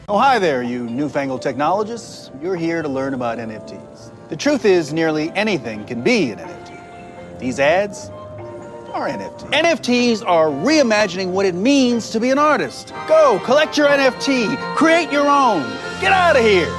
Oh, hi there, you newfangled technologists. You're here to learn about NFTs. The truth is, nearly anything can be an NFT. These ads are NFTs. NFTs are reimagining what it means to be an artist. Go, collect your NFT, create your own. Get out of here.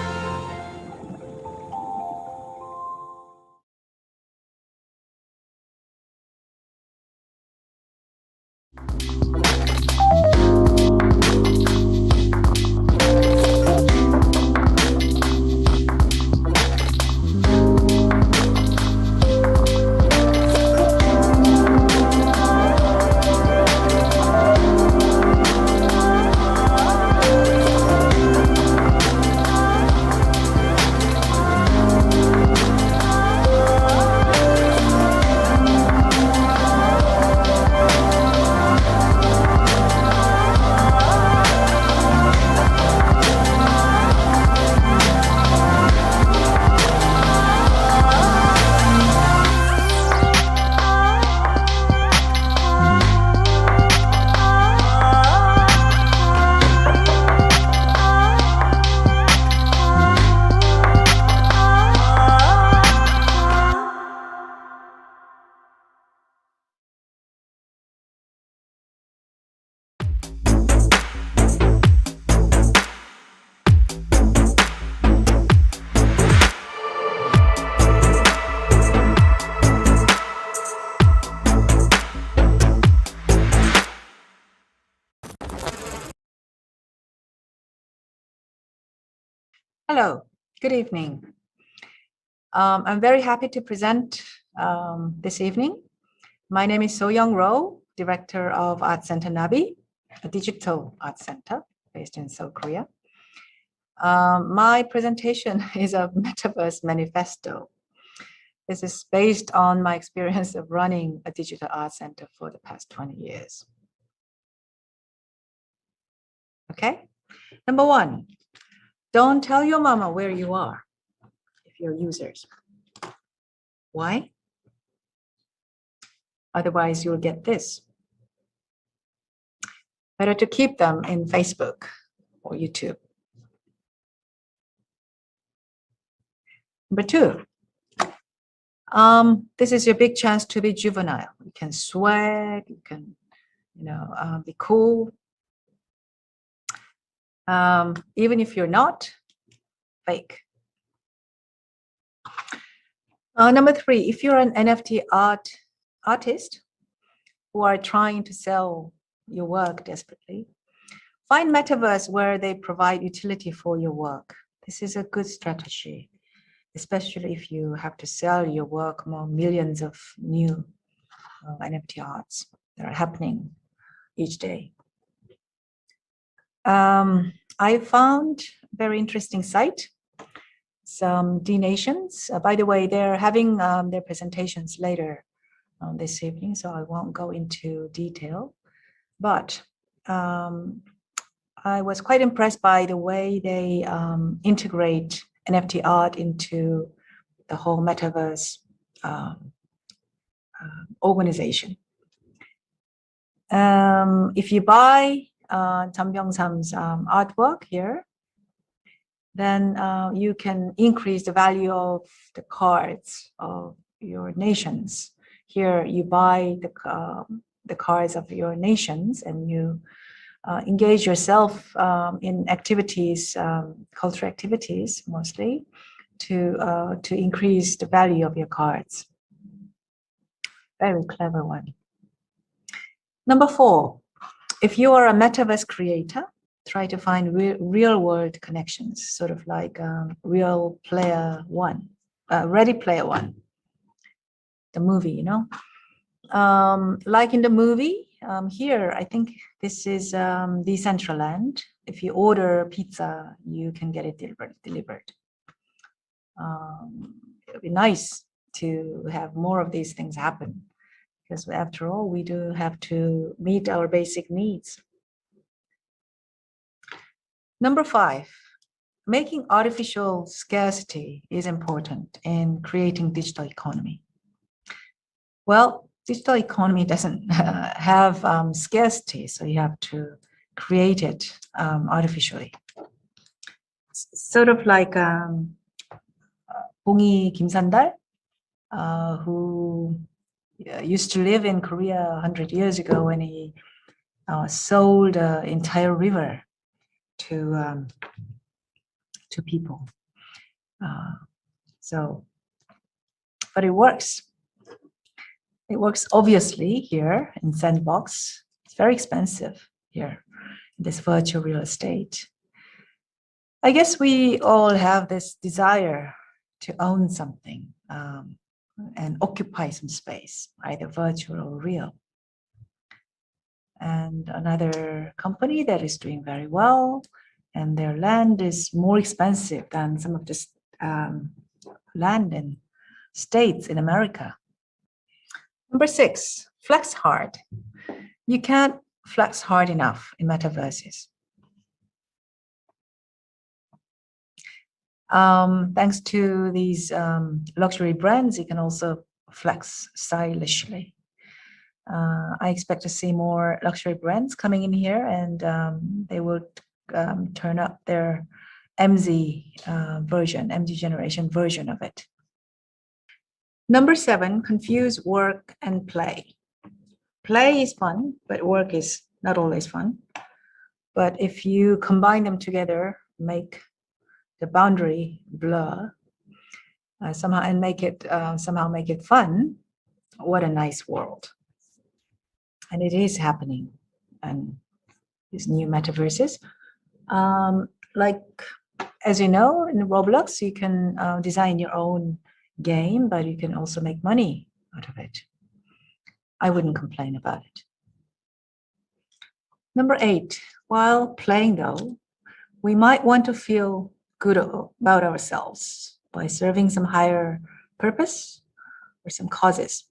Hello, good evening. I'm very happy to present this evening. My name is So-Young Roh, Director of Art Center Nabi, a digital art center based in Seoul, Korea. My presentation is a Metaverse manifesto. This is based on my experience of running a digital art center for the past 20 years. Okay, number one. Don't tell your mama where you are if you're users. Why? Otherwise, you'll get this. Better to keep them in Facebook or YouTube. Number two, this is your big chance to be juvenile. You can swag, you can, be cool. Even if you're not, fake. Number three, if you're an NFT artist who are trying to sell your work desperately, find Metaverse where they provide utility for your work. This is a good strategy, especially if you have to sell your work among millions of new NFT arts that are happening each day. I found a very interesting site, some DeNations. By the way, they're having their presentations later this evening, so I won't go into detail. But I was quite impressed by the way they integrate NFT art into the whole Metaverse organization. If you buy Jang Byung-sam's artwork here, then you can increase the value of the cards of your nations. Here you buy the cards of your nations and you engage yourself in activities, cultural activities mostly, to increase the value of your cards. Very clever one. Number four, if you are a Metaverse creator, try to find real world connections, sort of like Real Player One, Ready Player One, the movie, like in the movie, here, I think this is Decentraland. If you order pizza, you can get it delivered. It would be nice to have more of these things happen, because after all, we do have to meet our basic needs. Number five, making artificial scarcity is important in creating digital economy. Well, digital economy doesn't have scarcity, so you have to create it artificially. sort of like 봉이 김산달, who used to live in Korea 100 years ago when he sold the entire river to people. But it works. It works obviously here in Sandbox. It's very expensive here in this virtual real estate. I guess we all have this desire to own something and occupy some space, either virtual or real. And another company that is doing very well, and their land is more expensive than some of the land in states in America. Number 6, flex hard. You can't flex hard enough in metaverses. Thanks to these luxury brands, you can also flex stylishly. I expect to see more luxury brands coming in here, and they will turn up their MZ generation version of it. Number 7, confuse work and play. Play is fun, but work is not always fun. But if you combine them together, make the boundary blur somehow and make it fun, what a nice world. And it is happening in these new metaverses. Like, as you know, in Roblox, you can design your own game, but you can also make money out of it. I wouldn't complain about it. Number 8, while playing though, we might want to feel good about ourselves by serving some higher purpose or some causes.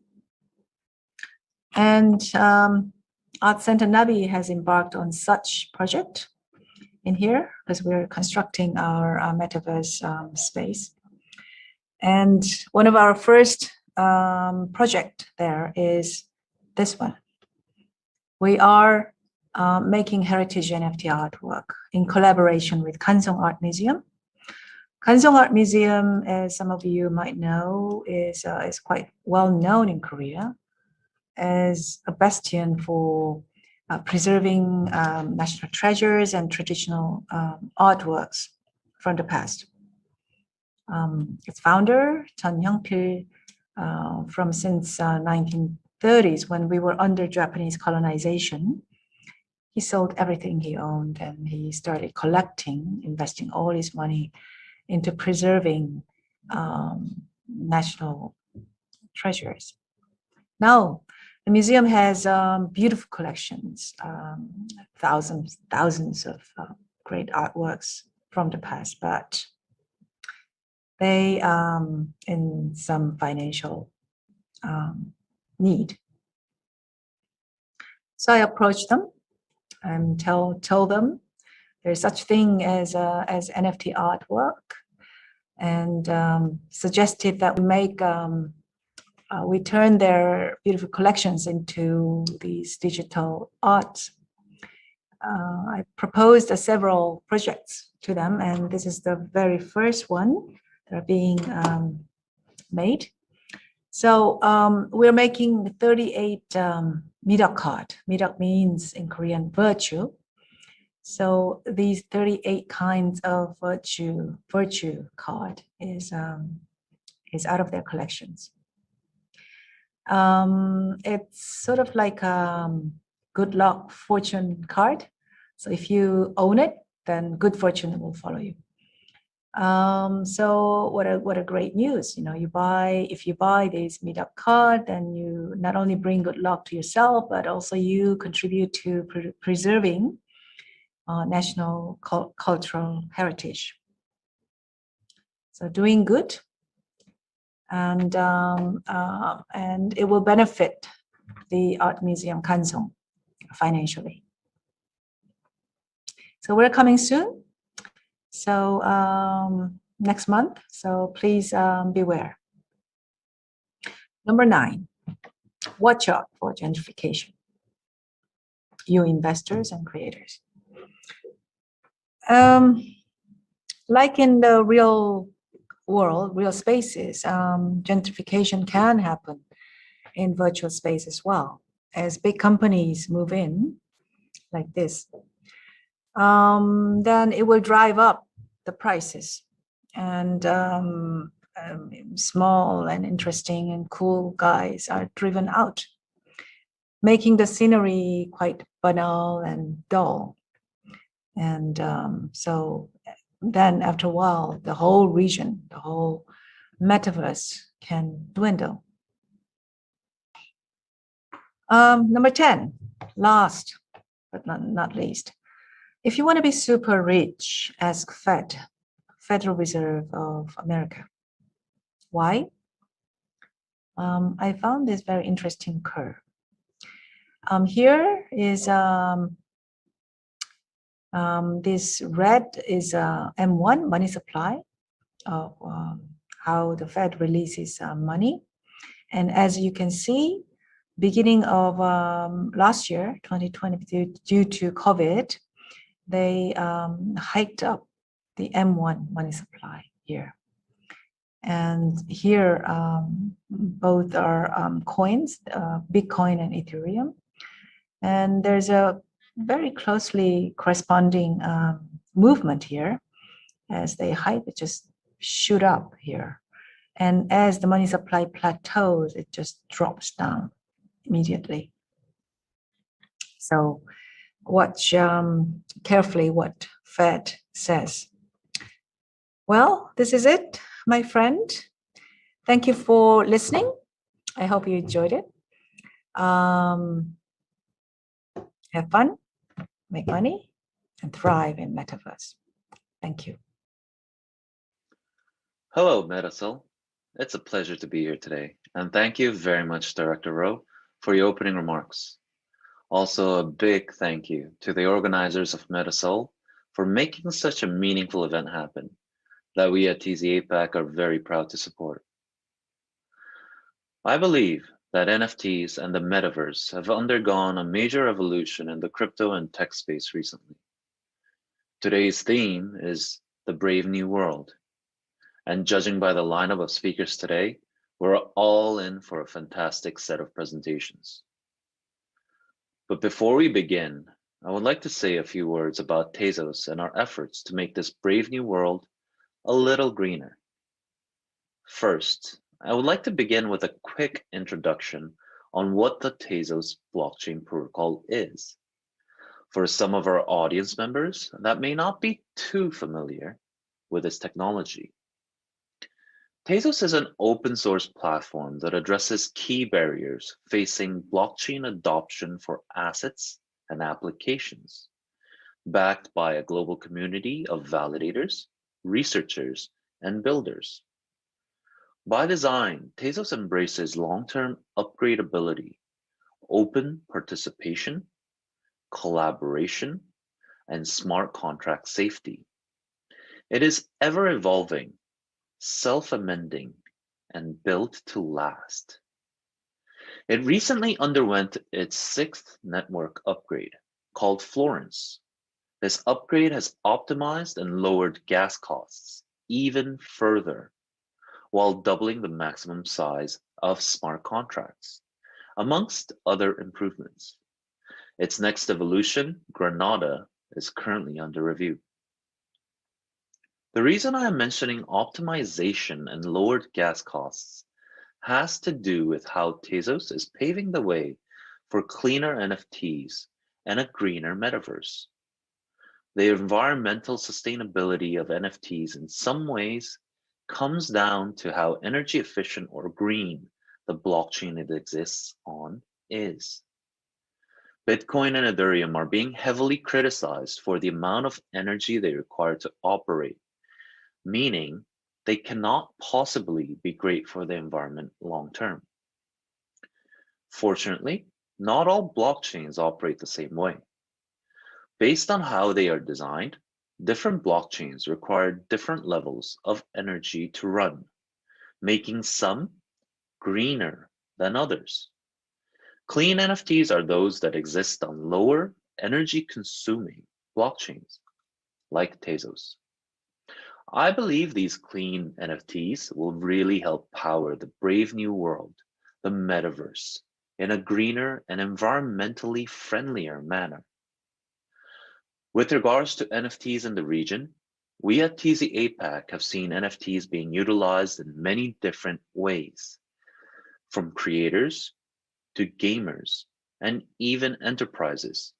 And Art Center Nabi has embarked on such project in here because we're constructing our metaverse space. And one of our first project there is this one. We are making heritage NFT artwork in collaboration with Kansong Art Museum. Kansong Art Museum, as some of you might know, is quite well known in Korea as a bastion for preserving national treasures and traditional artworks from the past. Its founder, Chun Hyung-pil, from since 1930s, when we were under Japanese colonization, he sold everything he owned and he started collecting, investing all his money into preserving national treasures. Now, the museum has beautiful collections, thousands of great artworks from the past, but they in some financial need. So I approached them and tell them there's such thing as NFT artwork, and suggested that we make we turn their beautiful collections into these digital art. I proposed several projects to them, and this is the very first one that are being made. So we're making 38 Midak card. Midak means in Korean virtue. So these 38 kinds of virtue card is out of their collections. It's sort of like a good luck fortune card. So if you own it, then good fortune will follow you. So what a great news! You know, if you buy this meetup card, then you not only bring good luck to yourself, but also you contribute to preserving national cultural heritage. So doing good, and it will benefit the Art Museum Kansong financially. So we're coming soon. So next month, so please beware. Number 9, watch out for gentrification, you investors and creators. Like in the real world, real spaces, gentrification can happen in virtual space as well. As big companies move in, like this, then it will drive up the prices, and small and interesting and cool guys are driven out, making the scenery quite banal and dull. And so then after a while, the whole region, the whole metaverse can dwindle. Number 10, last but not least. If you want to be super rich, ask Fed, Federal Reserve of America. Why? I found this very interesting curve. Here is this red is M1 money supply of how the Fed releases money. And as you can see, beginning of last year, 2020, due to COVID, they hiked up the M1 money supply here. And here, both are coins, Bitcoin and Ethereum. And there's a very closely corresponding movement here. As they hike, it just shoot up here. And as the money supply plateaus, it just drops down immediately. So watch carefully what Fed says. Well, this is it, my friend. Thank you for listening. I hope you enjoyed it. Have fun, make money, and thrive in Metaverse. Thank you. Hello, Metasol. It's a pleasure to be here today, and thank you very much, Director Rowe, for your opening remarks. Also, a big thank you to the organizers of Metasol for making such a meaningful event happen that we at TZ APAC are very proud to support. I believe that NFTs and the metaverse have undergone a major evolution in the crypto and tech space recently. Today's theme is the brave new world. And judging by the lineup of speakers today, we're all in for a fantastic set of presentations. But before we begin, I would like to say a few words about Tezos and our efforts to make this brave new world a little greener. First, I would like to begin with a quick introduction on what the Tezos blockchain protocol is. For some of our audience members that may not be too familiar with this technology, Tezos is an open source platform that addresses key barriers facing blockchain adoption for assets and applications, backed by a global community of validators, researchers, and builders. By design, Tezos embraces long-term upgradability, open participation, collaboration, and smart contract safety. It is ever-evolving, self-amending, and built to last. It recently underwent its 6th network upgrade, called Florence. This upgrade has optimized and lowered gas costs even further, while doubling the maximum size of smart contracts, amongst other improvements. Its next evolution, Granada, is currently under review. The reason I am mentioning optimization and lowered gas costs has to do with how Tezos is paving the way for cleaner NFTs and a greener metaverse. The environmental sustainability of NFTs in some ways comes down to how energy efficient or green the blockchain it exists on is. Bitcoin and Ethereum are being heavily criticized for the amount of energy they require to operate, meaning they cannot possibly be great for the environment long term. Fortunately, not all blockchains operate the same way. Based on how they are designed, different blockchains require different levels of energy to run, making some greener than others. Clean NFTs are those that exist on lower energy consuming blockchains, like Tezos. I believe these clean NFTs will really help power the brave new world, the metaverse, in a greener and environmentally friendlier manner. With regards to NFTs in the region, we at TZ APAC have seen NFTs being utilized in many different ways, from creators to gamers and even enterprises.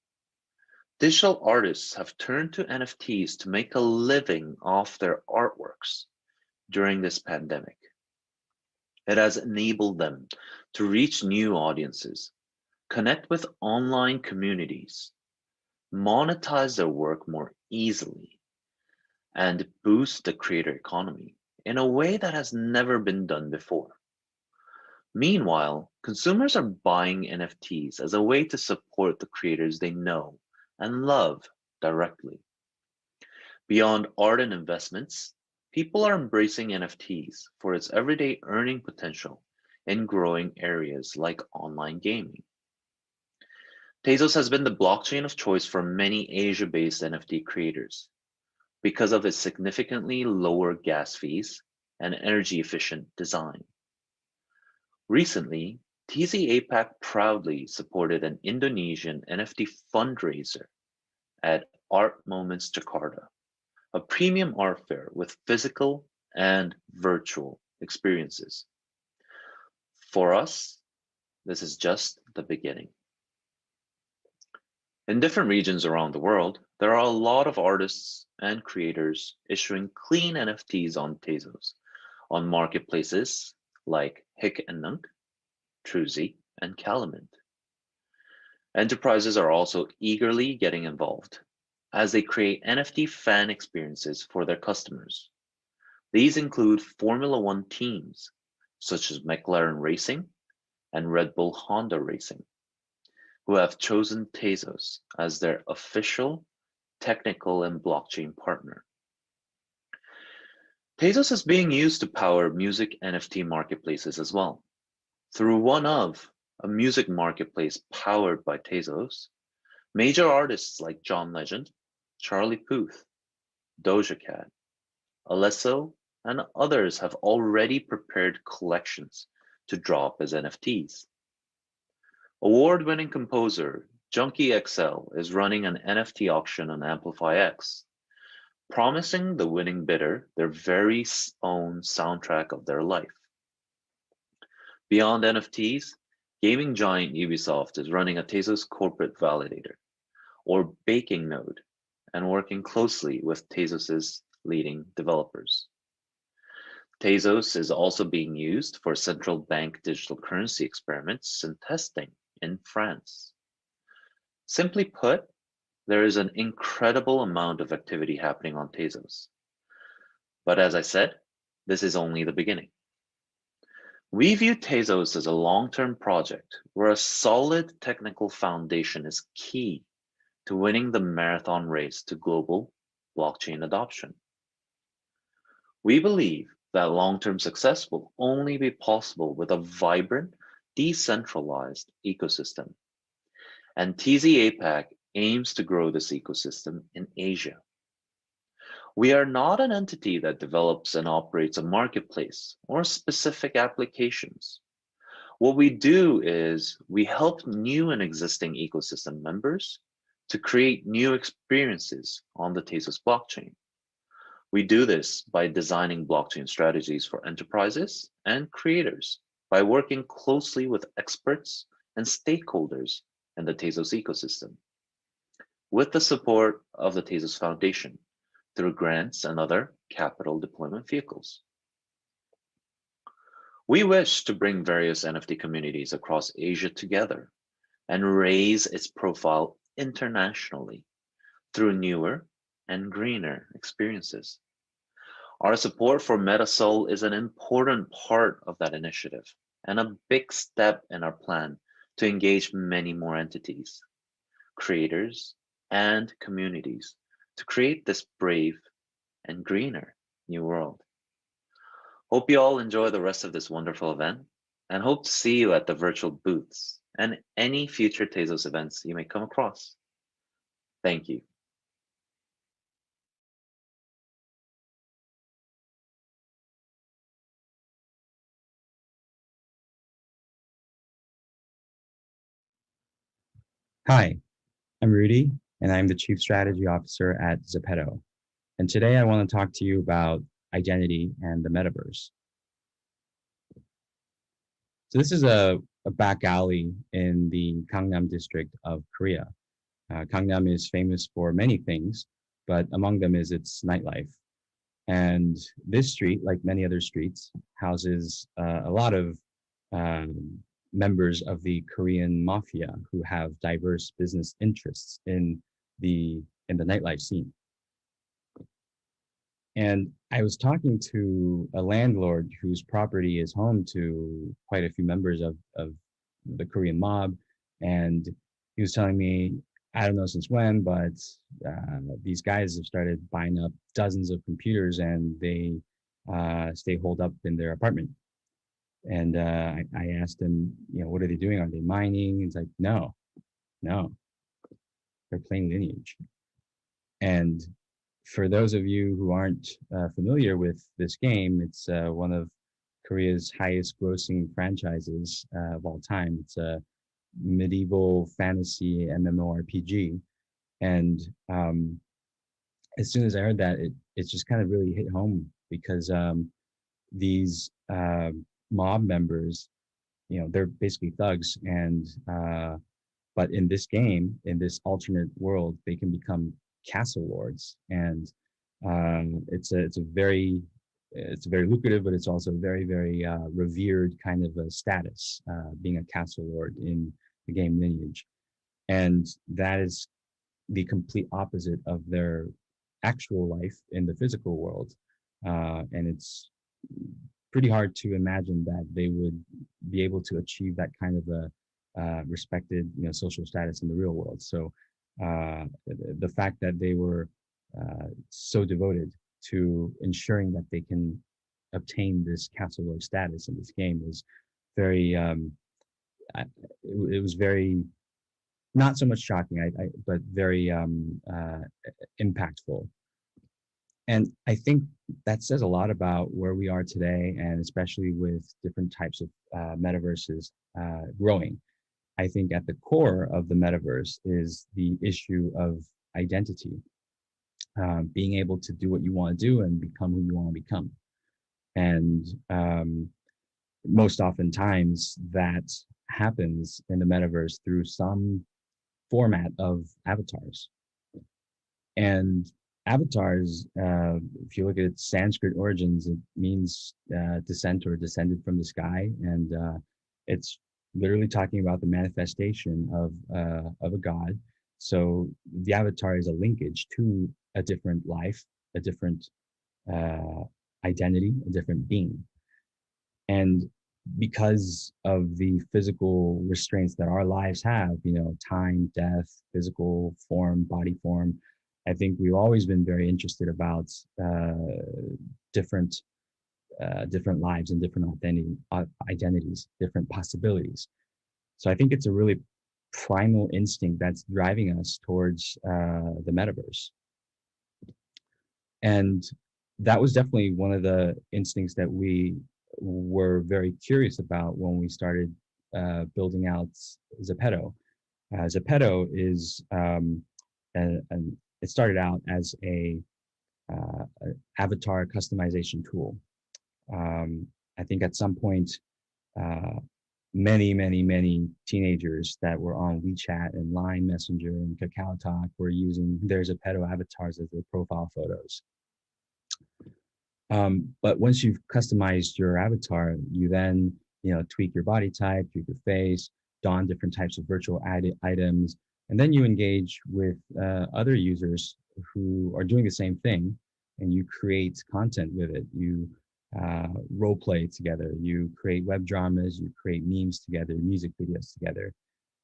Digital artists have turned to NFTs to make a living off their artworks during this pandemic. It has enabled them to reach new audiences, connect with online communities, monetize their work more easily, and boost the creator economy in a way that has never been done before. Meanwhile, consumers are buying NFTs as a way to support the creators they know and love directly. Beyond art and investments, people are embracing NFTs for its everyday earning potential in growing areas like online gaming. Tezos has been the blockchain of choice for many Asia-based NFT creators because of its significantly lower gas fees and energy-efficient design. Recently, TZ APAC proudly supported an Indonesian NFT fundraiser at Art Moments Jakarta, a premium art fair with physical and virtual experiences. For us, this is just the beginning. In different regions around the world, there are a lot of artists and creators issuing clean NFTs on Tezos on marketplaces like Hick and Nunk, Truzy, and Calamint. Enterprises are also eagerly getting involved as they create NFT fan experiences for their customers. These include Formula One teams such as McLaren Racing and Red Bull Honda Racing, who have chosen Tezos as their official technical and blockchain partner. Tezos is being used to power music NFT marketplaces as well. Through a music marketplace powered by Tezos, major artists like John Legend, Charlie Puth, Doja Cat, Alesso, and others have already prepared collections to drop as NFTs. Award-winning composer Junkie XL is running an NFT auction on Amplify X, promising the winning bidder their very own soundtrack of their life. Beyond NFTs, gaming giant Ubisoft is running a Tezos corporate validator, or baking node, and working closely with Tezos' leading developers. Tezos is also being used for central bank digital currency experiments and testing in France. Simply put, there is an incredible amount of activity happening on Tezos. But as I said, this is only the beginning. We view Tezos as a long-term project where a solid technical foundation is key to winning the marathon race to global blockchain adoption. We believe that long-term success will only be possible with a vibrant, decentralized ecosystem. And TZ APAC aims to grow this ecosystem in Asia. We are not an entity that develops and operates a marketplace or specific applications. What we do is we help new and existing ecosystem members to create new experiences on the Tezos blockchain. We do this by designing blockchain strategies for enterprises and creators by working closely with experts and stakeholders in the Tezos ecosystem, with the support of the Tezos Foundation through grants and other capital deployment vehicles. We wish to bring various NFT communities across Asia together and raise its profile internationally through newer and greener experiences. Our support for MetaSol is an important part of that initiative and a big step in our plan to engage many more entities, creators, and communities to create this brave and greener new world. Hope you all enjoy the rest of this wonderful event and hope to see you at the virtual booths and any future Tezos events you may come across. Thank you. Hi, I'm Rudy, and I'm the Chief Strategy Officer at Zepeto. And today I want to talk to you about identity and the metaverse. So this is a back alley in the Gangnam district of Korea. Gangnam is famous for many things, but among them is its nightlife. And this street, like many other streets, houses a lot of members of the Korean mafia who have diverse business interests in the nightlife scene. And I was talking to a landlord whose property is home to quite a few members of the Korean mob, and he was telling me, I don't know since when, but these guys have started buying up dozens of computers, and they stay holed up in their apartment. And I asked him, what are they doing? Are they mining? He's like, no, they're playing Lineage. And for those of you who aren't familiar with this game, it's one of Korea's highest grossing franchises of all time. It's a medieval fantasy MMORPG. And as soon as I heard that, it just kind of really hit home, because these mob members, they're basically thugs, and but in this game, in this alternate world, they can become castle lords, and it's a very lucrative, but it's also very, very revered kind of a status, being a castle lord in the game Lineage. And that is the complete opposite of their actual life in the physical world. And it's pretty hard to imagine that they would be able to achieve that kind of a respected, social status in the real world. So the fact that they were so devoted to ensuring that they can obtain this castle lord status in this game was very, it was very, not so much shocking, but very impactful. And I think that says a lot about where we are today, and especially with different types of metaverses growing. I think at the core of the metaverse is the issue of identity, being able to do what you want to do and become who you want to become. And most oftentimes that happens in the metaverse through some format of avatars. And avatars, if you look at its Sanskrit origins, it means descent or descended from the sky. And it's literally talking about the manifestation of a god. So the avatar is a linkage to a different life, a different identity, a different being. And because of the physical restraints that our lives have, time, death, physical form, body form, I think we've always been very interested about different lives and different identities, different possibilities. So I think it's a really primal instinct that's driving us towards the metaverse. And that was definitely one of the instincts that we were very curious about when we started building out Zepeto. Zepeto is, it started out as a avatar customization tool. I think at some point, many teenagers that were on WeChat and Line Messenger and Kakao Talk were using their Zepeto avatars as their profile photos. But once you've customized your avatar, you then, tweak your body type, tweak your face, don different types of virtual items, and then you engage with other users who are doing the same thing, and you create content with it. You role play together, you create web dramas, you create memes together, music videos together.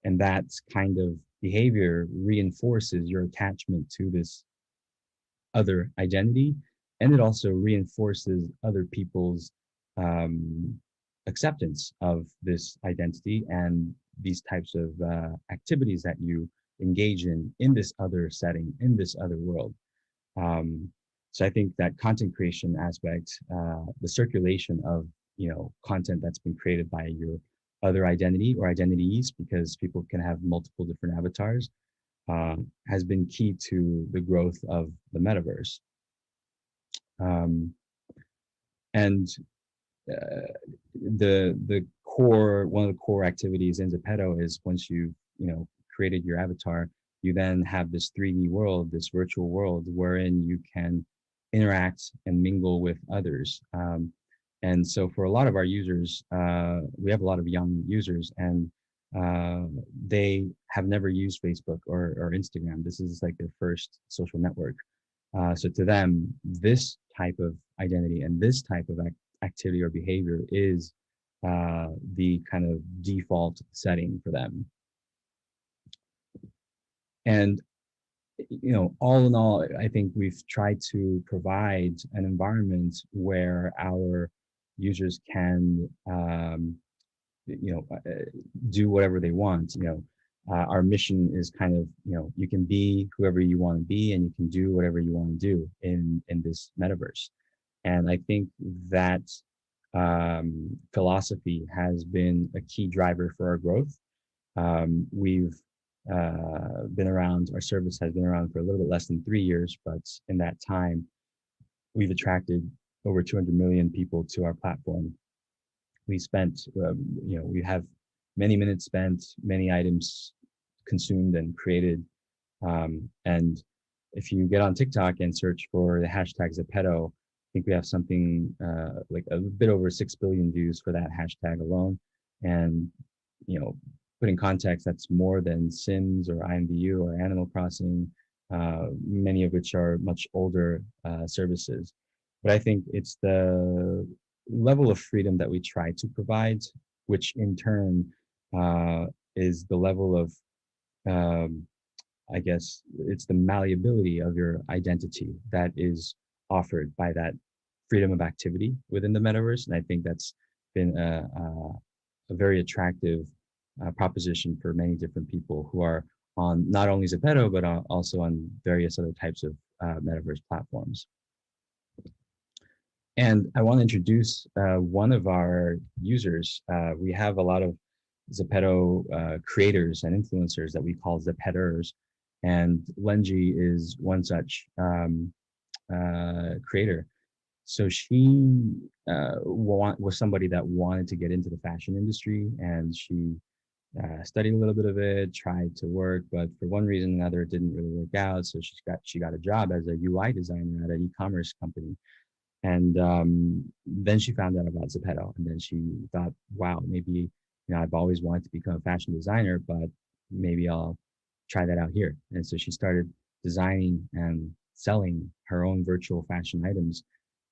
And that kind of behavior reinforces your attachment to this other identity. And it also reinforces other people's acceptance of this identity and these types of activities that you engage in this other setting, in this other world. So I think that content creation aspect, the circulation of content that's been created by your other identity or identities, because people can have multiple different avatars, has been key to the growth of the metaverse. And the core, one of the core activities in Zepeto is once you've created your avatar, you then have this 3D world, this virtual world wherein you can interact and mingle with others. And so for a lot of our users, we have a lot of young users, and they have never used Facebook or Instagram. This is like their first social network. So to them, this type of identity and this type of activity or behavior is the kind of default setting for them. And all in all, I think we've tried to provide an environment where our users can do whatever they want. Our mission is kind of, you can be whoever you want to be, and you can do whatever you want to do in this metaverse. And I think that philosophy has been a key driver for our growth. We've been around, our service has been around for a little bit less than 3 years, but in that time, we've attracted over 200 million people to our platform. We spent, we have many minutes spent, many items consumed and created. And if you get on TikTok and search for the hashtag Zepeto, I think we have something like a bit over 6 billion views for that hashtag alone. And, put in context, that's more than Sims or IMVU or Animal Crossing, many of which are much older services. But I think it's the level of freedom that we try to provide, which in turn is the level of, I guess, it's the malleability of your identity that is offered by that freedom of activity within the metaverse. And I think that's been a very attractive proposition for many different people who are on not only Zepeto, but also on various other types of metaverse platforms. And I want to introduce one of our users. We have a lot of Zepeto creators and influencers that we call Zepeters, and Lenji is one such creator. So she was somebody that wanted to get into the fashion industry, and she studied a little bit of it, tried to work, but for one reason or another, it didn't really work out. So she got a job as a UI designer at an e-commerce company. And then she found out about Zepeto, and then she thought, wow, maybe, I've always wanted to become a fashion designer, but maybe I'll try that out here. And so she started designing and selling her own virtual fashion items.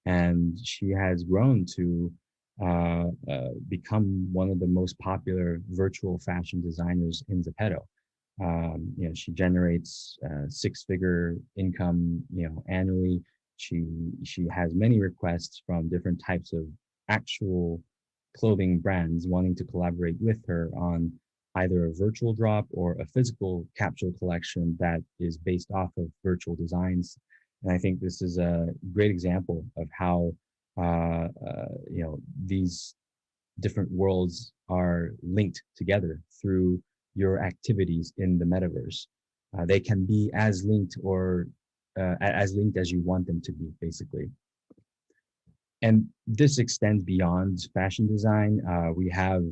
And she has grown to become one of the most popular virtual fashion designers in Zepeto. She generates 6-figure income, annually. She has many requests from different types of actual clothing brands wanting to collaborate with her on either a virtual drop or a physical capsule collection that is based off of virtual designs. And I think this is a great example of how these different worlds are linked together through your activities in the metaverse. They can be as linked or as linked as you want them to be, basically. And this extends beyond fashion design. We have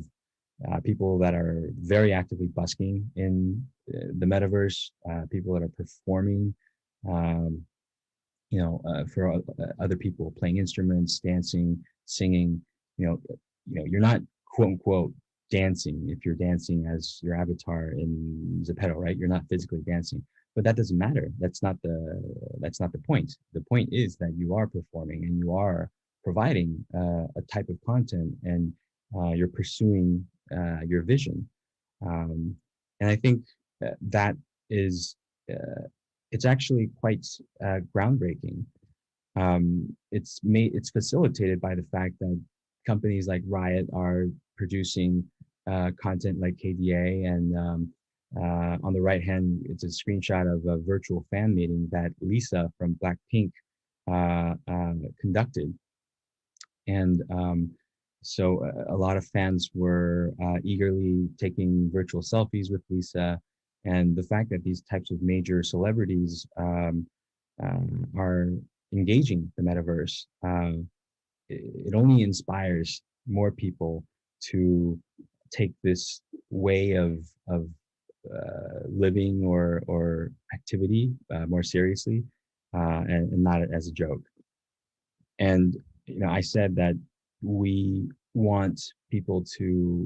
people that are very actively busking in the metaverse, people that are performing, for other people, playing instruments, dancing, singing. You're not quote unquote dancing if you're dancing as your avatar in Zepeto, right? You're not physically dancing, but that doesn't matter. That's not the point. The point is that you are performing and you are providing a type of content, and you're pursuing your vision. And I think that is it's actually quite groundbreaking. It's facilitated by the fact that companies like Riot are producing content like KDA, and on the right hand, it's a screenshot of a virtual fan meeting that Lisa from Blackpink conducted. And So a lot of fans were eagerly taking virtual selfies with Lisa, and the fact that these types of major celebrities are engaging the metaverse, it only inspires more people to take this way of living or activity more seriously, and not as a joke. And I said that we want people to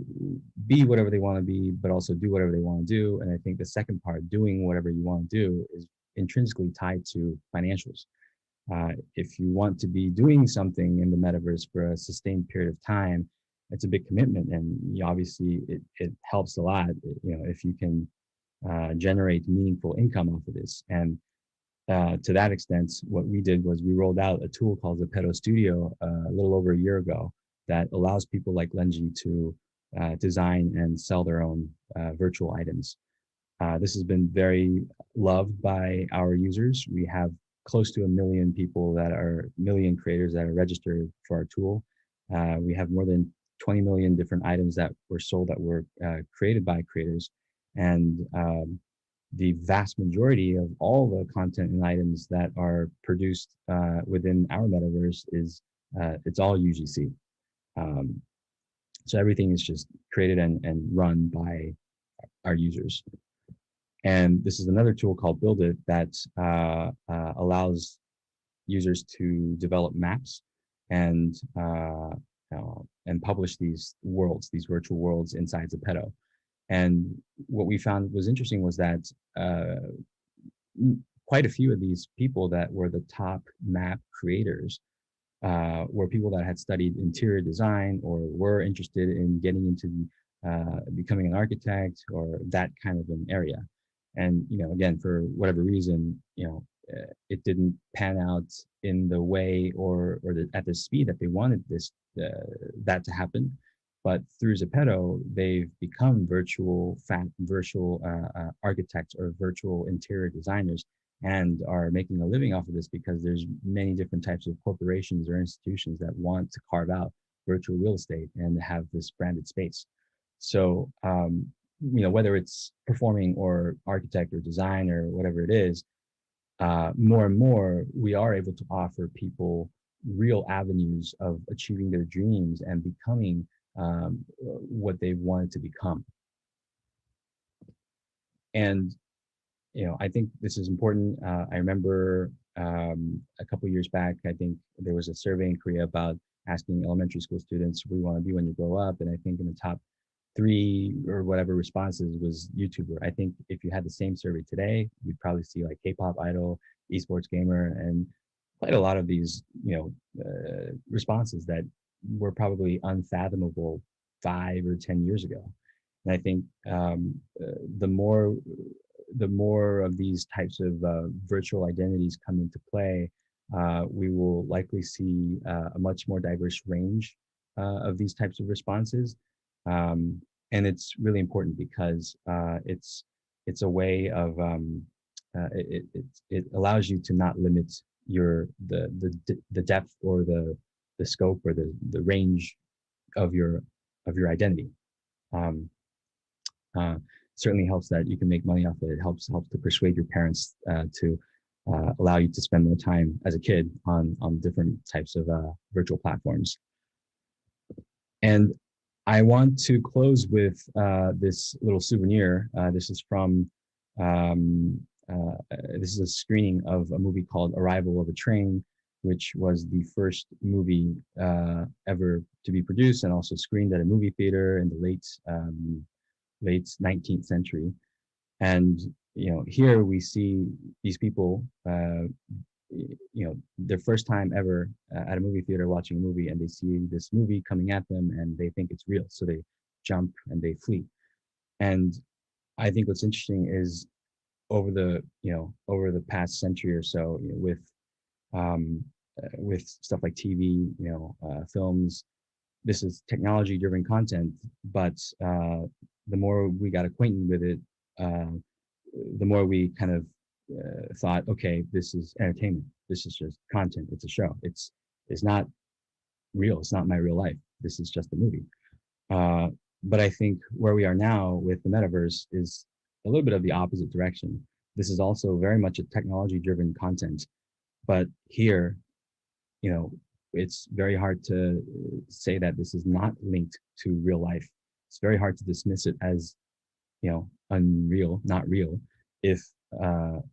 be whatever they want to be, but also do whatever they want to do. And I think the second part, doing whatever you want to do, is intrinsically tied to financials. If you want to be doing something in the metaverse for a sustained period of time, it's a big commitment, and obviously it helps a lot, if you can generate meaningful income off of this. And to that extent, what we did was we rolled out a tool called Zepeto Studio a little over a year ago that allows people like Lenji to design and sell their own virtual items. This has been very loved by our users. We have close to 1 million people million creators that are registered for our tool. We have more than 20 million different items that were sold that were created by creators. And the vast majority of all the content and items that are produced within our metaverse it's all UGC. So everything is just created and run by our users. And this is another tool called Build It that allows users to develop maps and publish these worlds, these virtual worlds inside Zepeto. And what we found was interesting was that quite a few of these people that were the top map creators were people that had studied interior design or were interested in getting into becoming an architect or that kind of an area. And, again, for whatever reason, it didn't pan out in the way or at the speed that they wanted that to happen. But through Zepeto, they've become virtual architects or virtual interior designers and are making a living off of this because there's many different types of corporations or institutions that want to carve out virtual real estate and have this branded space. So, whether it's performing or architect or design or whatever it is, more and more we are able to offer people real avenues of achieving their dreams and becoming what they wanted to become. And I think this is important. I remember a couple years back, I think there was a survey in Korea about asking elementary school students what do you want to be when you grow up, and I think in the top 3 or whatever responses was YouTuber. I think if you had the same survey today, you'd probably see like K-pop idol, esports gamer, and quite a lot of these responses that were probably unfathomable 5 or 10 years ago. And I think the more of these types of virtual identities come into play, we will likely see a much more diverse range of these types of responses. And it's really important because it's a way of it allows you to not limit the depth or the scope or the range of your identity. Certainly helps that you can make money off it. It helps to persuade your parents to allow you to spend more time as a kid on different types of virtual platforms. And I want to close with this little souvenir. This is from this is a screening of a movie called Arrival of a Train, which was the first movie ever to be produced and also screened at a movie theater in the late 19th century. And here we see these people their first time ever at a movie theater watching a movie, and they see this movie coming at them and they think it's real, so they jump and they flee. And I think what's interesting is over the past century or so, with stuff like TV, films, this is technology driven content, but the more we got acquainted with it, the more we kind of thought, okay, this is entertainment. This is just content. It's a show. It's not real. It's not my real life. this is just a movie. But I think where we are now with the metaverse is a little bit of the opposite direction. This is also very much a technology-driven content, but here, you know, it's very hard to say that this is not linked to real life. It's very hard to dismiss it as, you know, unreal, not real, if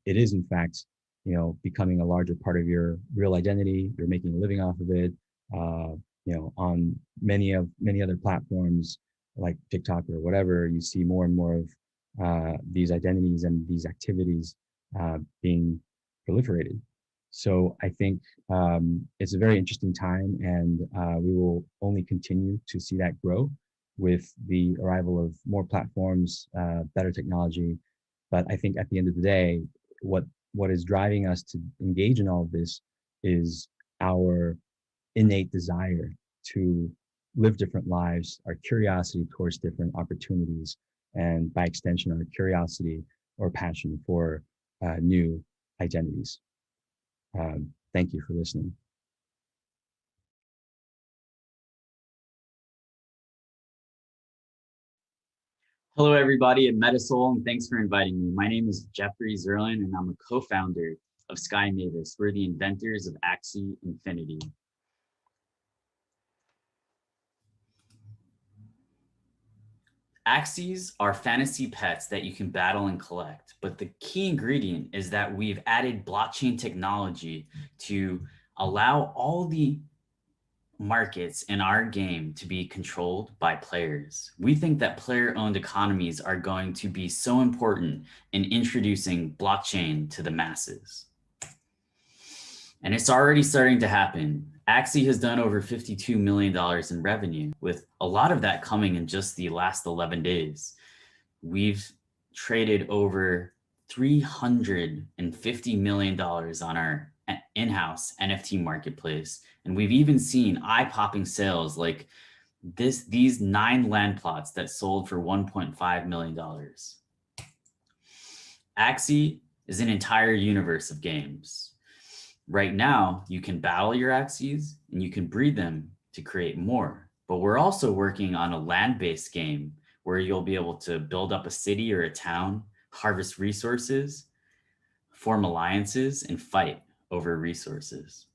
it is in fact, you know, becoming a larger part of your real identity. You're making a living off of it, you know, on many other platforms like TikTok or whatever. You see more and more of these identities and these activities being proliferated. So I think it's a very interesting time, and we will only continue to see that grow with the arrival of more platforms, better technology. But I think at the end of the day, what is driving us to engage in all of this is our innate desire to live different lives, our curiosity towards different opportunities, and by extension, our curiosity or passion for new identities. Thank you for listening. Hello, everybody at Metasoul, and thanks for inviting me. My name is Jeffrey Zirlin, and I'm a co-founder of Sky Mavis. We're the inventors of Axie Infinity. Axies are fantasy pets that you can battle and collect, but the key ingredient is that we've added blockchain technology to allow all the markets in our game to be controlled by players. We think that player-owned economies are going to be so important in introducing blockchain to the masses. And it's already starting to happen. Axie has done over $52 million in revenue, with a lot of that coming in just the last 11 days. We've traded over $350 million on our in-house NFT marketplace. And we've even seen eye-popping sales like these 9 land plots that sold for $1.5 million. Axie is an entire universe of games. Right now, you can battle your Axies and you can breed them to create more. But we're also working on a land-based game where you'll be able to build up a city or a town, harvest resources, form alliances, and fight over resources.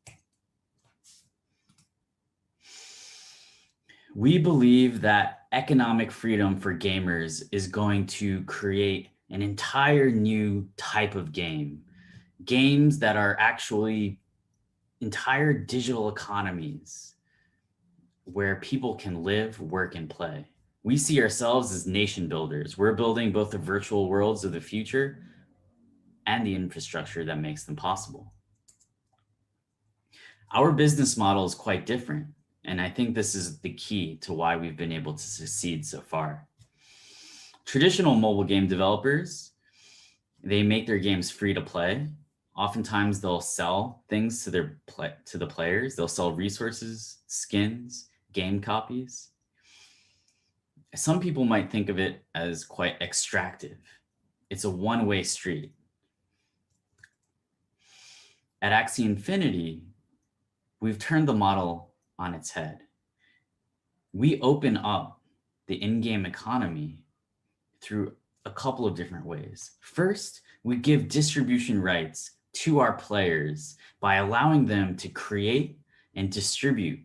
We believe that economic freedom for gamers is going to create an entire new type of game. Games that are actually entire digital economies where people can live, work, and play. We see ourselves as nation builders. We're building both the virtual worlds of the future and the infrastructure that makes them possible. Our business model is quite different, and I think this is the key to why we've been able to succeed so far. Traditional mobile game developers, they make their games free to play. Oftentimes they'll sell things to the players. They'll sell resources, skins, game copies. Some people might think of it as quite extractive. It's a one-way street. At Axie Infinity, we've turned the model on its head. We open up the in-game economy through a couple of different ways. First, we give distribution rights to our players by allowing them to create and distribute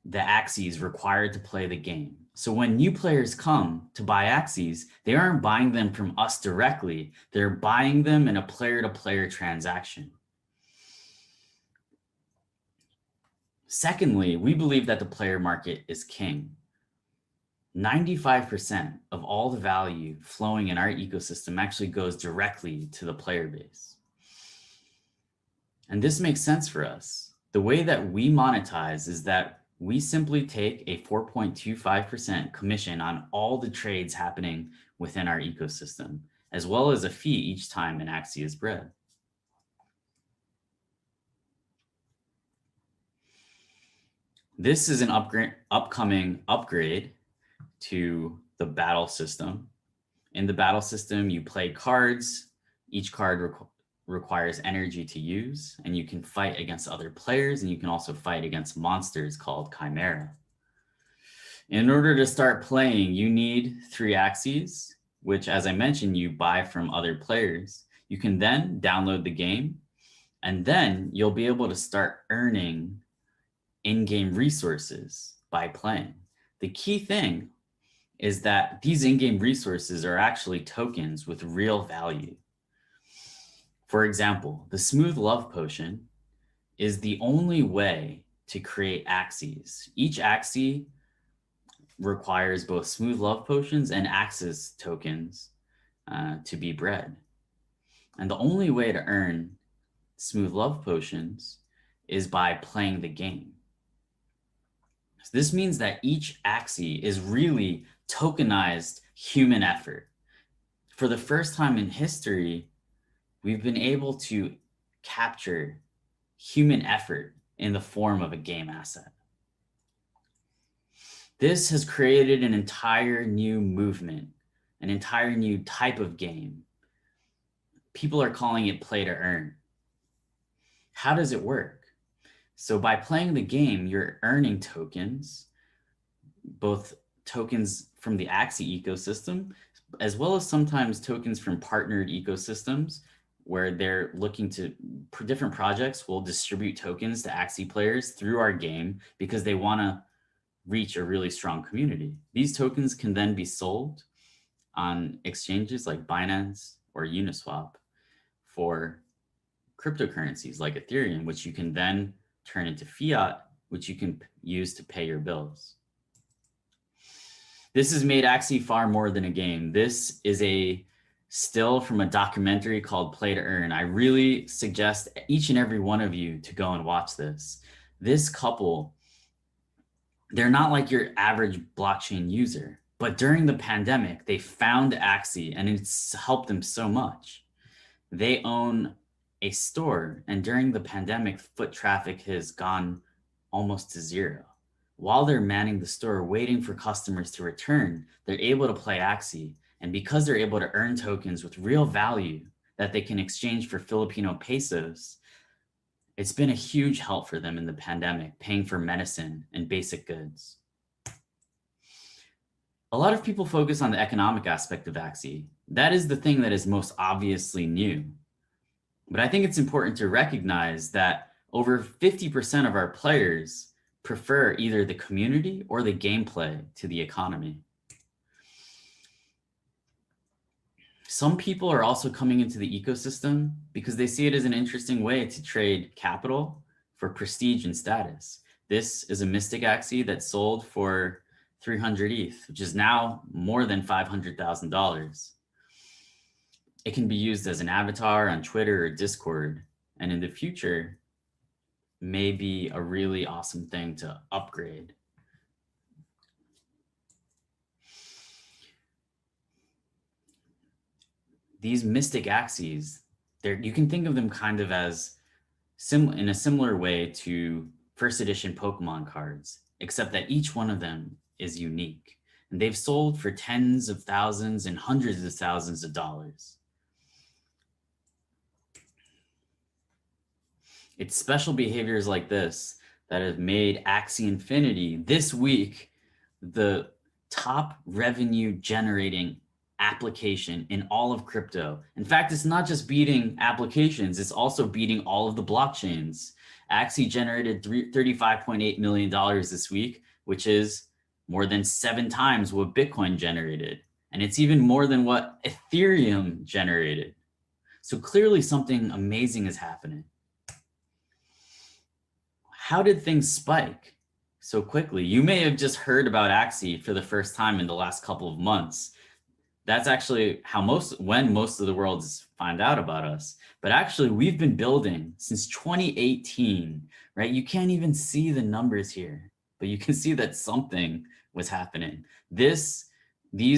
the Axies required to play the game. So when new players come to buy Axies, they aren't buying them from us directly. They're buying them in a player-to-player transaction. Secondly, we believe that the player market is king. 95% of all the value flowing in our ecosystem actually goes directly to the player base. And this makes sense for us. The way that we monetize is that we simply take a 4.25% commission on all the trades happening within our ecosystem, as well as a fee each time an Axie is bred. This is an upcoming upgrade to the battle system. In the battle system, you play cards. Each card requires energy to use, and you can fight against other players, and you can also fight against monsters called Chimera. In order to start playing, you need 3 Axies, which, as I mentioned, you buy from other players. You can then download the game, and then you'll be able to start earning in-game resources by playing. The key thing is that these in-game resources are actually tokens with real value. For example, the Smooth Love Potion is the only way to create Axies. Each Axie requires both Smooth Love Potions and Axis tokens to be bred. And the only way to earn Smooth Love Potions is by playing the game. So this means that each Axie is really tokenized human effort. For the first time in history, we've been able to capture human effort in the form of a game asset. This has created an entire new movement, an entire new type of game. People are calling it play to earn. How does it work? So by playing the game, you're earning tokens, both tokens from the Axie ecosystem, as well as sometimes tokens from partnered ecosystems, where they're looking to, different projects will distribute tokens to Axie players through our game because they want to reach a really strong community. These tokens can then be sold on exchanges like Binance or Uniswap for cryptocurrencies like Ethereum, which you can then turn into fiat, which you can use to pay your bills. This has made Axie far more than a game. This is a still from a documentary called Play to Earn. I really suggest each and every one of you to go and watch this. This couple, they're not like your average blockchain user, but during the pandemic, they found Axie and it's helped them so much. They own a store, and during the pandemic, foot traffic has gone almost to zero. While they're manning the store, waiting for customers to return, they're able to play Axie. And because they're able to earn tokens with real value that they can exchange for Filipino pesos, it's been a huge help for them in the pandemic, paying for medicine and basic goods. A lot of people focus on the economic aspect of Axie. That is the thing that is most obviously new. But I think it's important to recognize that over 50% of our players prefer either the community or the gameplay to the economy. Some people are also coming into the ecosystem because they see it as an interesting way to trade capital for prestige and status. This is a Mystic Axie that sold for 300 ETH, which is now more than $500,000. It can be used as an avatar on Twitter or Discord, and in the future, may be a really awesome thing to upgrade. These Mystic Axies, you can think of them kind of as in a similar way to first edition Pokemon cards, except that each one of them is unique. And they've sold for tens of thousands and hundreds of thousands of dollars. It's special behaviors like this that have made Axie Infinity this week the top revenue generating application in all of crypto. In fact, it's not just beating applications, it's also beating all of the blockchains. Axie generated $35.8 million this week, which is more than 7 times what Bitcoin generated. And it's even more than what Ethereum generated. So clearly something amazing is happening. How did things spike so quickly? You may have just heard about Axie for the first time in the last couple of months. That's actually when most of the world find out about us. But actually, we've been building since 2018, right? You can't even see the numbers here, but you can see that something was happening. These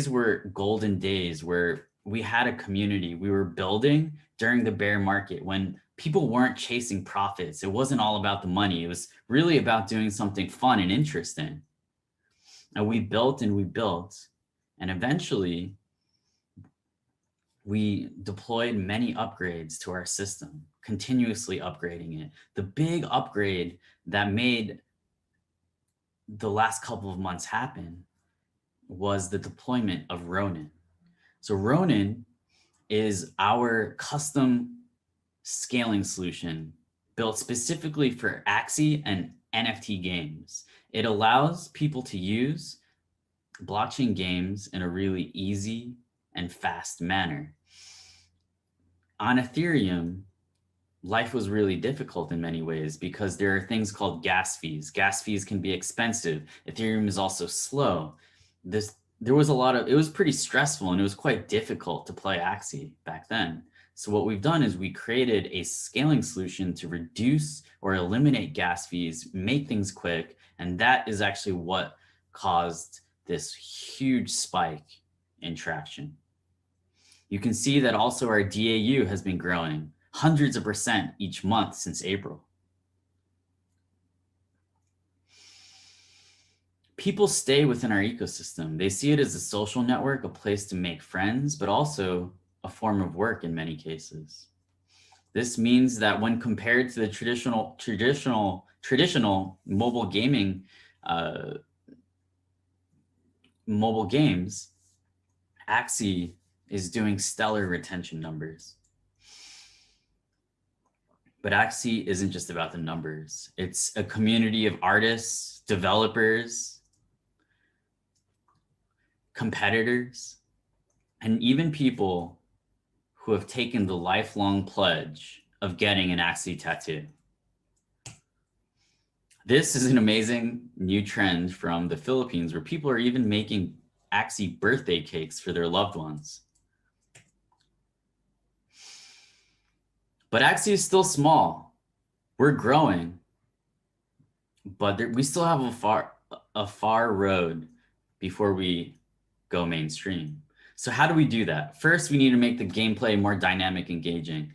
were golden days where we had a community. We were building during the bear market when people weren't chasing profits. It wasn't all about the money. It was really about doing something fun and interesting. And we built and we built, and eventually we deployed many upgrades to our system, continuously upgrading it. The big upgrade that made the last couple of months happened was the deployment of Ronin. So Ronin is our custom scaling solution built specifically for Axie and NFT games. It allows people to use blockchain games in a really easy and fast manner. On Ethereum, life was really difficult in many ways because there are things called gas fees. Gas fees can be expensive. Ethereum is also slow. It was pretty stressful, and it was quite difficult to play Axie back then. So what we've done is we created a scaling solution to reduce or eliminate gas fees, make things quick, and that is actually what caused this huge spike in traction. You can see that also our DAU has been growing hundreds of % each month since April. People stay within our ecosystem. They see it as a social network, a place to make friends, but also a form of work in many cases. This means that when compared to the traditional mobile gaming, mobile games, Axie is doing stellar retention numbers. But Axie isn't just about the numbers. It's a community of artists, developers, competitors, and even people who have taken the lifelong pledge of getting an Axie tattoo. This is an amazing new trend from the Philippines where people are even making Axie birthday cakes for their loved ones. But Axie is still small. We're growing, but we still have a far road before we go mainstream. So how do we do that? First, we need to make the gameplay more dynamic, engaging.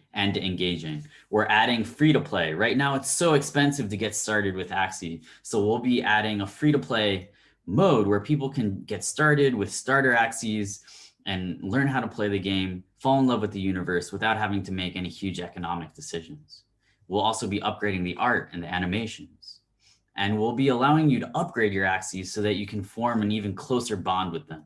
We're adding free-to-play. Right now, it's so expensive to get started with Axie. So we'll be adding a free-to-play mode where people can get started with starter Axies and learn how to play the game, fall in love with the universe without having to make any huge economic decisions. We'll also be upgrading the art and the animations. And we'll be allowing you to upgrade your Axies so that you can form an even closer bond with them.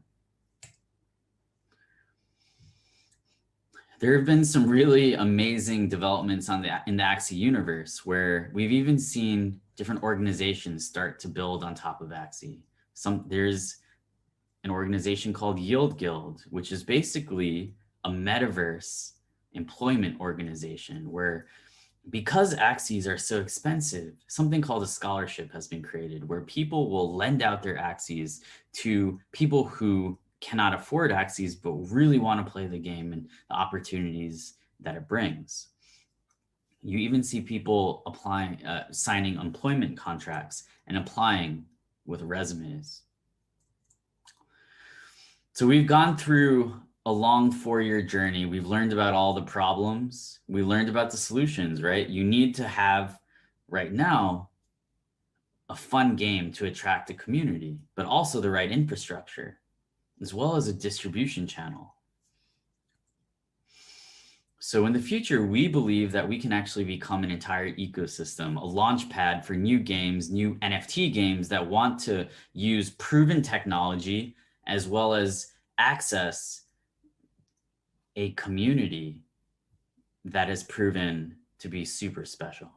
There have been some really amazing developments in the Axie universe where we've even seen different organizations start to build on top of Axie. There's an organization called Yield Guild, which is basically a metaverse employment organization where, because Axies are so expensive, something called a scholarship has been created where people will lend out their Axies to people who cannot afford Axies but really want to play the game and the opportunities that it brings. You even see people signing employment contracts and applying with resumes. So we've gone through a long 4-year journey. We've learned about all the problems. We learned about the solutions, right? You need to have, right now, a fun game to attract a community, but also the right infrastructure, as well as a distribution channel. So in the future, we believe that we can actually become an entire ecosystem, a launch pad for new games, new NFT games that want to use proven technology, as well as access a community that has proven to be super special.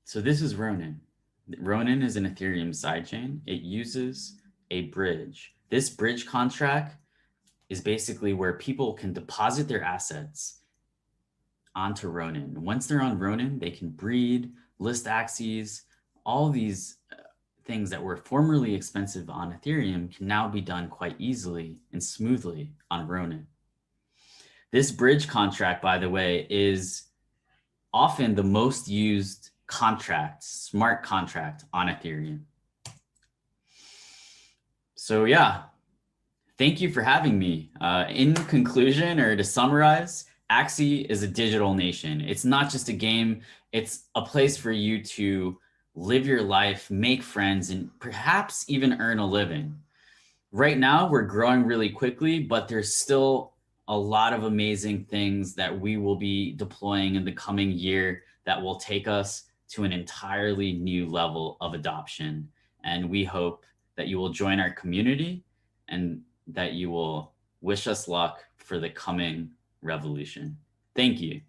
So this is Ronin. Ronin is an Ethereum sidechain. It uses a bridge. This bridge contract is basically where people can deposit their assets onto Ronin. Once they're on Ronin, they can breed, list Axies, all these things that were formerly expensive on Ethereum can now be done quite easily and smoothly on Ronin. This bridge contract, by the way, is often the most used contract, smart contract on Ethereum. So yeah, thank you for having me. In conclusion, or to summarize, Axie is a digital nation. It's not just a game, it's a place for you to live your life, make friends, and perhaps even earn a living. Right now, we're growing really quickly, but there's still a lot of amazing things that we will be deploying in the coming year that will take us to an entirely new level of adoption. And we hope that you will join our community and that you will wish us luck for the coming revolution. Thank you.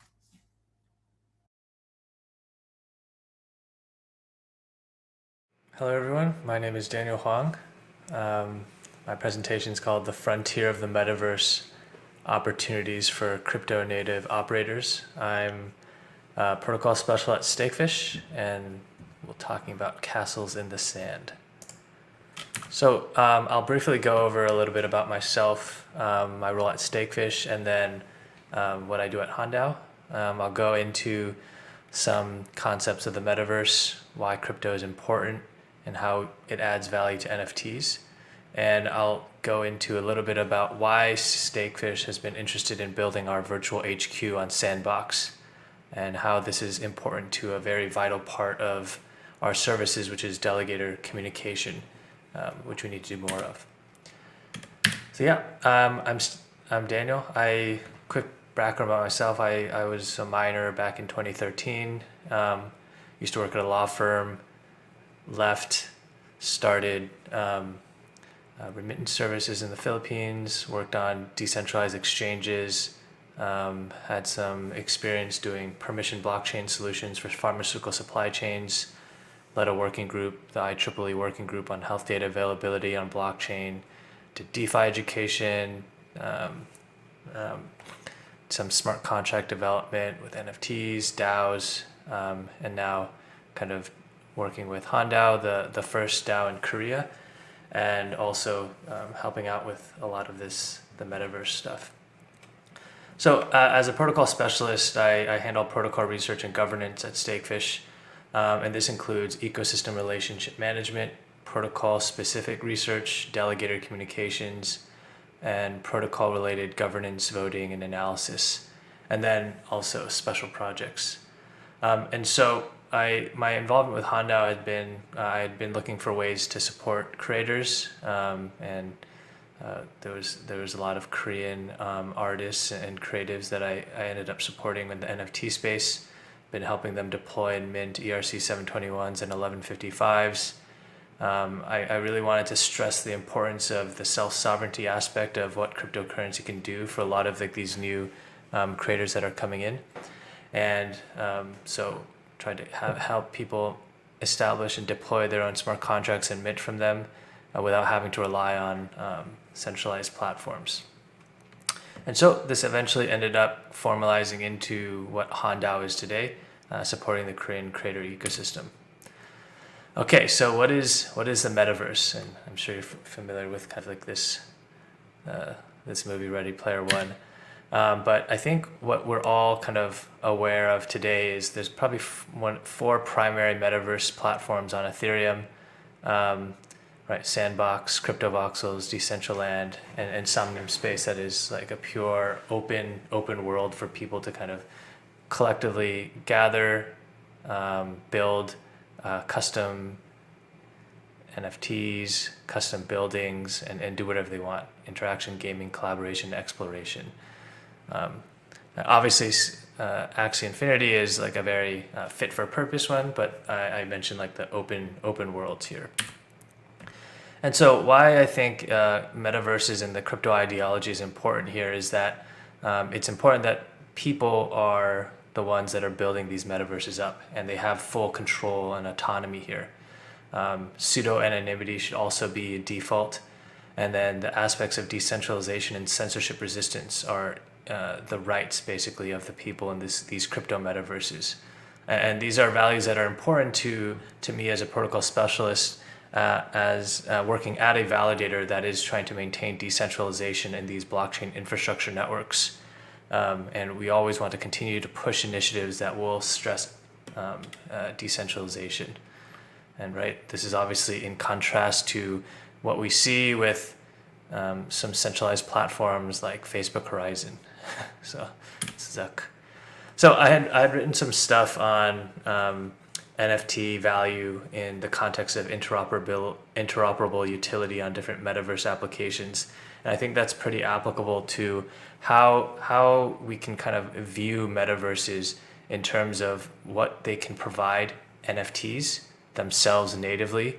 Hello everyone, my name is Daniel Hwang. My presentation is called The Frontier of the Metaverse, Opportunities for Crypto Native Operators. I'm a protocol specialist at StakeFish, and we're talking about castles in the sand. So I'll briefly go over a little bit about myself, my role at StakeFish, and then what I do at HanDAO. I'll go into some concepts of the metaverse, why crypto is important, and how it adds value to NFTs. And I'll go into a little bit about why StakeFish has been interested in building our virtual HQ on Sandbox, and how this is important to a very vital part of our services, which is delegator communication, which we need to do more of. So yeah, I'm Daniel. Quick background about myself. I was a minor back in 2013. Used to work at a law firm. Left, started remittance services in the Philippines, worked on decentralized exchanges, had some experience doing permission blockchain solutions for pharmaceutical supply chains, led a working group, the IEEE working group on health data availability on blockchain, did DeFi education, some smart contract development with NFTs, DAOs, and now kind of working with HanDAO, the first DAO in Korea, and also helping out with a lot of the metaverse stuff. So as a protocol specialist, I handle protocol research and governance at StakeFish, and this includes ecosystem relationship management, protocol-specific research, delegator communications, and protocol-related governance, voting, and analysis, and then also special projects. And so my involvement with HanDAO I had been looking for ways to support creators, and there was a lot of Korean artists and creatives that I ended up supporting in the NFT space. Been helping them deploy and mint ERC 721s and 1155s. I really wanted to stress the importance of the self-sovereignty aspect of what cryptocurrency can do for a lot of these new creators that are coming in, and so tried to help people establish and deploy their own smart contracts and mint from them without having to rely on centralized platforms. And so this eventually ended up formalizing into what HanDAO is today, supporting the Korean creator ecosystem. Okay, so what is the metaverse? And I'm sure you're familiar with kind of like this movie Ready Player One. But I think what we're all kind of aware of today is there's probably four primary metaverse platforms on Ethereum, right? Sandbox, CryptoVoxels, Decentraland, and Somnium Space that is like a pure open world for people to kind of collectively gather, build custom NFTs, custom buildings, and do whatever they want. Interaction, gaming, collaboration, exploration. Obviously, Axie Infinity is like a very fit for purpose one, but I mentioned like the open worlds here. And so why I think metaverses and the crypto ideology is important here is that it's important that people are the ones that are building these metaverses up, and they have full control and autonomy here. Pseudo-anonymity should also be a default, and then the aspects of decentralization and censorship resistance are the rights basically of the people in these crypto metaverses. And these are values that are important to me as a protocol specialist, as working at a validator that is trying to maintain decentralization in these blockchain infrastructure networks. And we always want to continue to push initiatives that will stress decentralization. And right, this is obviously in contrast to what we see with some centralized platforms like Facebook Horizon. So Zuck. So I had written some stuff on NFT value in the context of interoperable utility on different metaverse applications. And I think that's pretty applicable to how we can kind of view metaverses in terms of what they can provide NFTs themselves natively,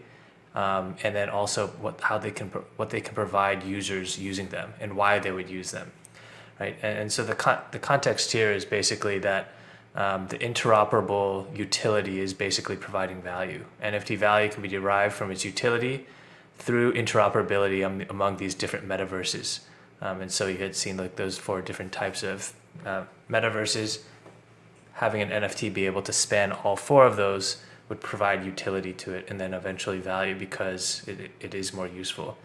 and then also what they can provide users using them and why they would use them, right? And so the context here is basically that the interoperable utility is basically providing value. NFT value can be derived from its utility through interoperability among these different metaverses. And so you had seen like those 4 different types of metaverses. Having an NFT be able to span all 4 of those would provide utility to it, and then eventually value because it is more useful.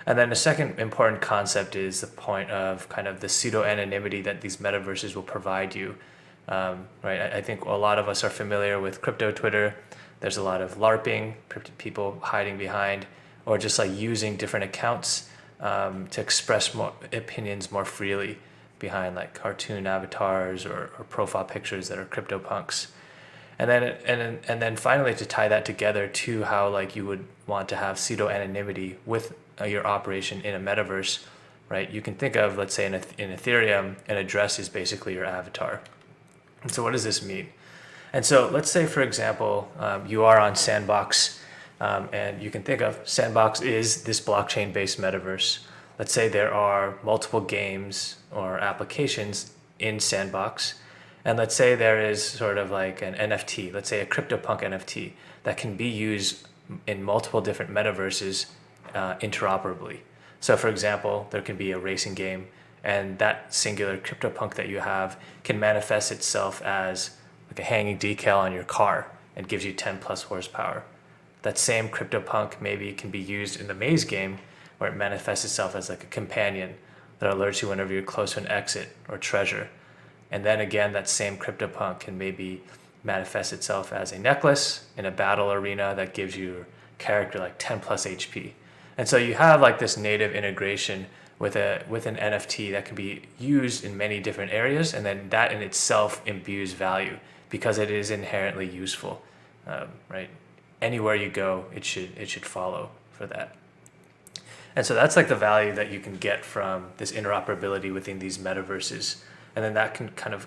And then the second important concept is the point of kind of the pseudo-anonymity that these metaverses will provide you. Right? I think a lot of us are familiar with crypto Twitter. There's a lot of LARPing, people hiding behind, or just like using different accounts to express more opinions more freely behind like cartoon avatars or profile pictures that are CryptoPunks. And then finally, to tie that together to how like you would want to have pseudo anonymity with your operation in a metaverse, right? You can think of, let's say in Ethereum, an address is basically your avatar. And so what does this mean? And so let's say, for example, you are on Sandbox, and you can think of Sandbox is this blockchain-based metaverse. Let's say there are multiple games or applications in Sandbox. And let's say there is sort of like an NFT, let's say a CryptoPunk NFT that can be used in multiple different metaverses interoperably. So for example, there can be a racing game, and that singular CryptoPunk that you have can manifest itself as like a hanging decal on your car and gives you 10 plus horsepower. That same CryptoPunk maybe can be used in the maze game, where it manifests itself as like a companion that alerts you whenever you're close to an exit or treasure. And then again, that same CryptoPunk can maybe manifest itself as a necklace in a battle arena that gives your character like 10 plus HP. And so you have like this native integration with an NFT that can be used in many different areas, and then that in itself imbues value because it is inherently useful, right? Anywhere you go, it should follow for that. And so that's like the value that you can get from this interoperability within these metaverses. And then that can kind of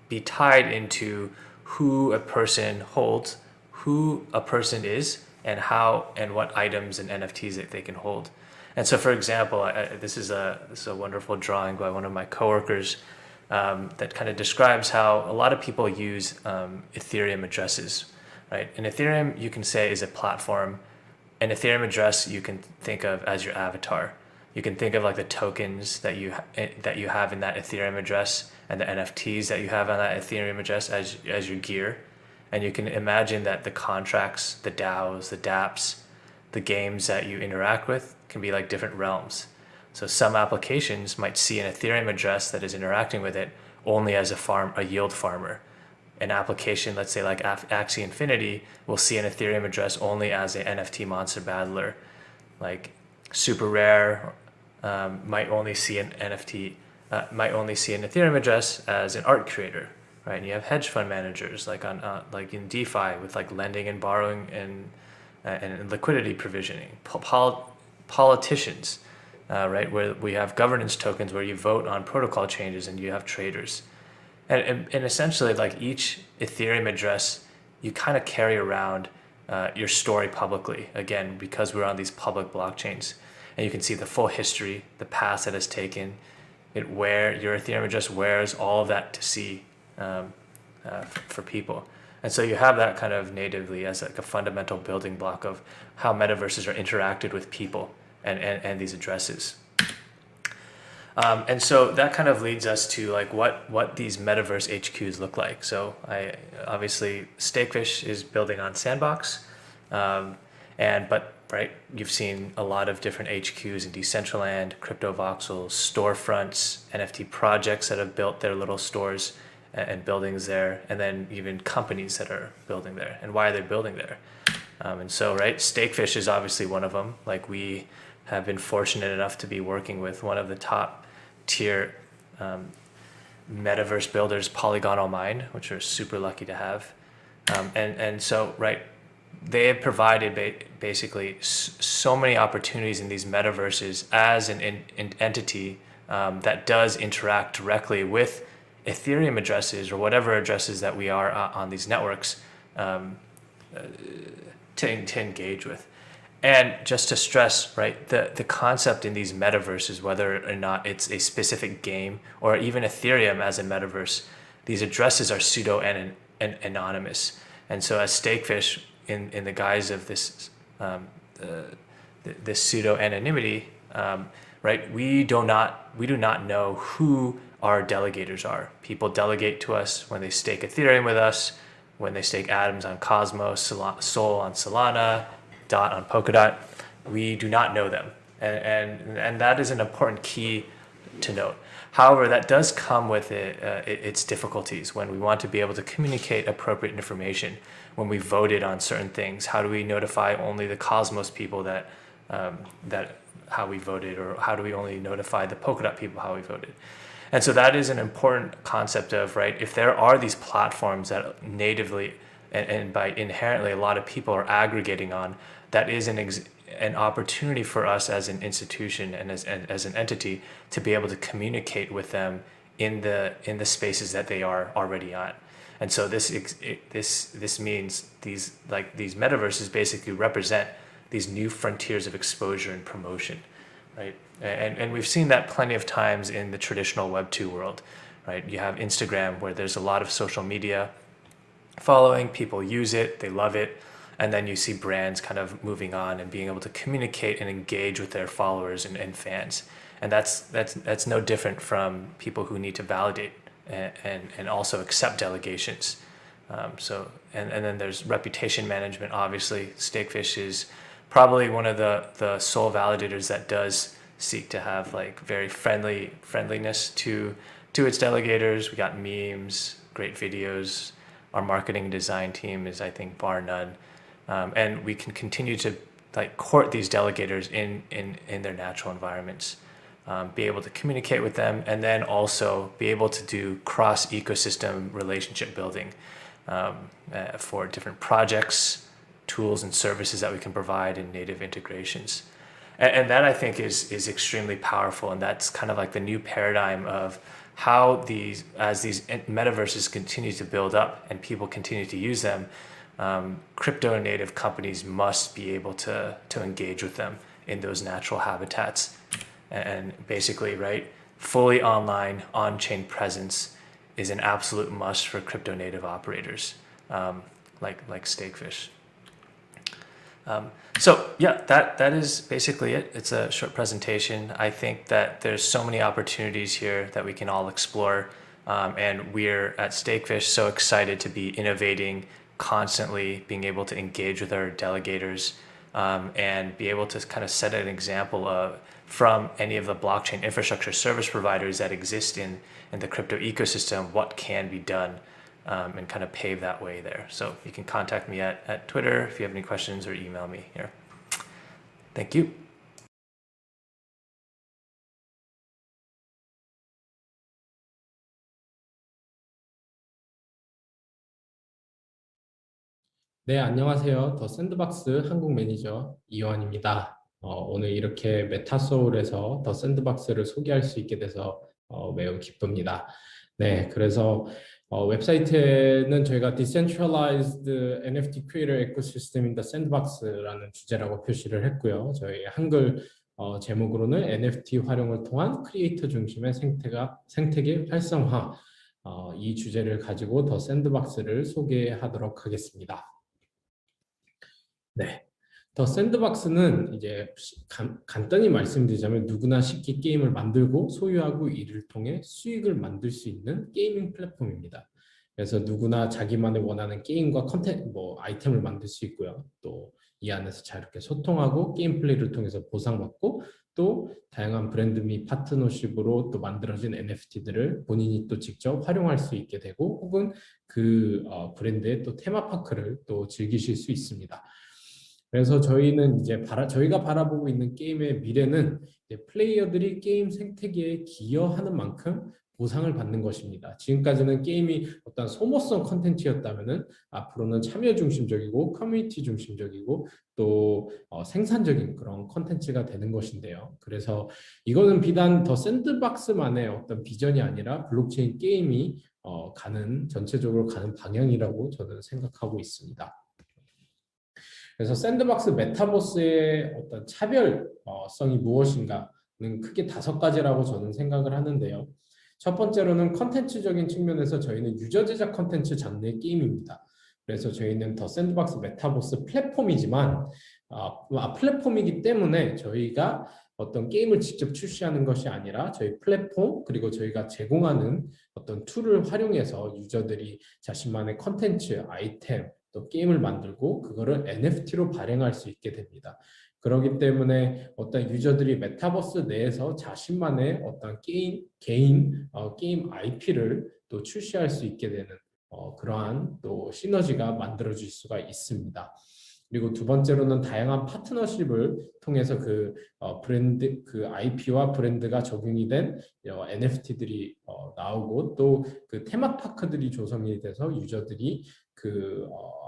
be tied into who a person holds, who a person is, and how and what items and NFTs that they can hold. And so, for example, this is a wonderful drawing by one of my coworkers that kind of describes how a lot of people use Ethereum addresses, right? And Ethereum, you can say, is a platform. An Ethereum address you can think of as your avatar. You can think of like the tokens that you have in that Ethereum address and the NFTs that you have on that Ethereum address as your gear. And you can imagine that the contracts, the DAOs, the dApps, the games that you interact with can be like different realms. So some applications might see an Ethereum address that is interacting with it only as a yield farmer. An application, let's say like Axie Infinity, will see an Ethereum address only as an NFT monster battler. Like Super Rare might only see an Ethereum address as an art creator, right? And you have hedge fund managers like in DeFi with like lending and borrowing and liquidity provisioning. Politicians, right, where we have governance tokens where you vote on protocol changes, and you have traders. And essentially, like each Ethereum address, you kind of carry around your story publicly, again, because we're on these public blockchains. And you can see the full history, the path that has taken, where your Ethereum address wears all of that to see for people. And so you have that kind of natively as like a fundamental building block of how metaverses are interacted with people and these addresses. And so that kind of leads us to like what these metaverse HQs look like. So obviously StakeFish is building on Sandbox, but right, you've seen a lot of different HQs in Decentraland, crypto voxels, storefronts, NFT projects that have built their little stores and buildings there, and then even companies that are building there. And why are they building there? And so, right, StakeFish is obviously one of them. Like we have been fortunate enough to be working with one of the top tier metaverse builders, Poligonal Mind, which we're super lucky to have. And so, right, they have provided basically so many opportunities in these metaverses as an entity that does interact directly with Ethereum addresses or whatever addresses that we are on these networks, to engage with. And just to stress, right, the concept in these metaverses, whether or not it's a specific game or even Ethereum as a metaverse, these addresses are pseudo and anonymous. And so as StakeFish, in the guise of this this pseudo anonymity, right, we do not know who our delegators are. People delegate to us when they stake Ethereum with us, when they stake atoms on Cosmos, Sol on Solana, Dot on Polkadot. We do not know them, and that is an important key to note. However, that does come with its difficulties when we want to be able to communicate appropriate information. When we voted on certain things, how do we notify only the Cosmos people that how we voted, or how do we only notify the Polkadot people how we voted? And so that is an important concept of, right, if there are these platforms that natively and by inherently a lot of people are aggregating on, that is an opportunity for us as an institution and as an entity to be able to communicate with them in the spaces that they are already on. And so this means these metaverses basically represent these new frontiers of exposure and promotion, right? And we've seen that plenty of times in the traditional Web 2 world, right? You have Instagram, where there's a lot of social media following, people use it, they love it, and then you see brands kind of moving on and being able to communicate and engage with their followers and fans. And that's no different from people who need to validate and also accept delegations. And then there's reputation management. Obviously, StakeFish is probably one of the sole validators that does seek to have like very friendliness to its delegators. We got memes, great videos. Our marketing design team is, I think, bar none. And we can continue to like court these delegators in their natural environments, be able to communicate with them, and then also be able to do cross ecosystem relationship building for different projects, tools, and services that we can provide in native integrations. And that, I think, is extremely powerful. And that's kind of like the new paradigm of how as these metaverses continue to build up and people continue to use them, crypto native companies must be able to engage with them in those natural habitats. And basically, right, fully online on-chain presence is an absolute must for crypto native operators, like StakeFish. So yeah, that is basically it. It's a short presentation. I think that there's so many opportunities here that we can all explore. And we're at StakeFish so excited to be innovating, constantly being able to engage with our delegators, and be able to kind of set an example from any of the blockchain infrastructure service providers that exist in the crypto ecosystem, what can be done, and kind of pave that way there. So you can contact me at Twitter if you have any questions, or email me here. Thank you. 네, 안녕하세요. 더 샌드박스 한국 매니저 이요한입니다. 오늘 이렇게 메타소울에서 더 샌드박스를 소개할 수 있게 돼서 매우 기쁩니다. 네, 그래서 웹사이트에는 저희가 Decentralized NFT Creator Ecosystem in the Sandbox라는 주제라고 표시를 했고요. 저희 한글 제목으로는 NFT 활용을 통한 크리에이터 중심의 생태계 활성화, 이 주제를 가지고 더 샌드박스를 소개하도록 하겠습니다. 네, 더 샌드박스는 이제 간단히 말씀드리자면 누구나 쉽게 게임을 만들고 소유하고 이를 통해 수익을 만들 수 있는 게이밍 플랫폼입니다. 그래서 누구나 자기만의 원하는 게임과 아이템을 만들 수 있고요. 또 이 안에서 자유롭게 소통하고 게임 플레이를 통해서 보상받고, 또 다양한 브랜드 및 파트너십으로 또 만들어진 NFT들을 본인이 또 직접 활용할 수 있게 되고, 혹은 그 브랜드의 또 테마파크를 또 즐기실 수 있습니다. 그래서 저희는 이제 저희가 바라보고 있는 게임의 미래는 이제 플레이어들이 게임 생태계에 기여하는 만큼 보상을 받는 것입니다. 지금까지는 게임이 어떤 소모성 컨텐츠였다면은 앞으로는 참여 중심적이고 커뮤니티 중심적이고 또 생산적인 그런 컨텐츠가 되는 것인데요. 그래서 이거는 비단 더 샌드박스만의 어떤 비전이 아니라 블록체인 게임이 전체적으로 가는 방향이라고 저는 생각하고 있습니다. 그래서 샌드박스 메타버스의 어떤 차별성이 무엇인가는 크게 5가지라고 저는 생각을 하는데요. 첫 번째로는 컨텐츠적인 측면에서 저희는 유저 제작 컨텐츠 장르의 게임입니다. 그래서 저희는 더 샌드박스 메타버스 플랫폼이지만 플랫폼이기 때문에 저희가 어떤 게임을 직접 출시하는 것이 아니라 저희 플랫폼 그리고 저희가 제공하는 어떤 툴을 활용해서 유저들이 자신만의 컨텐츠, 아이템, 또 게임을 만들고 그거를 NFT로 발행할 수 있게 됩니다. 그렇기 때문에 어떤 유저들이 메타버스 내에서 자신만의 어떤 개인 게임 IP를 또 출시할 수 있게 되는 그러한 또 시너지가 만들어질 수가 있습니다. 그리고 두 번째로는 다양한 파트너십을 통해서 브랜드, IP와 브랜드가 적용이 된 NFT들이 나오고 또 그 테마파크들이 조성이 돼서 유저들이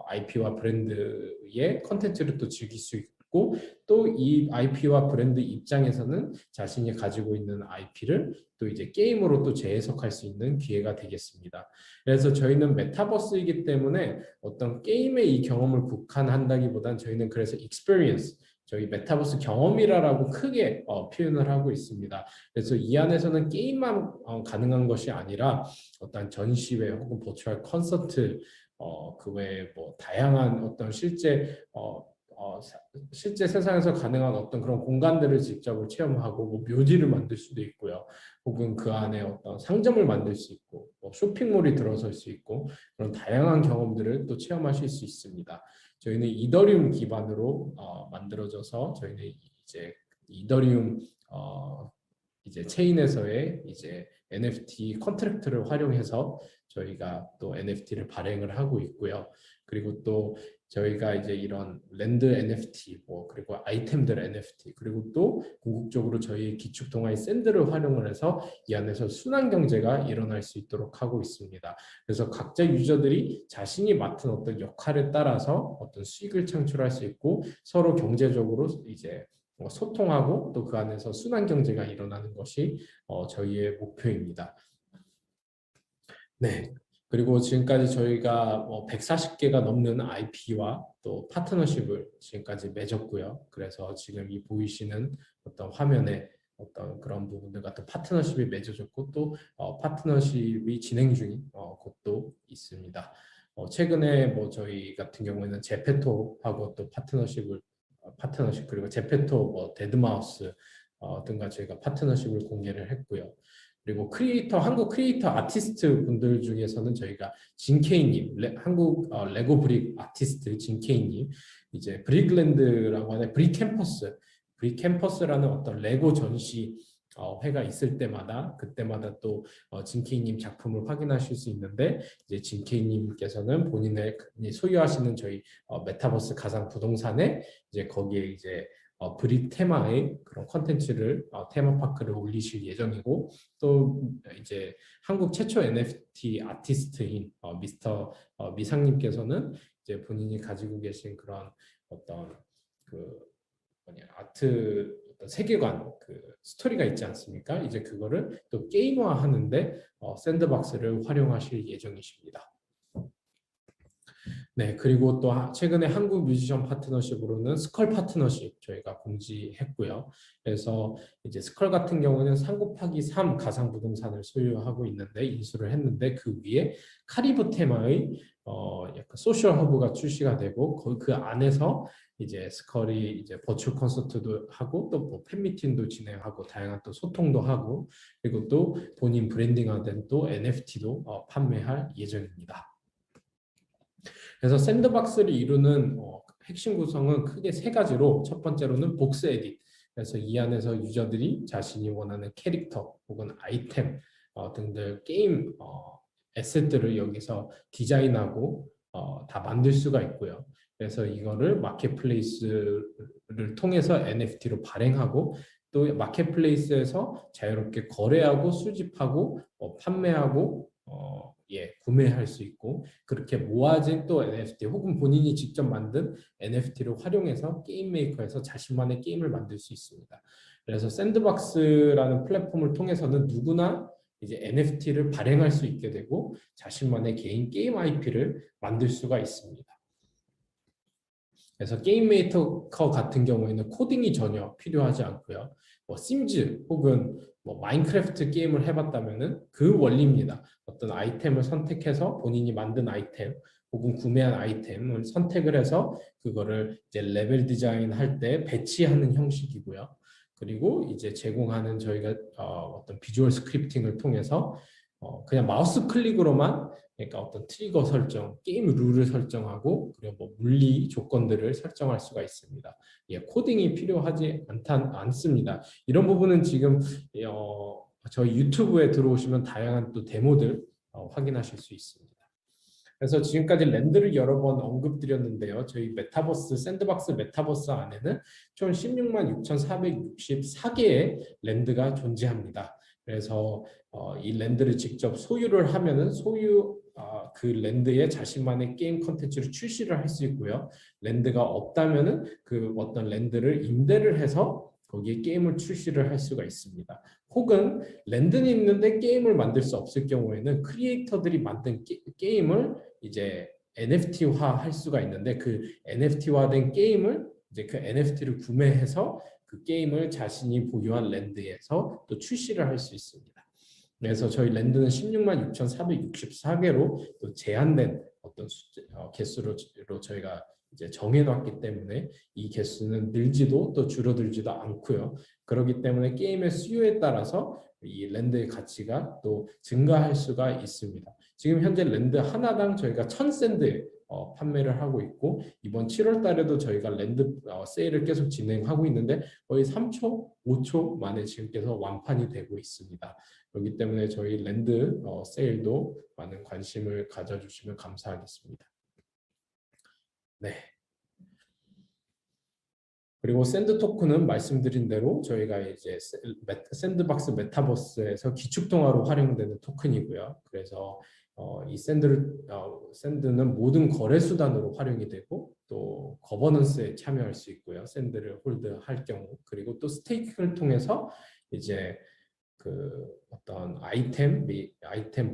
IP와 브랜드의 컨텐츠를 또 즐길 수 있고 또 이 IP와 브랜드 입장에서는 자신이 가지고 있는 IP를 또 이제 게임으로 또 재해석할 수 있는 기회가 되겠습니다. 그래서 저희는 메타버스이기 때문에 어떤 게임의 이 경험을 국한한다기보단 저희는 그래서 experience, 저희 메타버스 경험이라고 크게 표현을 하고 있습니다. 그래서 이 안에서는 게임만 가능한 것이 아니라 어떤 전시회 혹은 버추얼 콘서트 그 외에 뭐 다양한 어떤 실제 세상에서 가능한 어떤 그런 공간들을 직접 체험하고 뭐 묘지를 만들 수도 있고요. 혹은 그 안에 어떤 상점을 만들 수 있고 뭐 쇼핑몰이 들어설 수 있고 그런 다양한 경험들을 또 체험하실 수 있습니다. 저희는 이더리움 기반으로 만들어져서 저희는 이제 이더리움 이제 체인에서의 이제 NFT 컨트랙트를 활용해서 저희가 또 NFT를 발행을 하고 있고요. 그리고 또 저희가 이제 이런 랜드 NFT, 그리고 아이템들 NFT, 그리고 또 궁극적으로 저희 기축 동아리 샌드를 활용을 해서 이 안에서 순환 경제가 일어날 수 있도록 하고 있습니다. 그래서 각자 유저들이 자신이 맡은 어떤 역할에 따라서 어떤 수익을 창출할 수 있고 서로 경제적으로 이제 소통하고 또 그 안에서 순환 경제가 일어나는 것이 저희의 목표입니다. 네. 그리고 지금까지 저희가 140개가 넘는 IP와 또 파트너십을 지금까지 맺었고요. 그래서 지금 이 보이시는 어떤 화면에 어떤 그런 부분들과 또 파트너십이 맺어졌고 또 파트너십이 진행 중인 곳도 있습니다. 최근에 저희 같은 경우에는 제페토하고 또 파트너십 그리고 제페토 데드마우스 등과 저희가 파트너십을 공개를 했고요. 그리고 한국 크리에이터 아티스트 분들 중에서는 저희가 진케이님, 한국 레고 브릭 아티스트 진케이님, 이제 브릭랜드라고 하는 브릭캠퍼스라는 어떤 레고 전시 회가 있을 때마다 그때마다 또 진케이님 작품을 확인하실 수 있는데 이제 진케이님께서는 본인의 소유하시는 저희 메타버스 가상 부동산에 이제 거기에 이제 브릭 테마의 그런 컨텐츠를 테마파크를 올리실 예정이고 또 이제 한국 최초 NFT 아티스트인 미스터 미상님께서는 이제 본인이 가지고 계신 그런 어떤 아트 어떤 세계관 스토리가 있지 않습니까? 이제 그거를 또 게임화하는데 샌드박스를 활용하실 예정이십니다. 네, 그리고 또 최근에 한국 뮤지션 파트너십으로는 스컬 파트너십 저희가 공지했고요. 그래서 이제 스컬 같은 경우는 3곱하기3 가상 부동산을 소유하고 있는데 인수를 했는데 그 위에 카리브 테마의 약간 소셜 허브가 출시가 되고 그 안에서 이제 스컬이 이제 버추얼 콘서트도 하고 또 팬미팅도 진행하고 다양한 또 소통도 하고 그리고 또 본인 브랜딩화된 또 NFT도 판매할 예정입니다. 그래서 샌드박스를 이루는 핵심 구성은 크게 3가지로 첫 번째로는 복스 에딧 그래서 이 안에서 유저들이 자신이 원하는 캐릭터 혹은 아이템 등들 게임 에셋들을 여기서 디자인하고 다 만들 수가 있고요. 그래서 이거를 마켓플레이스를 통해서 NFT로 발행하고 또 마켓플레이스에서 자유롭게 거래하고 수집하고 판매하고 구매할 수 있고 그렇게 모아진 또 NFT 혹은 본인이 직접 만든 NFT를 활용해서 게임 메이커에서 자신만의 게임을 만들 수 있습니다. 그래서 샌드박스라는 플랫폼을 통해서는 누구나 이제 NFT를 발행할 수 있게 되고 자신만의 개인 게임 IP를 만들 수가 있습니다. 그래서 게임 메이커 같은 경우에는 코딩이 전혀 필요하지 않고요. 뭐 심즈 혹은 뭐 마인크래프트 게임을 해봤다면은 그 원리입니다. 어떤 아이템을 선택해서 본인이 만든 아이템 혹은 구매한 아이템을 선택을 해서 그거를 이제 레벨 디자인 할 때 배치하는 형식이고요. 그리고 이제 제공하는 저희가 어떤 비주얼 스크립팅을 통해서 그냥 마우스 클릭으로만 그러니까 어떤 트리거 설정, 게임 룰을 설정하고 그리고 뭐 물리 조건들을 설정할 수가 있습니다. 예, 코딩이 필요하지 않습니다. 이런 부분은 지금 저희 유튜브에 들어오시면 다양한 또 데모들 확인하실 수 있습니다. 그래서 지금까지 랜드를 여러 번 언급드렸는데요. 저희 메타버스, 샌드박스 메타버스 안에는 총 16만 6,464개의 랜드가 존재합니다. 그래서 이 랜드를 직접 소유를 하면은 그 랜드에 자신만의 게임 컨텐츠를 출시를 할 수 있고요. 랜드가 없다면은 그 어떤 랜드를 임대를 해서 거기에 게임을 출시를 할 수가 있습니다. 혹은 랜드는 있는데 게임을 만들 수 없을 경우에는 크리에이터들이 만든 게임을 이제 NFT화 할 수가 있는데 그 NFT화된 게임을 이제 그 NFT를 구매해서 그 게임을 자신이 보유한 랜드에서 또 출시를 할 수 있습니다. 그래서 저희 랜드는 16만 6,464개로 또 제한된 어떤 개수로 저희가 이제 정해놨기 때문에 이 개수는 늘지도 또 줄어들지도 않고요. 그렇기 때문에 게임의 수요에 따라서 이 랜드의 가치가 또 증가할 수가 있습니다. 지금 현재 랜드 하나당 저희가 1,000샌드 판매를 하고 있고 이번 7월 달에도 저희가 랜드 세일을 계속 진행하고 있는데 거의 3초, 5초 만에 지금 계속 완판이 되고 있습니다. 그렇기 때문에 저희 랜드 세일도 많은 관심을 가져주시면 감사하겠습니다. 네. 그리고 샌드 토큰은 말씀드린 대로 저희가 이제 샌드박스 메타버스에서 기축통화로 활용되는 토큰이고요. 그래서 이 샌드는 모든 거래 수단으로 활용이 되고 또 거버넌스에 참여할 수 있고요. 샌드를 홀드할 경우 그리고 또 스테이킹을 통해서 이제 그 어떤 아이템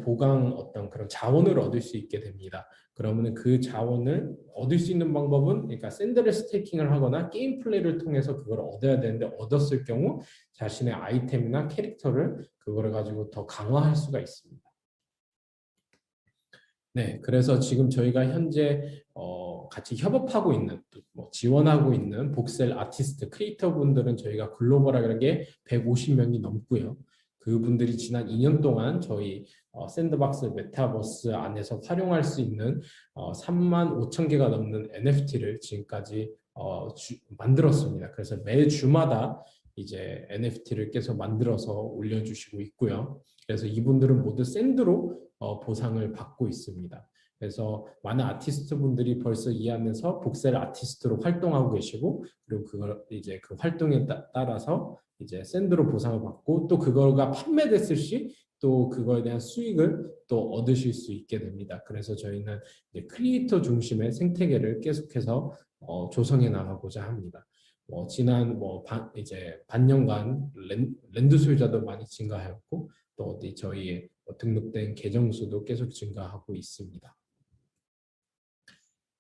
보강 어떤 그런 자원을 얻을 수 있게 됩니다. 그러면 그 자원을 얻을 수 있는 방법은 그러니까 샌드를 스테이킹을 하거나 게임 플레이를 통해서 그걸 얻어야 되는데 얻었을 경우 자신의 아이템이나 캐릭터를 그거를 가지고 더 강화할 수가 있습니다. 네, 그래서 지금 저희가 현재 같이 협업하고 있는 뭐 지원하고 있는 복셀 아티스트 크리에이터 분들은 저희가 글로벌하게 150명이 넘고요. 그분들이 지난 2년 동안 저희 샌드박스 메타버스 안에서 활용할 수 있는 3만 5천 개가 넘는 NFT를 지금까지 만들었습니다. 그래서 매 주마다 이제 NFT를 계속 만들어서 올려주시고 있고요. 그래서 이분들은 모두 샌드로 보상을 받고 있습니다. 그래서 많은 아티스트 분들이 벌써 이 안에서 복셀 아티스트로 활동하고 계시고 그리고 그걸 이제 그 활동에 따라서 이제 샌드로 보상을 받고 또 그거가 판매됐을 시 또 그거에 대한 수익을 또 얻으실 수 있게 됩니다. 그래서 저희는 이제 크리에이터 중심의 생태계를 계속해서 조성해 나가고자 합니다. 지난 이제 반년간 랜드 소유자도 많이 증가하였고 또 어디 저희의 등록된 계정 수도 계속 증가하고 있습니다.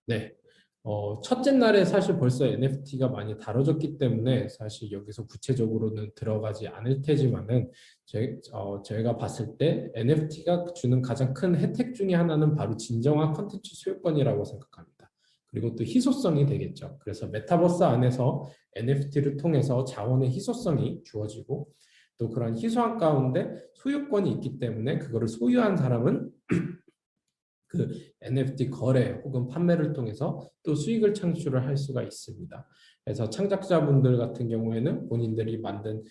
네. 첫째 날에 사실 벌써 NFT가 많이 다뤄졌기 때문에 사실 여기서 구체적으로는 들어가지 않을 테지만은 저희가 봤을 때 NFT가 주는 가장 큰 혜택 중에 하나는 바로 진정한 컨텐츠 소유권이라고 생각합니다. 그리고 또 희소성이 되겠죠. 그래서 메타버스 안에서 NFT를 통해서 자원의 희소성이 주어지고 또 그런 희소한 가운데 소유권이 있기 때문에 그거를 소유한 사람은 그 NFT 거래 혹은 판매를 통해서 또 수익을 창출을 할 수가 있습니다. 그래서 창작자분들 같은 경우에는 본인들이 만든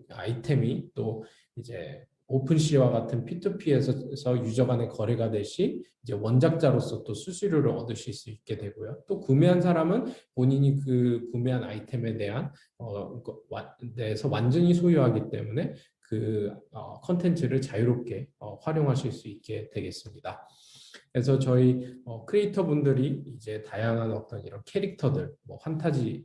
아이템이 또 이제 오픈시와 같은 P2P에서 유저 간의 거래가 되시 이제 원작자로서 또 수수료를 얻으실 수 있게 되고요. 또 구매한 사람은 본인이 그 구매한 아이템에 대한 대해서 완전히 소유하기 때문에 그 컨텐츠를 자유롭게 활용하실 수 있게 되겠습니다. 그래서 저희 크리에이터 분들이 이제 다양한 어떤 이런 캐릭터들, 뭐 판타지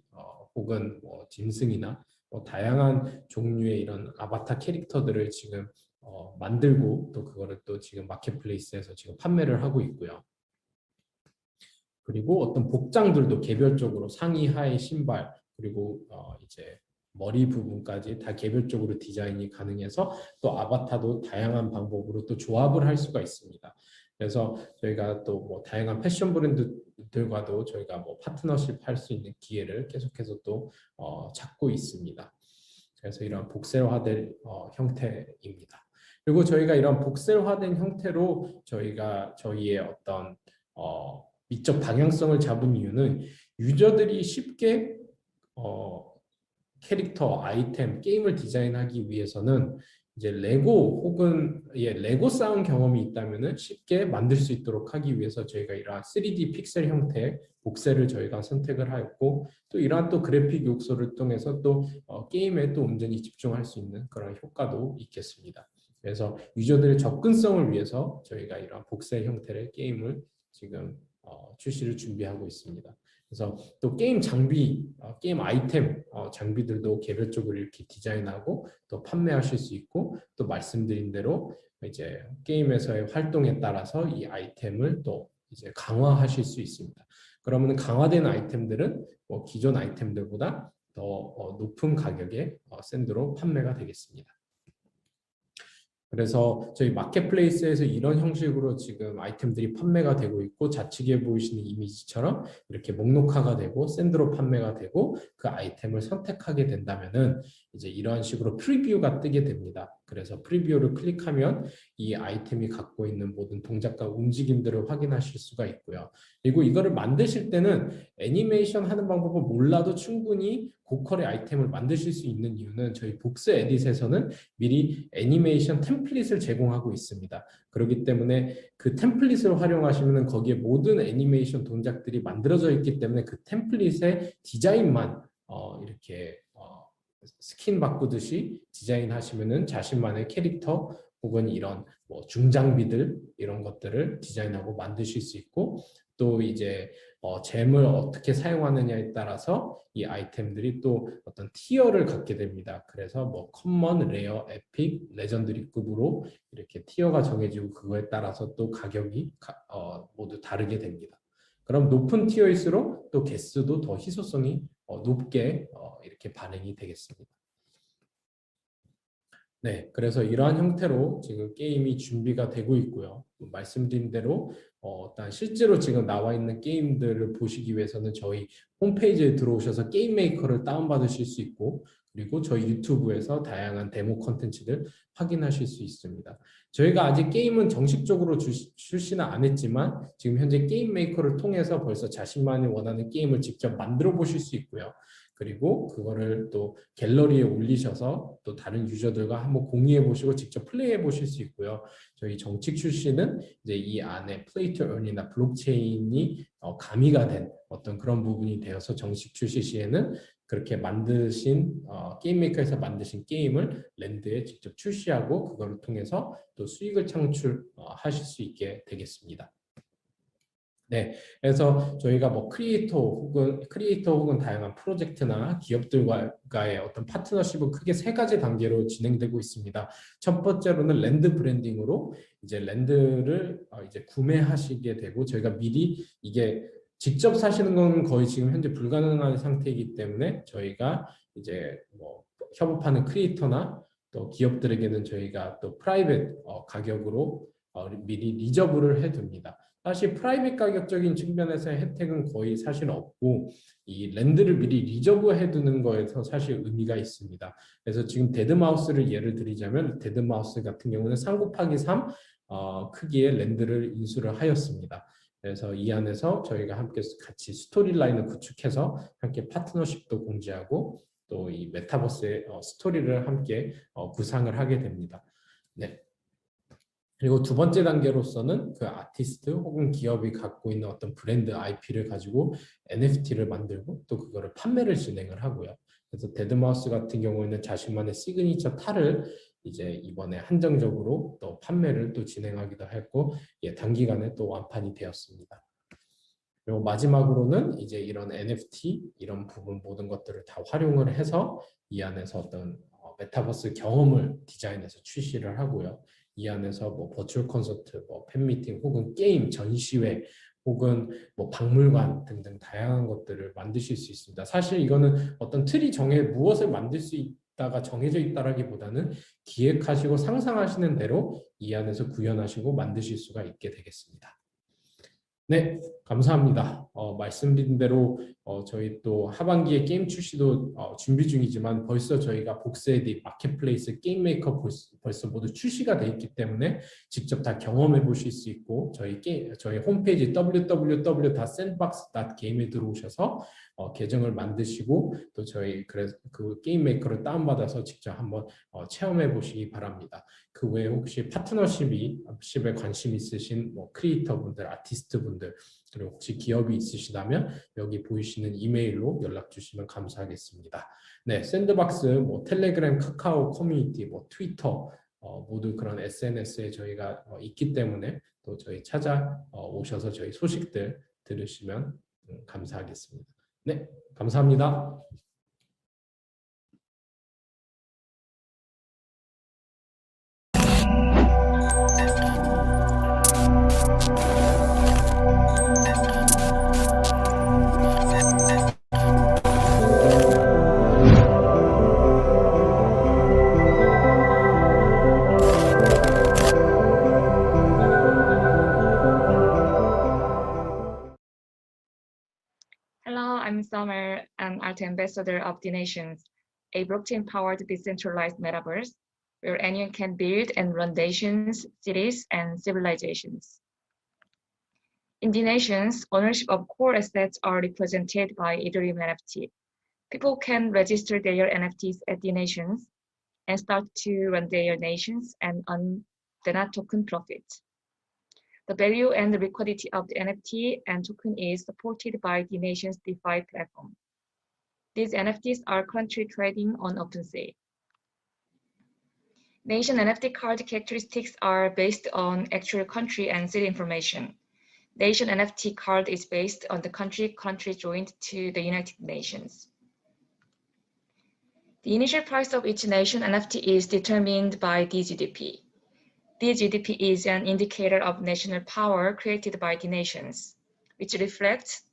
혹은 뭐 짐승이나 뭐 다양한 종류의 이런 아바타 캐릭터들을 지금 만들고 또 그거를 또 지금 마켓플레이스에서 지금 판매를 하고 있고요. 그리고 어떤 복장들도 개별적으로 상의, 하의, 신발, 그리고 이제 머리 부분까지 다 개별적으로 디자인이 가능해서 또 아바타도 다양한 방법으로 또 조합을 할 수가 있습니다. 그래서 저희가 또 뭐 다양한 패션 브랜드들과도 저희가 뭐 파트너십 할 수 있는 기회를 계속해서 또 찾고 있습니다. 그래서 이런 복셀화된 형태입니다. 그리고 저희가 이런 복셀화된 형태로 저희가 저희의 어떤 미적 방향성을 잡은 이유는 유저들이 쉽게 캐릭터, 아이템, 게임을 디자인하기 위해서는 이제 레고 혹은 레고 쌓은 경험이 있다면은 쉽게 만들 수 있도록 하기 위해서 저희가 이러한 3D 픽셀 형태의 복셀을 저희가 선택을 하였고, 또 이러한 또 그래픽 요소를 통해서 또 게임에 또 온전히 집중할 수 있는 그런 효과도 있겠습니다. 그래서 유저들의 접근성을 위해서 저희가 이러한 복셀 형태의 게임을 지금 출시를 준비하고 있습니다. 그래서 또 게임 장비, 게임 아이템 장비들도 개별적으로 이렇게 디자인하고 또 판매하실 수 있고, 또 말씀드린 대로 이제 게임에서의 활동에 따라서 이 아이템을 또 이제 강화하실 수 있습니다. 그러면 강화된 아이템들은 뭐 기존 아이템들보다 더 높은 가격에 샌드로 판매가 되겠습니다. 그래서 저희 마켓플레이스에서 이런 형식으로 지금 아이템들이 판매가 되고 있고, 좌측에 보이시는 이미지처럼 이렇게 목록화가 되고 샌드로 판매가 되고, 그 아이템을 선택하게 된다면은 이제 이런 식으로 프리뷰가 뜨게 됩니다. 그래서 프리뷰를 클릭하면 이 아이템이 갖고 있는 모든 동작과 움직임들을 확인하실 수가 있고요. 그리고 이거를 만드실 때는 애니메이션 하는 방법을 몰라도 충분히 고퀄의 아이템을 만드실 수 있는 이유는 저희 복스 에딧에서는 미리 애니메이션 템플릿을 제공하고 있습니다. 그렇기 때문에 그 템플릿을 활용하시면 거기에 모든 애니메이션 동작들이 만들어져 있기 때문에 그 템플릿의 디자인만 이렇게 스킨 바꾸듯이 디자인하시면은 자신만의 캐릭터 혹은 이런 뭐 중장비들 이런 것들을 디자인하고 만드실 수 있고, 또 이제 잼을 어떻게 사용하느냐에 따라서 이 아이템들이 또 어떤 티어를 갖게 됩니다. 그래서 뭐 커먼, 레어, 에픽, 레전드리급으로 이렇게 티어가 정해지고 그거에 따라서 또 가격이 모두 다르게 됩니다. 그럼 높은 티어일수록 또 개수도 더 희소성이 높게 이렇게 반영이 되겠습니다. 네, 그래서 이러한 형태로 지금 게임이 준비가 되고 있고요. 말씀드린 대로 일단 실제로 지금 나와 있는 게임들을 보시기 위해서는 저희 홈페이지에 들어오셔서 게임 메이커를 다운받으실 수 있고, 그리고 저희 유튜브에서 다양한 데모 컨텐츠들 확인하실 수 있습니다. 저희가 아직 게임은 정식적으로 출시는 안 했지만 지금 현재 게임 메이커를 통해서 벌써 자신만이 원하는 게임을 직접 만들어 보실 수 있고요. 그리고 그거를 또 갤러리에 올리셔서 또 다른 유저들과 한번 공유해 보시고 직접 플레이해 보실 수 있고요. 저희 정식 출시는 이제 이 안에 플레이 투 earn이나 블록체인이 가미가 된 어떤 그런 부분이 되어서 정식 출시 시에는 그렇게 만드신 게임 메이커에서 만드신 게임을 랜드에 직접 출시하고 그걸 통해서 또 수익을 창출하실 수 있게 되겠습니다. 네, 그래서 저희가 뭐 크리에이터 혹은 다양한 프로젝트나 기업들과의 어떤 파트너십은 크게 세 가지 단계로 진행되고 있습니다. 첫 번째로는 랜드 브랜딩으로 이제 랜드를 이제 구매하시게 되고, 저희가 미리 이게 직접 사시는 건 거의 지금 현재 불가능한 상태이기 때문에 저희가 이제 뭐 협업하는 크리에이터나 또 기업들에게는 저희가 또 프라이빗 가격으로 미리 리저브를 해둡니다. 사실 프라이빗 가격적인 측면에서의 혜택은 거의 사실 없고, 이 랜드를 미리 리저브 해두는 거에서 사실 의미가 있습니다. 그래서 지금 데드마우스를 예를 들자면 데드마우스 같은 경우는 3×3 크기의 랜드를 인수를 하였습니다. 그래서 이 안에서 저희가 함께 같이 스토리라인을 구축해서 함께 파트너십도 공지하고 또 이 메타버스의 스토리를 함께 구상을 하게 됩니다. 네. 그리고 두 번째 단계로서는 그 아티스트 혹은 기업이 갖고 있는 어떤 브랜드 IP를 가지고 NFT를 만들고 또 그거를 판매를 진행을 하고요. 그래서 데드마우스 같은 경우에는 자신만의 시그니처 탈을 이제 이번에 한정적으로 또 판매를 또 진행하기도 했고, 단기간에 또 완판이 되었습니다. 그리고 마지막으로는 이제 이런 NFT 이런 부분 모든 것들을 다 활용을 해서 이 안에서 어떤 메타버스 경험을 디자인해서 출시를 하고요. 이 안에서 뭐 버추얼 콘서트, 뭐 팬미팅 혹은 게임 전시회 혹은 뭐 박물관 등등 다양한 것들을 만드실 수 있습니다. 사실 이거는 어떤 틀이 무엇을 만들 수 있다가 정해져 있다라기보다는 기획하시고 상상하시는 대로 이 안에서 구현하시고 만드실 수가 있게 되겠습니다. 네, 감사합니다. 말씀드린 대로 저희 또 하반기에 게임 출시도 준비 중이지만 벌써 저희가 복세디, 마켓플레이스, 게임메이커 벌써 모두 출시가 돼 있기 때문에 직접 다 경험해 보실 수 있고 저희 홈페이지 www.sandbox.game에 들어오셔서 계정을 만드시고 또 저희 그 게임메이커를 다운받아서 직접 한번 체험해 보시기 바랍니다. 그 외에 혹시 파트너십에 관심 있으신 뭐 크리에이터분들, 아티스트분들 그리고 혹시 기업이 있으시다면 여기 보이시는 이메일로 연락 주시면 감사하겠습니다. 네, 샌드박스, 뭐 텔레그램, 카카오 커뮤니티, 뭐 트위터 모두 그런 SNS에 저희가 있기 때문에 또 저희 찾아오셔서 저희 소식들 들으시면 감사하겠습니다. 네, 감사합니다. Hello, I'm Summer, an art ambassador of DeNations, a blockchain-powered decentralized metaverse where anyone can build and run nations, cities, and civilizations. In DeNations, ownership of core assets are represented by Ethereum NFT. People can register their NFTs at DeNations and start to run their nations and earn DeNA token profit. The value and the liquidity of the NFT and token is supported by DeNations DeFi platform. These NFTs are currently trading on OpenSea. Nation NFT card characteristics are based on actual country and city information. Nation NFT card is based on the country joined to the United Nations. The initial price of each nation NFT is determined by DGDP. DGDP is an indicator of national power created by the nations, which reflects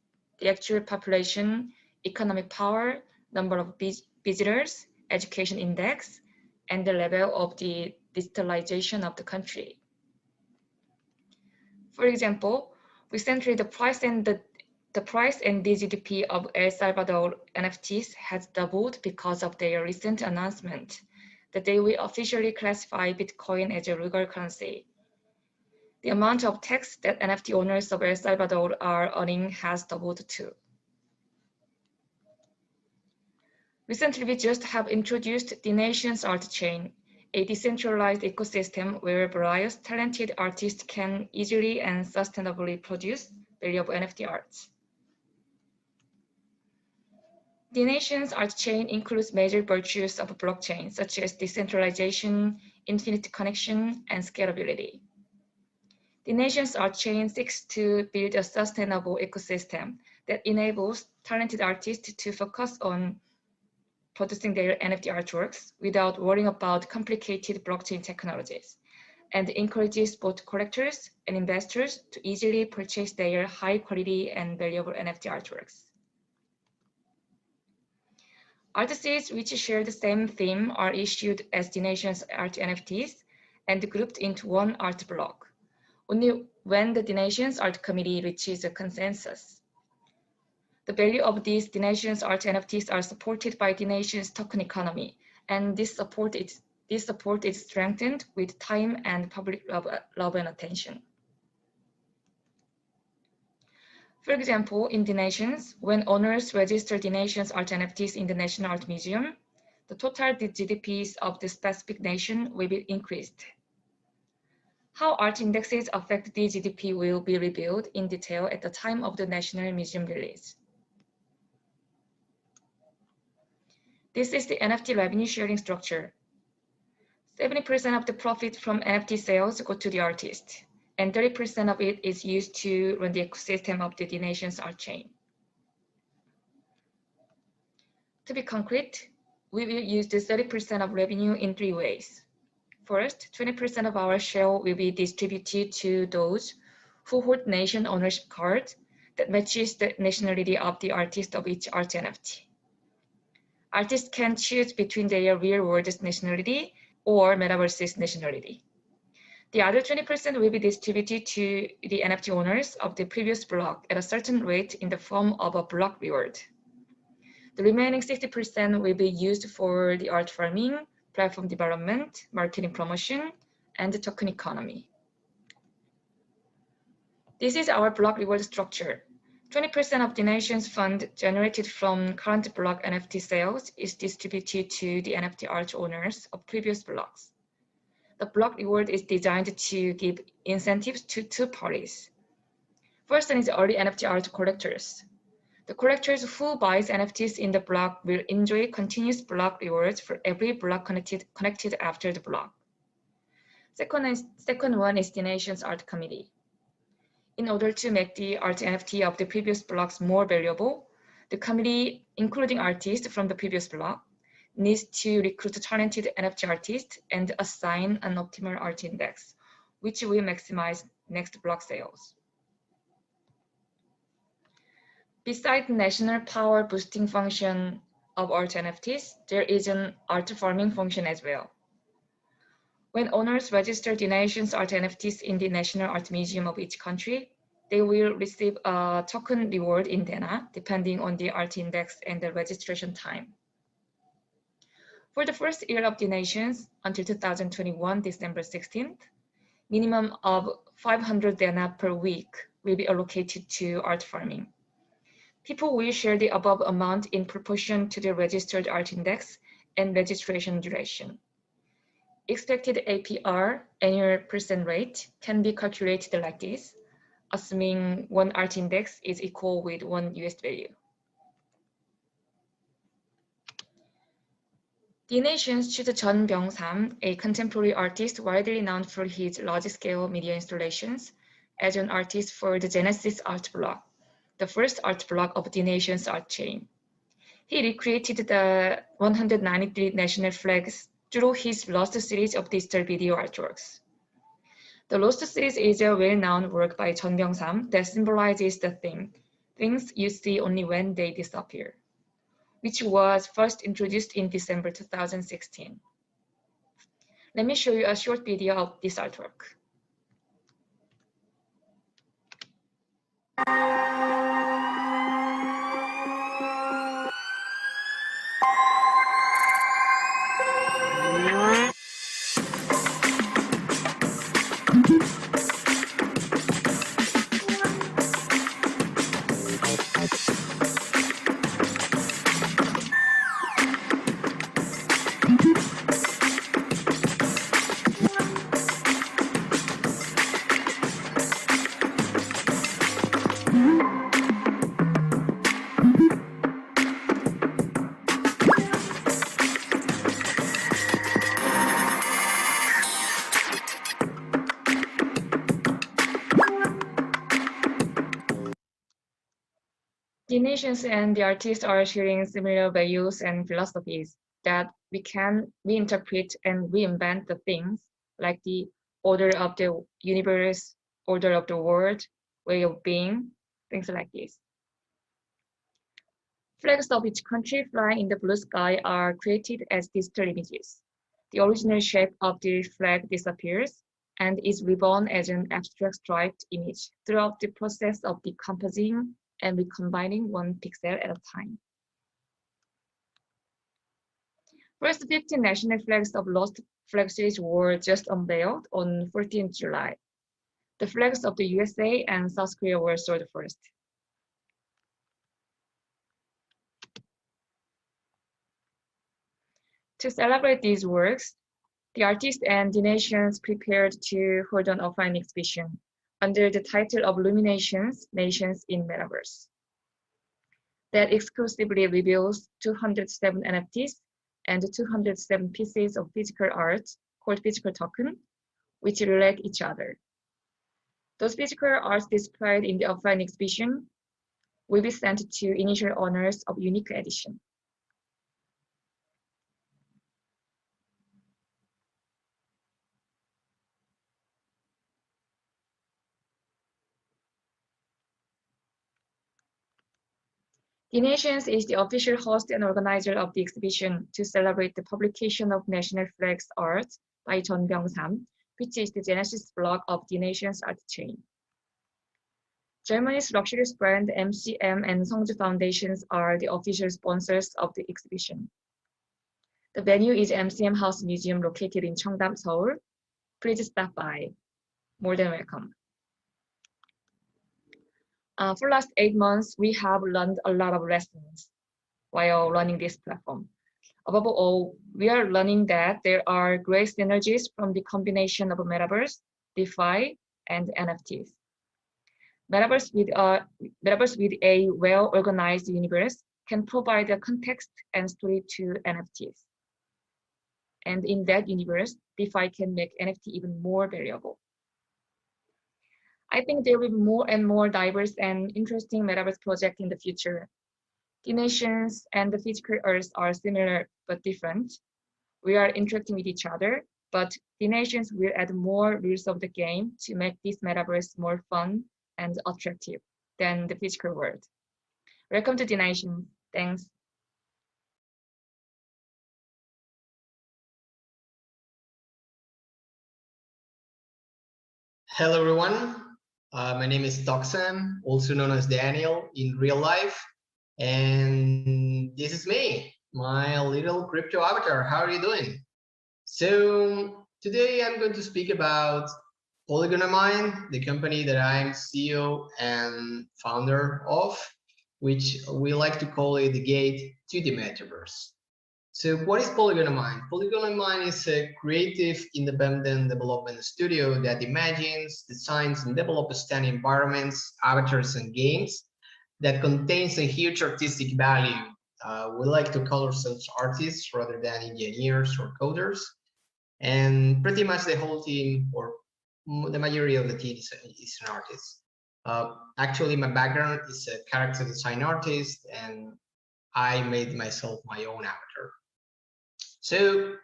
the actual population, economic power, number of visitors, education index, and the level of the digitalization of the country. For example, recently the price and DGDP of El Salvador NFTs has doubled because of their recent announcement that they will officially classify Bitcoin as a legal currency. The amount of tax that NFT owners of El Salvador are earning has doubled too. Recently, we just have introduced DeNations Art Chain, a decentralized ecosystem where various talented artists can easily and sustainably produce valuable NFT arts. DeNations Art Chain includes major virtues of blockchain, such as decentralization, infinite connection, and scalability. DeNations Art Chain seeks to build a sustainable ecosystem that enables talented artists to focus on producing their NFT artworks without worrying about complicated blockchain technologies, and encourages both collectors and investors to easily purchase their high quality and valuable NFT artworks. Artists which share the same theme are issued as DeNations Art NFTs and grouped into one art block, only when the DeNations Art Committee reaches a consensus. The value of these DeNations Art NFTs are supported by DeNations token economy, and this support is strengthened with time and public love and attention. For example, in DeNations, when owners register DeNations Art NFTs in the National Art Museum, the total GDPs of the specific nation will be increased. How art indexes affect the GDP will be revealed in detail at the time of the National Museum release. This is the NFT revenue sharing structure. 70% of the profit from NFT sales go to the artist, and 30% of it is used to run the ecosystem of the DeNations Art Chain. To be concrete, we will use the 30% of revenue in 3 ways. First, 20% of our share will be distributed to those who hold nation ownership card that matches the nationality of the artist of each art NFT. Artists can choose between their real-world nationality or metaverse's nationality. The other 20% will be distributed to the NFT owners of the previous block at a certain rate in the form of a block reward. The remaining 60% will be used for the art farming, platform development, marketing promotion, and the token economy. This is our block reward structure. 20% of DeNations fund generated from current block NFT sales is distributed to the NFT art owners of previous blocks. The block reward is designed to give incentives to two parties. First one is early NFT art collectors. The collectors who buys NFTs in the block will enjoy continuous block rewards for every block connected after the block. Second one is DeNations Art Committee. In order to make the art NFT of the previous blocks more valuable, the committee, including artists from the previous block, needs to recruit talented NFT artists and assign an optimal art index, which will maximize next block sales. Besides the national power boosting function of art NFTs, there is an art farming function as well. When owners register DeNations art NFTs in the National Art Museum of each country, they will receive a token reward in DENA, depending on the art index and the registration time. For the first year of DeNations, until 2021, December 16th, minimum of 500 DENA per week will be allocated to art farming. People will share the above amount in proportion to the registered art index and registration duration. Expected APR, annual percent rate, can be calculated like this, assuming one art index is equal with one US value. DeNations chose Jeon Byung-sam, a contemporary artist widely known for his large-scale media installations, as an artist for the Genesis art block, the first art block of DeNations art chain. He recreated the 193 national flags through his Lost series of digital video artworks. The Lost series is a well-known work by Jeon Byung-sam that symbolizes the things you see only when they disappear, which was first introduced in December 2016. Let me show you a short video of this artwork. DeNations and the artists are sharing similar values and philosophies that we can reinterpret and reinvent the things like the order of the universe, order of the world, way of being, things like this. Flags of each country flying in the blue sky are created as digital images. The original shape of the flag disappears and is reborn as an abstract striped image throughout the process of decomposing and recombining one pixel at a time. First 15 national flags of Lost Flag series were just unveiled on 14th July. The flags of the USA and South Korea were sold first. To celebrate these works, the artists and DeNations prepared to hold an offline exhibition under the title of Illuminations, Nations in Metaverse, that exclusively reveals 207 NFTs and 207 pieces of physical art called physical token, which relate each other. Those physical arts displayed in the offline exhibition will be sent to initial owners of unique edition. DeNations is the official host and organizer of the exhibition to celebrate the publication of national flags art by Jeon Byung-sam, which is the Genesis block of DeNations art chain. Germany's luxurious brand MCM and Seongju Foundations are the official sponsors of the exhibition. The venue is MCM House Museum located in Cheongdam, Seoul. Please stop by. More than welcome. For last 8 months, we have learned a lot of lessons while running this platform. Above all, we are learning that there are great synergies from the combination of Metaverse, DeFi, and NFTs. Metaverse with a well-organized universe can provide a context and story to NFTs. And in that universe, DeFi can make NFT even more valuable. I think there will be more and more diverse and interesting Metaverse projects in the future. DeNations and the physical Earth are similar but different. We are interacting with each other, but DeNations will add more rules of the game to make this Metaverse more fun and attractive than the physical world. Welcome to DeNations. Thanks. Hello, everyone. My name is Tox Sam, also known as Daniel in real life. And this is me, my little crypto avatar. How are you doing? So today I'm going to speak about Poligonal Mind, the company that I'm CEO and founder of, which we like to call it the gate to the metaverse. So what is Poligonal Mind? Poligonal Mind is a creative independent development studio that imagines, designs, and develops stunning environments, avatars, and games that contains a huge artistic value. We like to call ourselves artists rather than engineers or coders. And pretty much the whole team, or the majority of the team, is an artist. Actually, my background is a character design artist, and I made myself my own avatar. So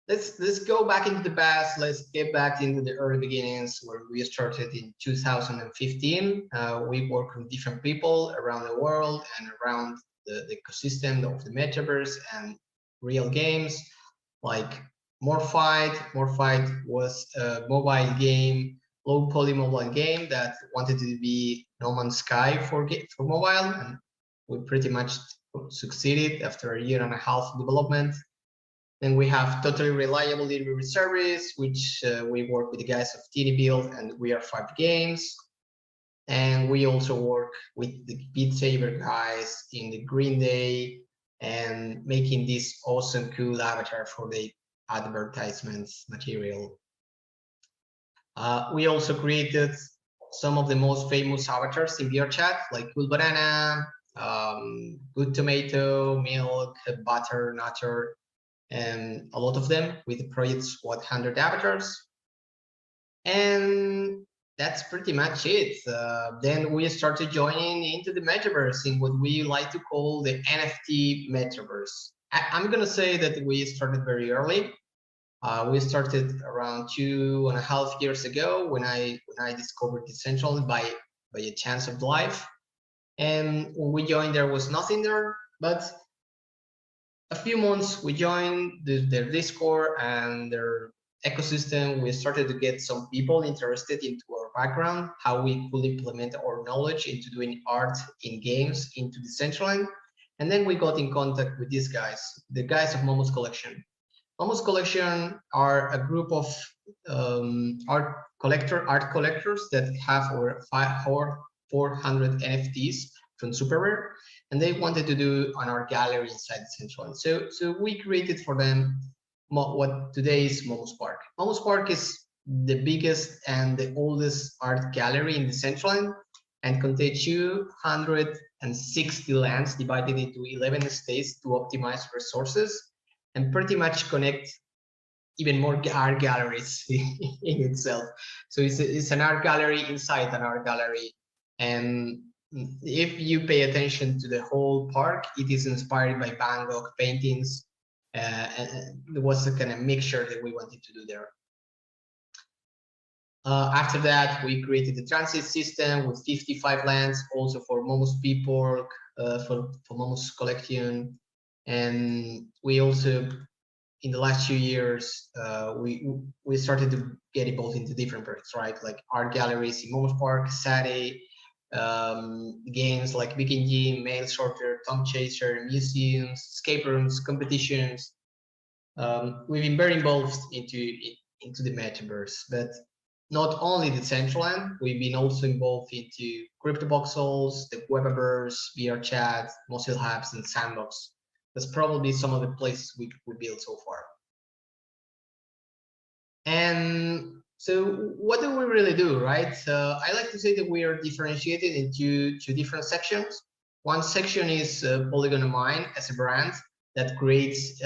let's go back into the past. Let's get back into the early beginnings where we started in 2015. We work with different people around the world and around the ecosystem of the metaverse and real games like Morphight. Morphight was a mobile game, low poly mobile game that wanted to be No Man's Sky for mobile, and we pretty much succeeded after a year and a half of development. Then we have totally reliable delivery service, which we work with the guys of Teeny Build, and we are 5 games. And we also work with the Beat Saber guys in the Green Day and making this awesome, cool avatar for the advertisements material. We also created some of the most famous avatars in VRChat, like Cool Banana, Good Tomato, Milk, Butter, Nutter, and a lot of them with the project's 100 avatars. And that's pretty much it. Then we started joining into the metaverse in what we like to call the NFT metaverse. I'm going to say that we started very early. We started around 2.5 years ago when I discovered Decentraland by a chance of life. And when we joined, there was nothing there, but a few months we joined their Discord and their ecosystem. We started to get some people interested into our background, how we could implement our knowledge into doing art in games into Decentraland. And then we got in contact with these guys, the guys of Momo's Collection. Momo's Collection are a group of art collectors that have over 400 NFTs from Super Rare, and they wanted to do an art gallery inside Decentraland. So we created for them what today is Momo's Park. Momo's Park is the biggest and the oldest art gallery in Decentraland and contains 260 lands divided into 11 states to optimize resources and pretty much connect even more art galleries in itself. So it's an art gallery inside an art gallery. And if you pay attention to the whole park, it is inspired by Van Gogh paintings. And there was a kind of mixture that we wanted to do there. After that, we created the transit system with 55 lands, also for Momo's people, for Momo's collection. And we also, in the last 2 years, we started to get involved into different projects, right? Like art galleries in Momo's Park, Sade, games like Bikini, Mail Sorter, Tom Chaser, museums, escape rooms, competitions. We've been very involved into the metaverse, but not only the Decentraland, we've been also involved into CryptoVoxels, the Webaverse, VRChat, Mozilla Hubs, and Sandbox. That's probably some of the places we built so far. And so what do we really do, right? I like to say that we are differentiated into two different sections. One section is Poligonal Mind as a brand that creates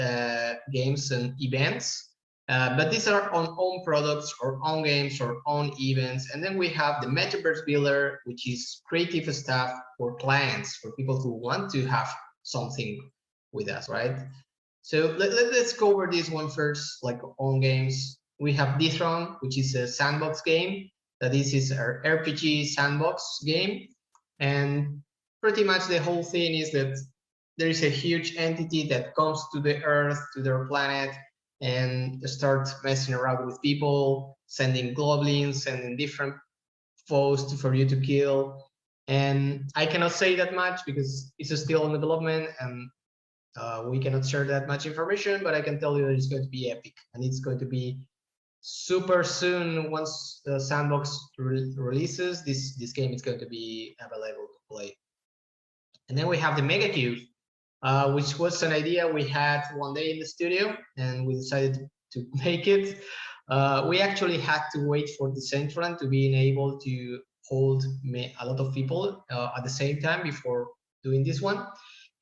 games and events. But these are on own products or own games or own events. And then we have the Metaverse Builder, which is creative stuff for clients, for people who want to have something with us, right? So let's go over this one first, like own games. We have Dithron, which is a sandbox game. This is our RPG sandbox game. And pretty much the whole thing is that there is a huge entity that comes to the Earth, to their planet, and start messing around with people, sending goblins, sending different foes for you to kill. And I cannot say that much because it's still in development and we cannot share that much information, but I can tell you that it's going to be epic and it's going to be super soon. Once the Sandbox releases, this game is going to be available to play. And then we have the Mega Cube, which was an idea we had one day in the studio and we decided to make it. We actually had to wait for the Decentraland to be able to hold a lot of people at the same time before doing this one.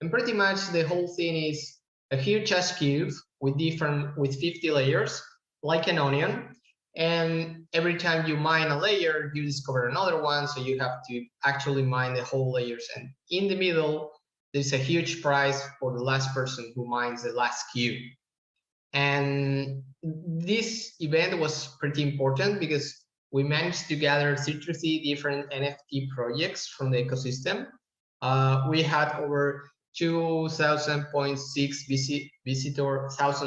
And pretty much the whole thing is a huge ass cube with 50 layers, like an onion. And every time you mine a layer, you discover another one. So you have to actually mine the whole layers. And in the middle, there's a huge prize for the last person who mines the last cube. And this event was pretty important because we managed to gather 33 different NFT projects from the ecosystem. We had over 2,000.6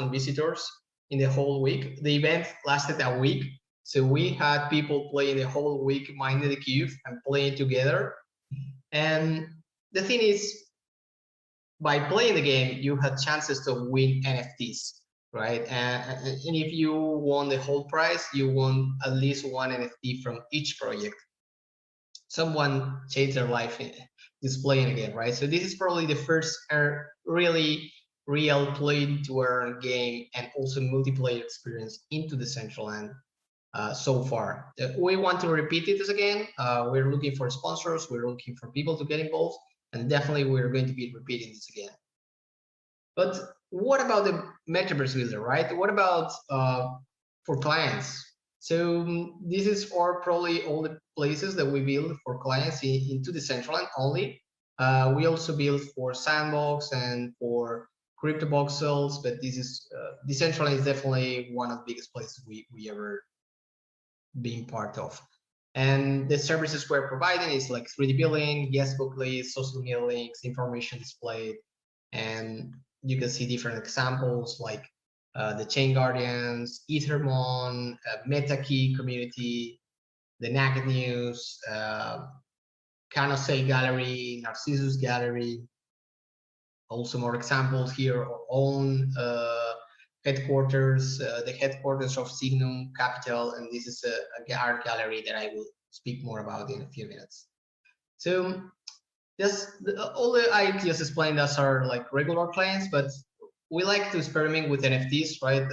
visitors in the whole week. The event lasted a week. So we had people playing the whole week, mining the cube and playing together. And the thing is, by playing the game, you had chances to win NFTs, right? And if you won the whole prize, you won at least one NFT from each project. Someone changed their life just playing again, right? So this is probably the first really real play to earn game and also multiplayer experience into the Decentraland so far. We want to repeat it again. We're looking for sponsors. We're looking for people to get involved. And definitely we're going to be repeating this again. But what about the Metaverse Builder, right? What about for clients? So this is probably all the places that we build for clients into the Decentraland only. We also build for Sandbox and for CryptoVoxels, but this is Decentraland is definitely one of the biggest places we ever been part of. And the services we're providing is like 3D billing, guest book lists, social media links, information displayed, and you can see different examples like the Chain Guardians, Ethermon, MetaKey community, the Nugget News, Canosay Gallery, Narcissus Gallery. Also more examples here, our own headquarters, the headquarters of Signum Capital, and this is a art gallery that I will speak more about in a few minutes. So all the I just explained us are like regular clients, but we like to experiment with NFTs, right?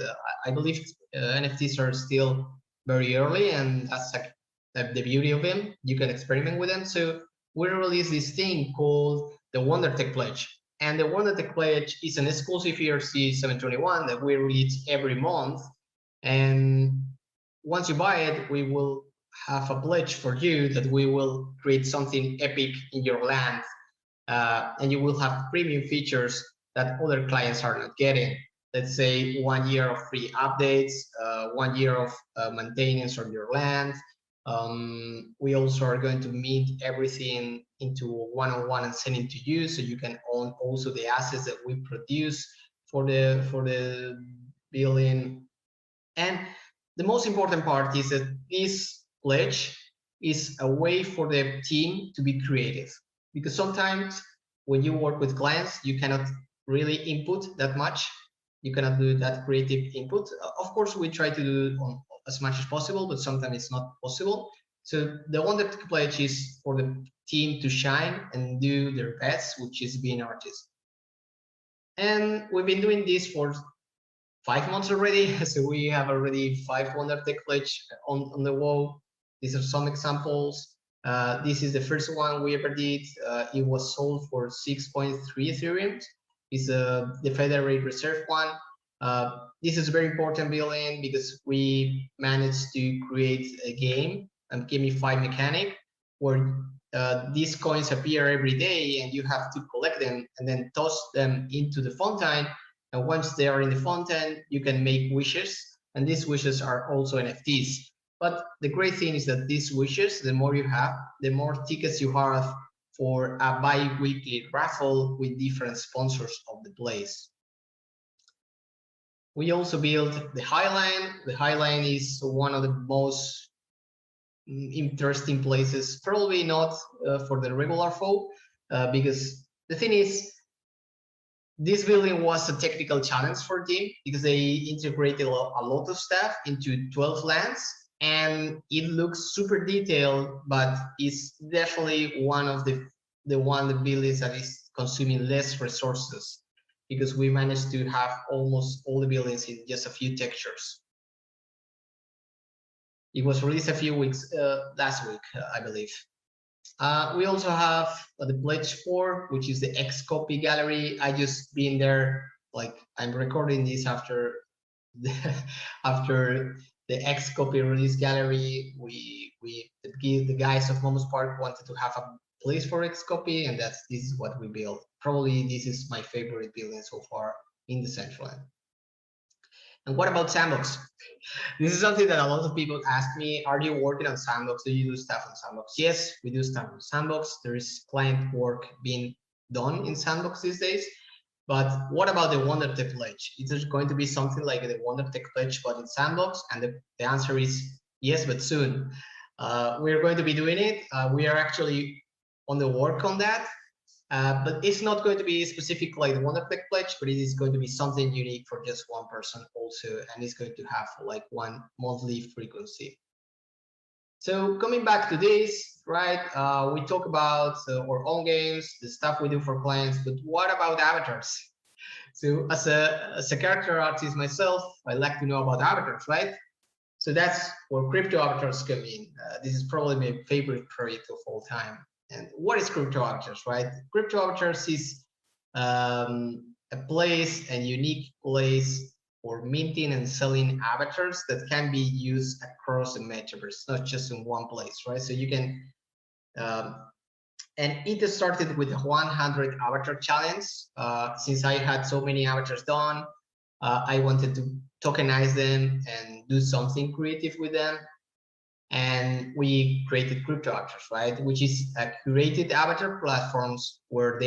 I believe NFTs are still very early, and that's like the beauty of them. You can experiment with them. So we released this thing called the WonderTech Pledge. And the WonderTech Pledge is an exclusive ERC 721 that we release every month. And once you buy it, we will have a pledge for you that we will create something epic in your land. And you will have premium features that other clients are not getting. Let's say 1 year of free updates, 1 year of maintenance on your land. We also are going to mint everything into one-on-one and send it to you, so you can own also the assets that we produce for the billion. And the most important part is that this pledge is a way for the team to be creative, because sometimes when you work with clients, you cannot really input that much. You cannot do that creative input. Of course, we try to do as much as possible, but sometimes it's not possible. So the Wonder Pledge is for the team to shine and do their best, which is being artists. And we've been doing this for 5 months already. So we have already 5 Wonder Pledge on the wall. These are some examples. This is the first one we ever did. It was sold for 6.3 Ethereum. It's the Federal Reserve one. This is a very important billion because we managed to create a game, a gamified mechanic, where these coins appear every day and you have to collect them and then toss them into the fountain. And once they are in the fountain, you can make wishes. And these wishes are also NFTs. But the great thing is that these wishes, the more you have, the more tickets you have for a bi-weekly raffle with different sponsors of the place. We also built the Highline. The Highline is one of the most interesting places, probably not for the regular folk, because the thing is, this building was a technical challenge for team because they integrated a lot of stuff into 12 lands, and it looks super detailed, but it's definitely one of the buildings that is consuming less resources, because we managed to have almost all the buildings in just a few textures. It was released a few weeks last week, I believe. We also have the Pledge 4, which is the X-Copy gallery. I just been there, like I'm recording this after the X-Copy release gallery. The guys of NUMOMO Park wanted to have a place for X-Copy, and this is what we built. Probably this is my favorite building so far in the Central End. And what about Sandbox? This is something that a lot of people ask me, are you working on Sandbox? Do you do stuff on Sandbox? Yes, we do stuff on Sandbox. There is client work being done in Sandbox these days. But what about the Wonder Tech Pledge? Is there going to be something like the Wonder Tech Pledge, but in Sandbox? And the answer is yes, but soon. We're going to be doing it. We are actually on the work on that. But it's not going to be specific like the Wonder Tech Pledge, but it is going to be something unique for just one person also, and it's going to have like one monthly frequency. So coming back to this, right? We talk about our own games, the stuff we do for clients, but what about avatars? So as a character artist myself, I like to know about avatars, right? So that's where crypto avatars come in. This is probably my favorite project of all time. And what is crypto avatars, right? Crypto avatars is a place, a unique place for minting and selling avatars that can be used across the metaverse, not just in one place, right? So you can, and it started with the 100 avatar challenge. Since I had so many avatars done, I wanted to tokenize them and do something creative with them. And we created crypto avatars, right? Which is a curated avatar platforms where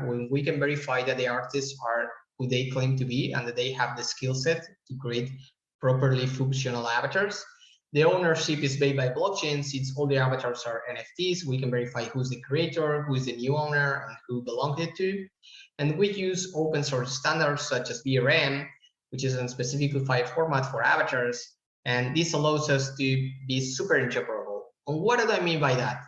when we can verify that the artists are who they claim to be and that they have the skill set to create properly functional avatars. The ownership is based by blockchain. Since all the avatars are NFTs, we can verify who's the creator, who is the new owner, and who belonged it to. And we use open source standards such as BRM, which is a specific file format for avatars. And this allows us to be super interoperable. And what do I mean by that?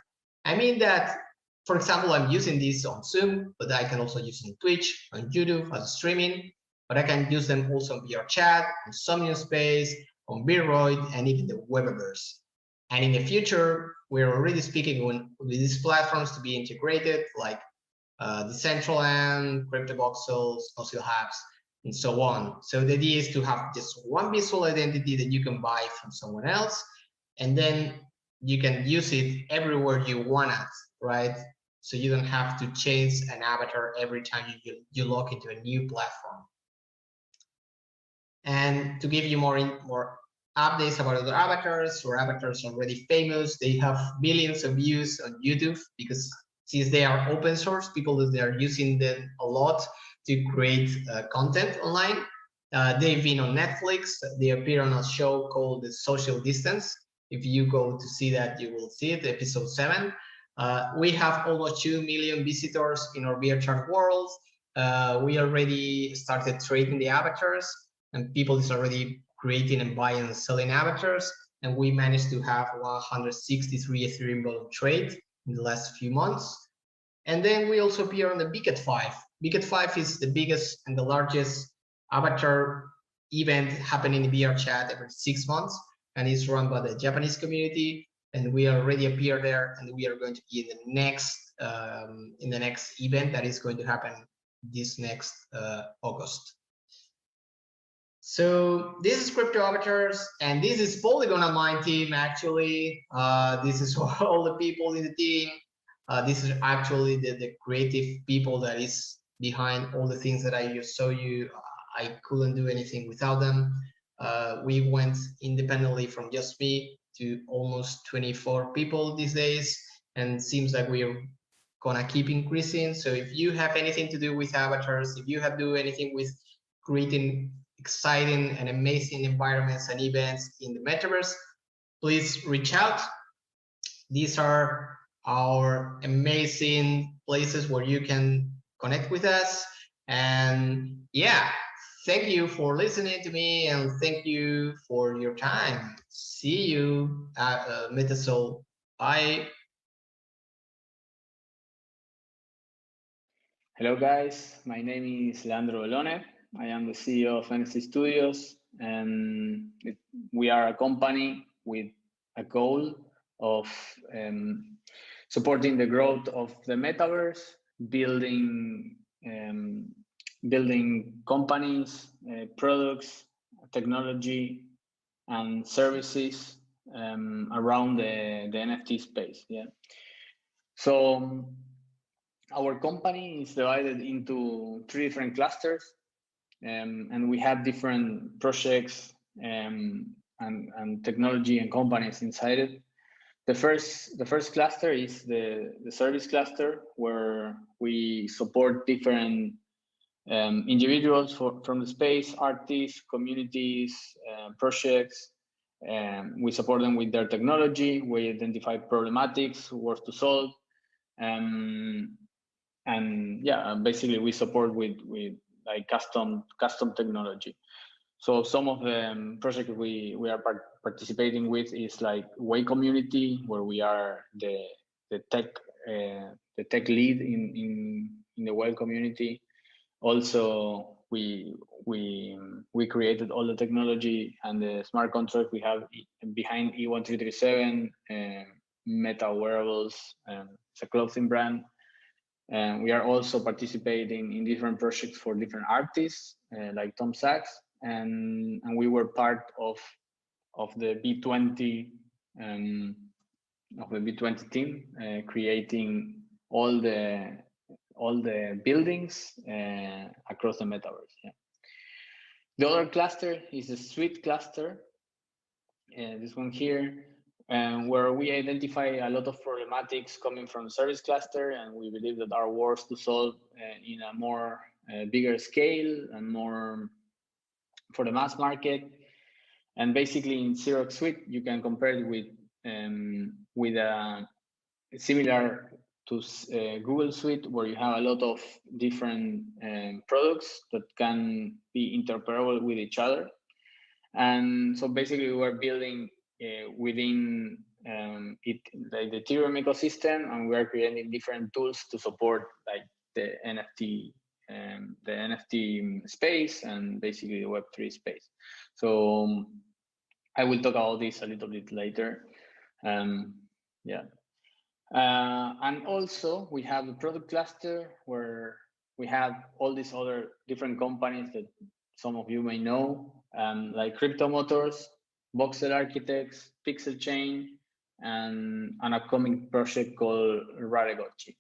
I mean that, for example, I'm using this on Zoom, but I can also use it on Twitch, on YouTube as streaming, but I can use them also on VR Chat, on Somnium Space, on Benoit, and even the Webaverse. And in the future, we're already speaking with these platforms to be integrated, like Decentraland, CryptoVoxels, Fossil Hubs, and so on. So the idea is to have just one visual identity that you can buy from someone else, and then you can use it everywhere you want it, right? So you don't have to change an avatar every time you log into a new platform. And to give you more updates about other avatars, or avatars already famous, they have millions of views on YouTube because since they are open source, people that they are using them a lot to create content online. They've been on Netflix. They appear on a show called The Social Distance. If you go to see that, you will see it, episode 7. We have almost 2 million visitors in our VRChat world. We already started trading the avatars, and people is already creating and buying and selling avatars. And we managed to have 163 Ethereum volume trade in the last few months. And then we also appear on the Biget 5. Biget 5 is the biggest and the largest avatar event happening in VRChat every 6 months, and it's run by the Japanese community. And we already appear there, and we are going to be in the next event that is going to happen this next August. So this is Crypto Avatars, and this is Poligonal Mind team. Actually, this is all the people in the team. This is actually the creative people that is behind all the things that I just showed you. I couldn't do anything without them. We went independently from just me to almost 24 people these days, and seems like we are gonna keep increasing. So if you have anything to do with avatars, if you have to do anything with creating exciting and amazing environments and events in the metaverse, please reach out. These are our amazing places where you can connect with us. And yeah, thank you for listening to me, and thank you for your time. See you at Metasol. Bye. Hello guys, my name is Bellone. I am the CEO of NFT Studios, and we are a company with a goal of supporting the growth of the metaverse, building companies, products, technology, and services around the NFT space. Yeah. So our company is divided into 3 different clusters, and we have different projects and technology and companies inside it. The first cluster is the service cluster, where we support different individuals from the space, artists, communities, projects. We support them with their technology. We identify problematics, worth to solve, and yeah, basically we support with like custom technology. So some of the projects we are participating with is like Way community, where we are the tech lead in the Way community. Also, we created all the technology and the smart contract we have behind E1337, Meta Wearables, it's a clothing brand. And we are also participating in different projects for different artists, like Tom Sachs, and we were part of the B20 team, creating all the buildings across the metaverse. Yeah. The other cluster is the suite cluster, this one here, where we identify a lot of problematics coming from service cluster, and we believe that are worth to solve in a more bigger scale and more for the mass market. And basically in Xerox Suite, you can compare it with a similar to Google Suite, where you have a lot of different products that can be interoperable with each other. And so basically we're building within it, like the Ethereum ecosystem, and we're creating different tools to support like the NFT space and basically the Web3 space. So I will talk about this a little bit later. Yeah. And also we have a product cluster where we have all these other different companies that some of you may know, like Cryptomotors, Voxel Architects, Pixel Chain, and an upcoming project called Raregochi.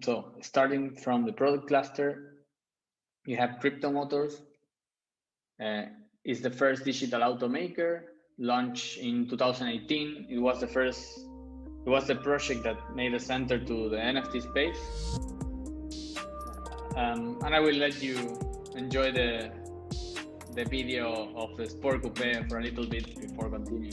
So starting from the product cluster, you have Cryptomotors. It's the first digital automaker, launched in 2018. It was the first it was the project that made us enter to the NFT space. And I will let you enjoy the video of the Sport Coupe for a little bit before continuing.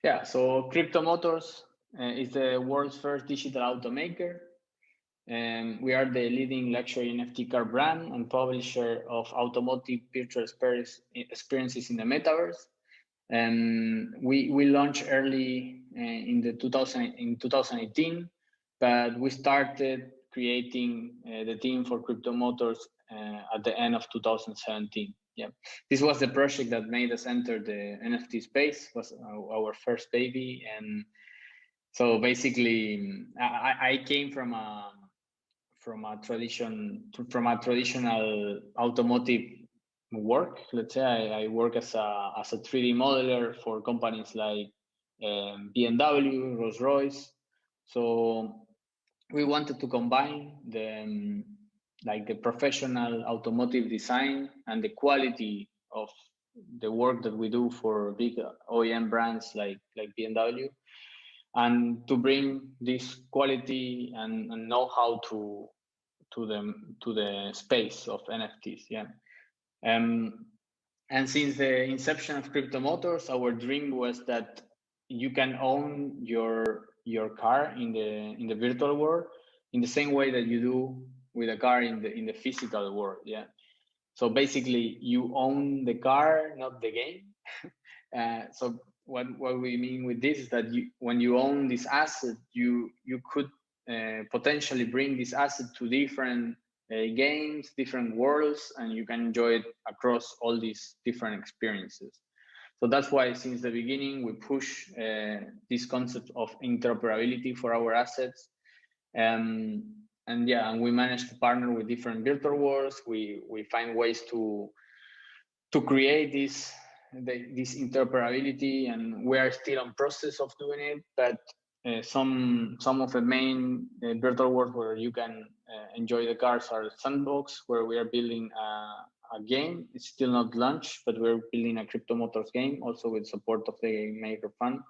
Yeah, so Cryptomotors is the world's first digital automaker. And we are the leading luxury NFT car brand and publisher of automotive virtual experiences in the metaverse. And we launched early in 2018, but we started creating the team for Cryptomotors at the end of 2017. Yeah, this was the project that made us enter the NFT space. Was our first baby, and so basically, I came from a traditional automotive work. Let's say I work as a 3D modeler for companies like BMW, Rolls-Royce. So we wanted to combine the professional automotive design and the quality of the work that we do for big OEM brands like BMW, and to bring this quality and know-how to the space of NFTs. Yeah. And since the inception of Cryptomotors, our dream was that you can own your car in the virtual world in the same way that you do with a car in the physical world. Yeah. So basically, you own the car, not the game. So what we mean with this is that when you own this asset, you could potentially bring this asset to different games, different worlds, and you can enjoy it across all these different experiences. So that's why since the beginning we push this concept of interoperability for our assets. And we manage to partner with different virtual worlds. We find ways to create this interoperability, and we are still in process of doing it. But some of the main virtual worlds where you can enjoy the cars are Sandbox, where we are building a game. It's still not launched, but we're building a Cryptomotors game, also with support of the Game Maker Fund.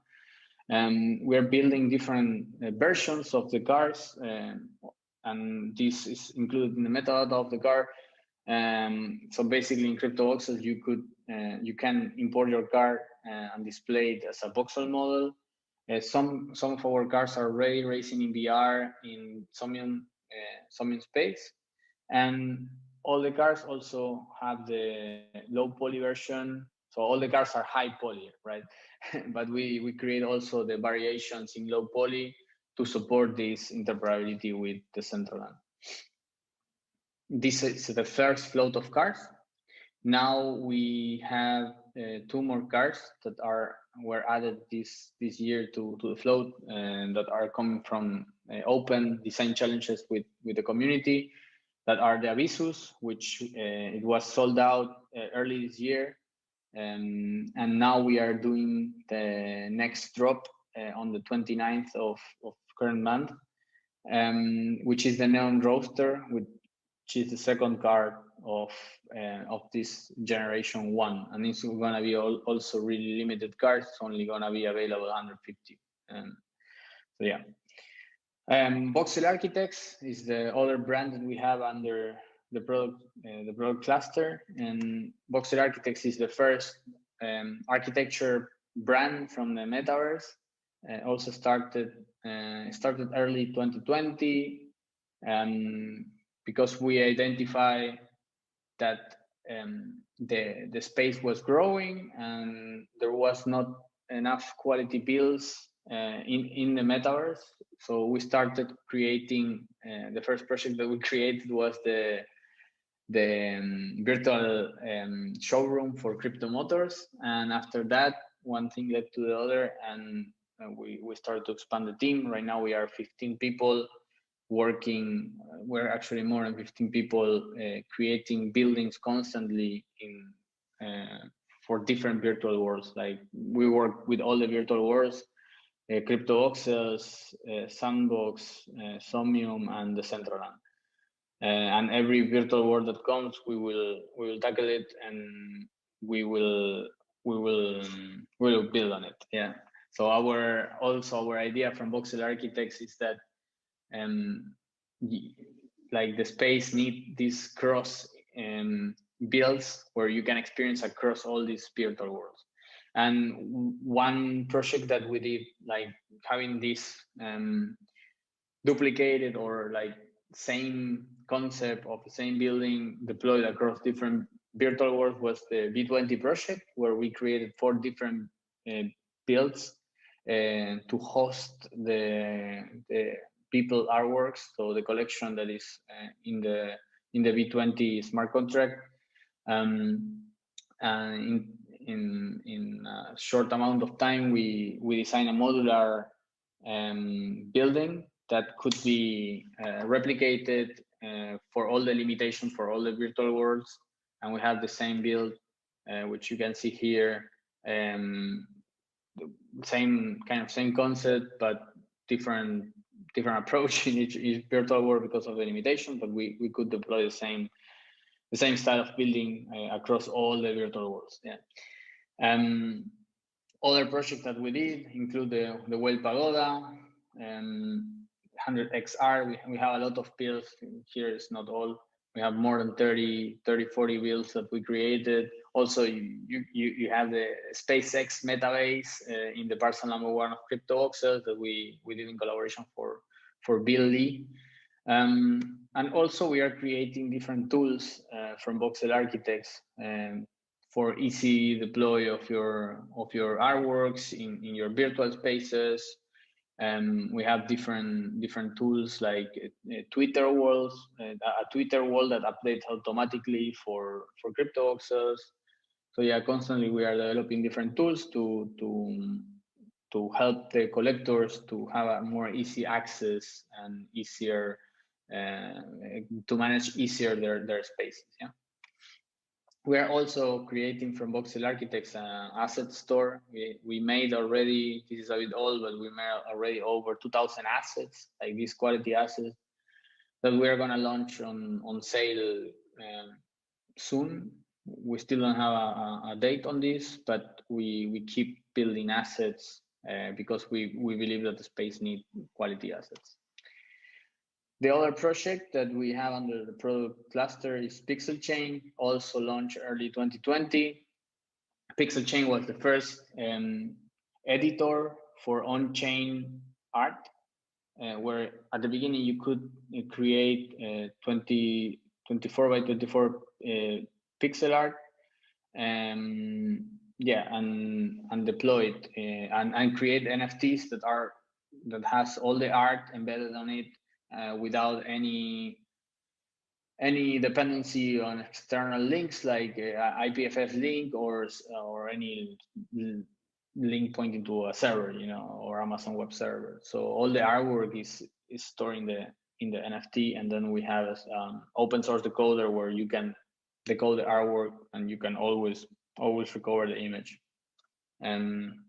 We're building different versions of the cars, and this is included in the metadata of the car. So basically, in CryptoVoxels, you can import your car and display it as a voxel model. Some of our cars are already racing in VR in Somion space, and all the cars also have the low poly version. So all the cars are high poly, right? But we create also the variations in low poly to support this interoperability with the central land. This is the first float of cars. Now we have 2 more cars that were added this year to the float, and that are coming from open design challenges with the community. That are the Avisus, which it was sold out early this year, and now we are doing the next drop on the 29th of current month, which is the Neon Roadster, which is the second car of this generation 1, and it's gonna be also really limited cars. It's only gonna be available 150. So yeah. Voxel Architects is the other brand that we have under the product cluster, and Voxel Architects is the first architecture brand from the metaverse. Also started early 2020, because we identify that the space was growing and there was not enough quality builds in the metaverse. So we started creating, the first project that we created was the virtual showroom for Cryptomotors. And after that, one thing led to the other, and we started to expand the team. Right now we are 15 people working. We're actually more than 15 people creating buildings constantly for different virtual worlds. Like we work with all the virtual worlds, CryptoVoxels, Sandbox, Somnium, and the Decentraland. And every virtual world that comes, we will tackle it, and we will build on it. Yeah. So our idea from Voxel Architects is that like the space need these cross builds where you can experience across all these virtual worlds. And one project that we did, like having this duplicated or like same concept of the same building deployed across different virtual worlds, was the V20 project, where we created 4 different builds to host the people artworks. So the collection that is in the V20 smart contract. And in a short amount of time, we designed a modular building that could be replicated for all the limitations for all the virtual worlds. And we have the same build, which you can see here. Same concept, but different approach in each virtual world because of the limitation. But we could deploy the same style of building across all the virtual worlds. Yeah. Other projects that we did include the Well Pagoda, 100XR. We have a lot of builds here. It's not all. We have more than 30, 40 builds that we created. Also, you have the SpaceX metabase in the parcel number 1 of CryptoVoxels that we did in collaboration for Bill Lee. And also we are creating different tools from Voxel Architects for easy deploy of your artworks in your virtual spaces. We have different tools like Twitter worlds, a Twitter world that updates automatically for CryptoVoxels. So yeah, constantly we are developing different tools to help the collectors to have a more easy access and easier to manage easier their spaces. Yeah. We are also creating from Voxel Architects an asset store. We made already, this is a bit old, but we made already over 2,000 assets, like these quality assets, that we are going to launch on sale soon. We still don't have a date on this, but we keep building assets because we believe that the space needs quality assets. The other project that we have under the product cluster is Pixel Chain, also launched early 2020. Pixel Chain was the first editor for on-chain art, where at the beginning you could create 24 by 24 pixel art, and deploy it and create NFTs that has all the art embedded on it. Without any dependency on external links like IPFS link or any link pointing to a server, or Amazon Web Server. So all the artwork is stored in the NFT, and then we have open source decoder where you can decode the artwork and you can always recover the image. And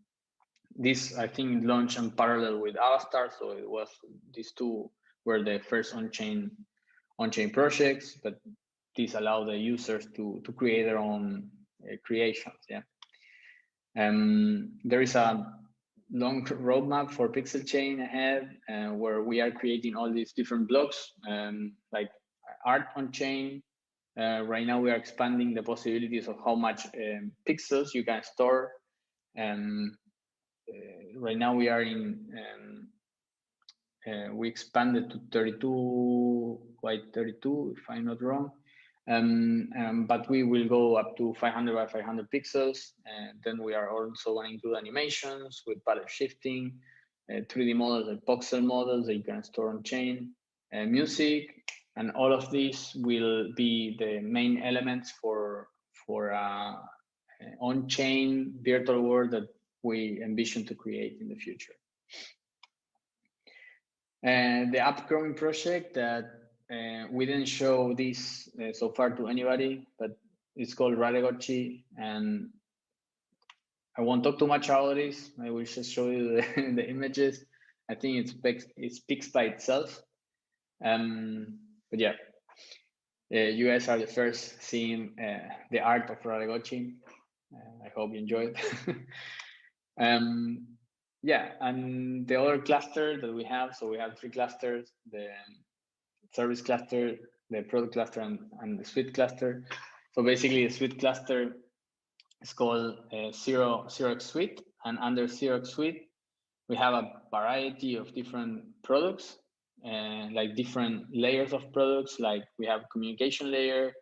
this, I think, launched in parallel with Avastar, so it was these two were the first on-chain projects, but these allow the users to create their own creations. Yeah. There is a long roadmap for Pixel Chain ahead, where we are creating all these different blocks, like art on chain. Right now we are expanding the possibilities of how much pixels you can store. Right now we are in we expanded to 32 if I'm not wrong, But we will go up to 500 by 500 pixels. And then we are also going to include animations with pattern shifting, 3D models like voxel models that you can store on chain, music, and all of these will be the main elements for on-chain virtual world that we envision to create in the future. And the upcoming project that we didn't show this so far to anybody, but it's called Radegochi, and I won't talk too much about this. I will just show you the images. I think it speaks by itself. But yeah, you guys are the first seeing the art of Radegochi. I hope you enjoy it. Yeah, and the other cluster that we have, so we have 3 clusters, the service cluster, the product cluster, and the suite cluster. So basically the suite cluster is called Xerox Suite, and under Xerox Suite, we have a variety of different products, like different layers of products, like we have communication layer,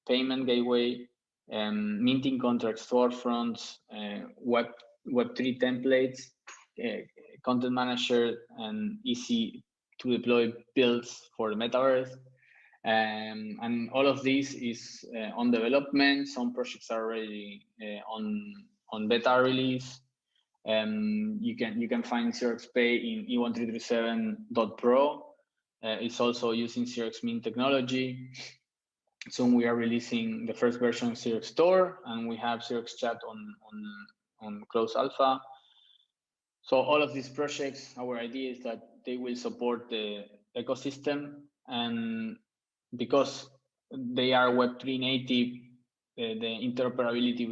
payment gateway, minting contracts, storefronts, Web3 templates, content manager, and easy to deploy builds for the metaverse. And all of this is on development. Some projects are already on beta release. You can find Xerox Pay in e1337.pro. It's also using Xerox Mint technology. Soon we are releasing the first version of Xerox Store, and we have Xerox Chat on closed alpha. So all of these projects, our idea is that they will support the ecosystem, and because they are Web3 native, the interoperability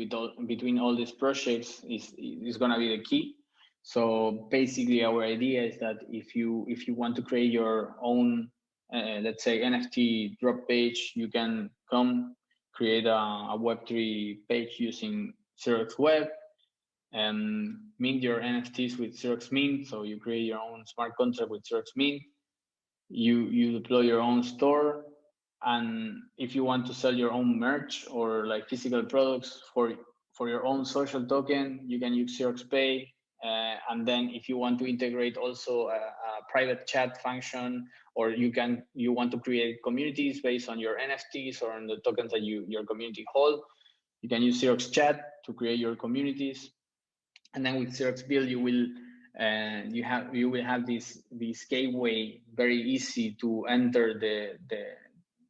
between all these projects is going to be the key. So basically, our idea is that if you want to create your own, let's say NFT drop page, you can come create a Web3 page using Xerox Web, and mint your NFTs with Xerox Mint. So you create your own smart contract with Xerox Mint. You deploy your own store, and if you want to sell your own merch or like physical products for your own social token, you can use Xerox Pay. And then if you want to integrate also a private chat function, or you want to create communities based on your NFTs or on the tokens that your community hold, you can use Xerox Chat to create your communities. And then with Xerox Build, you will have this gateway, very easy to enter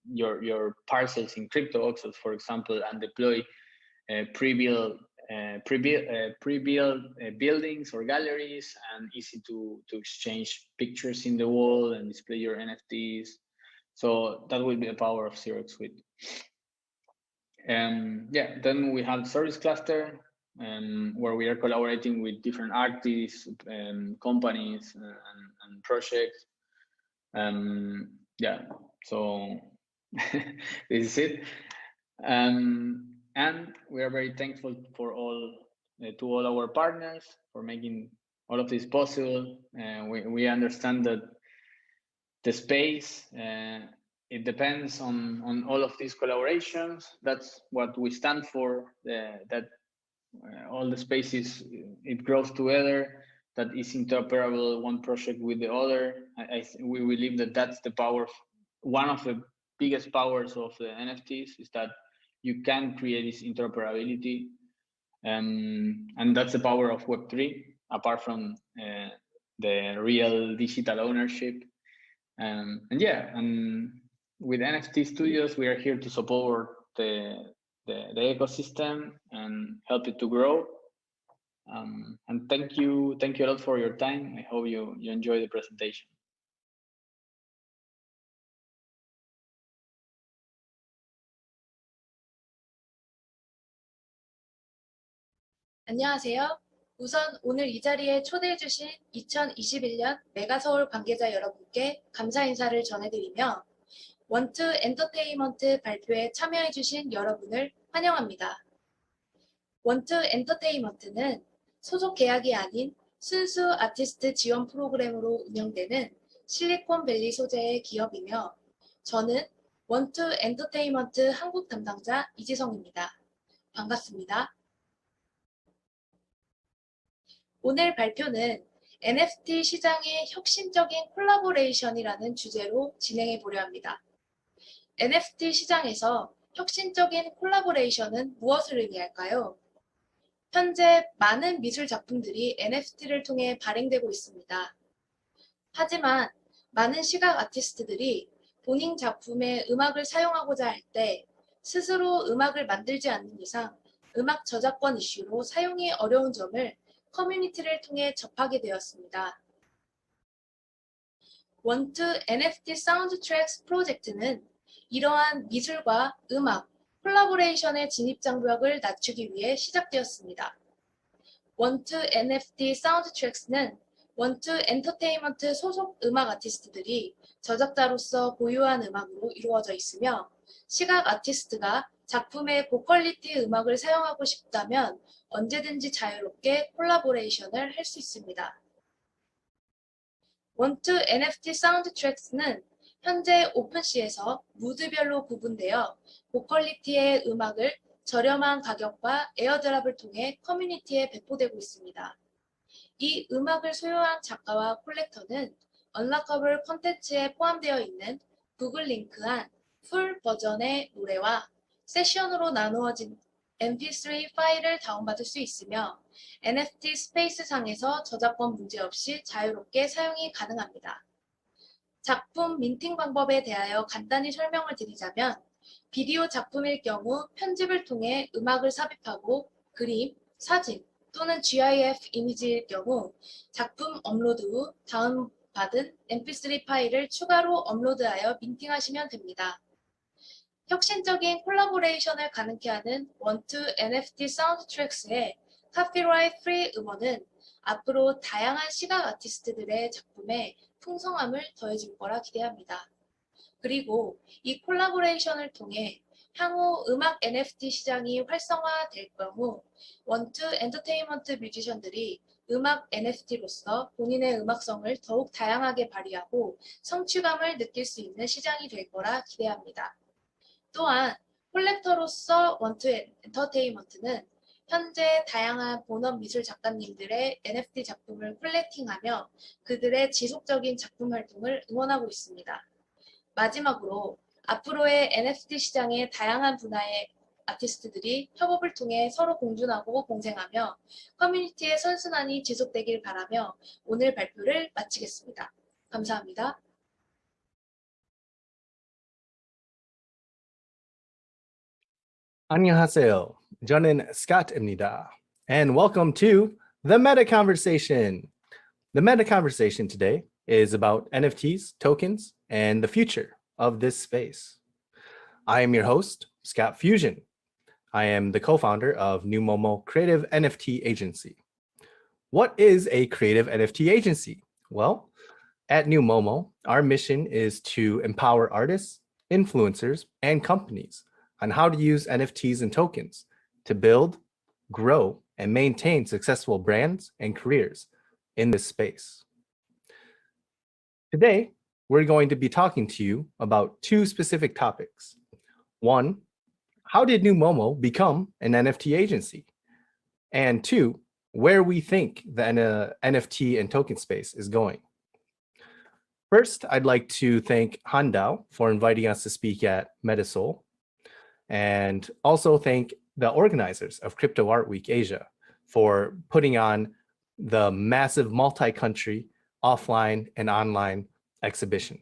your parcels in CryptoVoxels, for example, and deploy pre-built buildings or galleries, and easy to exchange pictures in the wall and display your NFTs. So that will be the power of Xerox Suite. Yeah, then we have service cluster, where we are collaborating with different artists, companies, and projects. Yeah, so this is it. And we are very thankful for to all our partners for making all of this possible. We understand that the space, it depends on all of these collaborations. That's what we stand for, that all the spaces, it grows together, that is interoperable, one project with the other. We believe that that's the power, one of the biggest powers of the NFTs, is that you can create this interoperability. And that's the power of Web3, apart from the real digital ownership. And yeah, and with NFT Studios, we are here to support the ecosystem and help it to grow. And thank you a lot for your time. I hope you enjoy the presentation. 안녕하세요. 우선 오늘 이 자리에 초대해 주신 2021년 메가서울 관계자 여러분께 감사 인사를 전해드리며 원투 엔터테인먼트 발표에 참여해 주신 여러분을 환영합니다. 원투 엔터테인먼트는 소속 계약이 아닌 순수 아티스트 지원 프로그램으로 운영되는 실리콘밸리 소재의 기업이며, 저는 원투 엔터테인먼트 한국 담당자 이지성입니다. 반갑습니다. 오늘 발표는 NFT 시장의 혁신적인 콜라보레이션이라는 주제로 진행해 보려 합니다. NFT 시장에서 혁신적인 콜라보레이션은 무엇을 의미할까요? 현재 많은 미술 작품들이 NFT를 통해 발행되고 있습니다. 하지만 많은 시각 아티스트들이 본인 작품에 음악을 사용하고자 할 때 스스로 음악을 만들지 않는 이상 음악 저작권 이슈로 사용이 어려운 점을 커뮤니티를 통해 접하게 되었습니다. 원투 NFT 사운드 트랙스 프로젝트는 이러한 미술과 음악, 콜라보레이션의 진입 장벽을 낮추기 위해 시작되었습니다. 원투 NFT 사운드 트랙스는 원투 엔터테인먼트 소속 음악 아티스트들이 저작자로서 보유한 음악으로 이루어져 있으며 시각 아티스트가 작품의 고퀄리티 음악을 사용하고 싶다면 언제든지 자유롭게 콜라보레이션을 할 수 있습니다. 원투 NFT 사운드 트랙스는 현재 오픈시에서 무드별로 구분되어 고퀄리티의 음악을 저렴한 가격과 에어드랍을 통해 커뮤니티에 배포되고 있습니다. 이 음악을 소유한 작가와 콜렉터는 언락커블 콘텐츠에 포함되어 있는 구글 링크한 풀 버전의 노래와 세션으로 나누어진 mp3 파일을 다운받을 수 있으며 NFT 스페이스 상에서 저작권 문제 없이 자유롭게 사용이 가능합니다. 작품 민팅 방법에 대하여 간단히 설명을 드리자면 비디오 작품일 경우 편집을 통해 음악을 삽입하고 그림, 사진 또는 GIF 이미지일 경우 작품 업로드 후 다운받은 mp3 파일을 추가로 업로드하여 민팅하시면 됩니다. 혁신적인 콜라보레이션을 가능케 하는 원투 NFT 사운드 트랙스의 카피라이트 프리 음원은 앞으로 다양한 시각 아티스트들의 작품에 풍성함을 더해줄 거라 기대합니다. 그리고 이 콜라보레이션을 통해 향후 음악 NFT 시장이 활성화될 경우 원투 엔터테인먼트 뮤지션들이 음악 NFT로서 본인의 음악성을 더욱 다양하게 발휘하고 성취감을 느낄 수 있는 시장이 될 거라 기대합니다. 또한 콜렉터로서 원투 엔터테인먼트는 현재 다양한 본업 미술 작가님들의 NFT 작품을 콜렉팅하며 그들의 지속적인 작품 활동을 응원하고 있습니다. 마지막으로 앞으로의 NFT 시장의 다양한 분야의 아티스트들이 협업을 통해 서로 공존하고 공생하며 커뮤니티의 선순환이 지속되길 바라며 오늘 발표를 마치겠습니다. 감사합니다. 안녕하세요. 저는 Scott입니다. And welcome to the Meta Conversation. The Meta Conversation today is about NFTs, tokens, and the future of this space. I am your host, Scott Fuzion. I am the co-founder of NUMOMO Creative NFT Agency. What is a creative NFT agency? Well, at NUMOMO, our mission is to empower artists, influencers, and companies on how to use NFTs and tokens to build, grow, and maintain successful brands and careers in this space. Today, we're going to be talking to you about two specific topics. One, how did NUMOMO become an NFT agency? And two, where we think the NFT and token space is going. First, I'd like to thank HanDAO for inviting us to speak at Metasol, and also thank the organizers of Crypto Art Week Asia for putting on the massive multi-country offline and online exhibition.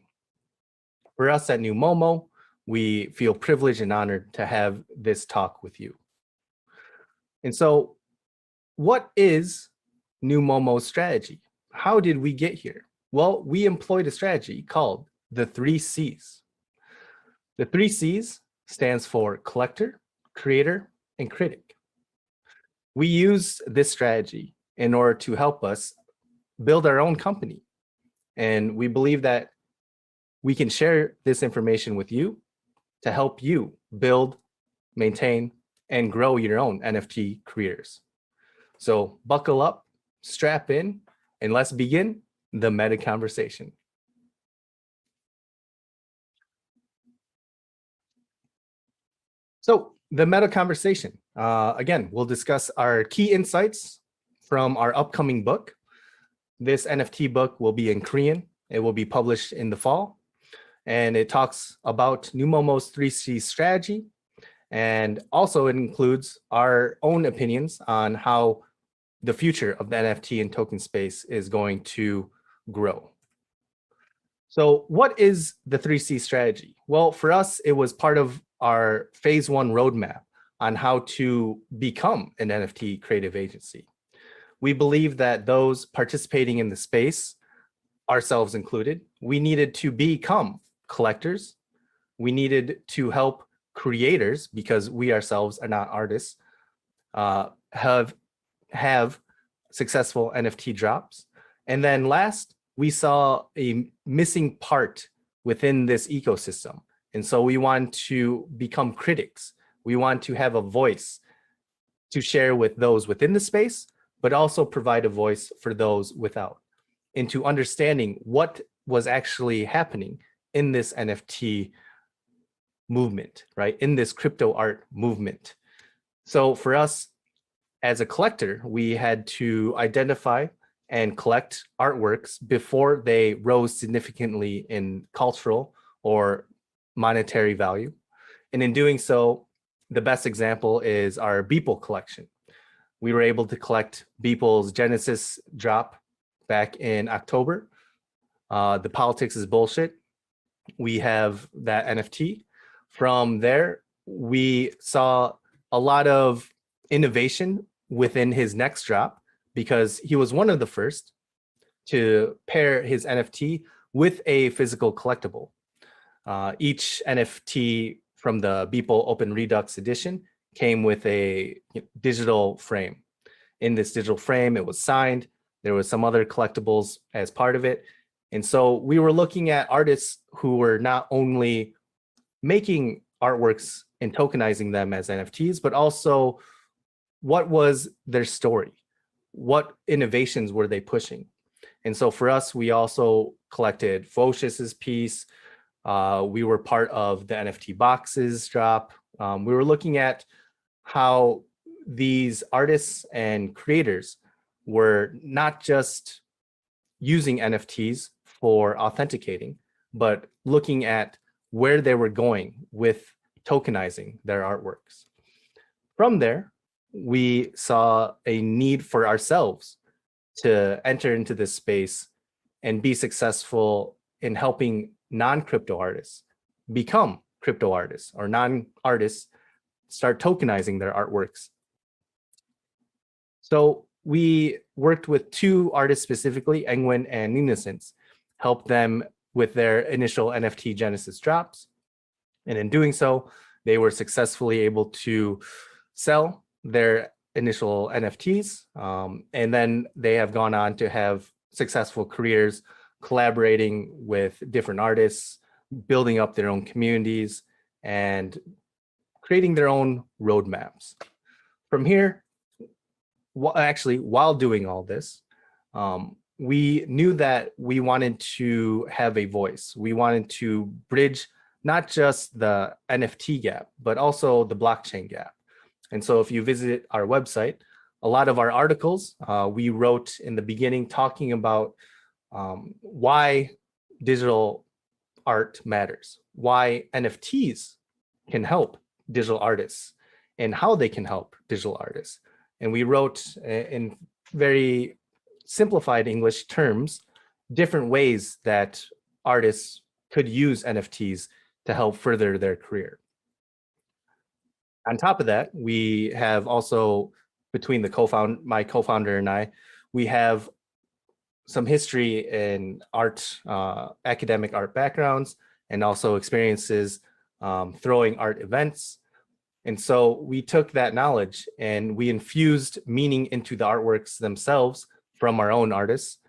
For us at NUMOMO, we feel privileged and honored to have this talk with you. And so, what is NUMOMO's strategy? How did we get here? Well, we employed a strategy called the 3 C's. The 3 C's stands for collector, creator, and critic. We use this strategy in order to help us build our own company. And we believe that we can share this information with you to help you build, maintain, and grow your own NFT careers. So buckle up, strap in, and let's begin the meta conversation. So the meta conversation, again, we'll discuss our key insights from our upcoming book. This NFT book will be in Korean. It will be published in the fall. And it talks about NUMOMO's 3C strategy. And also it includes our own opinions on how the future of the NFT and token space is going to grow. So what is the 3C strategy? Well, for us, it was part of our phase 1 roadmap on how to become an NFT creative agency. We believe that those participating in the space, ourselves included, we needed to become collectors. We needed to help creators, because we ourselves are not artists, have successful NFT drops. And then last, we saw a missing part within this ecosystem. And so we want to become critics. We want to have a voice to share with those within the space, but also provide a voice for those without, into understanding what was actually happening in this NFT movement, right? In this crypto art movement. So for us as a collector, we had to identify and collect artworks before they rose significantly in cultural or monetary value. And in doing so, the best example is our Beeple collection. We were able to collect Beeple's Genesis drop back in October. The Politics is Bullshit. We have that NFT. From there, we saw a lot of innovation within his next drop, because he was one of the first to pair his NFT with a physical collectible. Each NFT from the Beeple Open Redux edition came with a digital frame. In this digital frame, it was signed. There was some other collectibles as part of it. And so we were looking at artists who were not only making artworks and tokenizing them as NFTs, but also what was their story? What innovations were they pushing? And so for us, we also collected Foshis's piece. We were part of the NFT boxes drop. We were looking at how these artists and creators were not just using NFTs for authenticating, but looking at where they were going with tokenizing their artworks. From there, we saw a need for ourselves to enter into this space and be successful in helping non-crypto artists become crypto artists, or non-artists start tokenizing their artworks. So we worked with 2 artists specifically, Engwin and DeNations, helped them with their initial NFT Genesis drops. And in doing so, they were successfully able to sell their initial NFTs. And then they have gone on to have successful careers collaborating with different artists, building up their own communities, and creating their own roadmaps. From here, actually, while doing all this, we knew that we wanted to have a voice. We wanted to bridge not just the NFT gap, but also the blockchain gap. And so if you visit our website, a lot of our articles we wrote in the beginning talking about why digital art matters, why NFTs can help digital artists, and how they can help digital artists. And we wrote in very simplified English terms, different ways that artists could use NFTs to help further their career. On top of that, we have also, between the my co-founder and I, we have some history in art, academic art backgrounds, and also experiences throwing art events. And so we took that knowledge and we infused meaning into the artworks themselves from our own artists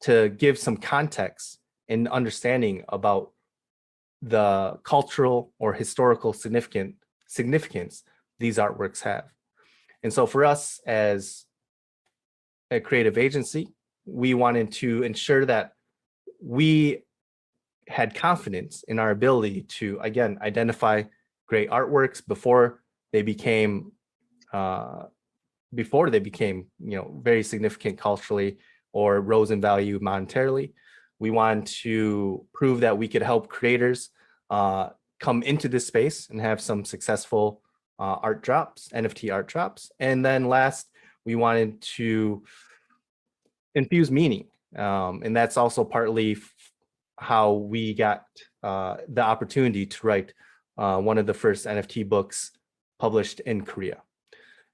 to give some context and understanding about the cultural or historical significance these artworks have. And so for us as a creative agency, we wanted to ensure that we had confidence in our ability to, again, identify great artworks before they became before they became, very significant culturally or rose in value monetarily. We wanted to prove that we could help creators come into this space and have some successful art drops, NFT art drops. And then last, we wanted to infuse meaning. And that's also partly how we got the opportunity to write one of the first NFT books published in Korea.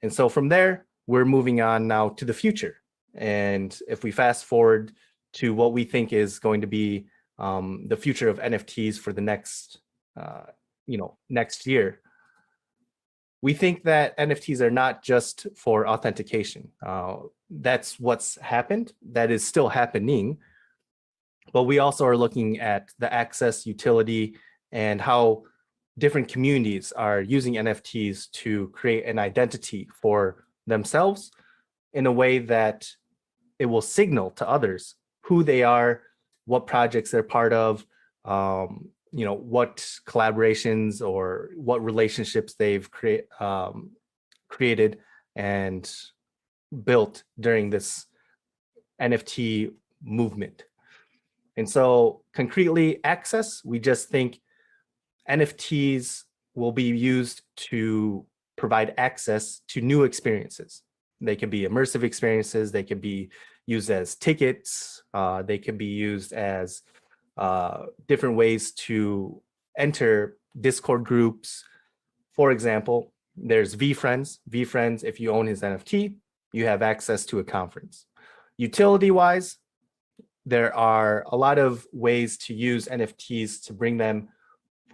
And so from there, we're moving on now to the future. And if we fast forward to what we think is going to be the future of NFTs for the next, next year, we think that NFTs are not just for authentication. That's what's happened. That is still happening. But we also are looking at the access, utility, and how different communities are using NFTs to create an identity for themselves in a way that it will signal to others who they are, what projects they're part of, what collaborations or what relationships they've created and built during this NFT movement. And so concretely, access, we just think NFTs will be used to provide access to new experiences. They can be immersive experiences, they can be used as tickets, they can be used as different ways to enter Discord groups. For example, there's VFriends. VFriends, if you own his NFT, you have access to a conference. Utility-wise, there are a lot of ways to use NFTs to bring them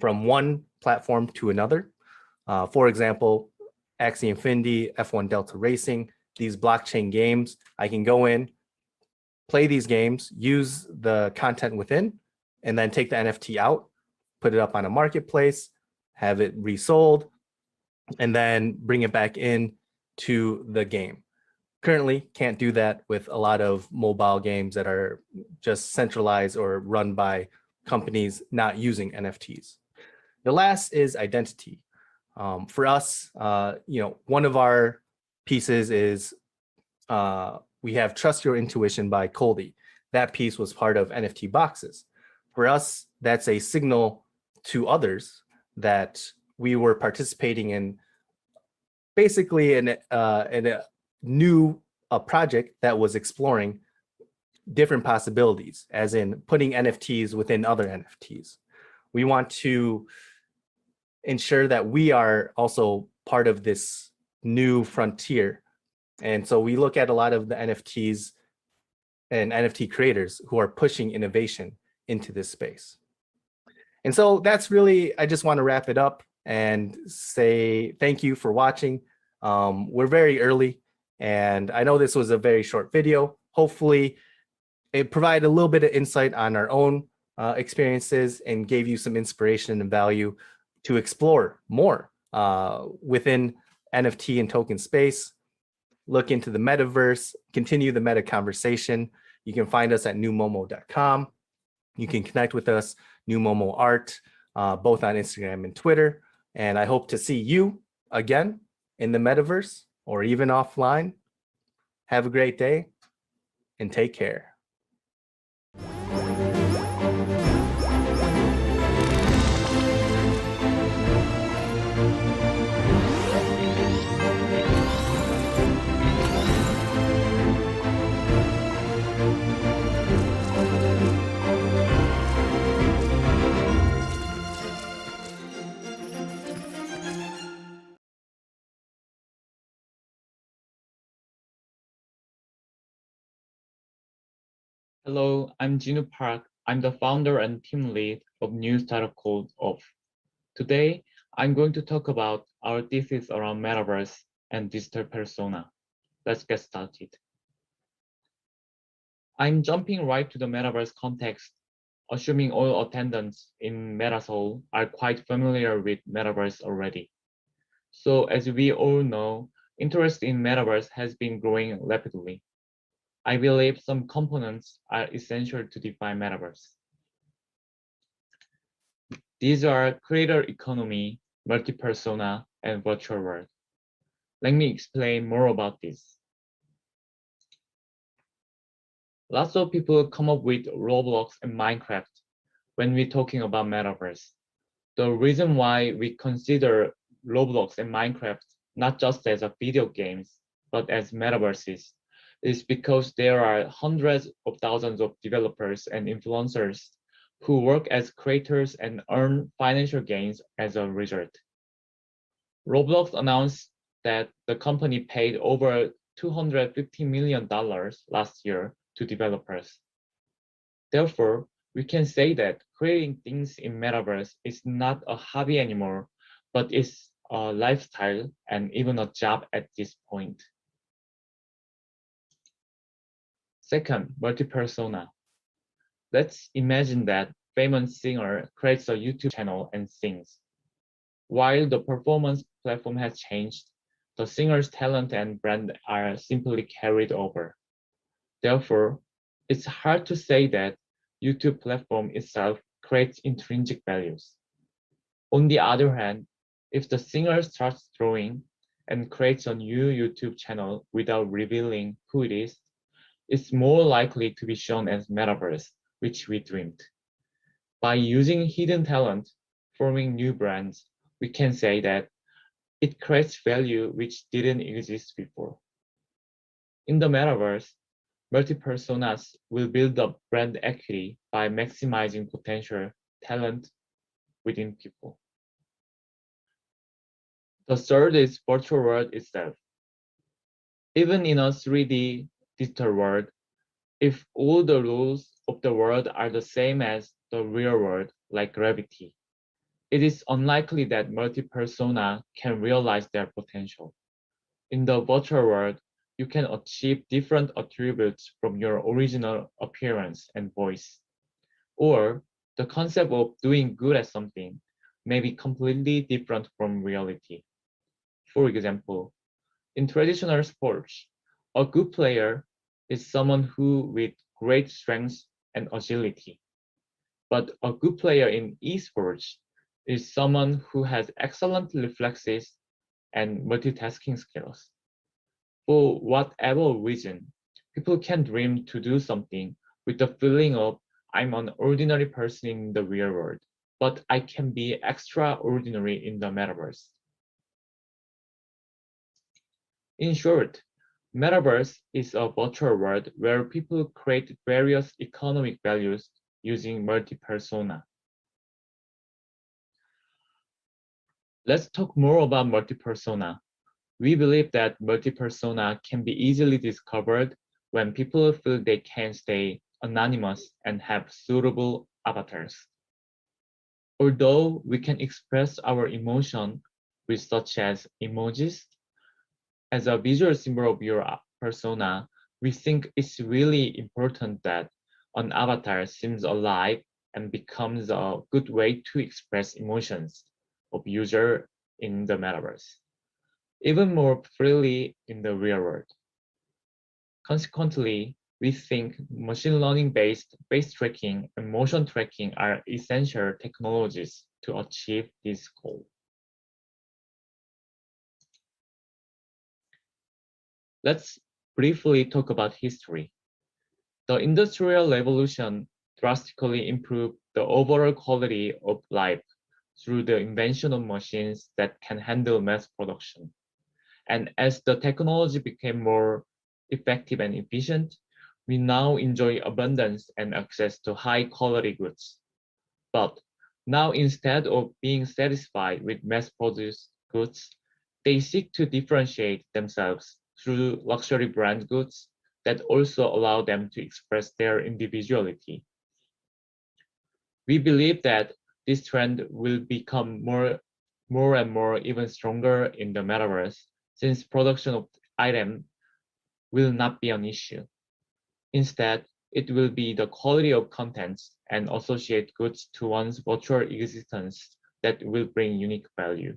from one platform to another. For example, Axie Infinity, F1 Delta Racing, these blockchain games, I can go in, play these games, use the content within, and then take the NFT out, put it up on a marketplace, have it resold, and then bring it back in to the game. Currently, can't do that with a lot of mobile games that are just centralized or run by companies not using NFTs. The last is identity. For us, one of our pieces is we have Trust Your Intuition by Coldy. That piece was part of NFT boxes. For us, that's a signal to others that we were participating in basically in a new project that was exploring different possibilities, as in putting NFTs within other NFTs. We want to ensure that we are also part of this new frontier. And so we look at a lot of the NFTs and NFT creators who are pushing innovation into this space. And so that's really, I just want to wrap it up and say thank you for watching. We're very early, and I know this was a very short video. Hopefully it provided a little bit of insight on our own experiences and gave you some inspiration and value to explore more within NFT and token space. Look into the metaverse, continue the meta conversation. You can find us at NUMOMO.com. You can connect with us, NUMOMO Art, both on Instagram and Twitter. And I hope to see you again in the metaverse or even offline. Have a great day and take care. Hello, I'm Jinwoo Park. I'm the founder and team lead of new startup called Off. Today, I'm going to talk about our thesis around metaverse and digital persona. Let's get started. I'm jumping right to the metaverse context, assuming all attendants in MetaSoul are quite familiar with metaverse already. So as we all know, interest in metaverse has been growing rapidly. I believe some components are essential to define metaverse. These are creator economy, multi-persona, and virtual world. Let me explain more about this. Lots of people come up with Roblox and Minecraft when we're talking about metaverse. The reason why we consider Roblox and Minecraft not just as a video games, but as metaverses, is because there are hundreds of thousands of developers and influencers who work as creators and earn financial gains as a result. Roblox announced that the company paid over $250 million last year to developers. Therefore, we can say that creating things in metaverse is not a hobby anymore, but is a lifestyle and even a job at this point. Second, multi-persona. Let's imagine that famous singer creates a YouTube channel and sings. While the performance platform has changed, the singer's talent and brand are simply carried over. Therefore, it's hard to say that YouTube platform itself creates intrinsic values. On the other hand, if the singer starts drawing and creates a new YouTube channel without revealing who it is, it's more likely to be shown as metaverse, which we dreamed. By using hidden talent, forming new brands, we can say that it creates value which didn't exist before. In the metaverse, multi-personas will build up brand equity by maximizing potential talent within people. The third is virtual world itself. Even in a 3D digital world, if all the rules of the world are the same as the real world, like gravity, it is unlikely that multi-persona can realize their potential. In the virtual world, you can achieve different attributes from your original appearance and voice. Or the concept of doing good at something may be completely different from reality. For example, in traditional sports, a good player is someone who with great strength and agility. But a good player in esports is someone who has excellent reflexes and multitasking skills. For whatever reason, people can dream to do something with the feeling of I'm an ordinary person in the real world, but I can be extraordinary in the metaverse. In short, metaverse is a virtual world where people create various economic values using multi-persona. Let's talk more about multi-persona. We believe that multi-persona can be easily discovered when people feel they can stay anonymous and have suitable avatars. Although we can express our emotion with such as emojis, as a visual symbol of your persona, we think it's really important that an avatar seems alive and becomes a good way to express emotions of user in the metaverse, even more freely in the real world. Consequently, we think machine learning-based face tracking and motion tracking are essential technologies to achieve this goal. Let's briefly talk about history. The Industrial Revolution drastically improved the overall quality of life through the invention of machines that can handle mass production. And as the technology became more effective and efficient, we now enjoy abundance and access to high quality goods. But now instead of being satisfied with mass-produced goods, they seek to differentiate themselves through luxury brand goods that also allow them to express their individuality. We believe that this trend will become more and more even stronger in the metaverse, since production of items will not be an issue. Instead, it will be the quality of contents and associate goods to one's virtual existence that will bring unique value.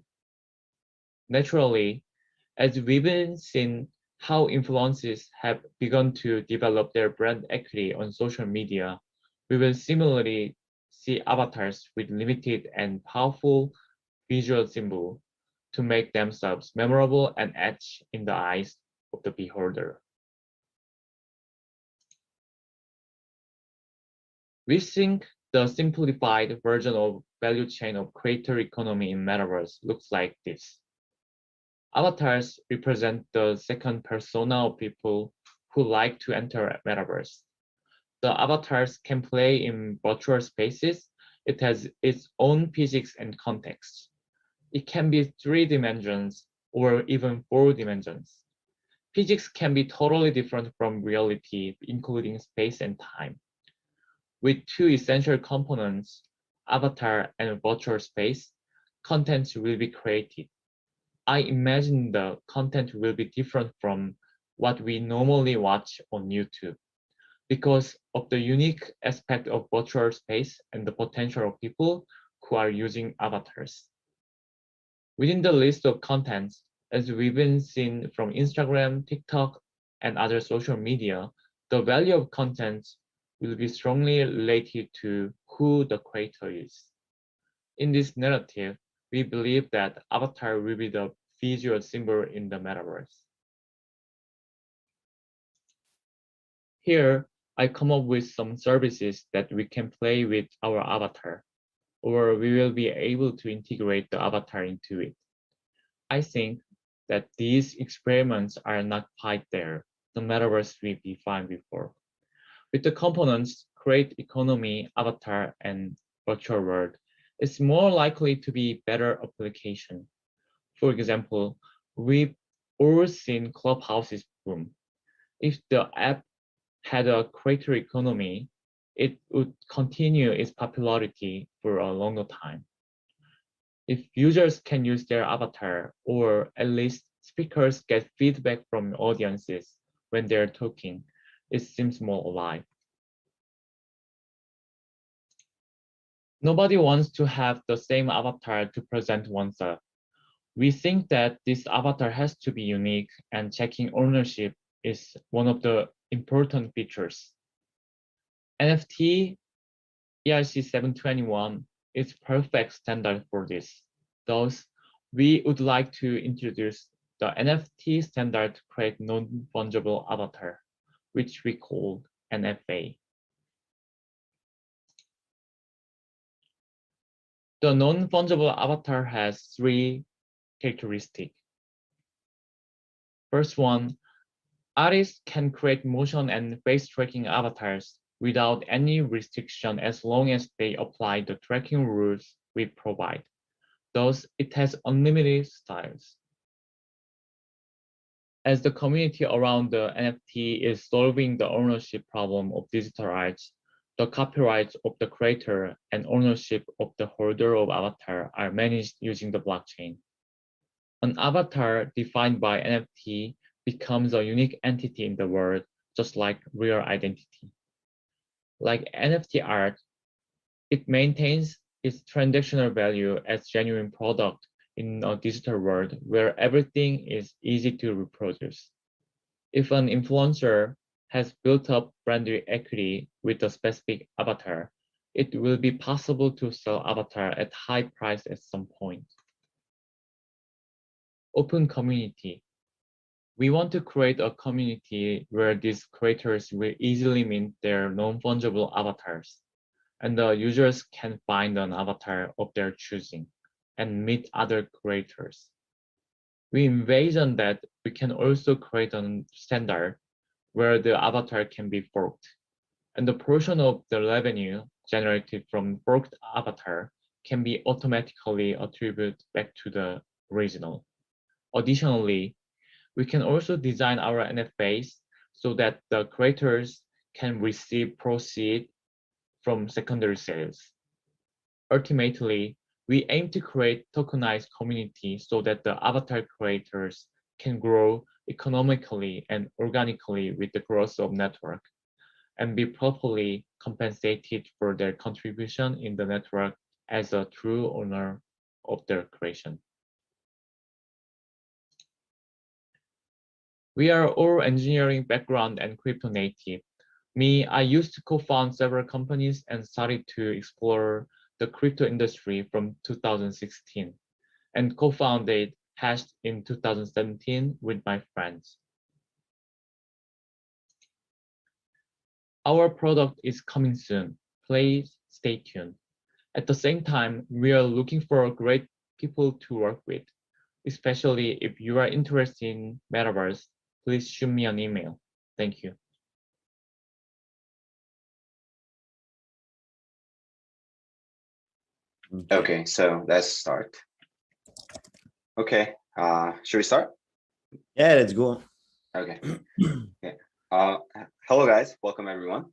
Naturally, as we've seen how influencers have begun to develop their brand equity on social media, we will similarly see avatars with limited and powerful visual symbol to make themselves memorable and etch in the eyes of the beholder. We think the simplified version of value chain of creator economy in Metaverse looks like this. Avatars represent the second persona of people who like to enter Metaverse. The avatars can play in virtual spaces. It has its own physics and context. It can be 3 dimensions or even 4 dimensions. Physics can be totally different from reality, including space and time. With 2 essential components, avatar and virtual space, content will be created. I imagine the content will be different from what we normally watch on YouTube because of the unique aspect of virtual space and the potential of people who are using avatars. Within the list of contents, as we've been seen from Instagram, TikTok, and other social media, the value of content will be strongly related to who the creator is. In this narrative, we believe that avatar will be the visual symbol in the metaverse. Here, I come up with some services that we can play with our avatar, or we will be able to integrate the avatar into it. I think that these experiments are not quite there, the metaverse we defined before. With the components, create economy, avatar, and virtual world, it's more likely to be better application. For example, we've all seen Clubhouse's boom. If the app had a creator economy, it would continue its popularity for a longer time. If users can use their avatar, or at least speakers get feedback from audiences when they're talking, it seems more alive. Nobody wants to have the same avatar to present oneself. We think that this avatar has to be unique, and checking ownership is one of the important features. NFT ERC 721 is perfect standard for this. Thus, we would like to introduce the NFT standard to create non-fungible avatar, which we call NFA. The non-fungible avatar has 3 characteristics. First one, artists can create motion and face tracking avatars without any restriction as long as they apply the tracking rules we provide. Thus, it has unlimited styles. As the community around the NFT is solving the ownership problem of digital arts, the copyrights of the creator and ownership of the holder of avatar are managed using the blockchain. An avatar defined by NFT becomes a unique entity in the world, just like real identity. Like NFT art, it maintains its transactional value as genuine product in a digital world where everything is easy to reproduce. If an influencer has built up brand equity with a specific avatar, it will be possible to sell avatar at high price at some point. Open community. We want to create a community where these creators will easily mint their non-fungible avatars, and the users can find an avatar of their choosing and meet other creators. We envision that we can also create a standard where the avatar can be forked, and the portion of the revenue generated from forked avatar can be automatically attributed back to the original. Additionally, we can also design our NFAs so that the creators can receive proceeds from secondary sales. Ultimately, we aim to create tokenized community so that the avatar creators can grow economically and organically with the growth of network and be properly compensated for their contribution in the network as a true owner of their creation. We are all engineering background and crypto native. Me, I used to co-found several companies and started to explore the crypto industry from 2016 and co-founded hashed in 2017 with my friends. Our product is coming soon. Please stay tuned. At the same time, we are looking for great people to work with. Especially if you are interested in Metaverse, please shoot me an email. Thank you. Okay, so let's start. Okay, should we start? Yeah, let's go. Okay. Okay. Hello guys, welcome everyone.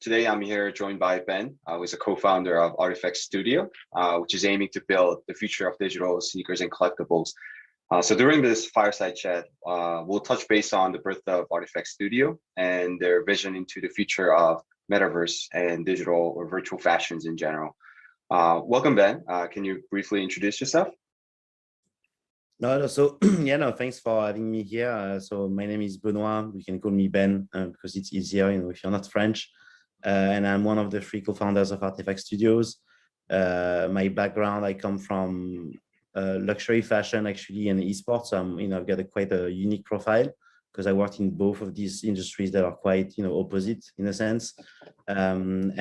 Today I'm here joined by Ben, who is a co-founder of RTFKT Studio, which is aiming to build the future of digital sneakers and collectibles. So during this fireside chat, we'll touch base on the birth of RTFKT Studio and their vision into the future of metaverse and digital or virtual fashions in general. Welcome, Ben. Can you briefly introduce yourself? No, so yeah, no, thanks for having me here. So my name is Benoit. You can call me Ben because it's easier, if you're not French. And I'm one of the 3 co-founders of RTFKT Studios. My background, I come from luxury fashion actually and esports. I've got quite a unique profile because I worked in both of these industries that are quite, opposite in a sense. I'm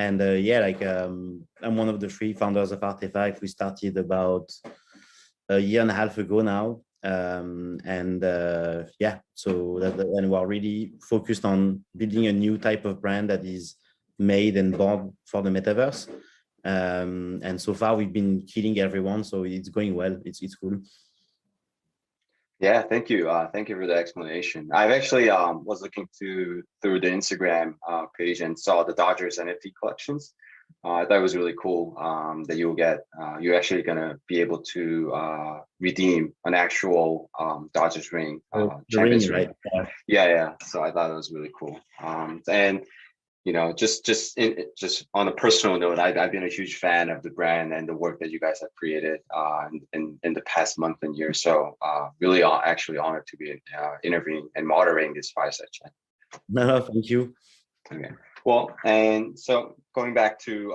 one of the 3 founders of RTFKT. We started about a year and a half ago now. And we're really focused on building a new type of brand that is made and born for the metaverse. And so far we've been killing everyone, so it's going well. It's cool. Yeah, thank you. Thank you for the explanation. I've actually was looking through the Instagram page and saw the Dodgers NFT collections. I thought it was really cool that you're actually gonna be able to redeem an actual Dodgers ring, Champions ring. Right? Yeah. So I thought it was really cool. And just on a personal note, I've been a huge fan of the brand and the work that you guys have created in the past month and year. So really actually honored to be interviewing and moderating this fireside chat. No, thank you. Okay. Well, and so going back to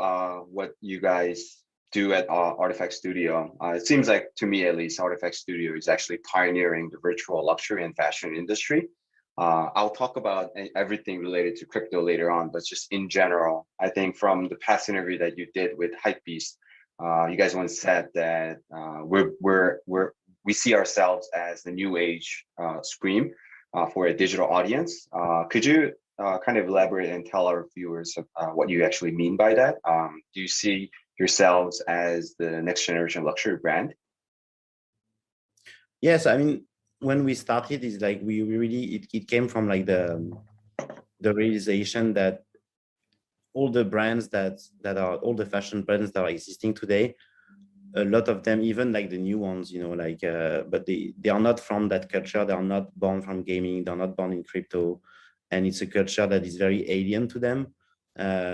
what you guys do at RTFKT Studio, it seems like, to me at least, RTFKT Studio is actually pioneering the virtual luxury and fashion industry. I'll talk about everything related to crypto later on, but just in general, I think from the past interview that you did with Hypebeast, you guys once said that we see ourselves as the new age Scream for a digital audience. Could you kind of elaborate and tell our viewers what you actually mean by that? Do you see yourselves as the next generation luxury brand? Yes, I mean, when we started, it's like we really it came from like the realization that all the brands that are all the fashion brands that are existing today, a lot of them, even like the new ones, but they are not from that culture. They are not born from gaming. They're not born in crypto. And it's a culture that is very alien to them.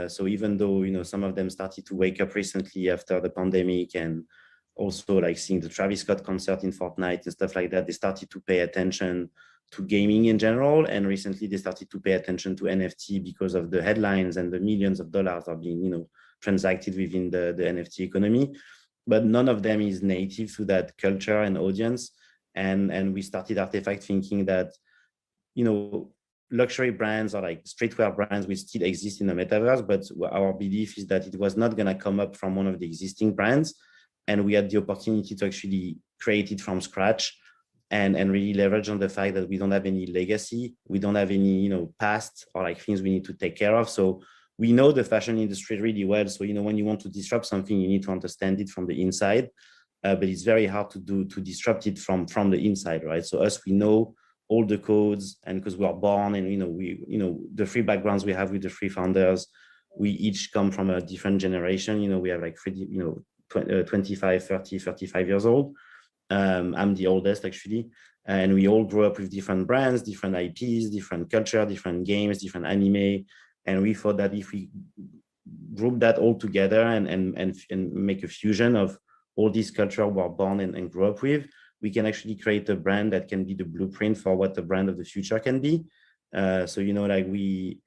So even though, some of them started to wake up recently after the pandemic and also like seeing the Travis Scott concert in Fortnite and stuff like that, they started to pay attention to gaming in general. And recently they started to pay attention to NFT because of the headlines and the millions of dollars are being, transacted within the NFT economy. But none of them is native to that culture and audience. And we started RTFKT thinking that, luxury brands or like streetwear brands will still exist in the metaverse, but our belief is that it was not going to come up from one of the existing brands. And we had the opportunity to actually create it from scratch and really leverage on the fact that we don't have any legacy. We don't have any, past or like things we need to take care of. So we know the fashion industry really well. So, when you want to disrupt something, you need to understand it from the inside, but it's very hard to disrupt it from the inside, right? So we know all the codes, and because we are born and the 3 backgrounds we have with the 3 founders, we each come from a different generation. We have like 25, 30, 35 years old. I'm the oldest actually, and we all grew up with different brands, different IPs, different culture, different games, different anime, and we thought that if we group that all together and make a fusion of all these culture we are born and grew up with, we can actually create a brand that can be the blueprint for what the brand of the future can be. So, like we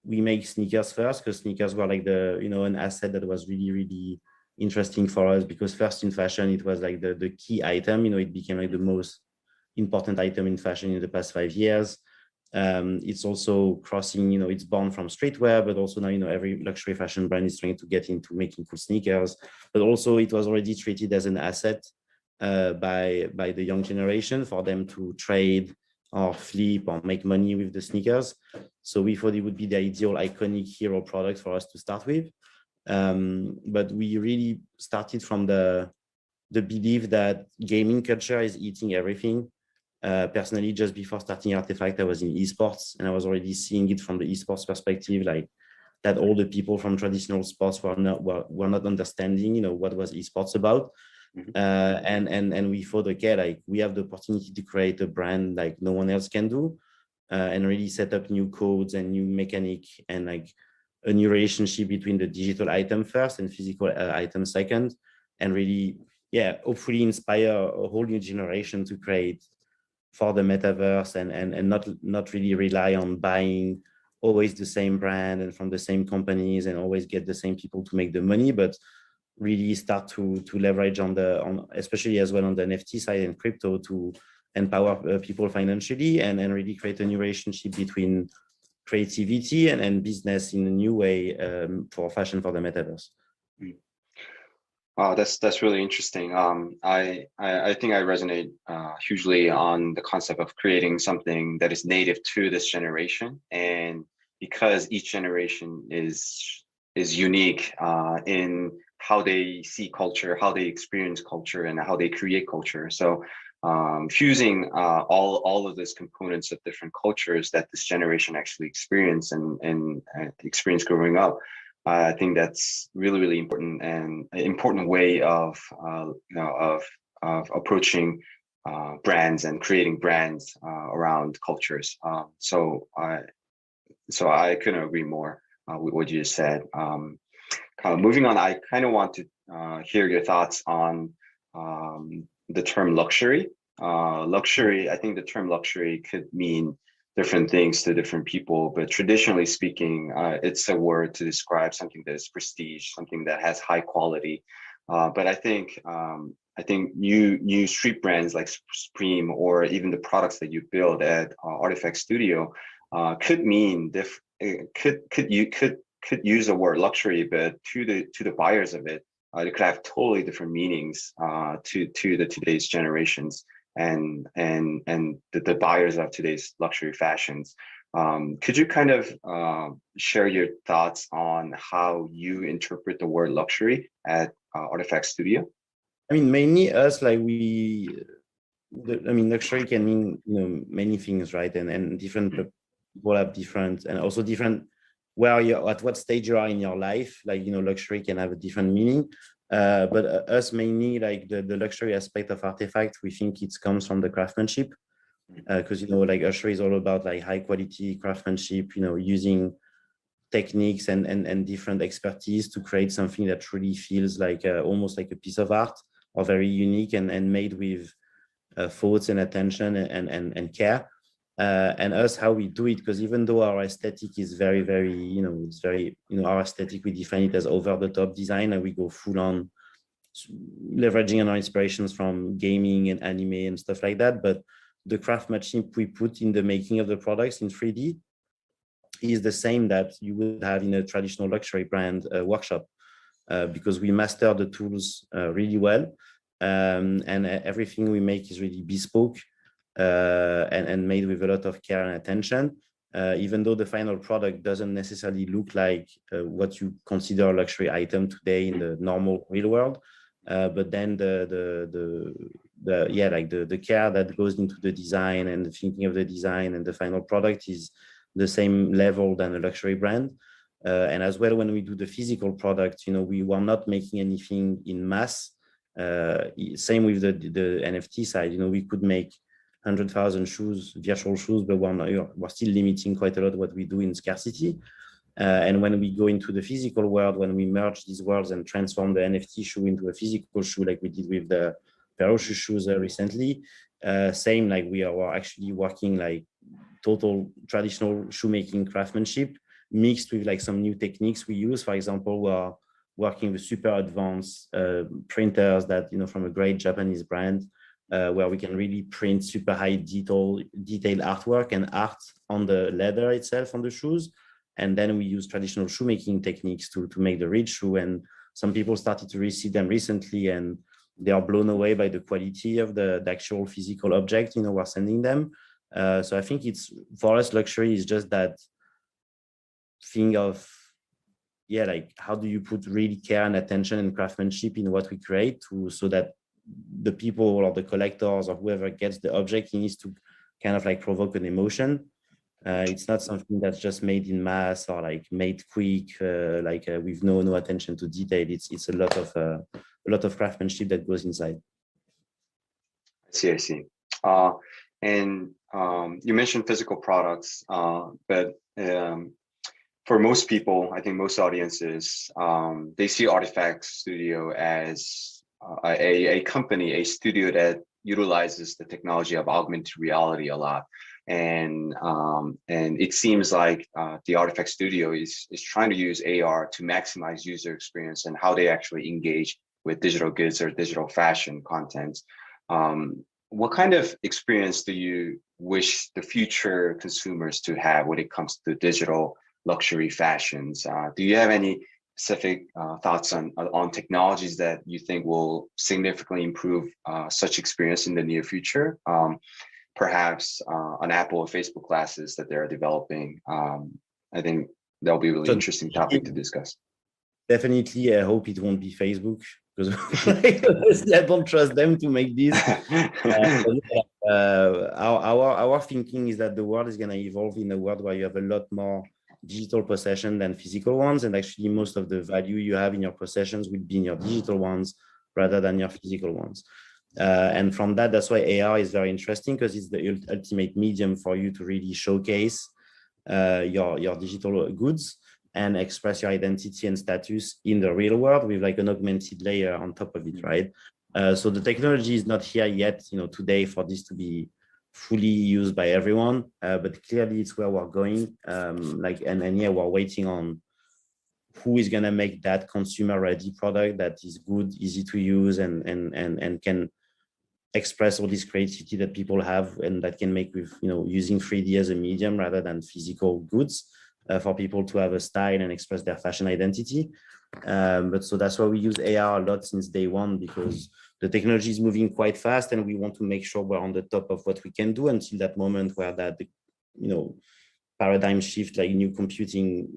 make sneakers first because sneakers were like an asset that was really, really interesting for us because first in fashion, it was like the key item, it became like the most important item in fashion in the past 5 years. It's also crossing, it's born from streetwear, but also now, every luxury fashion brand is trying to get into making cool sneakers, but also it was already treated as an asset by the young generation for them to trade or flip or make money with the sneakers. So we thought it would be the ideal iconic hero product for us to start with. But we really started from the belief that gaming culture is eating everything. Personally, just before starting Artifact, I was in esports, and I was already seeing it from the esports perspective, like that all the people from traditional sports were not understanding, what was esports about. And we thought, okay, like we have the opportunity to create a brand like no one else can do, and really set up new codes and new mechanic and like a new relationship between the digital item first and physical item second, and really, hopefully inspire a whole new generation to create for the metaverse and not really rely on buying always the same brand and from the same companies and always get the same people to make the money, but really start to leverage on especially as well on the NFT side and crypto to empower people financially and really create a new relationship between creativity and business in a new way for fashion for the metaverse. That's really interesting. I think I resonate hugely on the concept of creating something that is native to this generation, and because each generation is unique in how they see culture, how they experience culture, and how they create culture. So fusing all of these components of different cultures that this generation actually experience and experience growing up, I think that's really, really important and an important way of approaching brands and creating brands around cultures. So I couldn't agree more with what you just said. Moving on, I kind of want to hear your thoughts on the term luxury. Luxury, I think the term luxury could mean different things to different people, but traditionally speaking, it's a word to describe something that is prestige, something that has high quality. But I think new street brands like Supreme or even the products that you build at Artifact Studio could mean could use the word luxury, but to the buyers of it, it could have totally different meanings to today's generations and the buyers of today's luxury fashions. Could you kind of share your thoughts on how you interpret the word luxury at Artifact Studio? I mean, mainly us, like luxury can mean many things, right? And different people have different, and also different where you're at, what stage you are in your life. Like luxury can have a different meaning. But us mainly, like the luxury aspect of Artifact, we think it comes from the craftsmanship, because like luxury is all about like high quality craftsmanship, using techniques and different expertise to create something that truly feels like almost like a piece of art, or very unique and made with thoughts and attention and care. And us, how we do it, because even though our aesthetic is very, very, it's very, our aesthetic, we define it as over the top design, and we go full on leveraging on our inspirations from gaming and anime and stuff like that. But the craftsmanship we put in the making of the products in 3D is the same that you would have in a traditional luxury brand workshop, because we master the tools really well, and everything we make is really bespoke and made with a lot of care and attention, even though the final product doesn't necessarily look like what you consider a luxury item today in the normal real world. But then the care that goes into the design and the thinking of the design and the final product is the same level than a luxury brand. And as well, when we do the physical product, we were not making anything in mass. Same with the NFT side. We could make 100,000 shoes, virtual shoes, but we're still limiting quite a lot what we do in scarcity. And when we go into the physical world, when we merge these worlds and transform the NFT shoe into a physical shoe, like we did with the Ferocious shoes recently, same, like we are actually working like total traditional shoemaking craftsmanship mixed with like some new techniques we use. For example, working with super advanced printers that, from a great Japanese brand, where we can really print super high detailed artwork and art on the leather itself on the shoes. And then we use traditional shoemaking techniques to make the reed shoe. And some people started to receive them recently, and they are blown away by the quality of the actual physical object, we're sending them. So I think for us, luxury is just that thing of, like, how do you put really care and attention and craftsmanship in what we create so that the people or the collectors or whoever gets the object, he needs to kind of like provoke an emotion. It's not something that's just made in mass or like made quick, with no attention to detail. It's a lot of craftsmanship that goes inside. I see. And you mentioned physical products, but for most people, I think most audiences, they see Artifact Studio as a company, a studio that utilizes the technology of augmented reality a lot. And it seems like the Artifact Studio is trying to use AR to maximize user experience and how they actually engage with digital goods or digital fashion content. What kind of experience do you wish the future consumers to have when it comes to digital luxury fashions? Do you have any specific thoughts on technologies that you think will significantly improve such experience in the near future? Perhaps on Apple or Facebook glasses that they're developing. I think that'll be a really interesting topic to discuss. Definitely, I hope it won't be Facebook, because I don't trust them to make this. Our thinking is that the world is going to evolve in a world where you have a lot more digital possession than physical ones, and actually most of the value you have in your possessions will be in your digital ones rather than your physical ones. And from that's why AR is very interesting, because it's the ultimate medium for you to really showcase your digital goods and express your identity and status in the real world with like an augmented layer on top of it, right? So the technology is not here yet, today for this to be fully used by everyone, but clearly it's where we're going. And here we're waiting on who is going to make that consumer ready product that is good, easy to use, and can express all this creativity that people have and that can make with, using 3D as a medium rather than physical goods, for people to have a style and express their fashion identity. But so that's why we use AR a lot since day one, because the technology is moving quite fast and we want to make sure we're on the top of what we can do until that moment where that, paradigm shift, like new computing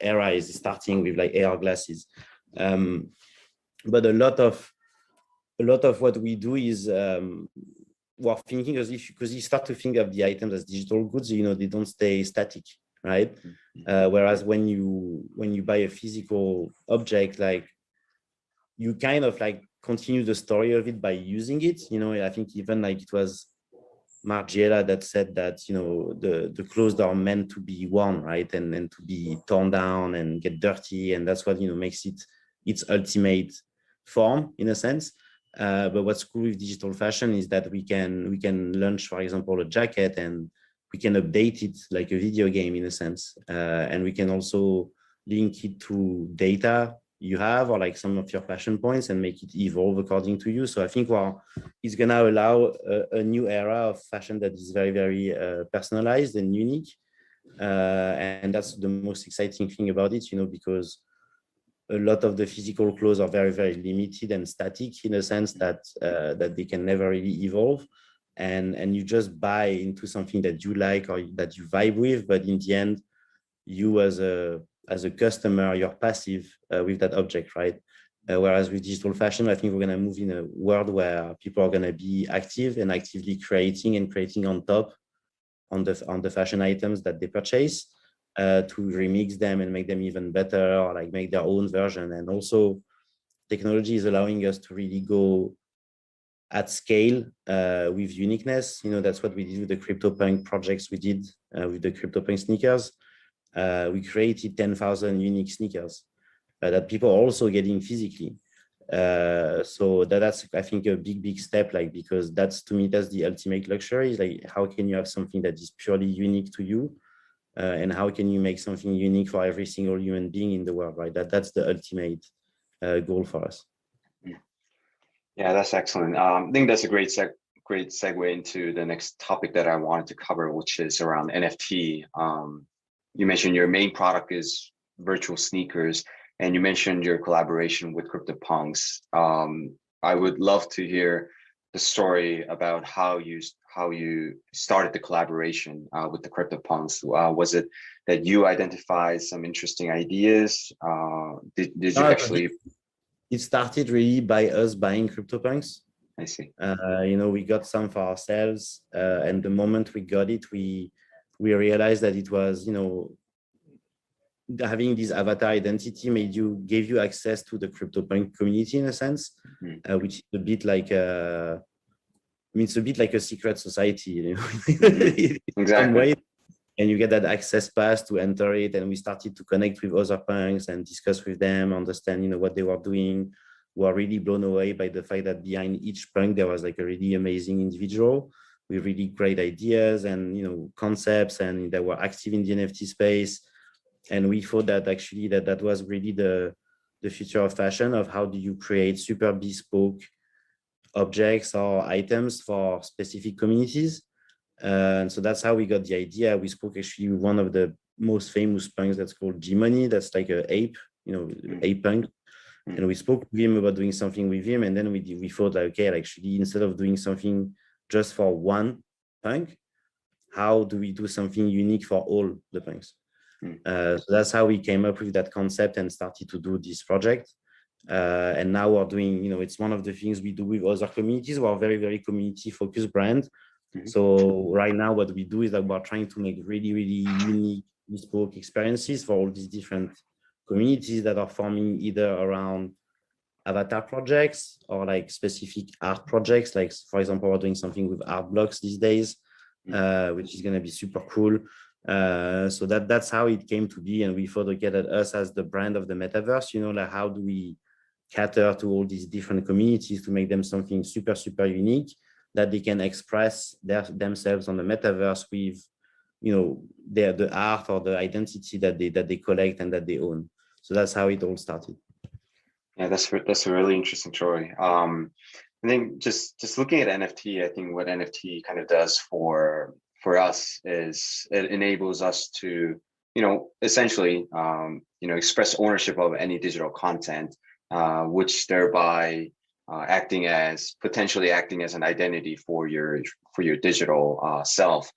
era is starting with like AR glasses. But a lot of what we do is we're thinking, because you start to think of the items as digital goods, they don't stay static, right? Whereas when you buy a physical object, like you kind of like continue the story of it by using it. I think even like it was Margiela that said that, the clothes are meant to be worn, right? And to be torn down and get dirty. And that's what, makes it its ultimate form in a sense. But what's cool with digital fashion is that we can launch, for example, a jacket and we can update it like a video game in a sense. And we can also link it to data you have or like some of your passion points and make it evolve according to you. So I think it's going to allow a new era of fashion that is very, very personalized and unique. And that's the most exciting thing about it, because a lot of the physical clothes are very, very limited and static in a sense that they can never really evolve. And you just buy into something that you like or that you vibe with, but in the end, you as a customer, you're passive with that object, right? Whereas with digital fashion, I think we're going to move in a world where people are going to be active and actively creating on top on the fashion items that they purchase, to remix them and make them even better or like make their own version. And also technology is allowing us to really go at scale with uniqueness. That's what we did with the CryptoPunk projects we did with the CryptoPunk sneakers. We created 10,000 unique sneakers that people are also getting physically. So that's, I think, a big step, because to me, that's the ultimate luxury. Is like, how can you have something that is purely unique to you? And how can you make something unique for every single human being in the world, right? That's the ultimate goal for us. Yeah, that's excellent. I think that's a great segue into the next topic that I wanted to cover, which is around NFT. You mentioned your main product is virtual sneakers, and you mentioned your collaboration with CryptoPunks. I would love to hear the story about how you started the collaboration with the CryptoPunks. Was it that you identified some interesting ideas? Did you actually? It started really by us buying CryptoPunks. I see. We got some for ourselves, and the moment we got it, we realized that it was, having this avatar identity gave you access to the CryptoPunk community in a sense, which is a bit like it's a bit like a secret society, Exactly. Some way. And you get that access pass to enter it, and we started to connect with other punks and discuss with them, understand what they were doing. We were really blown away by the fact that behind each punk there was like a really amazing individual with really great ideas and concepts, and they were active in the NFT space. And we thought that actually that was really the future of fashion, of how do you create super bespoke objects or items for specific communities. And so that's how we got the idea. We spoke actually with one of the most famous punks that's called G-Money. That's like an ape, ape punk. And we spoke with him about doing something with him. And then we thought like, okay, actually, instead of doing something just for one punk, how do we do something unique for all the punks? So that's how we came up with that concept and started to do this project. And now we're doing, it's one of the things we do with other communities. We're a very, very community focused brand. So right now what we do is that we're trying to make really, really unique bespoke experiences for all these different communities that are forming either around avatar projects or like specific art projects. Like, for example, we're doing something with art blocks these days, which is going to be super cool. So that's how it came to be. And we thought, okay, that us as the brand of the metaverse, like how do we cater to all these different communities to make them something super, super unique that they can express themselves on the metaverse with, the art or the identity that they collect and that they own. So that's how it all started. Yeah, that's a really interesting story. I think just looking at NFT, I think what NFT kind of does for us is it enables us to, essentially, express ownership of any digital content, which thereby potentially acting as an identity for your digital self.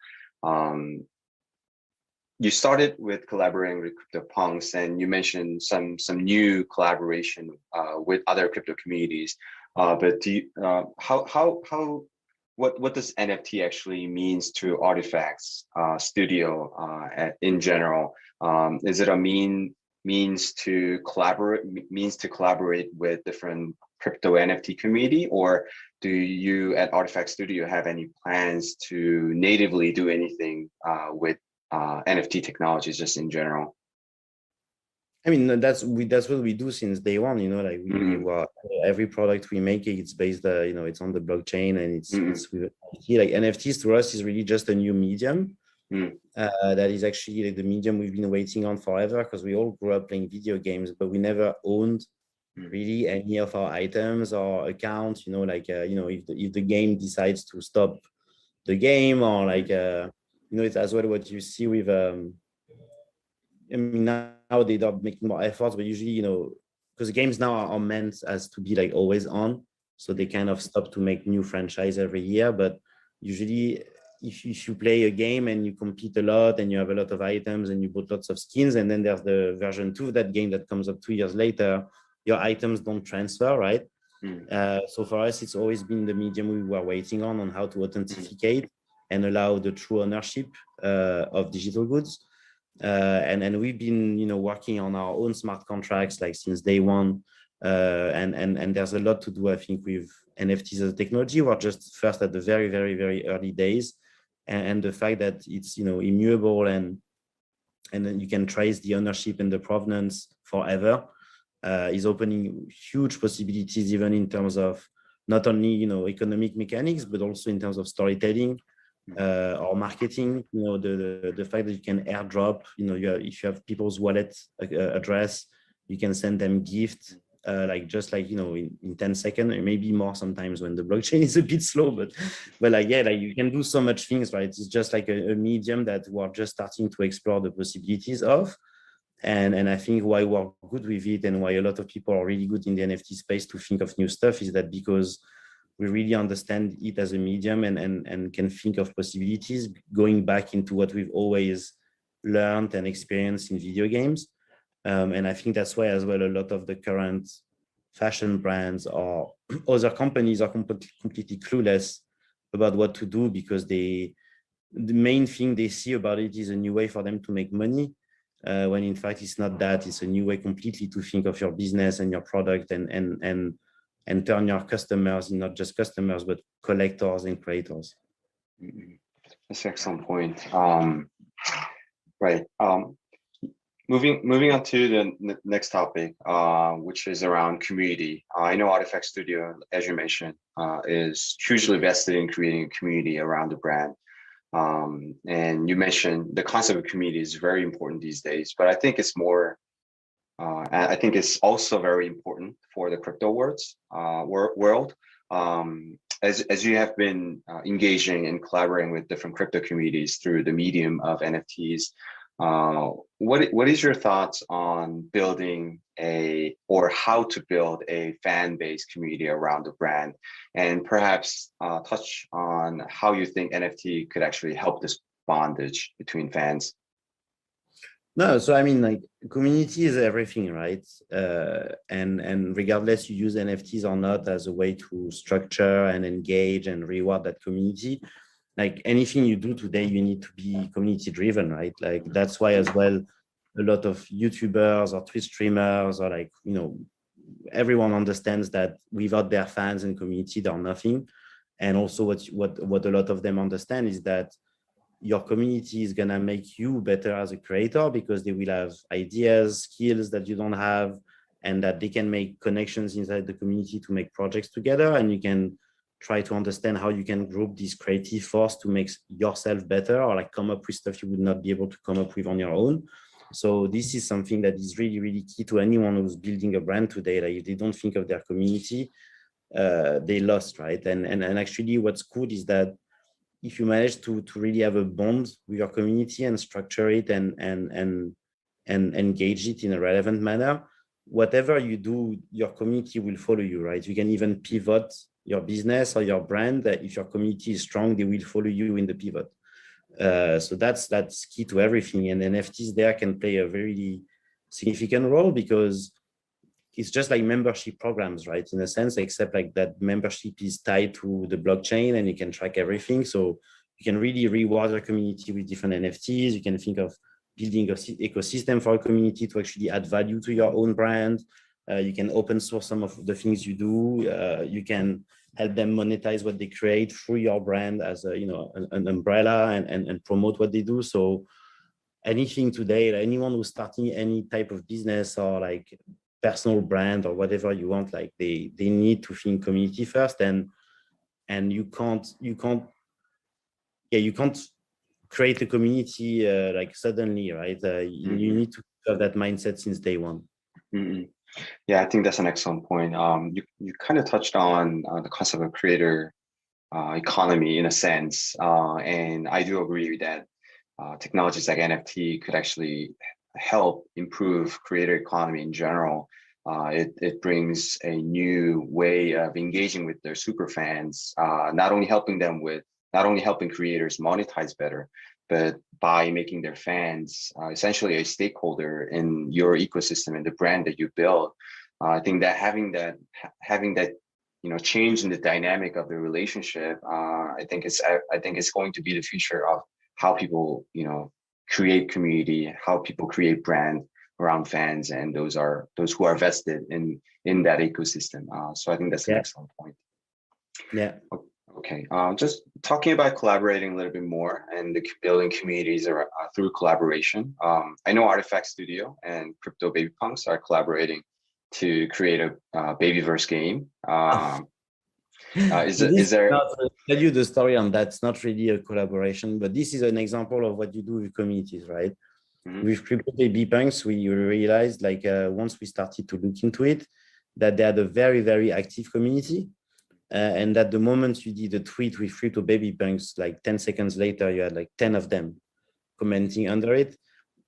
You started with collaborating with CryptoPunks, and you mentioned some new collaboration with other crypto communities. But do you, what does NFT actually means to Artifacts Studio in general? Is it a means to collaborate with different crypto NFT community, or do you at Artifact Studio have any plans to natively do anything with NFT technologies just in general? I mean, that's what we do since day one. Like every product we make, it's based, it's on the blockchain, and it's with NFT. Like NFTs to us is really just a new medium. That is actually like the medium we've been waiting on forever, because we all grew up playing video games, but we never owned really any of our items or accounts. If the game decides to stop the game, or like it's as well what you see with now they are making more efforts, but usually because games now are meant as to be like always on, so they kind of stop to make new franchise every year. But usually if you play a game and you compete a lot and you have a lot of items and you bought lots of skins, and then there's the version 2 of that game that comes up 2 years later, your items don't transfer, right? So for us, it's always been the medium we were waiting on how to authenticate and allow the true ownership of digital goods. And we've been working on our own smart contracts like since day one. And there's a lot to do, I think, with NFTs as a technology. We're just first at the very, very, very early days. And the fact that it's immutable and then you can trace the ownership and the provenance forever is opening huge possibilities, even in terms of not only economic mechanics, but also in terms of storytelling or marketing. The fact that you can airdrop, if you have people's wallet address, you can send them gifts like just like, you know, in 10 seconds, or maybe more sometimes when the blockchain is a bit slow, but like, yeah, like you can do so much things, right? It's just like a medium that we're just starting to explore the possibilities of. And I think why we're good with it and why a lot of people are really good in the NFT space to think of new stuff is that because we really understand it as a medium and can think of possibilities going back into what we've always learned and experienced in video games. And I think that's why as well, a lot of the current fashion brands or other companies are completely clueless about what to do, because the main thing they see about it is a new way for them to make money. When in fact it's not that. It's a new way completely to think of your business and your product and turn your customers in not just customers but collectors and creators. That's an excellent point. Right. Moving on to the next topic, which is around community. I know Artifact Studio, as you mentioned, is hugely vested in creating a community around the brand. And you mentioned the concept of community is very important these days, but I think it's more, I think it's also very important for the crypto world. As you have been engaging and collaborating with different crypto communities through the medium of NFTs, what is your thoughts on building or how to build a fan-based community around the brand, and perhaps touch on how you think NFT could actually help this bondage between fans? No, so I mean, like, community is everything, right? And regardless you use NFTs or not as a way to structure and engage and reward that community, like anything you do today, you need to be community driven, right? Like that's why as well, a lot of YouTubers or Twitch streamers or like, you know, everyone understands that without their fans and community, they're nothing. And also what a lot of them understand is that your community is gonna make you better as a creator, because they will have ideas, skills that you don't have, and that they can make connections inside the community to make projects together. And you can try to understand how you can group this creative force to make yourself better, or like come up with stuff you would not be able to come up with on your own. So this is something that is really, really key to anyone who's building a brand today. Like if they don't think of their community, they lost, right? And actually what's cool is that if you manage to really have a bond with your community and structure it and engage it in a relevant manner, whatever you do, your community will follow you, right? You can even pivot your business or your brand. If your community is strong, they will follow you in the pivot. So that's key to everything. And NFTs there can play a very significant role, because it's just like membership programs, right? In a sense, except like that membership is tied to the blockchain and you can track everything. So you can really reward your community with different NFTs. You can think of building an ecosystem for a community to actually add value to your own brand. You can open source some of the things you do. You can help them monetize what they create through your brand as a, you know, an umbrella and promote what they do. So anything today, like anyone who's starting any type of business or like personal brand or whatever you want, like they need to think community first, and you can't create a community like suddenly, right? You need to have that mindset since day one. Mm-hmm. Yeah, I think that's an excellent point. You kind of touched on the concept of creator economy in a sense, and I do agree that technologies like NFT could actually help improve creator economy in general. It brings a new way of engaging with their super fans, not only helping creators monetize better, but by making their fans essentially a stakeholder in your ecosystem and the brand that you build. I think that having that you know, change in the dynamic of the relationship, I think it's going to be the future of how people, you know, create community, how people create brand around fans, and those who are vested in that ecosystem. So I think that's an excellent point. Yeah. Okay. Just talking about collaborating a little bit more and building communities through collaboration. I know Artifact Studio and CryptoBabyPunks are collaborating to create a Babyverse game. Is there? I'll tell you the story on that. It's not really a collaboration, but this is an example of what you do with communities, right? Mm-hmm. With CryptoBabyPunks, we realized, like, once we started to look into it, that they had a very, very active community. And that the moment you did a tweet with CryptoBabyPunks, like 10 seconds later, you had like 10 of them commenting under it.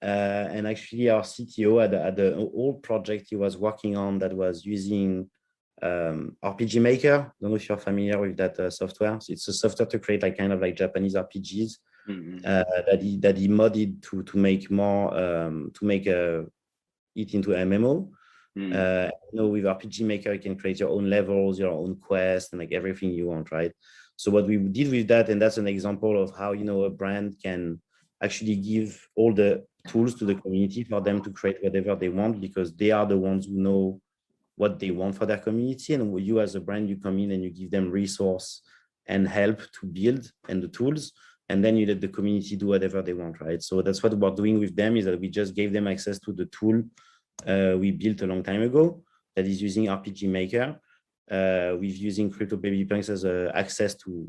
And actually our CTO had an old project he was working on that was using RPG Maker. I don't know if you're familiar with that software. So it's a software to create like kind of like Japanese RPGs that he modded to make more, to make it into MMO. With RPG Maker, you can create your own levels, your own quests, and like everything you want, right? So what we did with that, and that's an example of how a brand can actually give all the tools to the community for them to create whatever they want, because they are the ones who know what they want for their community. And you as a brand, you come in and you give them resource and help to build and the tools, and then you let the community do whatever they want, right? So that's what we're doing with them, is that we just gave them access to the tool we built a long time ago that is using RPG Maker. We're using CryptoBabyPunks as access to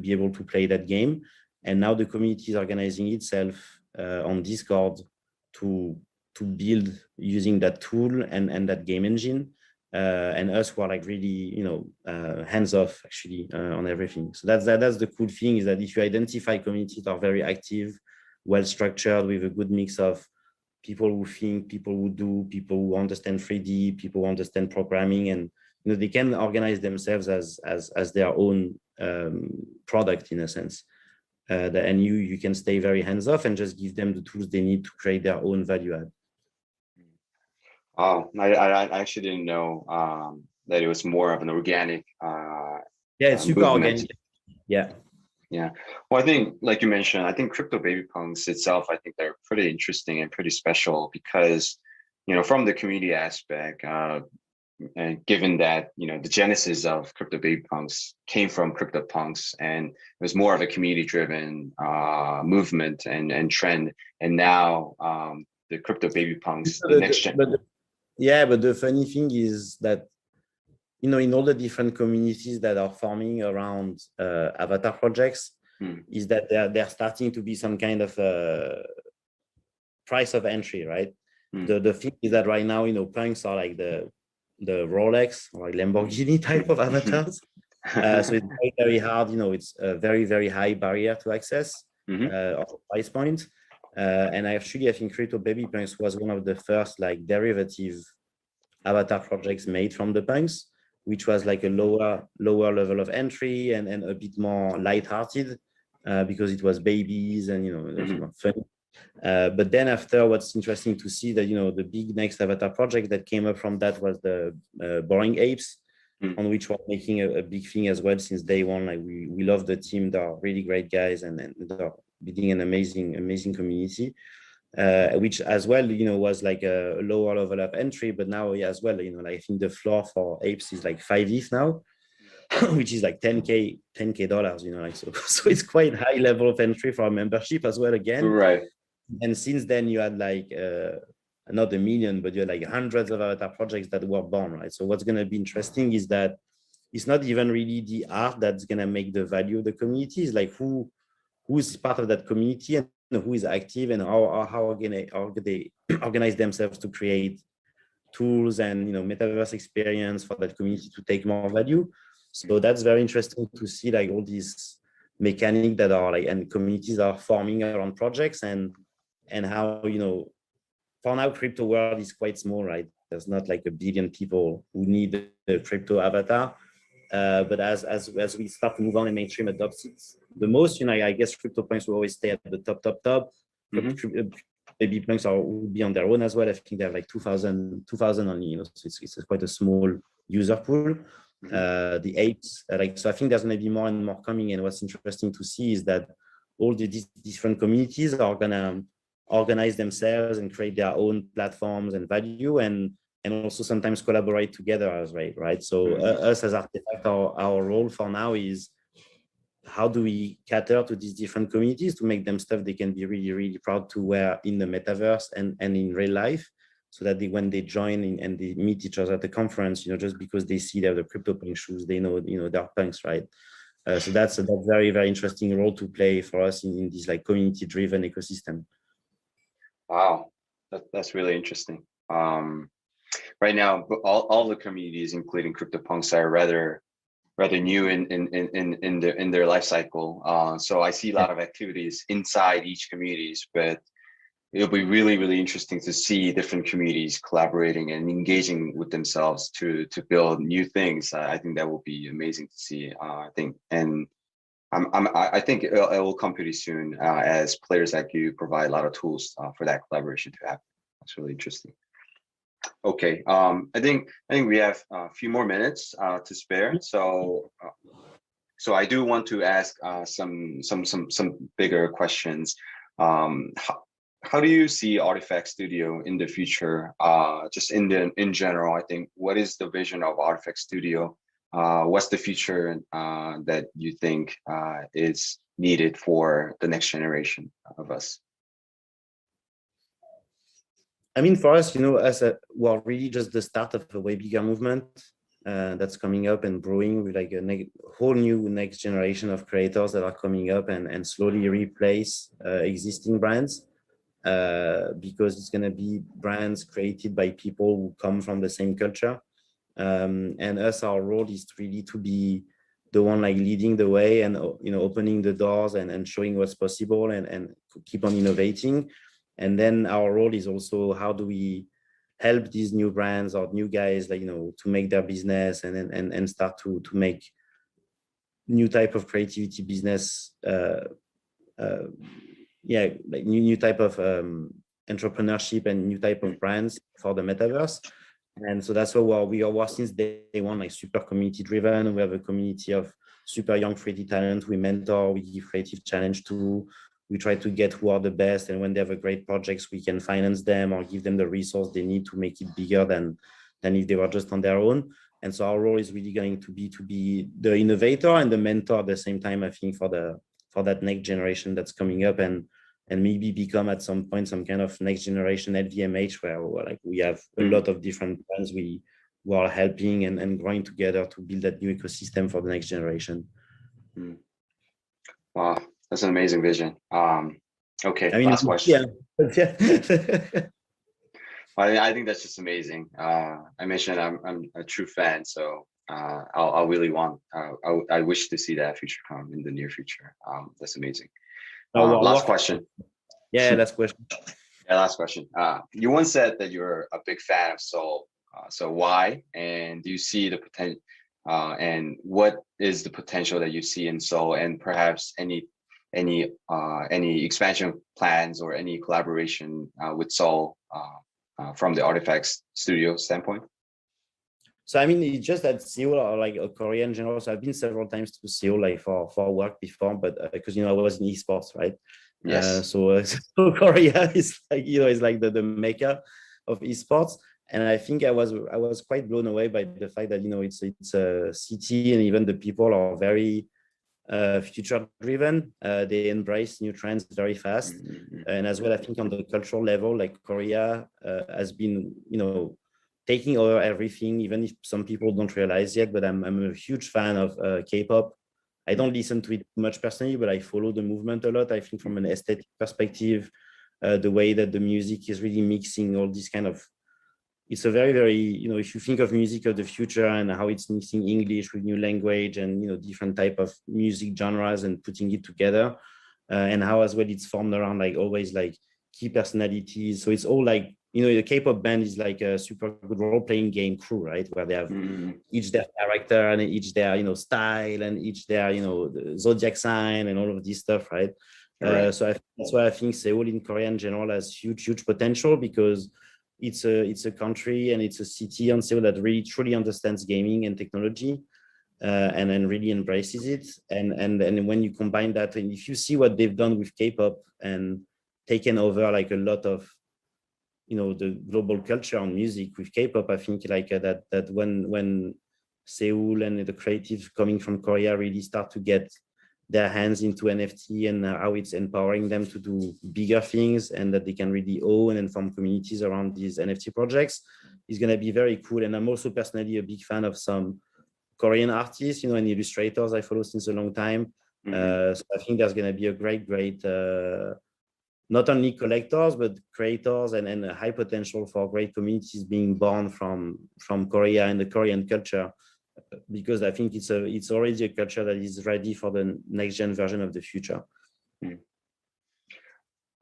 be able to play that game. And now the community is organizing itself on Discord to build using that tool and that game engine. And us were like really, hands off actually on everything. So that's the cool thing, is that if you identify communities that are very active, well structured, with a good mix of people who think, people who do, people who understand 3D, people who understand programming, and they can organize themselves as their own product in a sense. And you can stay very hands off and just give them the tools they need to create their own value add. Oh, I actually didn't know that it was more of an organic. Yeah, it's super organic. Yeah. Yeah. Well, I think, like you mentioned, I think CryptoBabyPunks itself, I think they're pretty interesting and pretty special because, from the community aspect, and given that, the genesis of CryptoBabyPunks came from CryptoPunks, and it was more of a community-driven movement and trend. And now the CryptoBabyPunks, the next gen. But the funny thing is that, in all the different communities that are forming around avatar projects, is that they're starting to be some kind of price of entry, right? The thing is that right now, punks are like the Rolex or like Lamborghini type of avatars. So it's very, very hard, it's a very, very high barrier to access or price point. And I think CryptoBabyPunks was one of the first like derivative avatar projects made from the punks, which was like a lower level of entry and a bit more lighthearted because it was babies and, it was more fun. But then after, what's interesting to see that, the big next avatar project that came up from that was the Boring Apes, on which we're making a big thing as well since day one. Like we love the team. They're really great guys and they're building an amazing community. Which as well, was like a lower level of entry, but now as well, I think the floor for apes is like 5 ETH now, which is like $10K, so it's quite high level of entry for a membership as well again. Right. And since then you had like not a million, but you had like hundreds of avatar projects that were born, right? So what's going to be interesting is that it's not even really the art that's going to make the value of the community. It's like who's part of that community and who is active and how they organize themselves to create tools and metaverse experience for that community to take more value. So that's very interesting to see like all these mechanics that are like, and communities are forming around projects and how for now crypto world is quite small, right? There's not like 1 billion people who need a crypto avatar. But as we start to move on and mainstream adopts it the most, I guess CryptoPunks will always stay at the top. BabyPunks will be on their own as well. I think they have like 2,000 only, so it's quite a small user pool. The apes, so I think there's going to be more and more coming. And what's interesting to see is that all these different communities are going to organize themselves and create their own platforms and value, and also sometimes collaborate together as well, right? So us as Artifact, our role for now is how do we cater to these different communities to make them stuff they can be really, really proud to wear in the metaverse and in real life, so that when they join and they meet each other at the conference, just because they see they have the CryptoPunk shoes, they know, they're punks, right? So that's a very, very interesting role to play for us in this like community-driven ecosystem. Wow, that's really interesting. right now, all the communities, including CryptoPunks, are rather new in their life cycle. So I see a lot of activities inside each communities, but it'll be really interesting to see different communities collaborating and engaging with themselves to build new things. I think that will be amazing to see. I think, and I think it will come pretty soon as players like you provide a lot of tools for that collaboration to happen. That's really interesting. Okay, I think we have a few more minutes to spare. So I do want to ask some bigger questions. How do you see Artifact Studio in the future? Just in general, I think, what is the vision of Artifact Studio? What's the future that you think is needed for the next generation of us? I mean, for us, as well, really just the start of a way bigger movement that's coming up and brewing with like a whole new next generation of creators that are coming up and slowly replace existing brands, because it's going to be brands created by people who come from the same culture. And us, our role is really to be the one like leading the way and opening the doors and showing what's possible and keep on innovating. And then our role is also how do we help these new brands or new guys like to make their business and start to make new type of creativity business, like new type of entrepreneurship and new type of brands for the metaverse. And so that's what we are since day one, like super community driven. We have a community of super young creative talent. We mentor, we give creative challenge to. We try to get who are the best, and when they have a great projects, we can finance them or give them the resource they need to make it bigger than if they were just on their own. And so our role is really going to be the innovator and the mentor at the same time, I think, for that next generation that's coming up and maybe become at some point some kind of next generation LVMH where like we have a lot of different brands we are helping and growing together to build that new ecosystem for the next generation. Wow. That's an amazing vision. Okay, I mean, last question. Yeah. I think that's just amazing. I mentioned I'm a true fan, so I really want. I wish to see that feature come in the near future. That's amazing. Last question. Yeah, last question. Yeah, last question. You once said that you're a big fan of Soul. So why? And do you see the potential? And what is the potential that you see in Soul? And perhaps any expansion plans or any collaboration with Soul from the Artifacts Studio standpoint? So I mean, it's just that Seoul or like a Korean general. So I've been several times to Seoul like for work before, but because I was in esports, right? Yes. So Korea is like is like the mecca of esports, and I think I was quite blown away by the fact that it's a city and even the people are very future driven. They embrace new trends very fast, and as well I think on the cultural level, like Korea has been taking over everything, even if some people don't realize yet. But I'm a huge fan of K-pop. I don't listen to it much personally, but I follow the movement a lot. I think from an aesthetic perspective, the way that the music is really mixing all these kind of, it's a very, very, if you think of music of the future and how it's mixing English with new language and, different type of music genres and putting it together, and how as well it's formed around like always like key personalities. So it's all like, the K-pop band is like a super good role-playing game crew, right? Where they have each their character and each their, style and each their, the zodiac sign and all of this stuff, right? So that's why I think Seoul in Korea in general has huge potential, because it's a country and it's a city on Seoul that really truly understands gaming and technology, and then really embraces it. And when you combine that, and if you see what they've done with K-pop and taken over like a lot of the global culture on music with K-pop, I think like that when Seoul and the creatives coming from Korea really start to get their hands into NFT and how it's empowering them to do bigger things and that they can really own and form communities around these NFT projects, is going to be very cool. And I'm also personally a big fan of some Korean artists, and illustrators I follow since a long time. So I think there's going to be a great not only collectors, but creators and a high potential for great communities being born from Korea and the Korean culture, because I think it's already a culture that is ready for the next gen version of the future.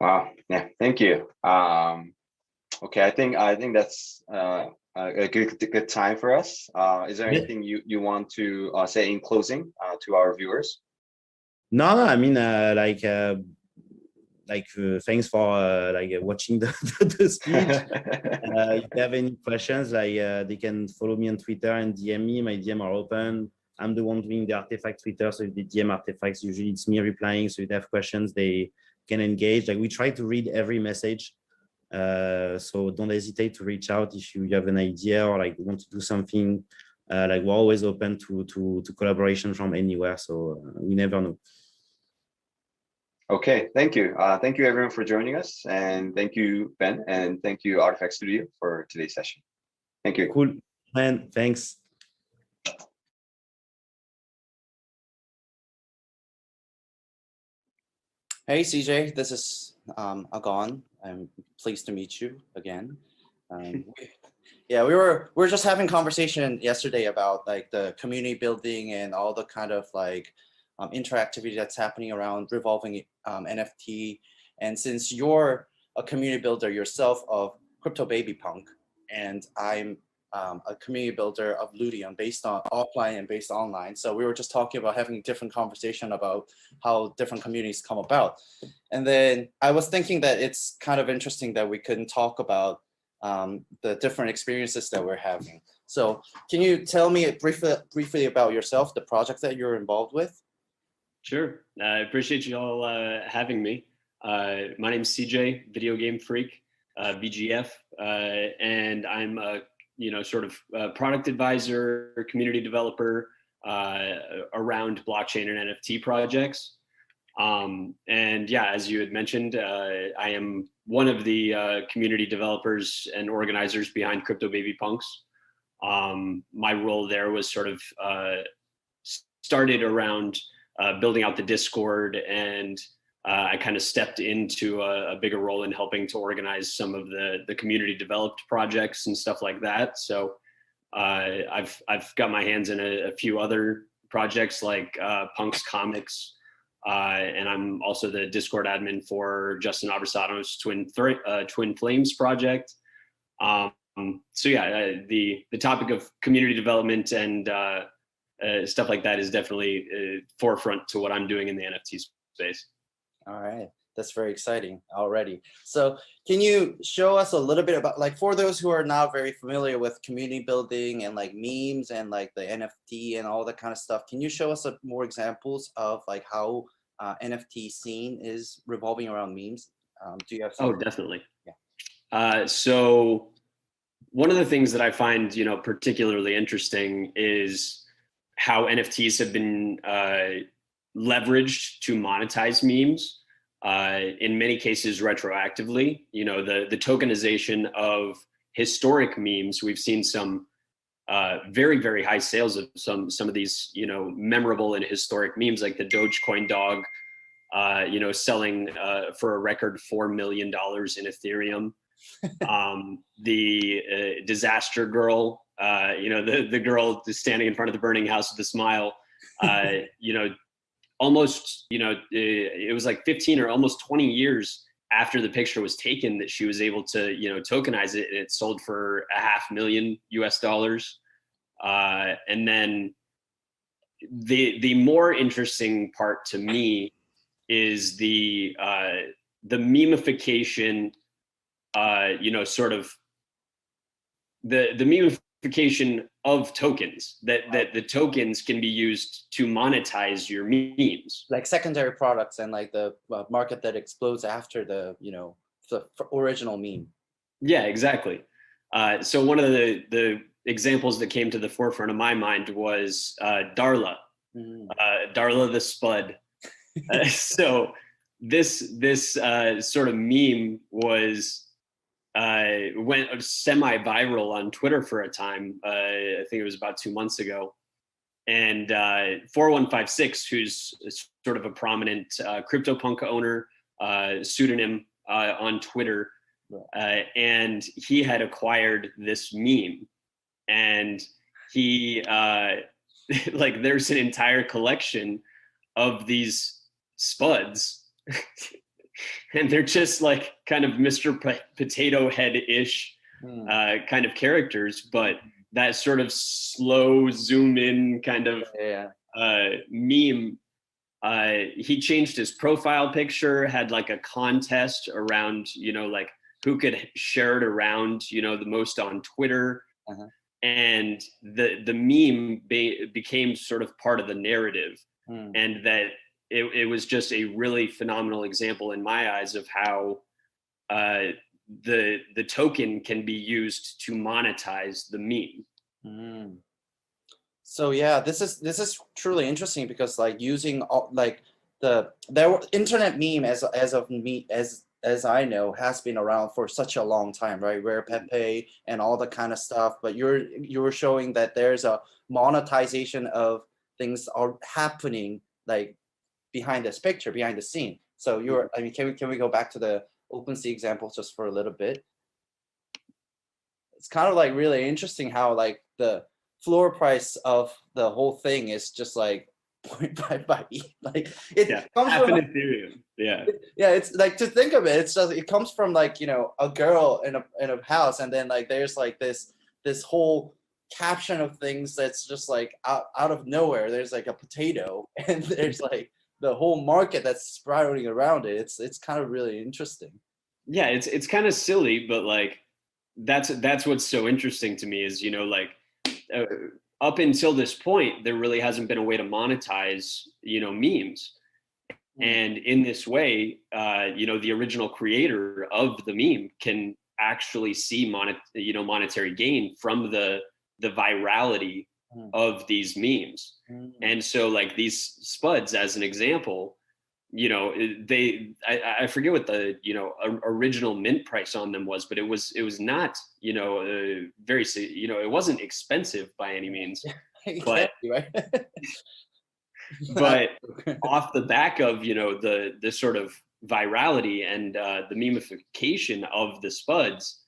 Wow. Yeah. Thank you. Okay. I think that's a good time for us. Is there anything you want to say in closing to our viewers? No, I mean, thanks for watching the speech. If they have any questions, they can follow me on Twitter and DM me. My DM are open. I'm the one doing the artifact Twitter, so if they DM artifacts, usually it's me replying. So if they have questions, they can engage. We try to read every message, so don't hesitate to reach out if you have an idea or want to do something. We're always open to collaboration from anywhere. So we never know. Okay, thank you. Thank you everyone for joining us, and thank you, Ben, and thank you Artifact Studio for today's session. Thank you. Cool, man. Thanks. Hey CJ, this is Agon. I'm pleased to meet you again. Yeah, we were just having conversation yesterday about the community building and all the kind of interactivity that's happening around revolving NFT. And since you're a community builder yourself of CryptoBabyPunk, and I'm a community builder of Ludion based on offline and based online. So we were just talking about having different conversation about how different communities come about. And then I was thinking that it's kind of interesting that we couldn't talk about the different experiences that we're having. So can you tell me briefly about yourself, the project that you're involved with? Sure, I appreciate you all having me. My name is CJ, Video Game Freak, VGF, and I'm a sort of product advisor, community developer around blockchain and NFT projects. And yeah, as you had mentioned, I am one of the community developers and organizers behind CryptoBabyPunks. My role there was sort of started around building out the Discord, and I kind of stepped into a bigger role in helping to organize some of the community developed projects and stuff like that. So I've got my hands in a few other projects like Punks Comics, and I'm also the Discord admin for Justin Abrasano's Twin Flames project. So yeah, the topic of community development and stuff like that is definitely forefront to what I'm doing in the NFT space. All right, that's very exciting already. So can you show us a little bit about, for those who are not very familiar with community building and memes and the NFT and all that kind of stuff, can you show us more examples of how NFT scene is revolving around memes? Do you have some? Oh, definitely. Yeah. So one of the things that I find, particularly interesting is how NFTs have been leveraged to monetize memes, in many cases retroactively. The tokenization of historic memes. We've seen some very, very high sales of some of these, memorable and historic memes, like the Dogecoin dog, selling for a record $4 million in Ethereum. The disaster girl, the girl standing in front of the burning house with a smile, almost, it was 15 or almost 20 years after the picture was taken that she was able to, tokenize it, and it sold for $500,000 US. And then the more interesting part to me is the memification, sort of the memification of tokens, that the tokens can be used to monetize your memes, like secondary products, and the market that explodes after the original meme. Yeah, exactly. So one of the examples that came to the forefront of my mind was Darla, Darla the Spud. So this sort of meme went semi-viral on Twitter for a time. I think it was about 2 months ago. And 4156, who's sort of a prominent CryptoPunk owner, pseudonym on Twitter, and he had acquired this meme, and he like there's an entire collection of these spuds, and they're just like kind of Mr. Potato Head-ish kind of characters, but that sort of slow zoom in kind of meme. He changed his profile picture, had like a contest around, you know, like who could share it around, you know, the most on Twitter. And the meme became sort of part of the narrative. And that it was just a really phenomenal example in my eyes of how the token can be used to monetize the meme. So yeah, this is truly interesting because like using all, like the internet meme as I know has been around for such a long time, right? Where Pepe and all the kind of stuff, but you're showing that there's a monetization of things are happening like behind this picture, behind the scene. So I mean, can we go back to the OpenSea example just for a little bit? It's kind of like really interesting how like the floor price of the whole thing is just like 0.55 ETH. Like it comes half from an Ethereum. yeah, it's like, to think of it, it's just, it comes from like, you know, a girl in a house, and then like there's like this whole caption of things that's just like out of nowhere. There's like a potato, and there's like the whole market that's sprouting around it. It's kind of really interesting. Yeah, it's kind of silly, but like that's what's so interesting to me is, you know, like up until this point, there really hasn't been a way to monetize, you know, memes. And in this way, you know, the original creator of the meme can actually see monetary gain from the virality of these memes. And so like these spuds, as an example, you know, I forget what the, you know, original mint price on them was, but it was not, you know, very, you know, it wasn't expensive by any means. But right? but off the back of, you know, the sort of virality and the memification of the spuds,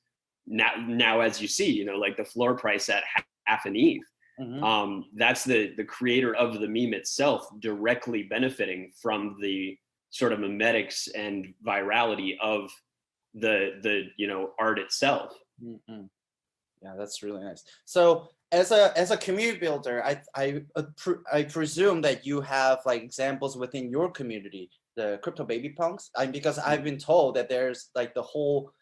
now as you see, you know, like the floor price at half an ETH, that's the creator of the meme itself directly benefiting from the sort of memetics and virality of the you know, art itself. Yeah, that's really nice. So as a community builder, I presume that you have like examples within your community, the CryptoBabyPunks, because I've been told that there's like the whole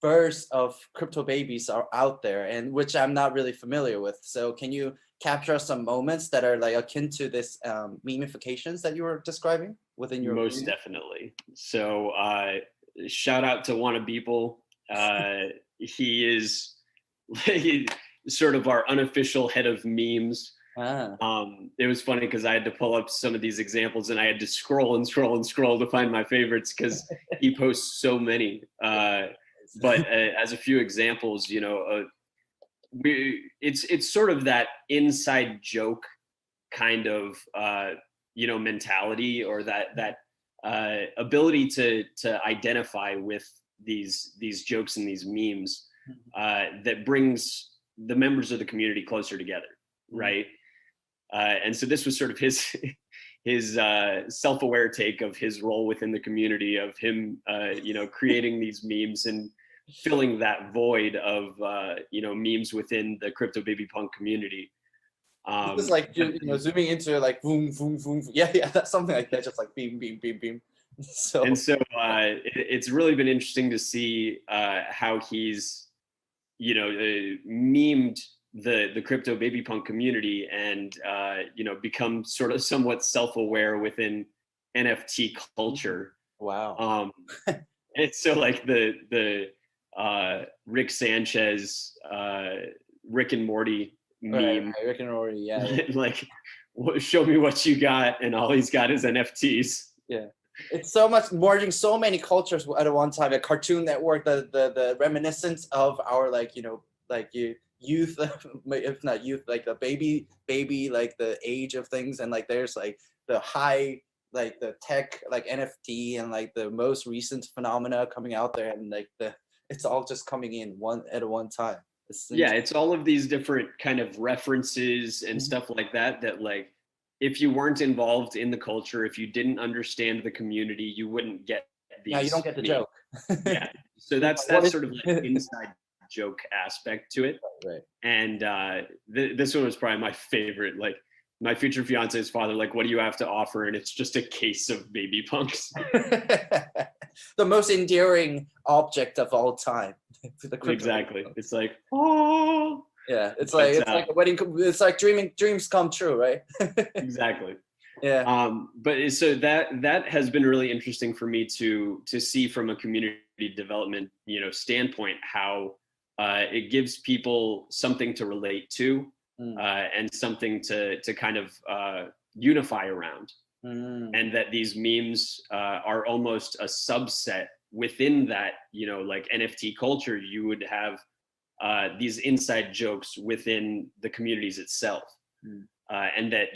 burst of crypto babies are out there, and which I'm not really familiar with. So can you capture some moments that are like akin to this memifications that you were describing within your Most community? definitely. So shout out to Wannabeeple. He is sort of our unofficial head of memes. It was funny because I had to pull up some of these examples and I had to scroll and scroll and scroll to find my favorites because he posts so many. But as a few examples, you know, it's sort of that inside joke kind of you know, mentality, or that ability to identify with these jokes and these memes that brings the members of the community closer together, right? And so this was sort of his self-aware take of his role within the community, of him you know, creating these memes and filling that void of you know, memes within the CryptoBabyPunk community. This is like, you know, zooming into like boom, boom, boom. Yeah, that's something like that, just like beam, beam, beam, beam. So it's really been interesting to see how he's, you know, memed the CryptoBabyPunk community and you know, become sort of somewhat self-aware within NFT culture. Wow. And so like the Rick Sanchez, Rick and Morty meme. Right, Rick and Morty, yeah. Like, show me what you got, and all he's got is NFTs. Yeah. It's so much merging so many cultures at one time. A Cartoon Network, the reminiscence of our, like, you know, like youth, if not youth, like the baby, like the age of things, and like there's like the high like the tech, like NFT and like the most recent phenomena coming out there, and like it's all just coming in at one time. Yeah, it's all of these different kind of references and stuff like that like if you weren't involved in the culture, if you didn't understand the community, you wouldn't get these. Yeah, you don't get the joke. Yeah, so that's sort of like inside joke aspect to it. Right. And this one was probably my favorite. Like, my future fiance's father, like, what do you have to offer? And it's just a case of baby punks. The most endearing object of all time. Exactly. It's like, oh. Yeah, it's like a wedding. It's like dreams come true, right? Exactly. Yeah. But so that has been really interesting for me to see from a community development, standpoint, how it gives people something to relate to. And something to kind of unify around. And that these memes are almost a subset within that, like NFT culture. You would have these inside jokes within the communities itself. And that,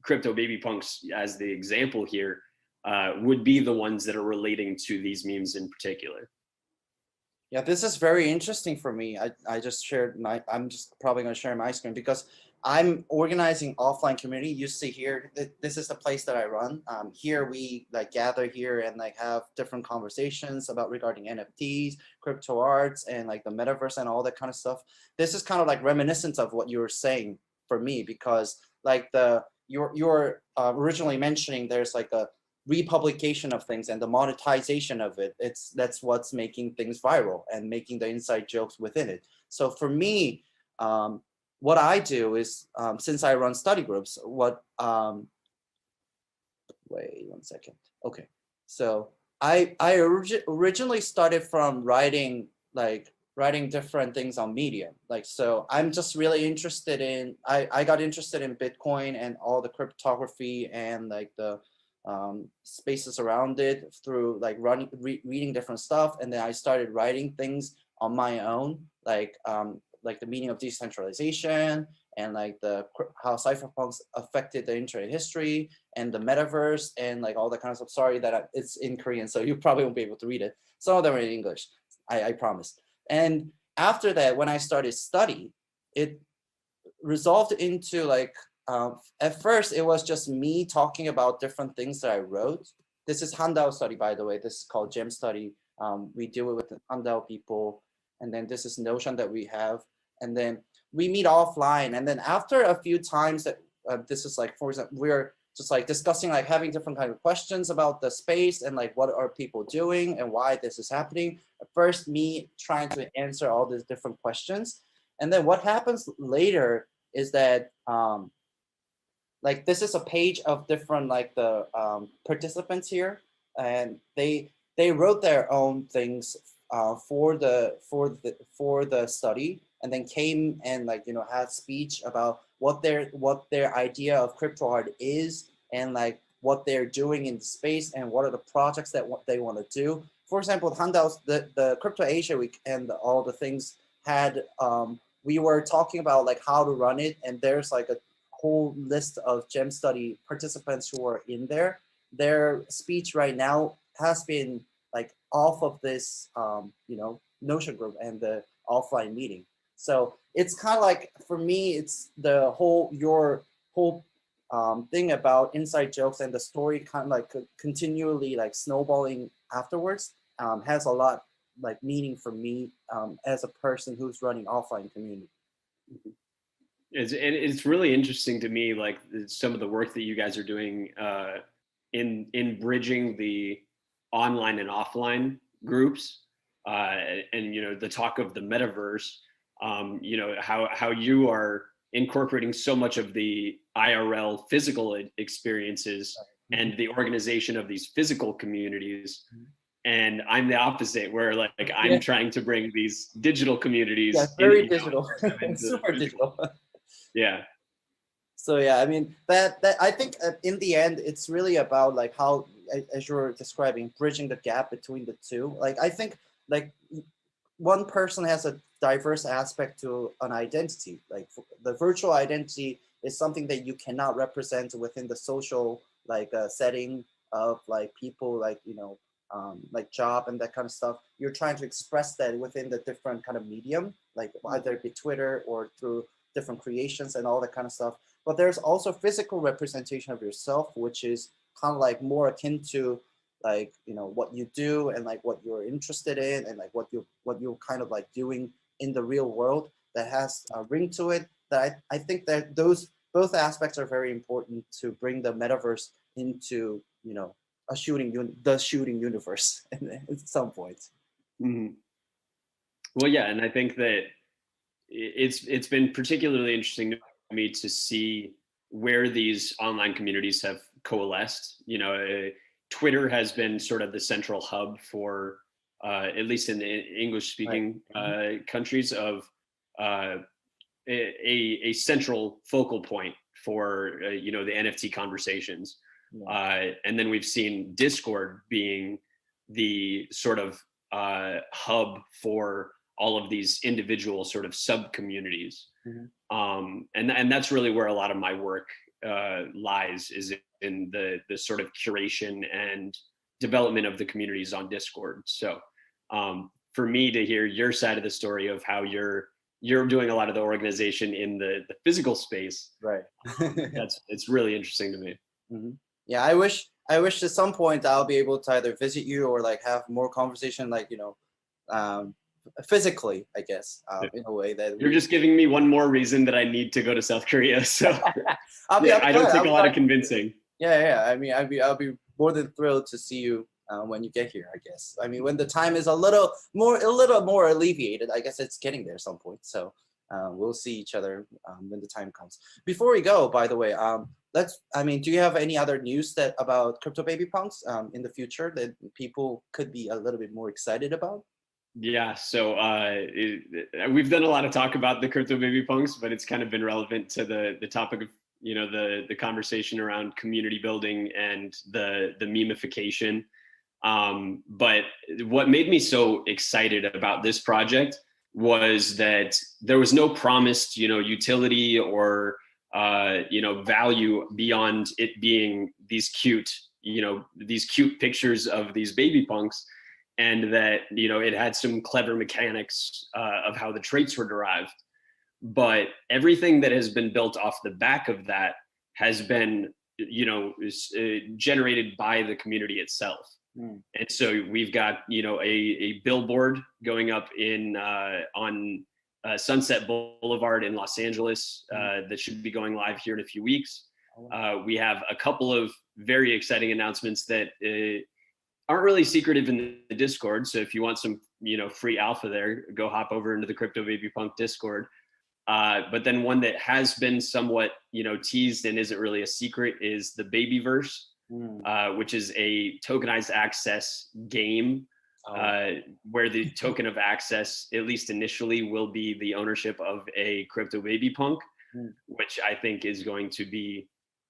CryptoBabyPunks, as the example here, would be the ones that are relating to these memes in particular. Yeah, this is very interesting for me. I just shared I'm just probably going to share my screen because I'm organizing offline community. You see here, this is the place that I run. Here we like gather here and like have different conversations about regarding NFTs, crypto arts, and like the metaverse and all that kind of stuff. This is kind of like reminiscent of what you were saying for me, because like you're originally mentioning there's like a republication of things and the monetization of it. That's what's making things viral and making the inside jokes within it. So for me, what I do is, since I run study groups, wait 1 second. Okay, so I originally started from writing different things on Medium. Like, so I'm just really interested in, I got interested in Bitcoin and all the cryptography and like the spaces around it through like reading different stuff. And then I started writing things on my own, like the meaning of decentralization and like how cypherpunks affected the internet history and the metaverse and like all that kind of stuff. Sorry that it's in Korean, so you probably won't be able to read it. Some of them are in English, I promise. And after that, when I started study, it resolved into like, at first it was just me talking about different things that I wrote. This is HanDAO study, by the way. This is called Gem study. We deal with the HanDAO people. And then this is Notion that we have. And then we meet offline. And then after a few times that this is like, for example, we're just like discussing, like having different kind of questions about the space and like what are people doing and why this is happening. At first, me trying to answer all these different questions. And then what happens later is that like this is a page of different like the participants here, and they wrote their own things for the study, and then came and like had speech about what their idea of crypto art is, and like what they're doing in the space, and what are the projects that they want to do. For example, HanDAO's the Crypto Asia Week and all the things had we were talking about like how to run it, and there's like a whole list of Gem study participants who are in there. Their speech right now has been like off of this Notion group and the offline meeting. So it's kind of like, for me, it's the your whole thing about inside jokes and the story kind of like continually like snowballing afterwards has a lot like meaning for me as a person who's running offline community. It's really interesting to me, like some of the work that you guys are doing in bridging the online and offline groups, and the talk of the metaverse. How you are incorporating so much of the IRL physical experiences and the organization of these physical communities. And I'm the opposite, where like I'm trying to bring these digital communities. Yeah, very digital, super digital. Yeah. So yeah, I mean that I think in the end it's really about like how, as you were describing, bridging the gap between the two. Like I think like one person has a diverse aspect to an identity. Like the virtual identity is something that you cannot represent within the social like setting of like people like, like job and that kind of stuff. You're trying to express that within the different kind of medium, like either it be Twitter or through different creations and all that kind of stuff. But there's also physical representation of yourself, which is kind of like more akin to like, what you do and like what you're interested in and like what you're kind of like doing in the real world that has a ring to it. That I think that those both aspects are very important to bring the metaverse into, the shooting universe at some point. Mhm. Well, yeah, and I think that it's been particularly interesting to me to see where these online communities have coalesced. Twitter has been sort of the central hub for, at least in the English-speaking countries, of a central focal point for the NFT conversations. And then we've seen Discord being the sort of hub for all of these individual sort of sub communities. And that's really where a lot of my work lies, is in the sort of curation and development of the communities on Discord. So for me to hear your side of the story of how you're doing a lot of the organization in the physical space, right? It's really interesting to me. Yeah, I wish at some point I'll be able to either visit you or like have more conversation, like physically, I guess, in a way that you're just giving me one more reason that I need to go to South Korea. So I don't take a lot of convincing. Yeah. I mean, I'll be more than thrilled to see you when you get here, I guess. I mean, when the time is a little more alleviated, I guess it's getting there at some point. So we'll see each other when the time comes. Before we go, by the way, do you have any other news about CryptoBabyPunks in the future that people could be a little bit more excited about? Yeah, so we've done a lot of talk about the CryptoBabyPunks, but it's kind of been relevant to the topic of the conversation around community building and the memification. But what made me so excited about this project was that there was no promised utility or value beyond it being these cute pictures of these baby punks. And that, it had some clever mechanics of how the traits were derived. But everything that has been built off the back of that has been, generated by the community itself. And so we've got, a billboard going up on Sunset Boulevard in Los Angeles that should be going live here in a few weeks. We have a couple of very exciting announcements that aren't really secretive in the Discord. So if you want some, free alpha there, go hop over into the CryptoBabyPunk Discord. But then one that has been somewhat, teased and isn't really a secret is the Babyverse, which is a tokenized access game where the token of access, at least initially, will be the ownership of a CryptoBabyPunk, which I think is going to be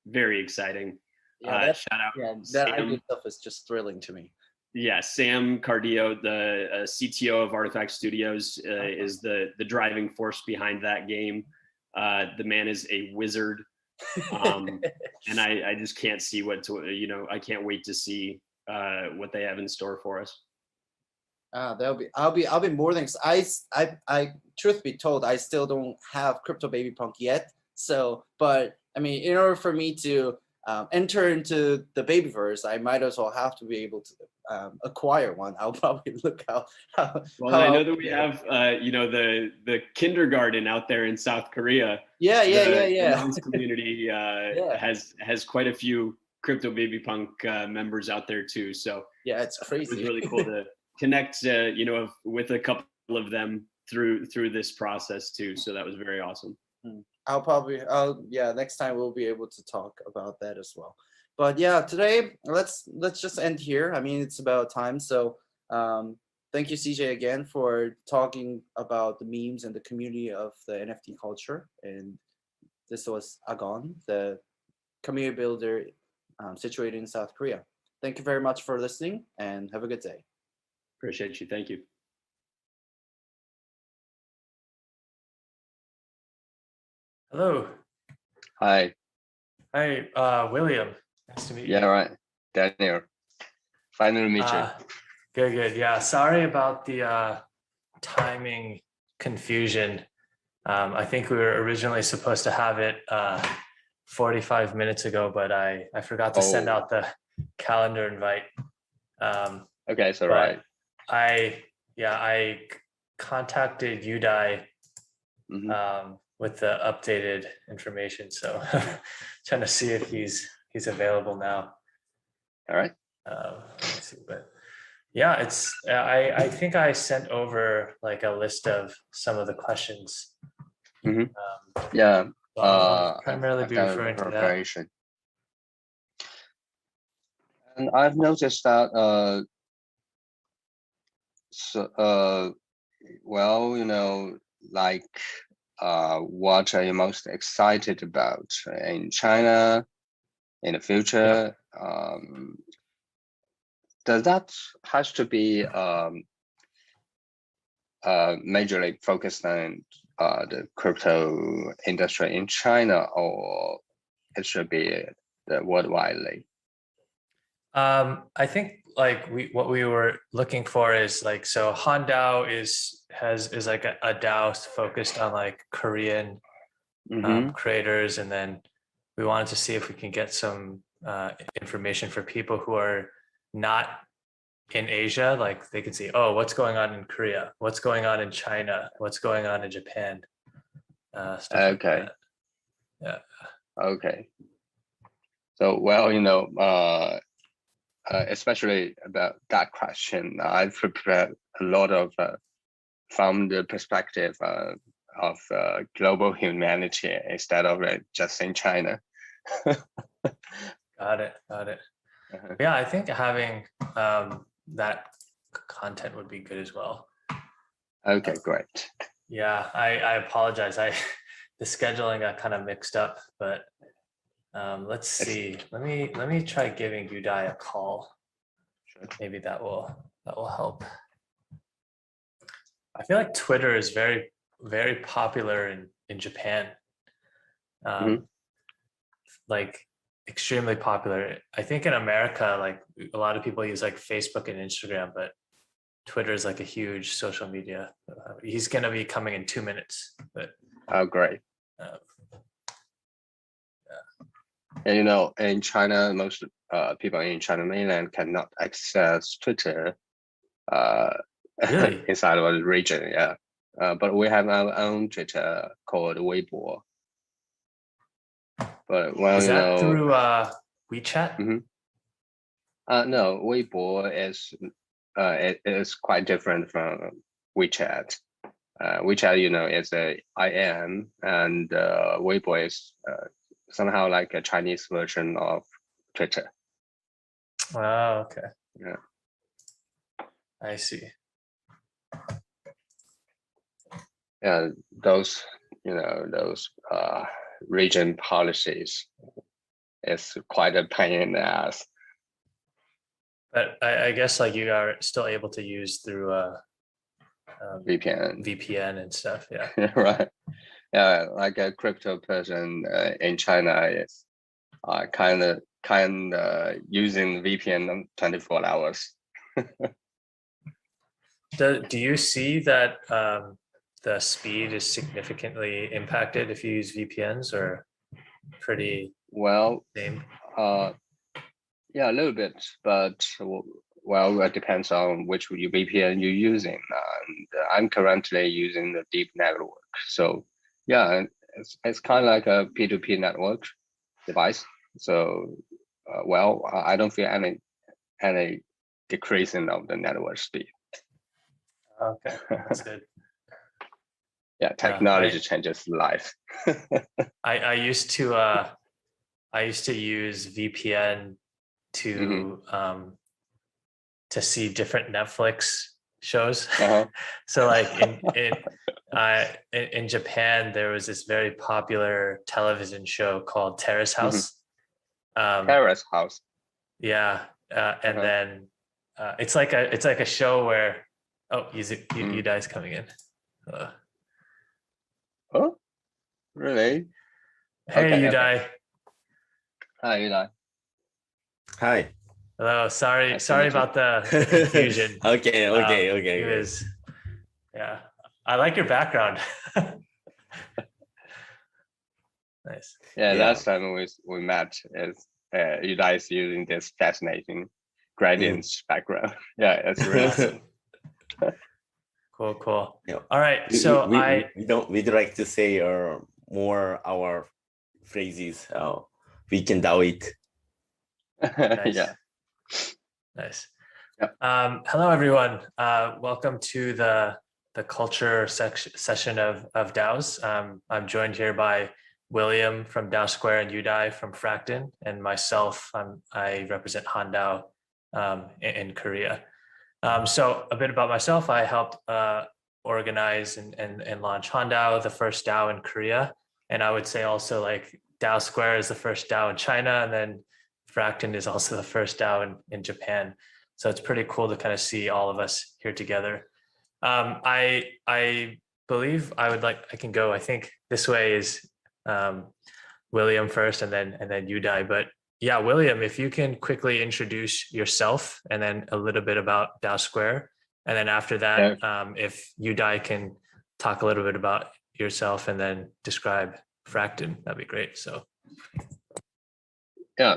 very exciting. Shout out. Yeah, that idea stuff is just thrilling to me. Yeah, Sam Cardio, the CTO of Artifact Studios, is the driving force behind that game. The man is a wizard, and I just can't see I can't wait to see what they have in store for us. I'll be more than I truth be told, I still don't have CryptoBabyPunk yet. So, but I mean, in order for me to enter into the Babyverse, I might as well have to be able to acquire one. I'll probably look how I know that we have the kindergarten out there in South Korea. Yeah. The community has quite a few CryptoBabyPunk members out there too. So yeah, it's crazy. It was really cool to connect with a couple of them through this process too. So that was very awesome. Next time we'll be able to talk about that as well. But yeah, today let's just end here. I mean, it's about time. So thank you, CJ, again for talking about the memes and the community of the NFT culture. And this was Agon, the community builder situated in South Korea. Thank you very much for listening and have a good day. Appreciate you. Thank you. Hello. Hi. Hi, William. Nice to meet you. Yeah, right. Daniel. Finally meet you. Good. Yeah, sorry about the timing confusion. I think we were originally supposed to have it 45 minutes ago, but I forgot to send out the calendar invite. Okay, it's all right. I contacted Yudai with the updated information, so trying to see if he's available now. All right. Let's see, but yeah, it's I think I sent over like a list of some of the questions. Yeah. I'll primarily be I've done referring to that. preparation. And I've noticed that well, you know, like what are you most excited about in China in the future? Does that has to be majorly focused on the crypto industry in China, or it should be the worldwidely? I think like what we were looking for is like, so HanDAO is like a DAO focused on like Korean creators, and then we wanted to see if we can get some information for people who are not in Asia, like they can see, oh, what's going on in Korea, what's going on in China, what's going on in Japan. Stuff like that. Yeah. Okay. So, well, you know, especially about that question, I've prepared a lot of from the perspective of global humanity instead of just in China. Got it. Yeah, I think having that content would be good as well. Okay, great. Yeah, I apologize. The scheduling got kind of mixed up, but let's see. Let me try giving Yudai a call. Sure. Maybe that will help. I feel like Twitter is very, very popular in Japan. Like extremely popular. I think in America, like a lot of people use like Facebook and Instagram, but Twitter is like a huge social media. He's gonna be coming in 2 minutes. But oh, great. And you know, in China, most people in China mainland cannot access Twitter really? inside of the region. Yeah, but we have our own Twitter called Weibo. But well, is you that know, through WeChat? No, Weibo is it is quite different from WeChat. WeChat, you know, is a IM, and Weibo is somehow like a Chinese version of Twitter. Oh, okay. Yeah, I see. Yeah, those, you know, those region policies is quite a pain in the ass. But I guess like you are still able to use through VPN and stuff. Yeah. Right. Yeah, like a crypto person in China is kind of using VPN 24 hours. Do you see that the speed is significantly impacted if you use VPNs, or pretty well? Same? Yeah, a little bit, but well, it depends on which VPN you're using. And I'm currently using the deep network, so yeah, it's kind of like a P2P network device. So well, I don't feel any decreasing of the network speed. Okay, that's good. Yeah, technology changes life. I used to use VPN to see different Netflix shows. So like in Japan, there was this very popular television show called Terrace House. Terrace House. Yeah, and then it's like a show where Yudai's coming in. Oh, really? Hey, Yudai. Hi, Yudai. Hi. Hello. Sorry about the confusion. Okay. It was, yeah. I like your background. Nice. Yeah, last time we met, is you guys using this fascinating gradients background. Yeah, it's really awesome. Cool. Yeah. All right. So we'd like to say more our phrases. We can DAO it. Nice. Yeah. Nice. Yep. Hello, everyone. Welcome to the culture session of DAOs. I'm joined here by William from DAOsquare and Yudai from Fracton, and myself. I represent HanDAO in Korea. So a bit about myself. I helped organize and launch HanDAO, the first DAO in Korea, and I would say also like DAOsquare is the first DAO in China, and then Fracton is also the first DAO in Japan. So it's pretty cool to kind of see all of us here together. I believe I can go. I think this way is William first, and then Yudai. But yeah, William, if you can quickly introduce yourself, and then a little bit about DAOsquare, and then after that, if Yudai can talk a little bit about yourself, and then describe Fracton, that'd be great. So yeah.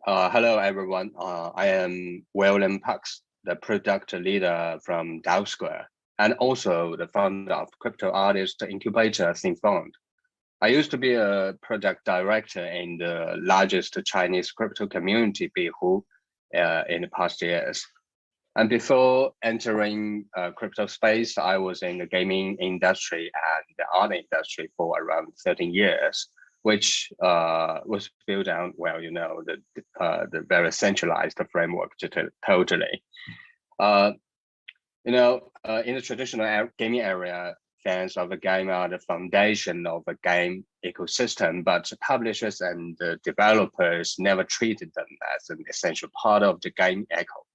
Hello, everyone. I am William Pucs, the product leader from DAOsquare, and also the founder of crypto artist incubator Think Fund. I used to be a project director in the largest Chinese crypto community, Bihu, in the past years. And before entering crypto space, I was in the gaming industry and the art industry for around 13 years, which was built on, well, the very centralized framework totally. In the traditional gaming area, fans of a game are the foundation of a game ecosystem, but publishers and developers never treated them as an essential part of the game echo.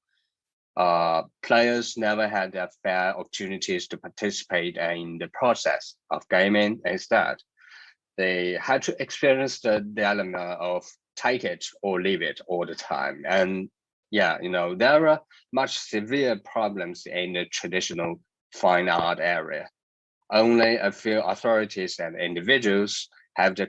Players never had their fair opportunities to participate in the process of gaming. Instead, they had to experience the element of take it or leave it all the time. And yeah, there are much severe problems in the traditional fine art area. Only a few authorities and individuals have the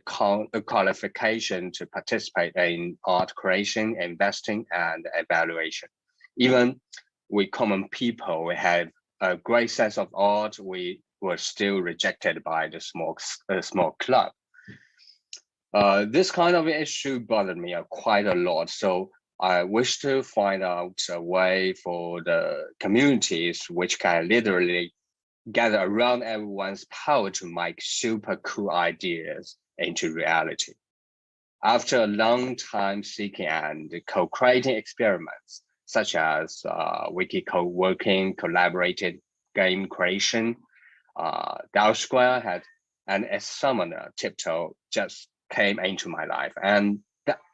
qualification to participate in art creation, investing, and evaluation. Even we common people, we have a great sense of art, we were still rejected by the small club. This kind of issue bothered me quite a lot. So I wish to find out a way for the communities which can literally gather around everyone's power to make super cool ideas into reality. After a long time seeking and co-creating experiments, such as wiki co-working, collaborated game creation, DAOsquare had an summoner, Tiptoe, just came into my life. And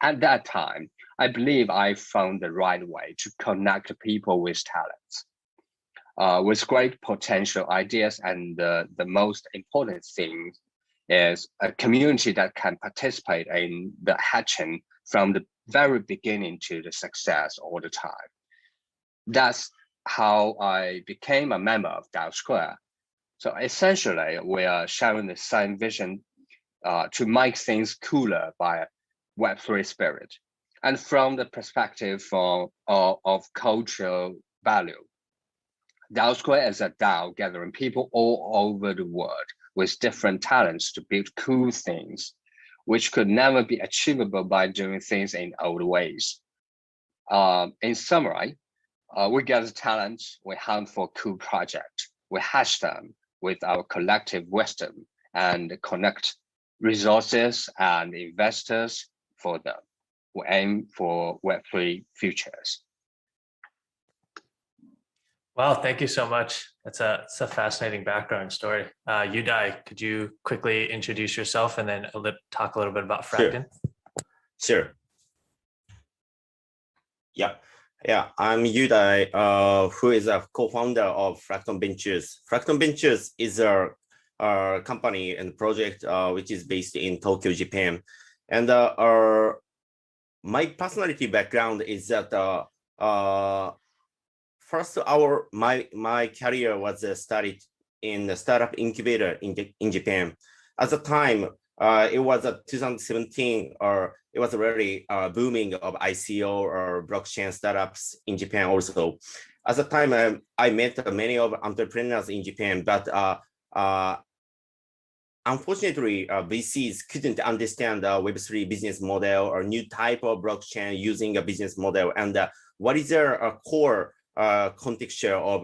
at that time, I believe I found the right way to connect people with talents. With great potential ideas, and the most important thing is a community that can participate in the hatching from the very beginning to the success all the time. That's how I became a member of DAOsquare. So essentially, we are sharing the same vision to make things cooler by Web3 spirit, and from the perspective of cultural value. DAOsquare is a DAO gathering people all over the world with different talents to build cool things, which could never be achievable by doing things in old ways. In summary, we gather talents, we hunt for cool projects, we hash them with our collective wisdom, and connect resources and investors for them. We aim for Web3 futures. Wow, thank you so much. It's a fascinating background story. Yudai, could you quickly introduce yourself and then talk a little bit about Fracton? Sure. Yeah, I'm Yudai, who is a co-founder of Fracton Ventures. Fracton Ventures is a company and project which is based in Tokyo, Japan. And my personality background is that first my career was started in the startup incubator in Japan. At the time, it was 2017, or it was really booming of ICO or blockchain startups in Japan also. At the time, I met many of entrepreneurs in Japan, but unfortunately, VCs couldn't understand the Web3 business model or new type of blockchain using a business model, and what is their core contexture of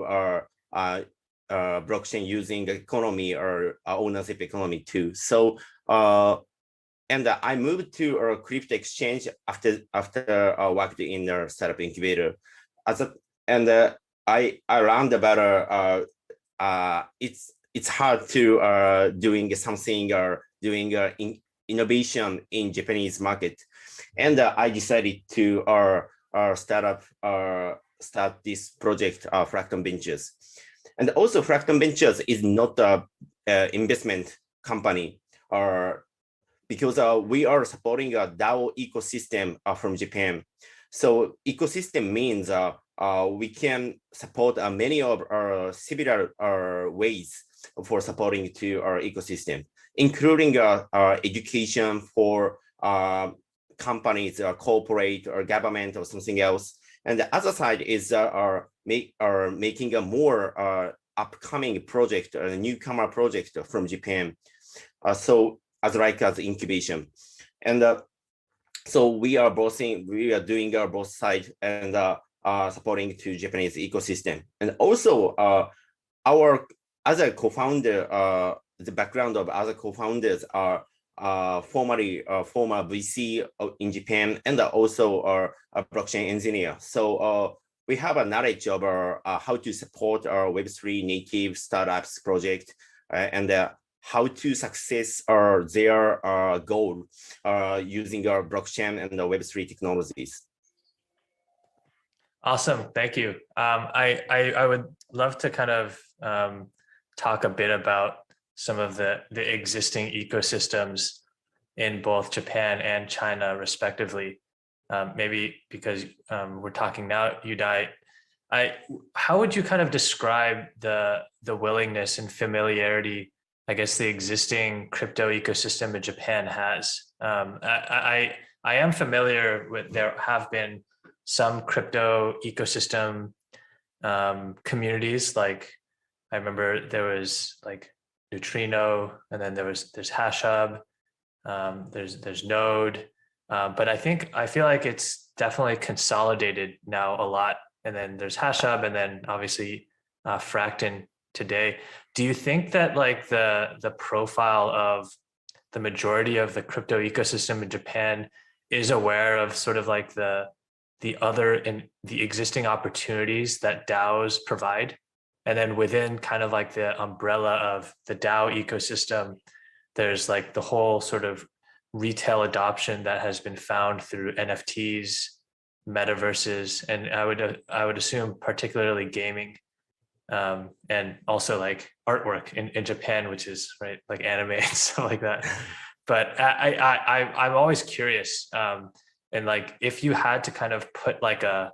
blockchain using economy or ownership economy too. So, and I moved to crypto exchange after worked in a startup incubator. I learned about it's hard to doing something or doing innovation in Japanese market, and I decided to start this project, Fracton Ventures. And also, Fracton Ventures is not a investment company, because we are supporting a DAO ecosystem from Japan. So ecosystem means we can support many of our similar ways for supporting to our ecosystem, including education for companies, corporate or government or something else. And the other side is making a more upcoming project, a newcomer project from Japan. So as incubation. And so we are doing our both sides and supporting to Japanese ecosystem. And also our other co-founder, the background of other co-founders are former VC in Japan, and also a blockchain engineer. So we have a knowledge of how to support our Web3 native startups project, and how to success their goal using our blockchain and the Web3 technologies. Awesome, thank you. I would love to kind of talk a bit about some of the existing ecosystems in both Japan and China, respectively. Maybe because we're talking now, Yudai, how would you kind of describe the willingness and familiarity, I guess, the existing crypto ecosystem in Japan has? I am familiar with, there have been some crypto ecosystem communities. Like I remember there was like Neutrino, and then there's HashHub, there's Node, but I feel like it's definitely consolidated now a lot. And then there's HashHub, and then obviously Fracton today. Do you think that like the profile of the majority of the crypto ecosystem in Japan is aware of sort of like the other and the existing opportunities that DAOs provide? And then within kind of like the umbrella of the DAO ecosystem, there's like the whole sort of retail adoption that has been found through NFTs, metaverses, and I would assume particularly gaming, and also like artwork in Japan, which is right, like anime and stuff like that. But I'm always curious, and like if you had to kind of put like a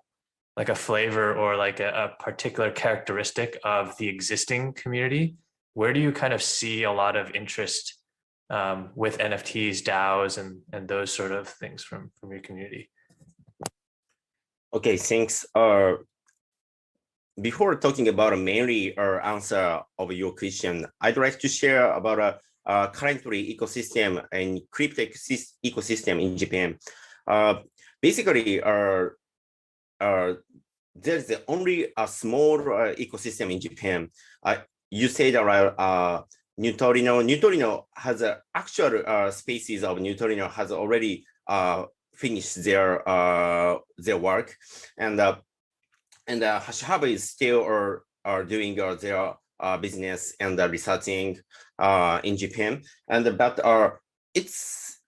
flavor or like a particular characteristic of the existing community, where do you kind of see a lot of interest with NFTs, DAOs, and those sort of things from your community? Okay, thanks. Before talking about mainly answer of your question, I'd like to share about currently ecosystem and crypto ecosystem in Japan. Basically, there's only a small ecosystem in Japan. You said around Neutrino. Neutrino has actual species of Neutrino has already finished their work, and HashHub is still doing their business and researching in Japan, and but it's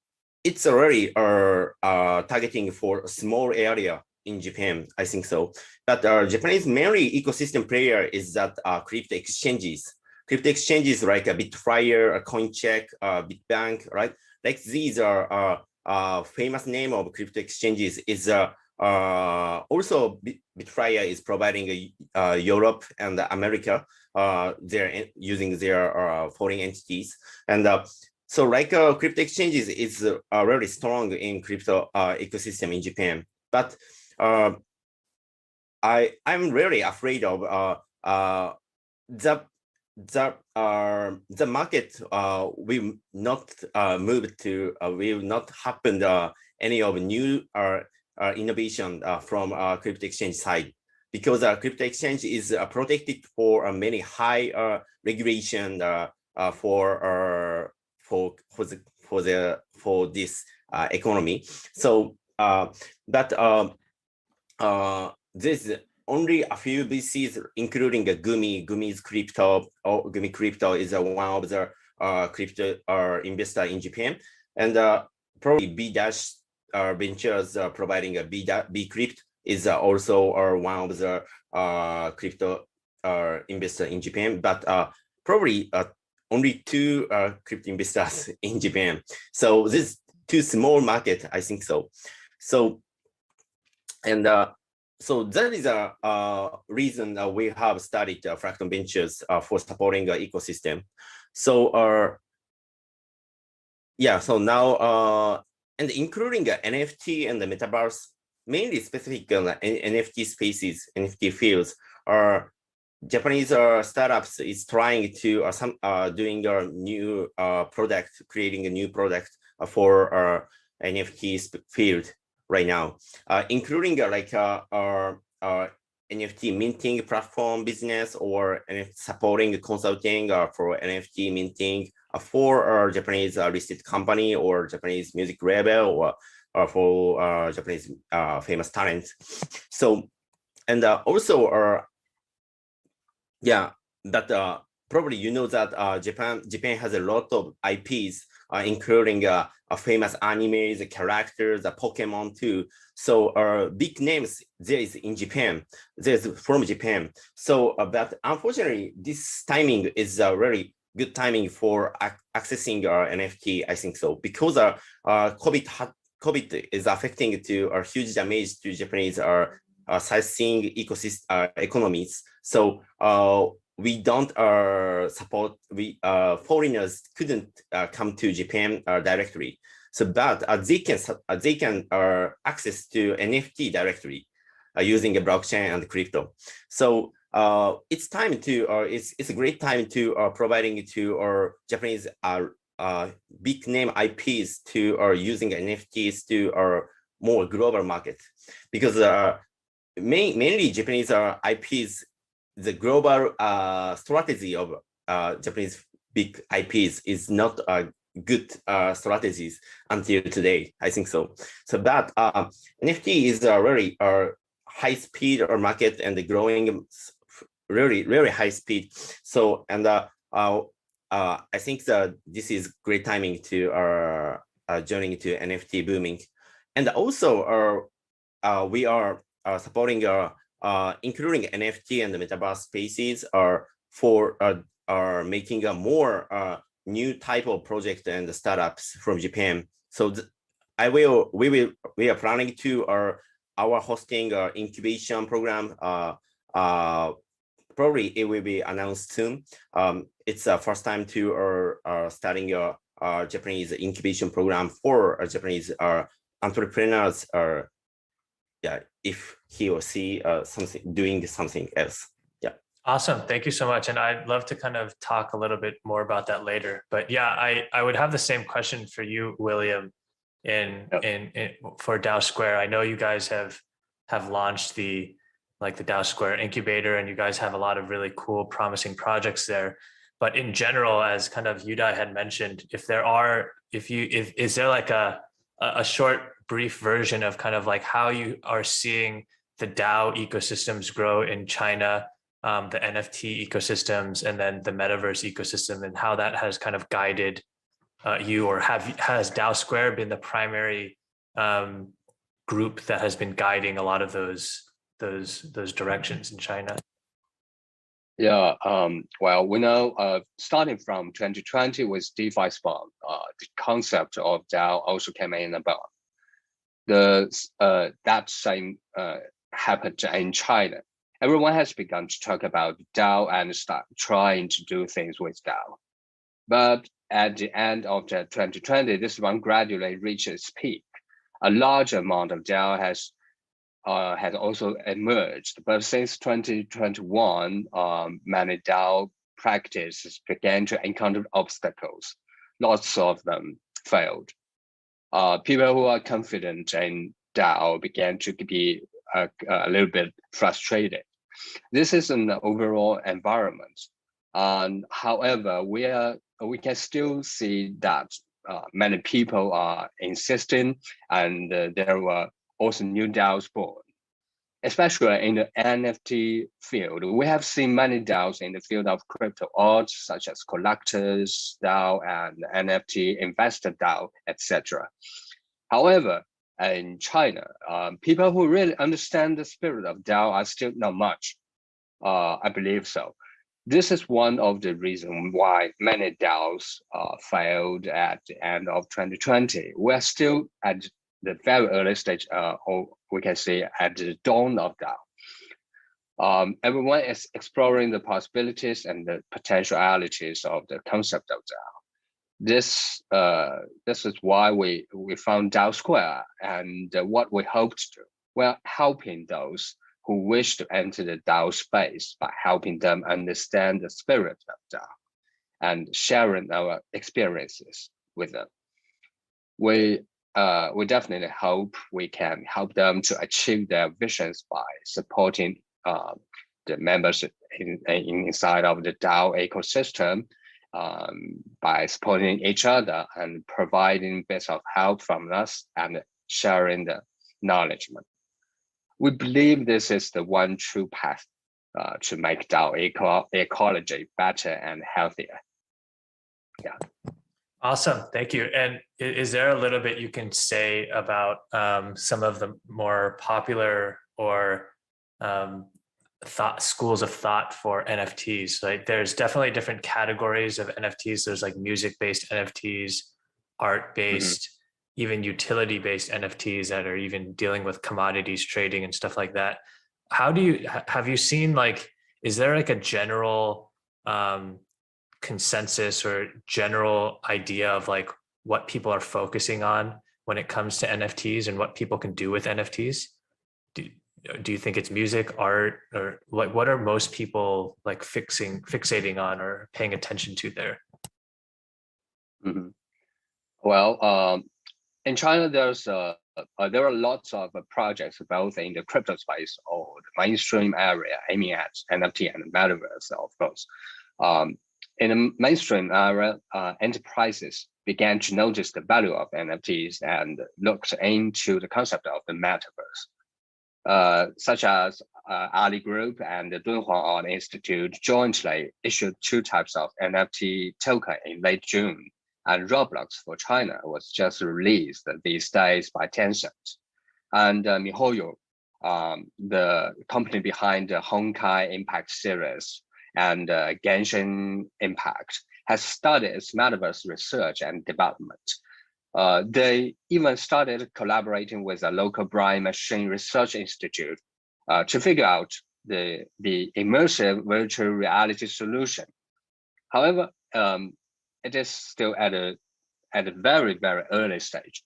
already targeting for a small area in Japan, I think so. But Japanese mainly ecosystem player is that crypto exchanges. Crypto exchanges like a Bitflyer, a CoinCheck, Bitbank, right? Like these are famous name of crypto exchanges is also Bitfire is providing Europe and America. They're using their foreign entities, and so like crypto exchanges is really strong in crypto ecosystem in Japan. But I'm really afraid of the market will not move to will not happen any of new innovation from crypto exchange side, because crypto exchange is protected for many high regulation for this economy. So there's only a few VCs, including Gumi's crypto, or Gumi Crypto is one of the crypto investor in Japan, and probably B-Dash Ventures providing a B-Crypt is also one of the crypto investor in Japan, but probably only two crypto investors in Japan. So this too small market, I think so. So and so that is a reason we have started Fracton Ventures for supporting the ecosystem. So yeah, so now and including NFT and the metaverse, mainly specific NFT spaces, NFT fields, are Japanese startups is trying to doing a new product, creating a new product for NFT field right now, including like NFT minting platform business, or supporting consulting for NFT minting for Japanese listed company or Japanese music label, or for Japanese famous talents. So, and also yeah, that probably you know that Japan has a lot of IPs, including famous animes, characters, Pokemon too. So big names there is in Japan. There's from Japan. So, but unfortunately, this timing is really good timing for accessing NFT. I think so, because COVID is affecting to a huge damage to Japanese sightseeing ecosystem economies. So we don't support, foreigners couldn't come to Japan directly. So, but they can access to NFT directly using a blockchain and crypto. So it's time to it's a great time to providing to our Japanese big name IPs to using NFTs to our more global market, because mainly Japanese IPs, the global strategy of Japanese big IPs is not good strategies until today, I think so. So that NFT is a very high speed market and growing really high speed. So, and I think that this is great timing to joining to NFT booming. And also we are supporting including NFT and the metaverse spaces for making a more new type of project and startups from Japan. So we are planning to our hosting incubation program. Probably it will be announced soon. It's the first time to starting a Japanese incubation program for Japanese entrepreneurs. Yeah, if he or she doing something else. Yeah. Awesome. Thank you so much. And I'd love to kind of talk a little bit more about that later. But yeah, I would have the same question for you, William, for DAOsquare. I know you guys have launched the DAOsquare incubator, and you guys have a lot of really cool, promising projects there. But in general, as kind of Yudai had mentioned, is there like a short, brief version of kind of like how you are seeing the DAO ecosystems grow in China, the NFT ecosystems, and then the metaverse ecosystem, and how that has kind of guided you, or has DAOsquare been the primary group that has been guiding a lot of those directions in China? Yeah, well, we know starting from 2020 with DeFi Spawn, the concept of DAO also came in about. That same happened in China. Everyone has begun to talk about DAO and start trying to do things with DAO. But at the end of 2020, this one gradually reached its peak. A large amount of DAO has also emerged, but since 2021, many DAO practices began to encounter obstacles. Lots of them failed. People who are confident in DAO began to be a little bit frustrated. This is an overall environment. However, we can still see that many people are insisting, and there were also new DAOs born. Especially in the NFT field, we have seen many DAOs in the field of crypto art, such as collectors DAO and NFT investor DAO, etc. However, in China, people who really understand the spirit of DAO are still not much. I believe so. This is one of the reasons why many DAOs failed at the end of 2020. We're still at the very early stage, or we can say at the dawn of DAO. Everyone is exploring the possibilities and the potentialities of the concept of DAO. This is why we found DAOsquare, and what we hope to do. We're helping those who wish to enter the DAO space by helping them understand the spirit of DAO and sharing our experiences with them. We definitely hope we can help them to achieve their visions by supporting the members inside of the DAO ecosystem, by supporting each other and providing bits of help from us and sharing the knowledge. We believe this is the one true path to make DAO ecology better and healthier. Yeah. Awesome, thank you. And is there a little bit you can say about some of the more popular or schools of thought for NFTs? Like, there's definitely different categories of NFTs. There's like music-based NFTs, art-based, even utility-based NFTs that are even dealing with commodities trading and stuff like that. Have you seen, like, is there like a general consensus or general idea of like what people are focusing on when it comes to NFTs and what people can do with NFTs? Do you think it's music, art, or what are most people like fixating on or paying attention to there? Well, in China, there are lots of projects both in the crypto space or the mainstream area aiming at NFT and metaverse, of course. In the mainstream area, enterprises began to notice the value of NFTs and looked into the concept of the metaverse, such as Ali Group and the Dunhuang Art Institute jointly issued 2 types of NFT token in late June, and Roblox for China was just released these days by Tencent. And MiHoYo, the company behind the Honkai Impact series and Genshin Impact, has started its metaverse research and development. They even started collaborating with a local brain machine research institute to figure out the immersive virtual reality solution. However, it is still at a very, very early stage.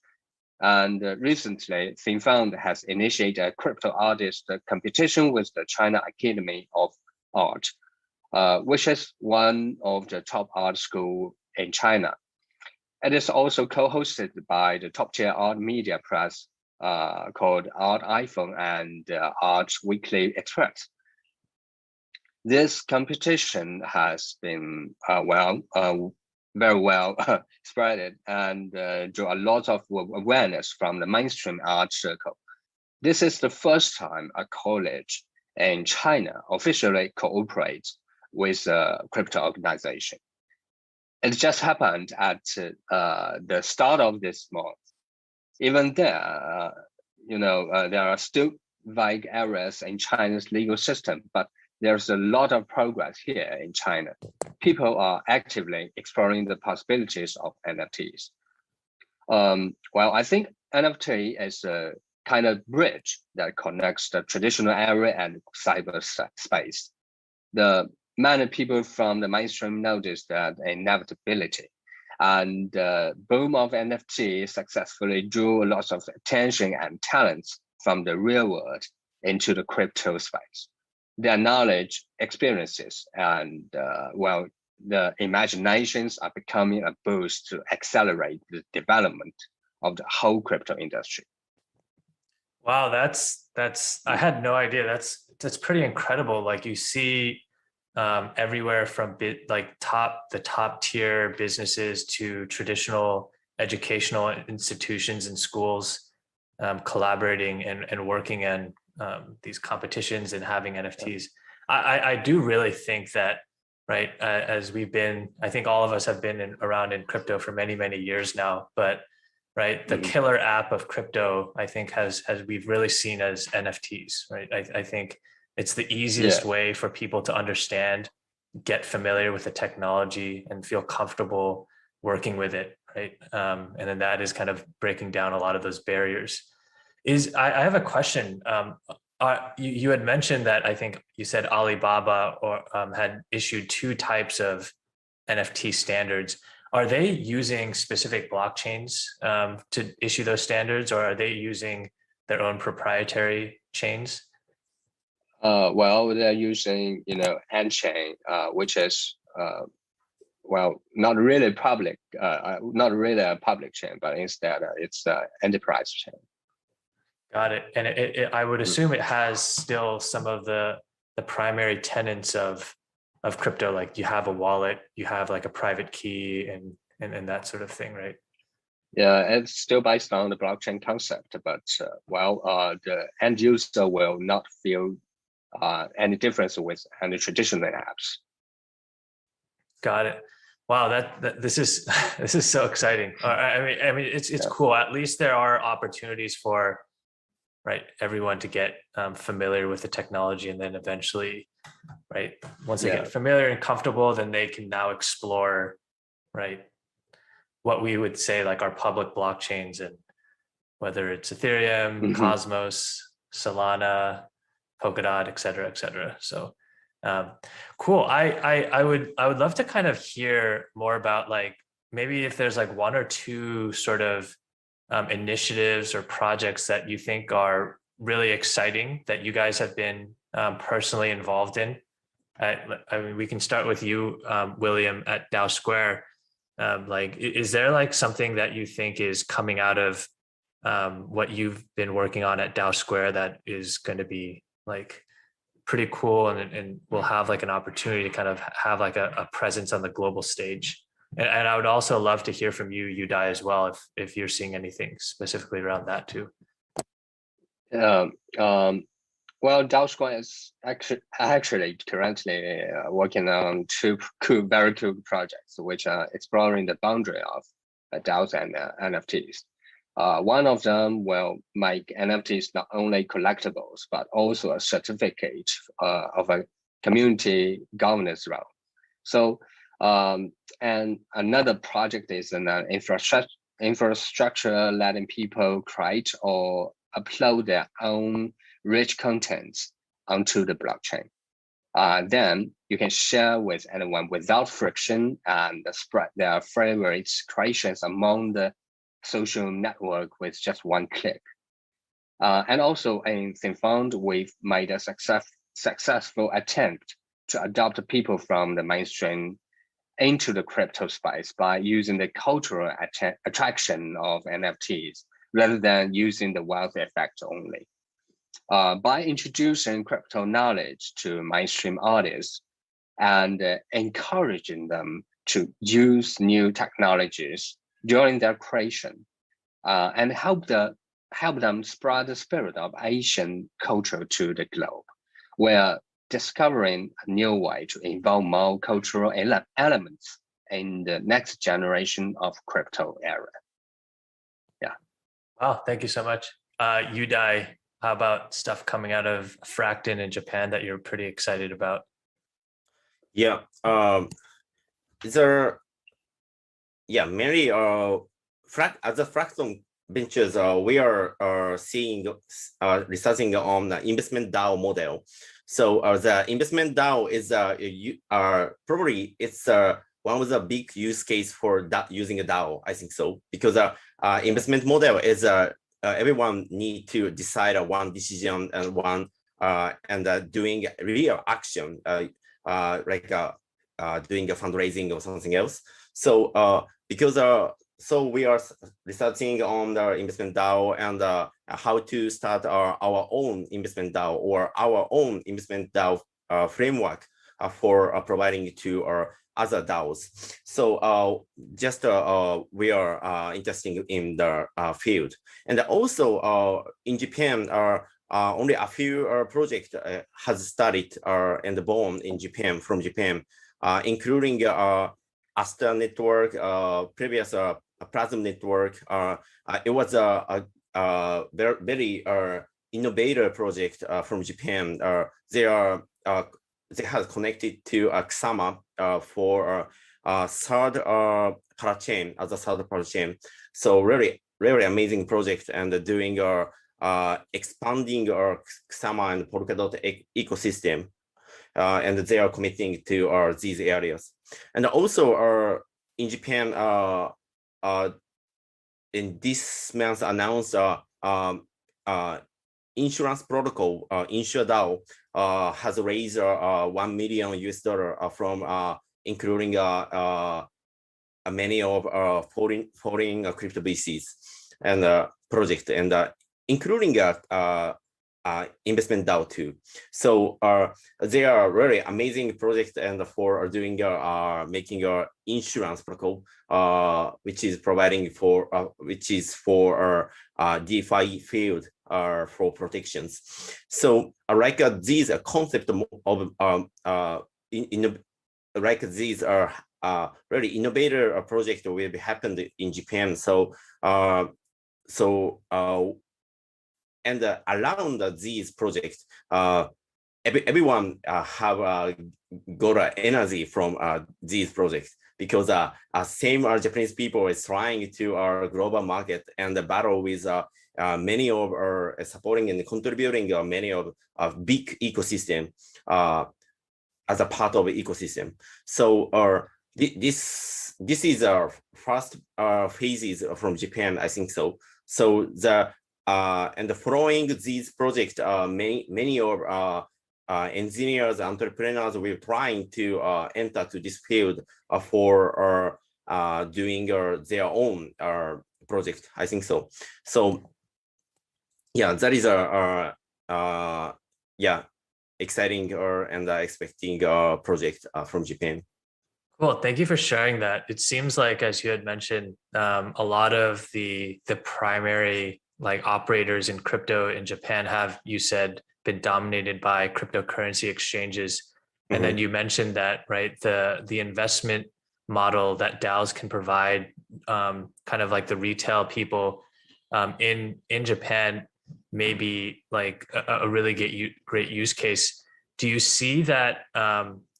And recently, ThinkFund has initiated a crypto artist competition with the China Academy of Art, which is one of the top art schools in China. It is also co-hosted by the top-tier art media press called Art iPhone and Art Weekly Express. This competition has been very well spread and drew a lot of awareness from the mainstream art circle. This is the first time a college in China officially cooperates with a crypto organization. It just happened at the start of this month. Even there, there are still vague areas in China's legal system, but there's a lot of progress here in China. People are actively exploring the possibilities of NFTs. Well, I think NFT is a kind of bridge that connects the traditional area and cyberspace. Many people from the mainstream notice that inevitability, and the boom of NFT successfully drew lots of attention and talents from the real world into the crypto space. Their knowledge, experiences, and well, the imaginations are becoming a boost to accelerate the development of the whole crypto industry. Wow, that's I had no idea. That's pretty incredible. Like you see everywhere from the top tier businesses to traditional educational institutions and schools collaborating and working in these competitions and having NFTs. I do really think that, right, as I think all of us have been around in crypto for many, many years now, but right, the killer app of crypto, I think we've really seen as NFTs, right? I think it's the easiest way for people to understand, get familiar with the technology and feel comfortable working with it, right? And then that is kind of breaking down a lot of those barriers. I have a question. You had mentioned that, I think you said Alibaba had issued 2 types of NFT standards. Are they using specific blockchains to issue those standards, or are they using their own proprietary chains? Well, they're using, HanDAO, which is well, not really public, not really a public chain, but instead it's an enterprise chain. Got it. And I would assume it has still some of the primary tenets of crypto, like you have a wallet, you have like a private key and that sort of thing, right? Yeah, it's still based on the blockchain concept, but the end user will not feel any difference with any traditional apps. Got it. Wow, this is so exciting. I mean, it's cool. At least there are opportunities for, right, everyone to get familiar with the technology, and then eventually, right, once they get familiar and comfortable, then they can now explore, right, what we would say like our public blockchains, and whether it's Ethereum, Cosmos, Solana, Polkadot, et cetera. So cool. I would love to kind of hear more about, like, maybe if there's like 1 or 2 sort of initiatives or projects that you think are really exciting that you guys have been personally involved in. I mean, we can start with you, William, at DAOsquare. Like, is there like something that you think is coming out of what you've been working on at DAOsquare that is going to be like pretty cool and will have like an opportunity to kind of have like a presence on the global stage? And I would also love to hear from you, Yudai, as well, if you're seeing anything specifically around that too. Well, DAOsquare is actually currently working on 2 very cool projects, which are exploring the boundary of DAOs and NFTs. One of them will make NFTs not only collectibles, but also a certificate of a community governance role. So, and another project is an infrastructure letting people create or upload their own rich contents onto the blockchain. Then you can share with anyone without friction and spread their favorites creations among the social network with just 1 click. And also in Finfund, we've made a successful attempt to adopt people from the mainstream into the crypto space by using the cultural attraction of NFTs rather than using the wealth effect only. By introducing crypto knowledge to mainstream audience and encouraging them to use new technologies during their creation, and help them spread the spirit of Asian culture to the globe, we're discovering a new way to involve more cultural elements in the next generation of crypto era. Yeah. Wow, thank you so much. Yudai, How about stuff coming out of Fracton in Japan that you're pretty excited about? Yeah, many as a Fracton ventures, we are seeing researching on the investment DAO model. So the investment DAO is probably it's one of the big use case for that using a DAO. I think so, because investment model is everyone need to decide one decision and one doing real action like doing a fundraising or something else. So so we are researching on the investment DAO and how to start our own investment DAO or our own investment DAO framework for providing to our other DAOs. So we are interested in the field. And also in Japan, only a few projects has started and born in Japan, from Japan, including Asta Network, previous Plasm Network. It was a very innovative project from Japan. They have connected to Kusama for third parachain as a third parachain. So really amazing project, and doing expanding our Kusama and Polkadot ecosystem. And they are committing to these areas. And also in Japan, in this month announced insurance protocol, InsureDAO has raised $1 million from including many of foreign crypto VCs and project, and including investment DAO too. So they are really amazing projects, and for doing making insurance protocol, which is providing for DeFi field for protections. So like these concept of like these are really innovative project will be happened in Japan. So and around these projects, everyone have got energy from these projects, because same Japanese people is trying to our global market and battle with many of our supporting and contributing many of big ecosystem as a part of the ecosystem. So this is our first phases from Japan, I think so. So and following these projects, many of engineers, entrepreneurs will trying to enter to this field for doing their own project, I think so. So yeah, that is exciting and expecting project from Japan. Cool, thank you for sharing that. It seems like, as you had mentioned, a lot of the primary operators in crypto in Japan have, you said, been dominated by cryptocurrency exchanges. And then you mentioned that, right, the investment model that DAOs can provide, kind of like the retail people in Japan, may be like a really great use case. Do you see that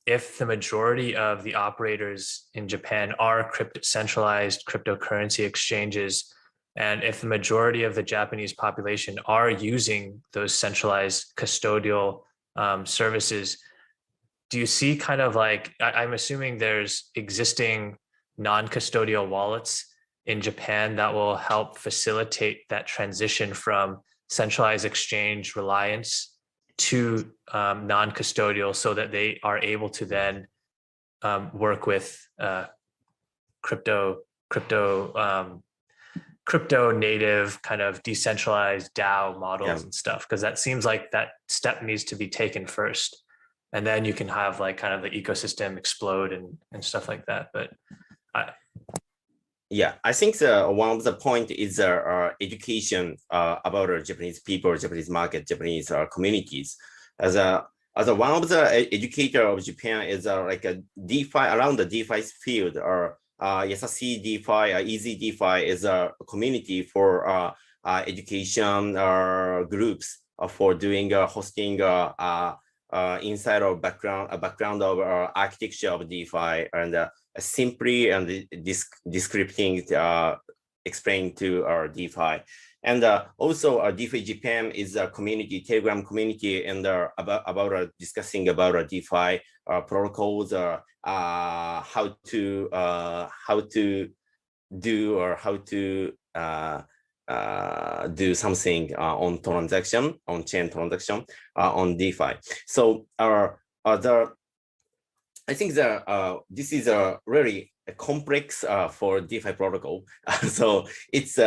if the majority of the operators in Japan are centralized cryptocurrency exchanges, and if the majority of the Japanese population are using those centralized custodial services, do you see kind of like, I'm assuming there's existing non-custodial wallets in Japan that will help facilitate that transition from centralized exchange reliance to non-custodial, so that they are able to then work with crypto native kind of decentralized DAO models and stuff, because that seems like that step needs to be taken first, and then you can have like kind of the ecosystem explode and stuff like that. But yeah, I think one of the point is education about Japanese people, Japanese market, Japanese communities. As one of the educator of Japan is like a DeFi, around the DeFi field, or Yasashi DeFi, Easy DeFi is a community for education groups for doing hosting inside or background of architecture of DeFi, and simply and descripting explain to our DeFi. And also DeFi Japan is a community, Telegram community, and about discussing about DeFi protocols, how to do or how to do something on transaction, on chain transaction, on DeFi. So I think that this is a really complex for DeFi protocol. So it's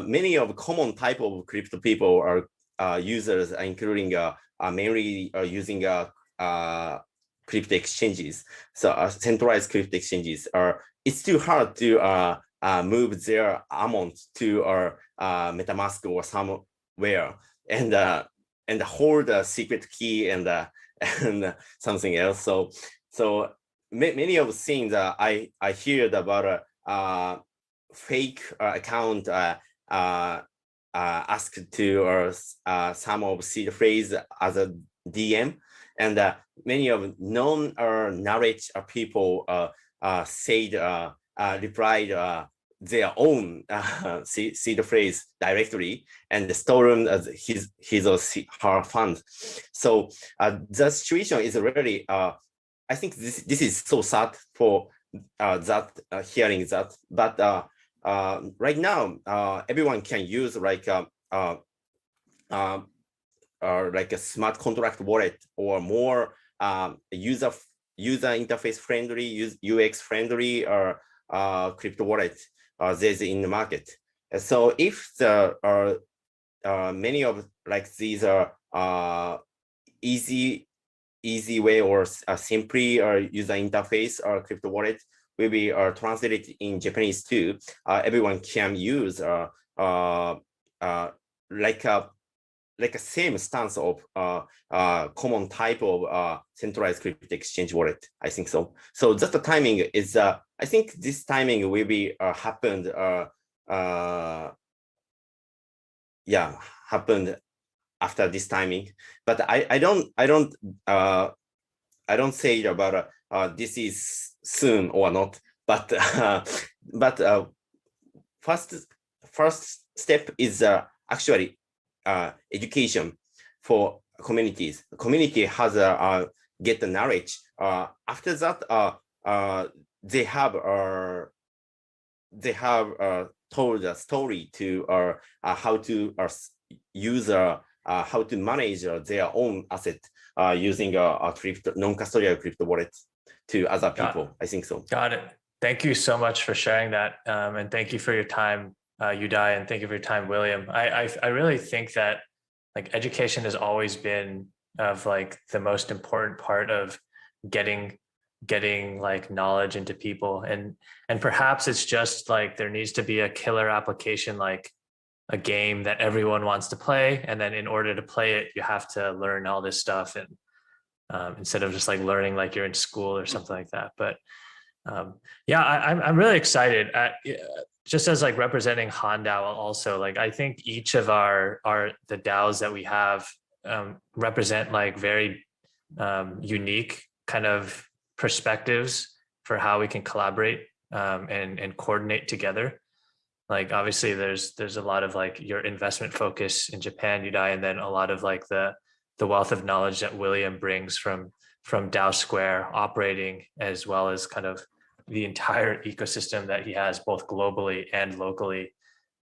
many of common type of crypto people are users, including mainly using crypto exchanges. So centralized crypto exchanges it's too hard to move their amount to our MetaMask or somewhere and hold a secret key and something else. So many of the things I heard about fake account asked to or some of see the phrase as a DM, and many of known or knowledge people said replied their own see the phrase directly and store them as his or her fund. So the situation is really I think this is so sad for hearing that, but right now everyone can use like a smart contract wallet or more user interface friendly, UX friendly or crypto wallet there's in the market. So if there are many of like these are easy way or simply user interface or crypto wallet will be translated in Japanese too, everyone can use like a same stance of common type of centralized crypto exchange wallet. I think so. So just the timing is I think this timing will be happened happened after this timing, but I don't say about this is soon or not, but first step is actually education for communities. The community has get the knowledge. After that, they have told a story to how to use how to manage their own asset using a non-custodial crypto wallet to other people. I think so. Got it. Thank you so much for sharing that, and thank you for your time, Yudai, and thank you for your time, William. I really think that like education has always been of like the most important part of getting like knowledge into people, and perhaps it's just like there needs to be a killer application, like a game that everyone wants to play, and then in order to play it you have to learn all this stuff, and instead of just like learning like you're in school or something like that. But yeah, I'm really excited just as like representing HanDAO also. Like I think each of the DAOs that we have represent like very unique kind of perspectives for how we can collaborate and coordinate together. Like obviously there's a lot of like your investment focus in Japan, Yudai, and then a lot of like the wealth of knowledge that William brings from DAOsquare operating, as well as kind of the entire ecosystem that he has both globally and locally.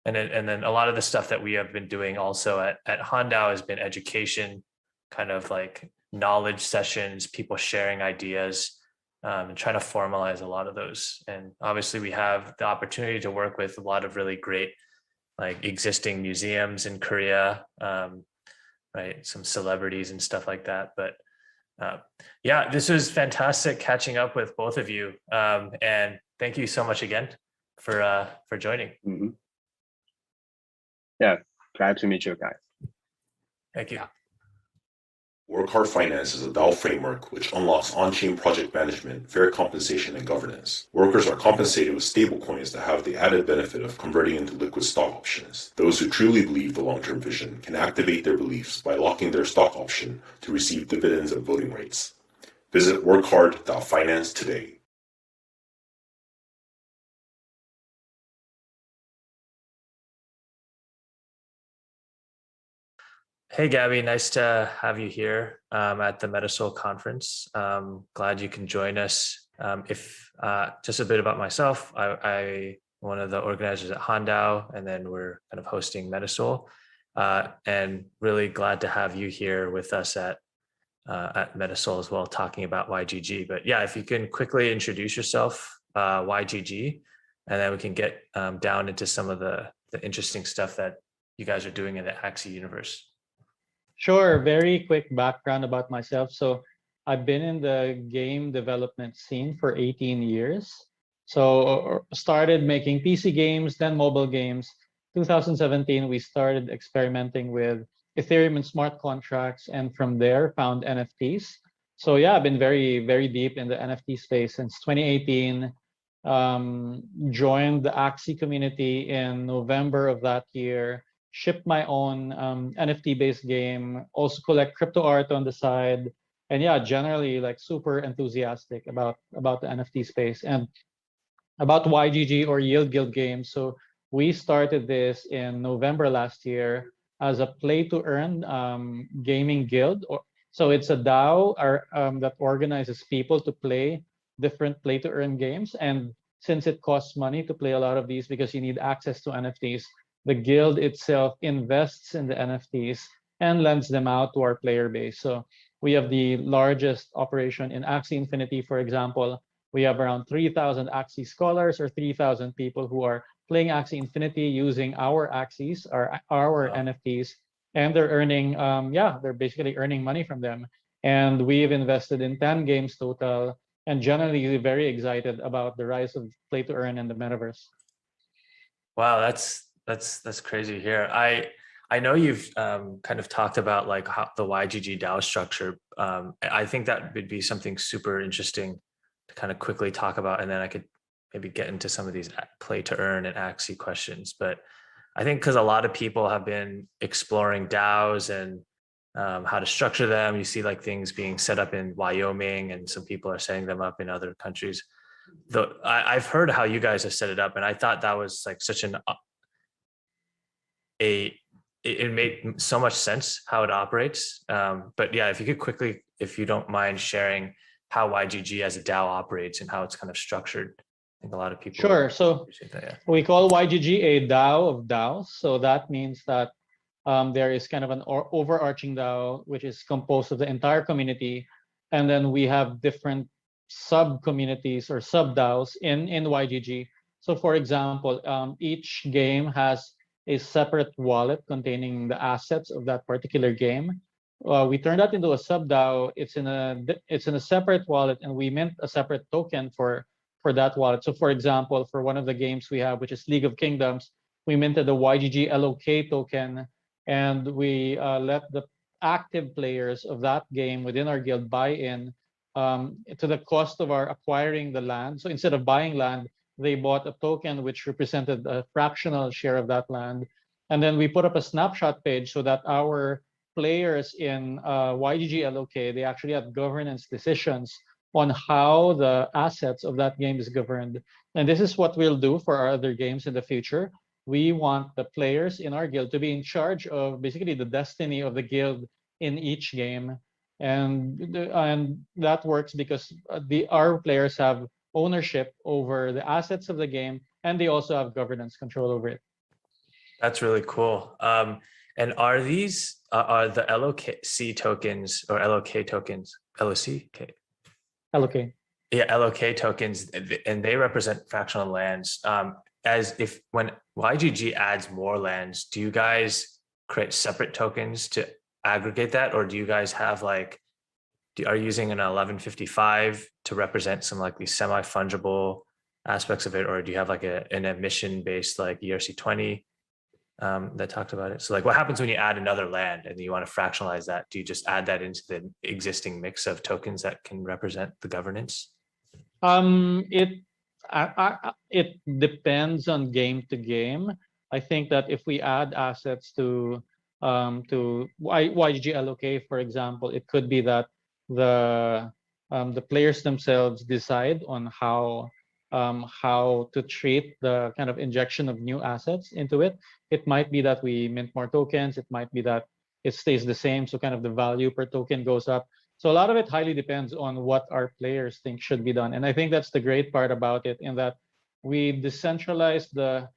And then a lot of the stuff that we have been doing also at HanDAO has been education, kind of like knowledge sessions, people sharing ideas, and trying to formalize a lot of those. And obviously we have the opportunity to work with a lot of really great like existing museums in Korea, right? Some celebrities and stuff like that. But yeah, this was fantastic catching up with both of you. And thank you so much again for joining. Mm-hmm. Yeah, glad to meet you guys. Thank you. Yeah. Work Hard Finance is a DAO framework which unlocks on-chain project management, fair compensation, and governance. Workers are compensated with stablecoins that have the added benefit of converting into liquid stock options. Those who truly believe the long-term vision can activate their beliefs by locking their stock option to receive dividends and voting rights. Visit workhard.finance today. Hey, Gabby, nice to have you here at the Metasoul conference. Glad you can join us. If just a bit about myself, I one of the organizers at HanDAO, and then we're kind of hosting Metasoul, and really glad to have you here with us at Metasoul as well, talking about YGG. But yeah, if you can quickly introduce yourself, YGG, and then we can get down into some of the interesting stuff that you guys are doing in the Axie universe. Sure, very quick background about myself. So I've been in the game development scene for 18 years. So started making PC games, then mobile games. 2017, we started experimenting with Ethereum and smart contracts, and from there found NFTs. So yeah, I've been very, very deep in the NFT space since 2018. Joined the Axie community in November of that year. Shipped my own NFT-based game, also collect crypto art on the side, and yeah, generally like super enthusiastic about the NFT space and about YGG or Yield Guild Games. So we started this in November last year as a play-to-earn gaming guild. So it's a DAO that organizes people to play different play-to-earn games, and since it costs money to play a lot of these because you need access to NFTs, the guild itself invests in the NFTs and lends them out to our player base. So we have the largest operation in Axie Infinity, for example. We have around 3,000 Axie scholars or 3,000 people who are playing Axie Infinity using our Axies, our NFTs, and they're earning, they're basically earning money from them. And we've invested in 10 games total, and generally very excited about the rise of play to earn in the metaverse. Wow, that's crazy to hear. I know you've kind of talked about like how the YGG DAO structure. I think that would be something super interesting to kind of quickly talk about, and then I could maybe get into some of these play to earn and Axie questions. But I think because a lot of people have been exploring DAOs and how to structure them. You see like things being set up in Wyoming, and some people are setting them up in other countries. Though I've heard how you guys have set it up, and I thought that was like such it made so much sense how it operates. But yeah, if you could quickly, if you don't mind sharing how YGG as a DAO operates and how it's kind of structured. I think a lot of people. Sure. So that, yeah. We call YGG a DAO of DAOs. So that means that there is kind of an overarching DAO, which is composed of the entire community. And then we have different sub-communities or sub-DAOs in YGG. So for example, each game has a separate wallet containing the assets of that particular game. We turn that into a sub-DAO. It's in a separate wallet, and we mint a separate token for that wallet. So for example, for one of the games we have, which is League of Kingdoms, we minted the YGG LOK token, and we let the active players of that game within our guild buy in to the cost of our acquiring the land. So instead of buying land, they bought a token which represented a fractional share of that land. And then we put up a snapshot page so that our players in YGG LOK, they actually have governance decisions on how the assets of that game is governed. And this is what we'll do for our other games in the future. We want the players in our guild to be in charge of basically the destiny of the guild in each game. And that works because our players have ownership over the assets of the game, and they also have governance control over it. That's really cool. And are these are the LOC tokens or LOK tokens, LOC? LOK. Yeah, LOK tokens, and they represent fractional lands. As if when YGG adds more lands, do you guys create separate tokens to aggregate that, or do you guys have like, are you using an 1155 to represent some like these semi-fungible aspects of it, or do you have like an emission based like ERC20? that talked about it. So like what happens when you add another land and you want to fractionalize that? Do you just add that into the existing mix of tokens that can represent the governance? It depends on game to game. I think that if we add assets to YGG LOK, for example, it could be that the players themselves decide on how to treat the kind of injection of new assets into it. It might be that we mint more tokens. It might be that it stays the same, so kind of the value per token goes up. So a lot of it highly depends on what our players think should be done. And I think that's the great part about it, in that we decentralize the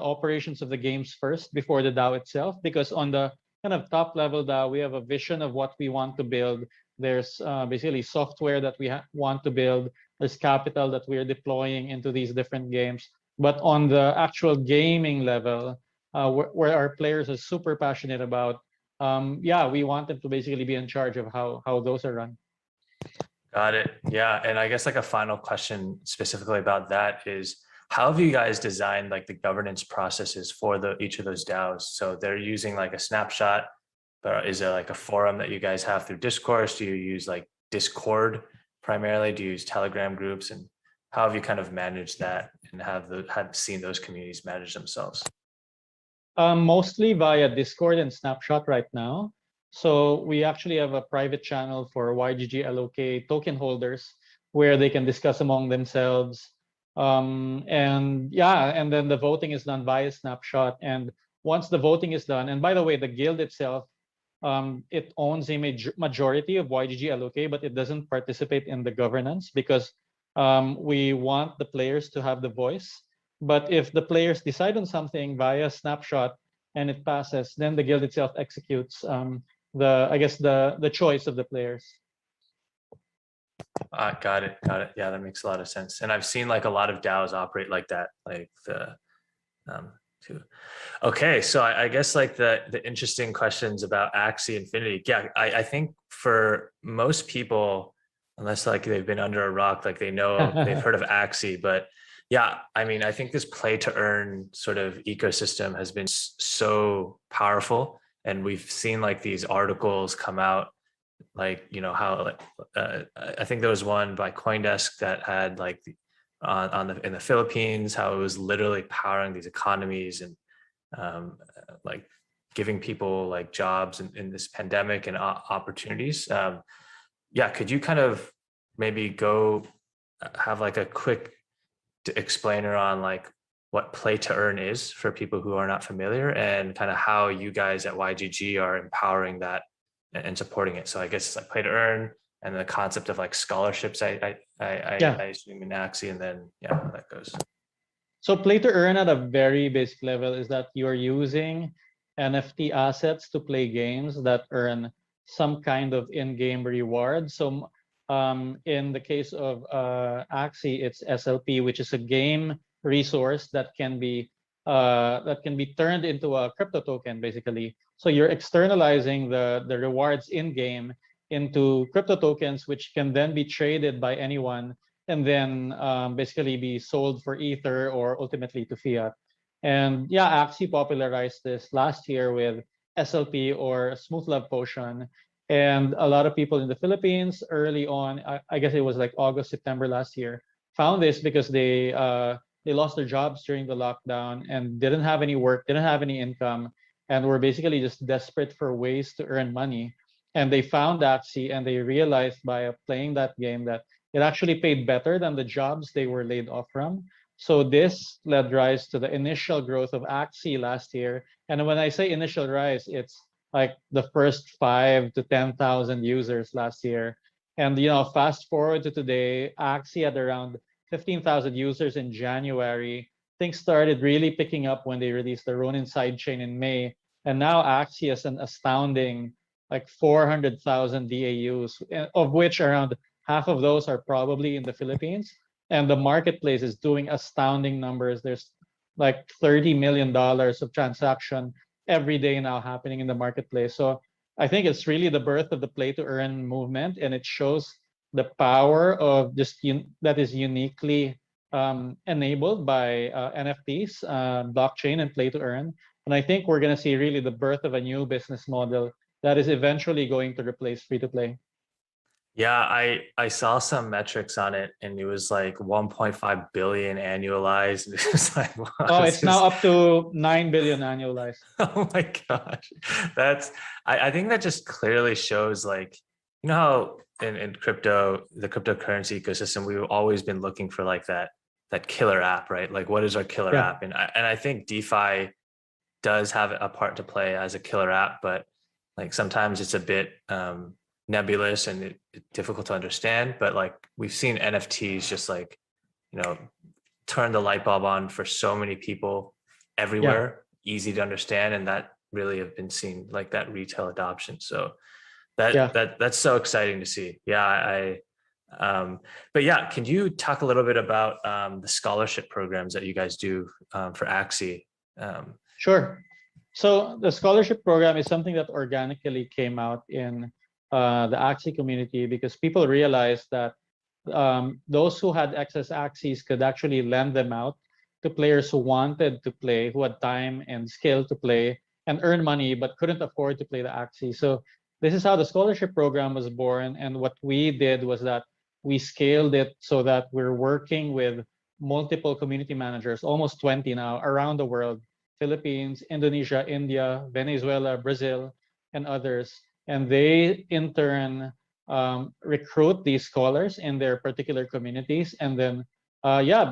operations of the games first before the DAO itself, because on the kind of top level DAO, we have a vision of what we want to build. There's basically software that we want to build. There's capital that we're deploying into these different games. But on the actual gaming level, where our players are super passionate about, we want them to basically be in charge of how those are run. Got it. Yeah. And I guess like a final question specifically about that is, how have you guys designed like the governance processes for each of those DAOs? So they're using like a snapshot, but is there like a forum that you guys have through Discourse? Do you use like Discord primarily? Do you use Telegram groups? And how have you kind of managed that and have seen those communities manage themselves? Mostly via Discord and Snapshot right now. So we actually have a private channel for YGG LOK token holders where they can discuss among themselves. And then the voting is done via Snapshot. And once the voting is done, and by the way, the guild itself, it owns a majority of YGG LOK, but it doesn't participate in the governance because we want the players to have the voice. But if the players decide on something via Snapshot and it passes, then the guild itself executes the choice of the players. Got it. Yeah, that makes a lot of sense. And I've seen like a lot of DAOs operate like that, like too. Okay, so I guess like the interesting questions about Axie Infinity. Yeah, I think for most people, unless like they've been under a rock, like they've heard of Axie, but yeah, I mean, I think this play to earn sort of ecosystem has been so powerful, and we've seen like these articles come out, like, you know, how I think there was one by CoinDesk that had like in the Philippines, how it was literally powering these economies and like giving people like jobs in this pandemic and opportunities. Yeah, could you kind of maybe go have like a quick explainer on like what play to earn is for people who are not familiar, and kind of how you guys at YGG are empowering that and supporting it? So I guess it's like play to earn, and the concept of like scholarships, I assume in Axie, and then how that goes. So play to earn at a very basic level is that you're using NFT assets to play games that earn some kind of in-game reward. So in the case of Axie, it's SLP, which is a game resource that can be turned into a crypto token, basically. So you're externalizing the rewards in game into crypto tokens, which can then be traded by anyone and then basically be sold for Ether or ultimately to fiat. And Axie popularized this last year with SLP, or Smooth Love Potion. And a lot of people in the Philippines early on, I guess it was like August, September last year, found this because they lost their jobs during the lockdown and didn't have any work, didn't have any income, and were basically just desperate for ways to earn money. And they found Axie, and they realized by playing that game that it actually paid better than the jobs they were laid off from. So this led rise to the initial growth of Axie last year. And when I say initial rise, it's like the first 5,000 to 10,000 users last year. And fast forward to today, Axie had around 15,000 users in January. Things started really picking up when they released the Ronin sidechain in May. And now Axie has an astounding like 400,000 DAUs, of which around half of those are probably in the Philippines. And the marketplace is doing astounding numbers. There's like $30 million of transaction every day now happening in the marketplace. So I think it's really the birth of the play to earn movement, and it shows the power of that is uniquely enabled by NFTs, blockchain, and play to earn. And I think we're going to see really the birth of a new business model that is eventually going to replace free-to-play. Yeah, I saw some metrics on it, and it was like 1.5 billion annualized. It was like, wow, Oh, this it's now is- up to 9 billion annualized. Oh my gosh, I think that just clearly shows, like, you know how in crypto, the cryptocurrency ecosystem, we've always been looking for like that killer app, right? Like, what is our killer Yeah. app? And I think DeFi does have a part to play as a killer app, but like sometimes it's a bit nebulous and difficult to understand. But like we've seen NFTs just like, you know, turn the light bulb on for so many people everywhere, easy to understand, and that really have been seen like that retail adoption. So that's so exciting to see. Yeah, but yeah, can you talk a little bit about the scholarship programs that you guys do for Axie? Sure. So the scholarship program is something that organically came out in the Axie community because people realized that those who had excess Axies could actually lend them out to players who wanted to play, who had time and skill to play and earn money, but couldn't afford to play the Axie. So this is how the scholarship program was born. And what we did was that we scaled it so that we're working with multiple community managers, almost 20 now, around the world: Philippines, Indonesia, India, Venezuela, Brazil, and others. And they in turn recruit these scholars in their particular communities, and then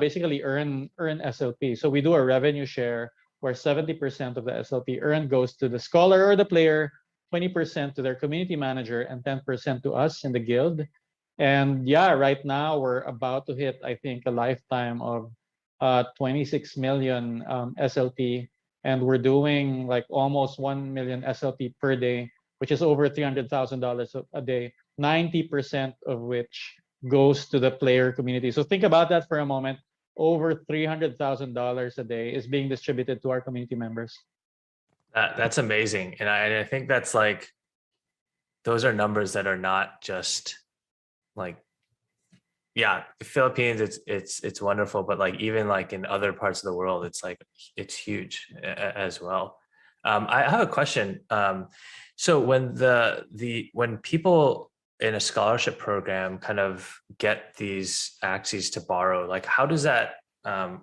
basically earn SLP. So we do a revenue share where 70% of the SLP earned goes to the scholar or the player, 20% to their community manager, and 10% to us in the guild. And yeah, right now we're about to hit, I think, a lifetime of 26 million SLP, and we're doing like almost 1 million SLP per day, which is over $300,000 a day, 90% of which goes to the player community. So think about that for a moment. Over $300,000 a day is being distributed to our community members. That's amazing. And I think that's like, those are numbers that are not just like, yeah, the Philippines, it's wonderful, but like even like in other parts of the world, it's like, it's huge as well. I have a question. So when when people in a scholarship program kind of get these Axies to borrow, like how does that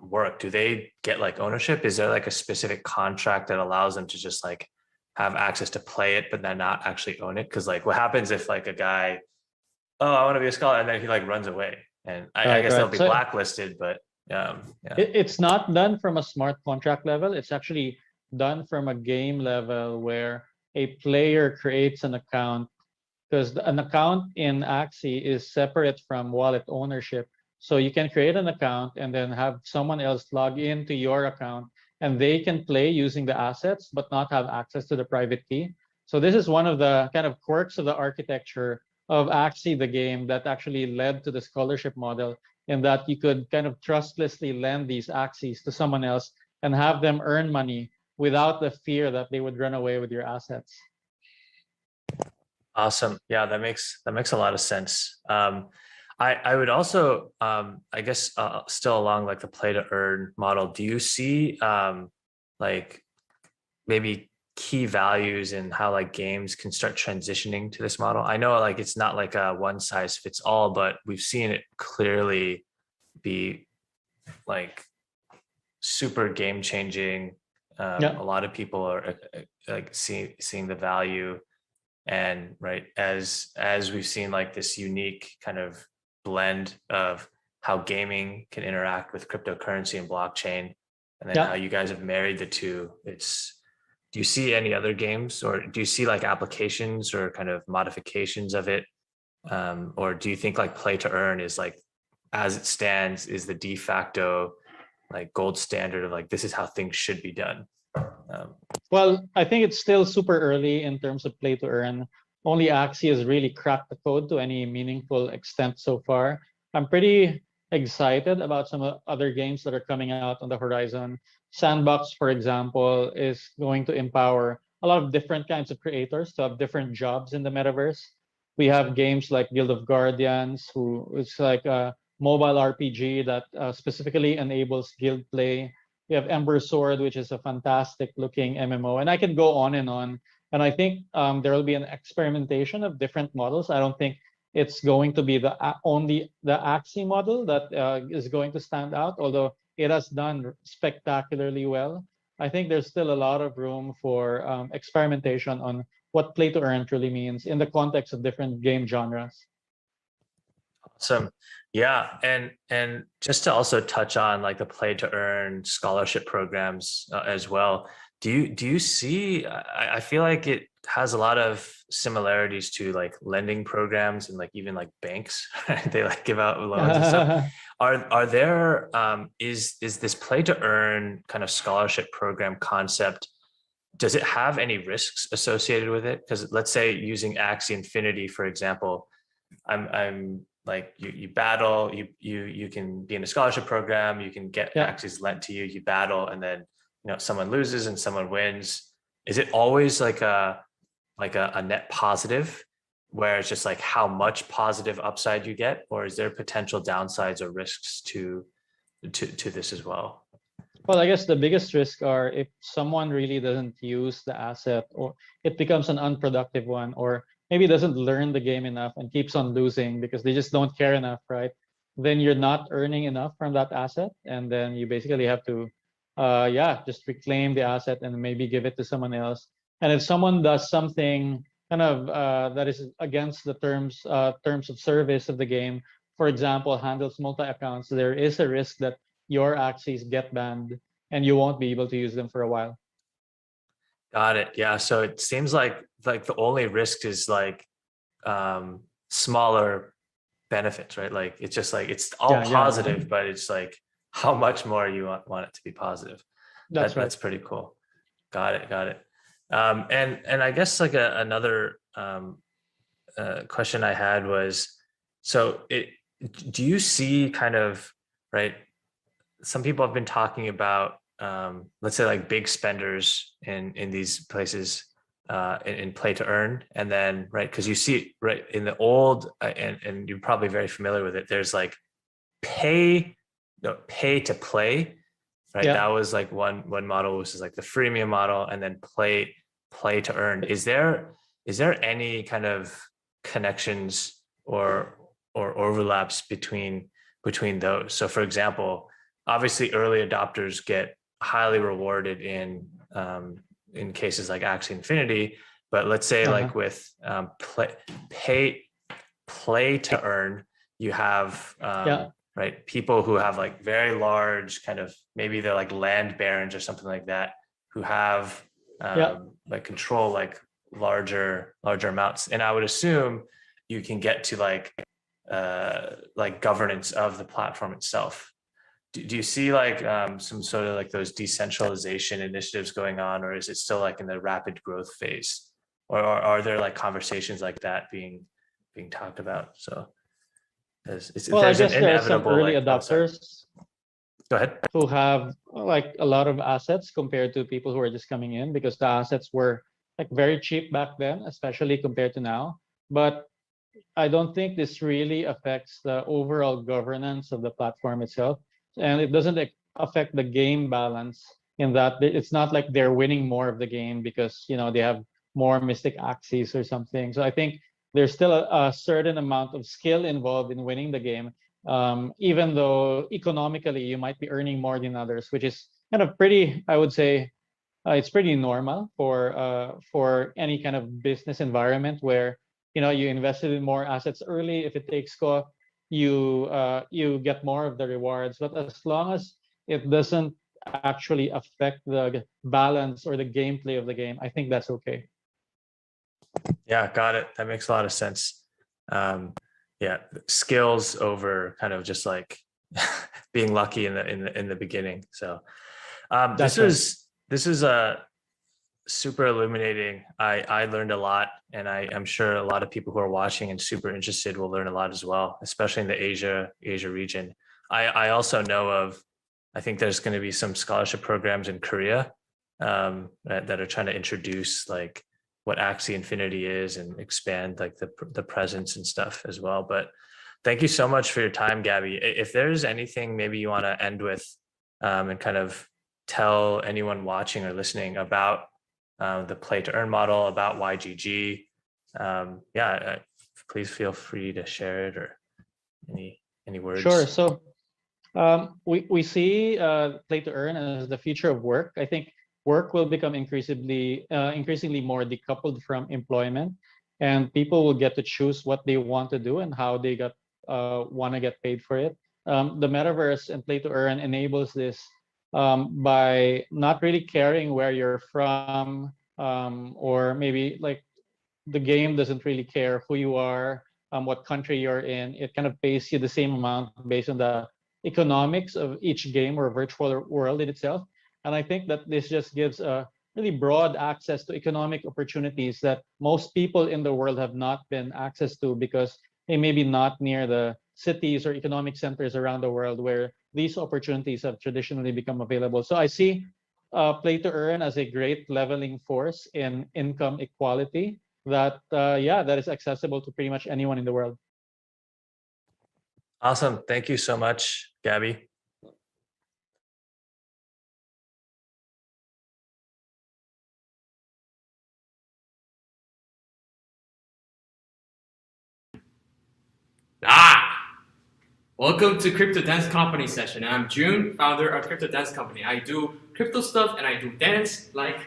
work? Do they get like ownership? Is there like a specific contract that allows them to just like have access to play it, but then not actually own it? Because like what happens if like a guy, oh, I want to be a scholar, and then he like runs away, and I guess they'll be blacklisted, but yeah. It's not done from a smart contract level. It's actually done from a game level where a player creates an account, because an account in Axie is separate from wallet ownership. So you can create an account and then have someone else log into your account, and they can play using the assets, but not have access to the private key. So this is one of the kind of quirks of the architecture of Axie, the game, that actually led to the scholarship model, in that you could kind of trustlessly lend these Axies to someone else and have them earn money without the fear that they would run away with your assets. Awesome. Yeah, that makes a lot of sense. I would also, I guess, still along like the play to earn model, do you see like maybe key values in how like games can start transitioning to this model? I know like it's not like a one size fits all, but we've seen it clearly be like super game changing. A lot of people are like seeing the value, and right as we've seen like this unique kind of blend of how gaming can interact with cryptocurrency and blockchain, and then how you guys have married the two. Do you see any other games, or do you see like applications or kind of modifications of it, or do you think like play to earn is like, as it stands, is the de facto like gold standard of like, this is how things should be done? Well, I think it's still super early in terms of play to earn. Only Axie has really cracked the code to any meaningful extent so far. I'm pretty excited about some other games that are coming out on the horizon. Sandbox, for example, is going to empower a lot of different kinds of creators to have different jobs in the metaverse. We have games like Guild of Guardians, it's like a mobile RPG that specifically enables guild play. We have Ember Sword, which is a fantastic looking MMO, and I can go on and on. And I think there will be an experimentation of different models. I don't think it's going to be only the Axie model that is going to stand out, although it has done spectacularly well. I think there's still a lot of room for experimentation on what play to earn truly means in the context of different game genres. Awesome. Yeah, and just to also touch on like the play to earn scholarship programs as well. Do you see? I feel like it has a lot of similarities to like lending programs and like even like banks. They like give out loans and stuff. Are there is this play to earn kind of scholarship program concept? Does it have any risks associated with it? Because let's say using Axie Infinity, for example, I'm like you battle, you can be in a scholarship program, you can get Axies lent to you, you battle, and then someone loses and someone wins. Is it always like a net positive, where it's just like how much positive upside you get, or is there potential downsides or risks to this as well? Well, I guess the biggest risk are if someone really doesn't use the asset, or it becomes an unproductive one, or maybe doesn't learn the game enough and keeps on losing because they just don't care enough, right? Then you're not earning enough from that asset, and then you basically have to just reclaim the asset and maybe give it to someone else. And if someone does something kind of that is against the terms of service of the game, for example, handles multi-accounts, there is a risk that your Axies get banned and you won't be able to use them for a while. Got it. Yeah. So it seems like the only risk is like smaller benefits, right? Like it's just like it's all positive, but it's like how much more you want it to be positive. That's right. That's pretty cool. Got it. And I guess like another question I had was, so do you see kind of, right? Some people have been talking about, let's say like big spenders in these places in play to earn, and then, right, because you see right in the old, and you're probably very familiar with it, there's like pay to play, right? That was like one model, which is like the freemium model, and then play to earn. Is there any kind of connections or overlaps between those? So for example, obviously early adopters get highly rewarded in cases like Axie Infinity, but let's say like with play to earn, you have right, people who have like very large kind of, maybe they're like land barons or something like that, who have like control like larger amounts, and I would assume you can get to like governance of the platform itself. Do you see like some sort of like those decentralization initiatives going on, or is it still like in the rapid growth phase, or are there like conversations like that being talked about? So I guess there are some early adopters go ahead, who have like a lot of assets compared to people who are just coming in, because the assets were like very cheap back then, especially compared to now. But I don't think this really affects the overall governance of the platform itself. And it doesn't affect the game balance, in that it's not like they're winning more of the game because they have more Mystic Axies or something. So I think there's still a certain amount of skill involved in winning the game, even though economically you might be earning more than others, which is kind of pretty, I would say, it's pretty normal for any kind of business environment where you invested in more assets early. If it takes off, you get more of the rewards. But as long as it doesn't actually affect the balance or the gameplay of the game, I think that's okay. Yeah, got it. That makes a lot of sense. Skills over kind of just like being lucky in the beginning. So this is super illuminating. I learned a lot, and I'm sure a lot of people who are watching and super interested will learn a lot as well, especially in the Asia region. I also know of, I think there's going to be some scholarship programs in Korea that are trying to introduce like what Axie Infinity is and expand like the presence and stuff as well. But thank you so much for your time, Gabby. If there's anything maybe you want to end with and kind of tell anyone watching or listening about the play to earn model, about YGG, please feel free to share it, or any words. Sure. So we see play to earn as the future of work. I think work will become increasingly more decoupled from employment, and people will get to choose what they want to do and how they want to get paid for it. The metaverse and play to earn enables this by not really caring where you're from, or maybe like the game doesn't really care who you are, what country you're in. It kind of pays you the same amount based on the economics of each game or virtual world in itself. And I think that this just gives a really broad access to economic opportunities that most people in the world have not been access to, because they may be not near the cities or economic centers around the world where these opportunities have traditionally become available. So I see play to earn as a great leveling force in income equality that is accessible to pretty much anyone in the world. Awesome. Thank you so much, Gabby. Welcome to Crypto Dance Company session. I'm June, founder of Crypto Dance Company. I do crypto stuff and I do dance like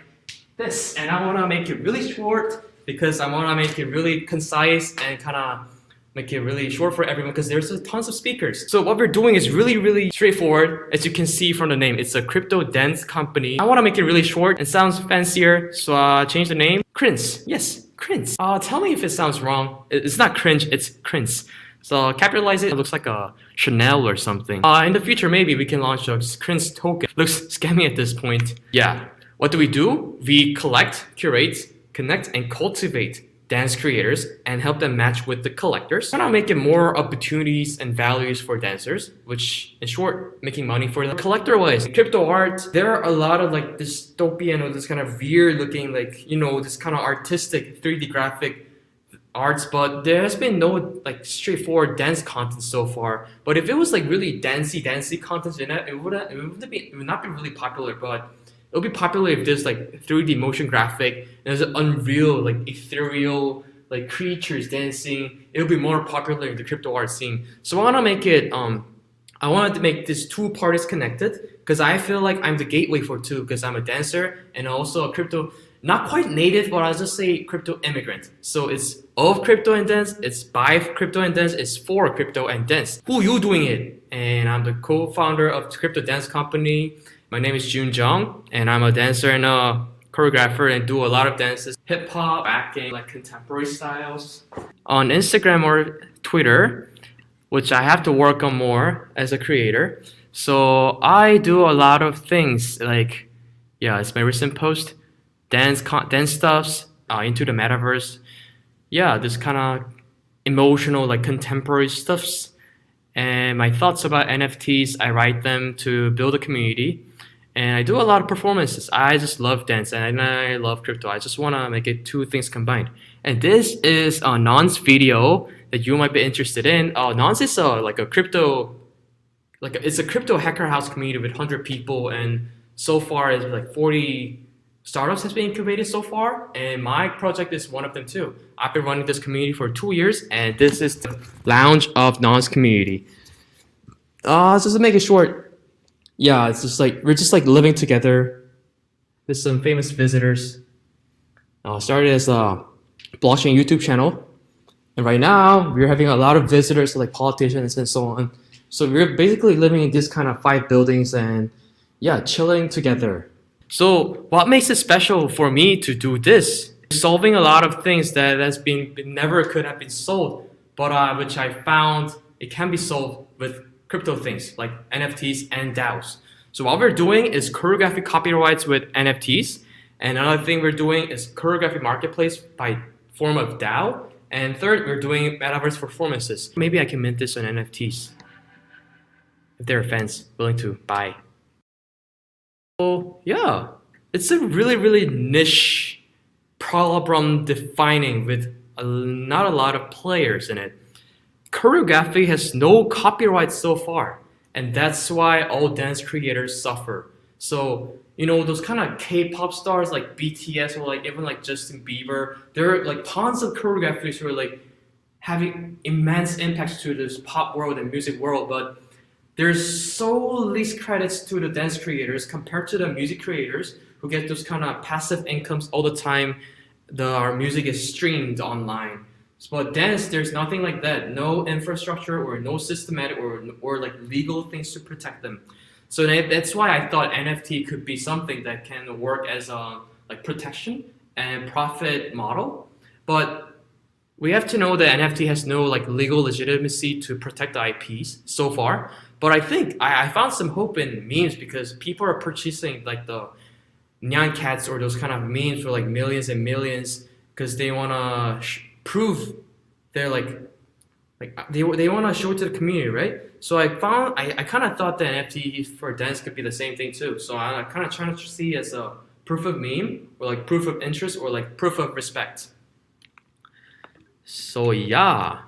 this. And I want to make it really short because I want to make it really concise and kind of make it really short for everyone because there's tons of speakers. So what we're doing is really, really straightforward. As you can see from the name, it's a crypto dance company. I want to make it really short. It sounds fancier, so I changed the name. Crince. Yes, Crince. Tell me if it sounds wrong. It's not cringe, it's Crince. So capitalize it. It looks like a Chanel or something. In the future, maybe we can launch a Crince token. Looks scammy at this point. Yeah. What do? We collect, curate, connect, and cultivate dance creators and help them match with the collectors. Trying to make it more opportunities and values for dancers, which in short, making money for the collector-wise. Crypto art, there are a lot of like dystopian or this kind of weird looking, like, you know, this kind of artistic 3D graphic arts, but there has been no like straightforward dance content so far. But if it was like really dancey content in it, it would not be really popular, but it'll be popular if there's like 3D motion graphic and there's an unreal, like ethereal, like creatures dancing. It'll be more popular in the crypto art scene. So I want to make it, I wanted to make these two parties connected because I feel like I'm the gateway for two, because I'm a dancer and also a crypto, not quite native, but I'll just say crypto immigrant. So it's of crypto and dance, it's by crypto and dance, it's for crypto and dance. Who you doing it? And I'm the co-founder of the Crypto Dance Company. My name is Jun Jung, and I'm a dancer and a choreographer and do a lot of dances, hip hop, backing, like contemporary styles. On Instagram or Twitter, which I have to work on more as a creator. So I do a lot of things like, yeah, it's my recent post, dance stuffs into the metaverse. Yeah, this kind of emotional, like contemporary stuffs. And my thoughts about NFTs, I write them to build a community. And I do a lot of performances. I just love dance and I love crypto. I just want to make it two things combined. And this is a Non's video that you might be interested in. Non's is like a crypto, it's a crypto hacker house community with 100 people. And so far it's like 40 startups has been incubated so far, and my project is one of them too. I've been running this community for 2 years, and this is the lounge of Non's community. Just to make it short, yeah, it's just like we're just like living together. There's some famous visitors. Started as a blockchain YouTube channel, and right now we're having a lot of visitors, like politicians and so on. So we're basically living in this kind of 5 buildings and yeah, chilling together. So what makes it special for me to do this? Solving a lot of things that has been never could have been solved, but which I found it can be solved with crypto things like NFTs and DAOs. So what we're doing is choreographic copyrights with NFTs, and another thing we're doing is choreographic marketplace by form of DAO, and third, we're doing metaverse performances. Maybe I can mint this on NFTs if there are fans willing to buy. So yeah, it's a really, really niche problem defining with not a lot of players in it. Choreography has no copyright so far, and that's why all dance creators suffer. So, you know, those kind of K-pop stars like BTS or like even like Justin Bieber, there are like tons of choreographers who are like having immense impacts to this pop world and music world, but there's so least credits to the dance creators compared to the music creators who get those kind of passive incomes all the time. Our music is streamed online. But dance, there's nothing like that. No infrastructure or no systematic or like legal things to protect them. So that's why I thought NFT could be something that can work as a like protection and profit model. But we have to know that NFT has no like legal legitimacy to protect the IPs so far. But I think I found some hope in memes because people are purchasing like the Nyan Cats or those kind of memes for like millions and millions because they want to prove they're like they want to show it to the community, right? So I kind of thought that NFT for dance could be the same thing too. So I kind of trying to see it as a proof of meme or like proof of interest or like proof of respect. So yeah,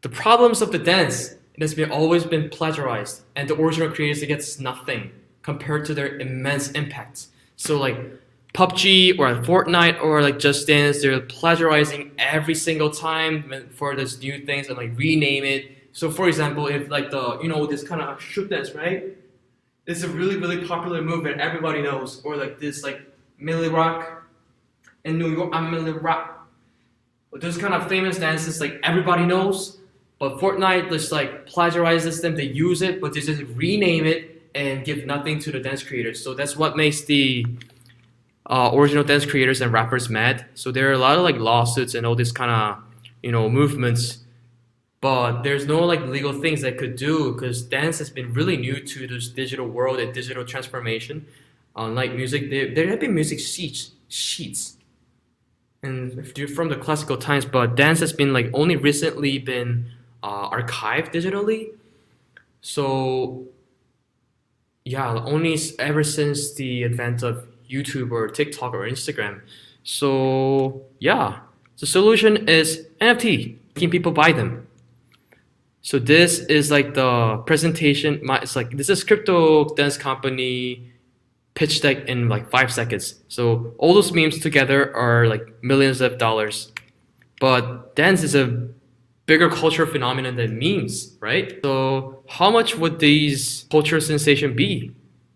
the problems of the dance, it has always been plagiarized, and the original creators, it gets nothing compared to their immense impact. So like PUBG or Fortnite or like Just Dance, they're plagiarizing every single time for this new things and like rename it. So for example, if like the, you know, this kind of shoot dance, right? It's a really, really popular move that everybody knows. Or like this like Millie Rock in New York, I'm Millie Rock. Those kind of famous dances like everybody knows. But Fortnite just like plagiarizes them, they use it, but they just rename it and give nothing to the dance creators. So that's what makes the original dance creators and rappers mad. So there are a lot of like lawsuits and all this kind of, you know, movements, but there's no like legal things that could do because dance has been really new to this digital world and digital transformation. Unlike music, there have been music sheets and if you're from the classical times, but dance has been like only recently been archived digitally. So yeah, only ever since the advent of YouTube or TikTok or Instagram. So yeah, the solution is NFT, making people buy them. So this is like the presentation. It's like this is crypto dance company pitch deck in like 5 seconds. So all those memes together are like millions of dollars. But dance is a bigger cultural phenomenon than memes, right? So how much would these cultural sensation be?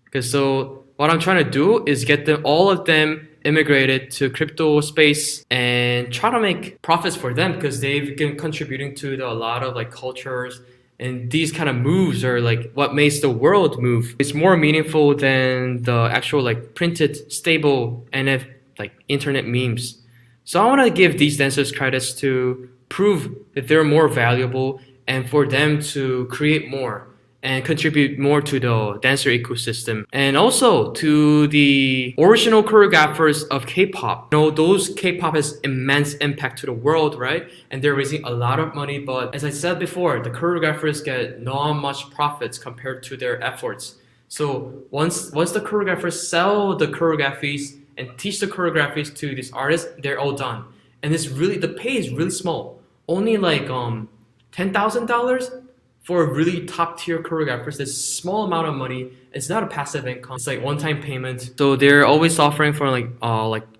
Because so what I'm trying to do is get all of them immigrated to crypto space and try to make profits for them because they've been contributing to a lot of like cultures, and these kind of moves are like what makes the world move. It's more meaningful than the actual like printed stable NF like internet memes. So I want to give these dancers credits to prove that they're more valuable and for them to create more and contribute more to the dancer ecosystem. And also to the original choreographers of K-pop. You know, those K-pop has immense impact to the world, right? And they're raising a lot of money, but as I said before, the choreographers get not much profits compared to their efforts. So once the choreographers sell the choreographies and teach the choreographies to these artists, they're all done. And it's really, the pay is really small. Only like $10,000 for really top tier choreographers. That's a small amount of money. It's not a passive income. It's like one-time payment. So they're always offering for like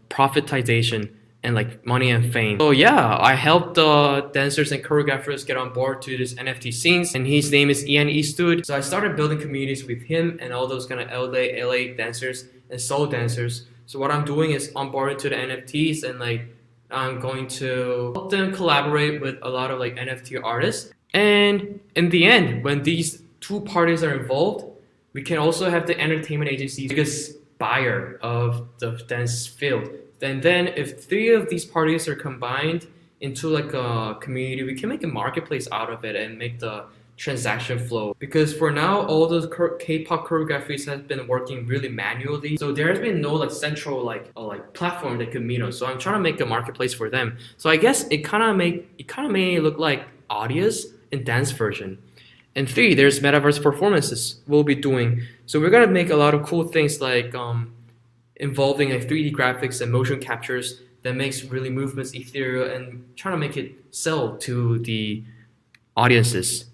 profitization and like money and fame. So yeah, I helped the dancers and choreographers get on board to this NFT scenes, and his name is Ian Eastwood. So I started building communities with him and all those kind of LA dancers and soul dancers. So what I'm doing is onboarding to the NFTs, and like I'm going to help them collaborate with a lot of like NFT artists. And in the end, when these two parties are involved, we can also have the entertainment agency's biggest buyer of the dance field. And then if 3 of these parties are combined into like a community, we can make a marketplace out of it and make the transaction flow. Because for now, all those K-pop choreographies have been working really manually. So there has been no like central like platform that could meet us. So I'm trying to make a marketplace for them. So I guess it kind of may look like Audios in dance version. And 3, there's metaverse performances we'll be doing. So we're gonna make a lot of cool things like involving like 3D graphics and motion captures that makes really movements ethereal and trying to make it sell to the audiences.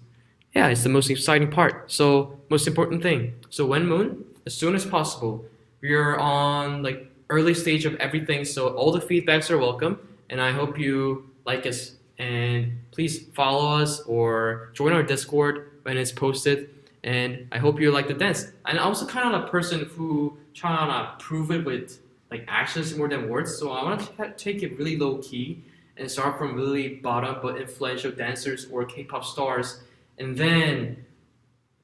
Yeah, it's the most exciting part. So most important thing. So when Moon, as soon as possible. We are on like early stage of everything, so all the feedbacks are welcome, and I hope you like us. And please follow us or join our Discord when it's posted. And I hope you like the dance. And I'm also kind of a person who try to prove it with like actions more than words. So I want to take it really low key and start from really bottom but influential dancers or K-pop stars, and then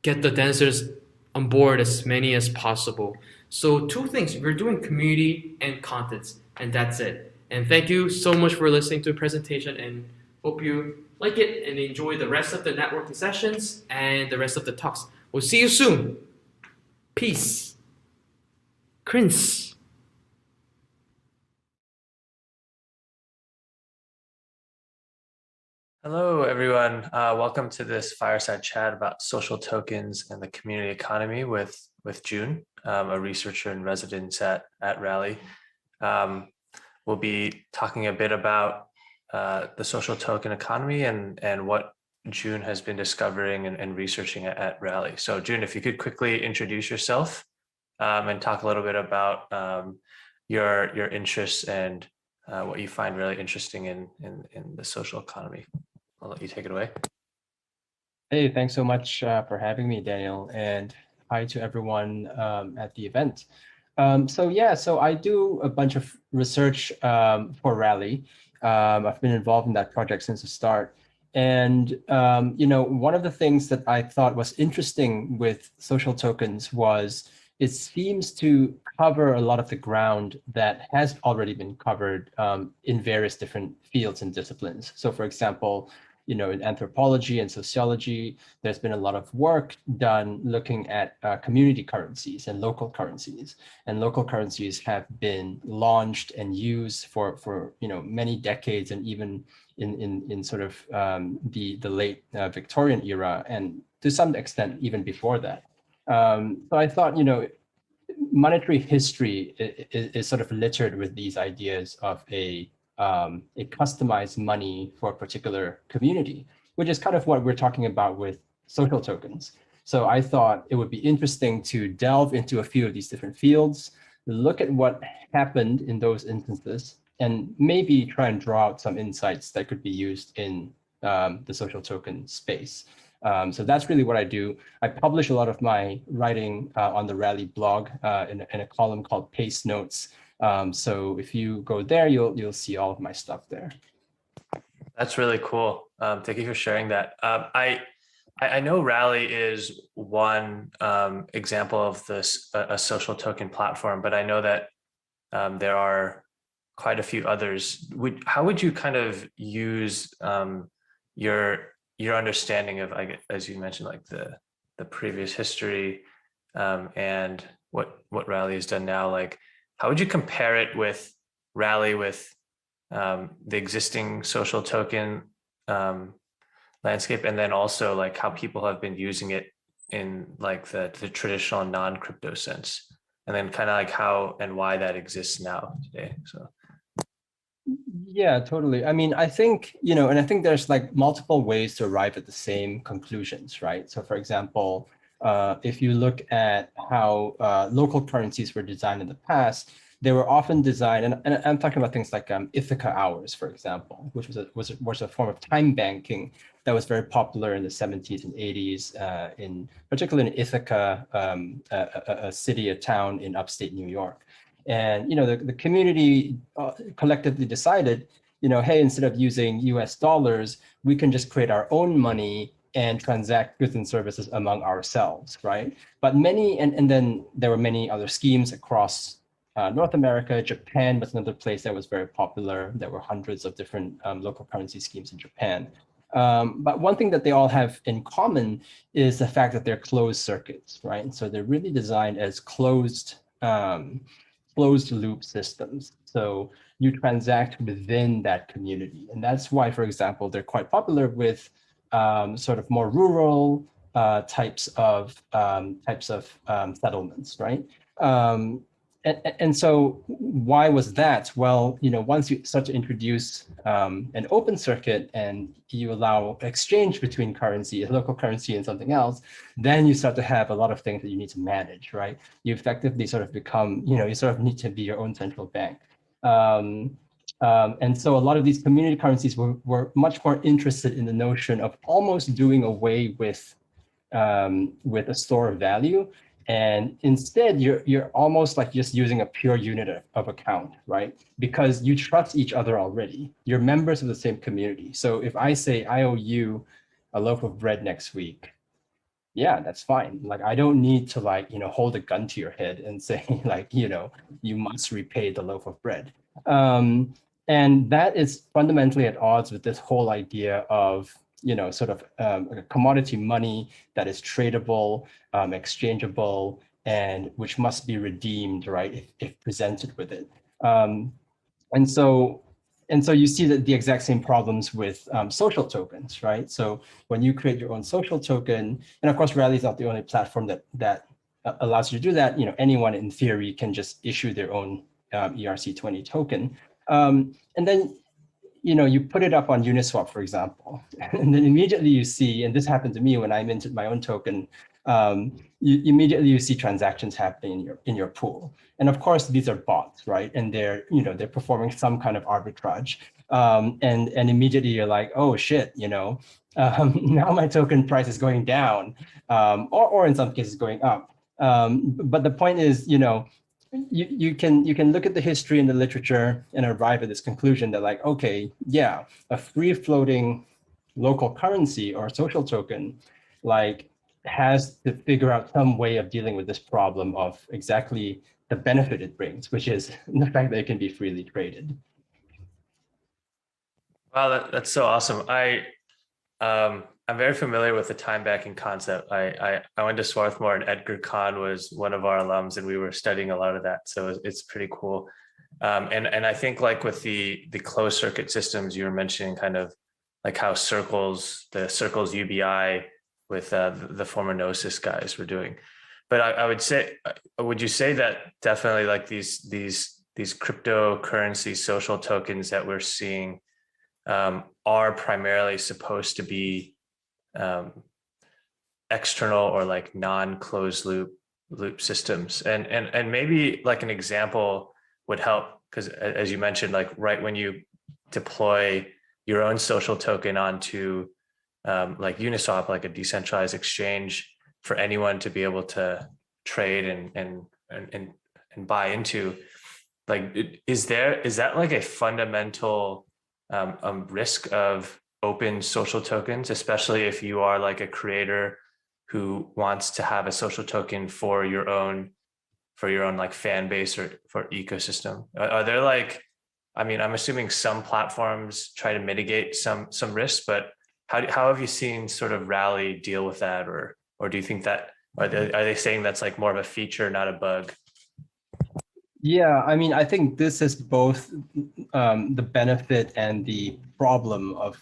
get the dancers on board as many as possible. So two things, we're doing community and contents, and that's it. And thank you so much for listening to the presentation, and hope you like it and enjoy the rest of the networking sessions and the rest of the talks. We'll see you soon. Peace. Prince. Hello, everyone. Welcome to this fireside chat about social tokens and the community economy with June, a researcher in residence at Rally. We'll be talking a bit about the social token economy and what June has been discovering and researching at Rally. So June, if you could quickly introduce yourself and talk a little bit about your interests and what you find really interesting in the social economy. I'll let you take it away. Hey, thanks so much for having me, Daniel, and hi to everyone at the event. So I do a bunch of research for Rally. I've been involved in that project since the start. And, one of the things that I thought was interesting with social tokens was it seems to cover a lot of the ground that has already been covered in various different fields and disciplines. So for example, in anthropology and sociology, there's been a lot of work done looking at community currencies and local currencies. And local currencies have been launched and used for many decades, and even in sort of the late Victorian era, and to some extent even before that. So I thought, monetary history is sort of littered with these ideas of a customized money for a particular community, which is kind of what we're talking about with social tokens. So I thought it would be interesting to delve into a few of these different fields, look at what happened in those instances, and maybe try and draw out some insights that could be used in the social token space. So that's really what I do. I publish a lot of my writing on the Rally blog in a column called Paste Notes. So if you go there, you'll see all of my stuff there. That's really cool. Thank you for sharing that. I know Rally is one example of this a social token platform, but I know that there are quite a few others. How would you kind of use your understanding of, as you mentioned, like the previous history and what Rally has done now? Like, how would you compare it with Rally with the existing social token landscape, and then also like how people have been using it in like the traditional non-crypto sense, and then kind of like how and why that exists now today? So. Yeah, totally. I mean, I think, and I think there's like multiple ways to arrive at the same conclusions, right? So for example, if you look at how local currencies were designed in the past, they were often designed, and I'm talking about things like Ithaca hours, for example, which was a form of time banking that was very popular in the 70s and 80s, particularly in Ithaca, a city, a town in upstate New York. And the community collectively decided, hey, instead of using US dollars, we can just create our own money and transact goods and services among ourselves, right? But and then there were many other schemes across North America. Japan was another place that was very popular. There were hundreds of different local currency schemes in Japan. But one thing that they all have in common is the fact that they're closed circuits, right? So they're really designed as closed loop systems. So you transact within that community. And that's why, for example, they're quite popular with sort of more rural types of settlements, right? and so why was that? Well, once you start to introduce an open circuit and you allow exchange between currency, a local currency and something else, then you start to have a lot of things that you need to manage, right? You effectively sort of become, you sort of need to be your own central bank. And so a lot of these community currencies were much more interested in the notion of almost doing away with a store of value. And instead, you're almost like just using a pure unit of account, right? Because you trust each other already. You're members of the same community. So if I say I owe you a loaf of bread next week, yeah, that's fine. Like I don't need to hold a gun to your head and say you must repay the loaf of bread. And that is fundamentally at odds with this whole idea of sort of a commodity money that is tradable, exchangeable, and which must be redeemed, right, if presented with it. And so you see that the exact same problems with social tokens, right? So when you create your own social token, and of course, Rally is not the only platform that allows you to do that. Anyone in theory can just issue their own ERC20 token. And then you put it up on Uniswap, for example, and then immediately you see, and this happened to me when I minted my own token, immediately you see transactions happening in your pool. And of course, these are bots, right? And they're performing some kind of arbitrage. And immediately you're like, oh shit, now my token price is going down, or in some cases going up. But the point is, you can look at the history and the literature and arrive at this conclusion that okay, yeah, a free floating local currency or social token has to figure out some way of dealing with this problem of exactly the benefit it brings, which is the fact that it can be freely traded. Wow, that's so awesome. I'm very familiar with the time backing concept. I went to Swarthmore and Edgar Kahn was one of our alums and we were studying a lot of that. So it's pretty cool. And I think with the closed circuit systems you were mentioning, kind of like how the Circles UBI with the former Gnosis guys were doing. But I would say, would you say that definitely these cryptocurrency social tokens that we're seeing are primarily supposed to be external or non-closed loop systems, and maybe an example would help, because as you mentioned, right when you deploy your own social token onto Uniswap, a decentralized exchange for anyone to be able to trade and buy into, is that a fundamental risk of open social tokens, especially if you are a creator who wants to have a social token for your own fan base or for ecosystem? Are there I'm assuming some platforms try to mitigate some risks, but how have you seen sort of Rally deal with that, or do you think that are they saying that's more of a feature, not a bug? Yeah, I think this is both the benefit and the problem of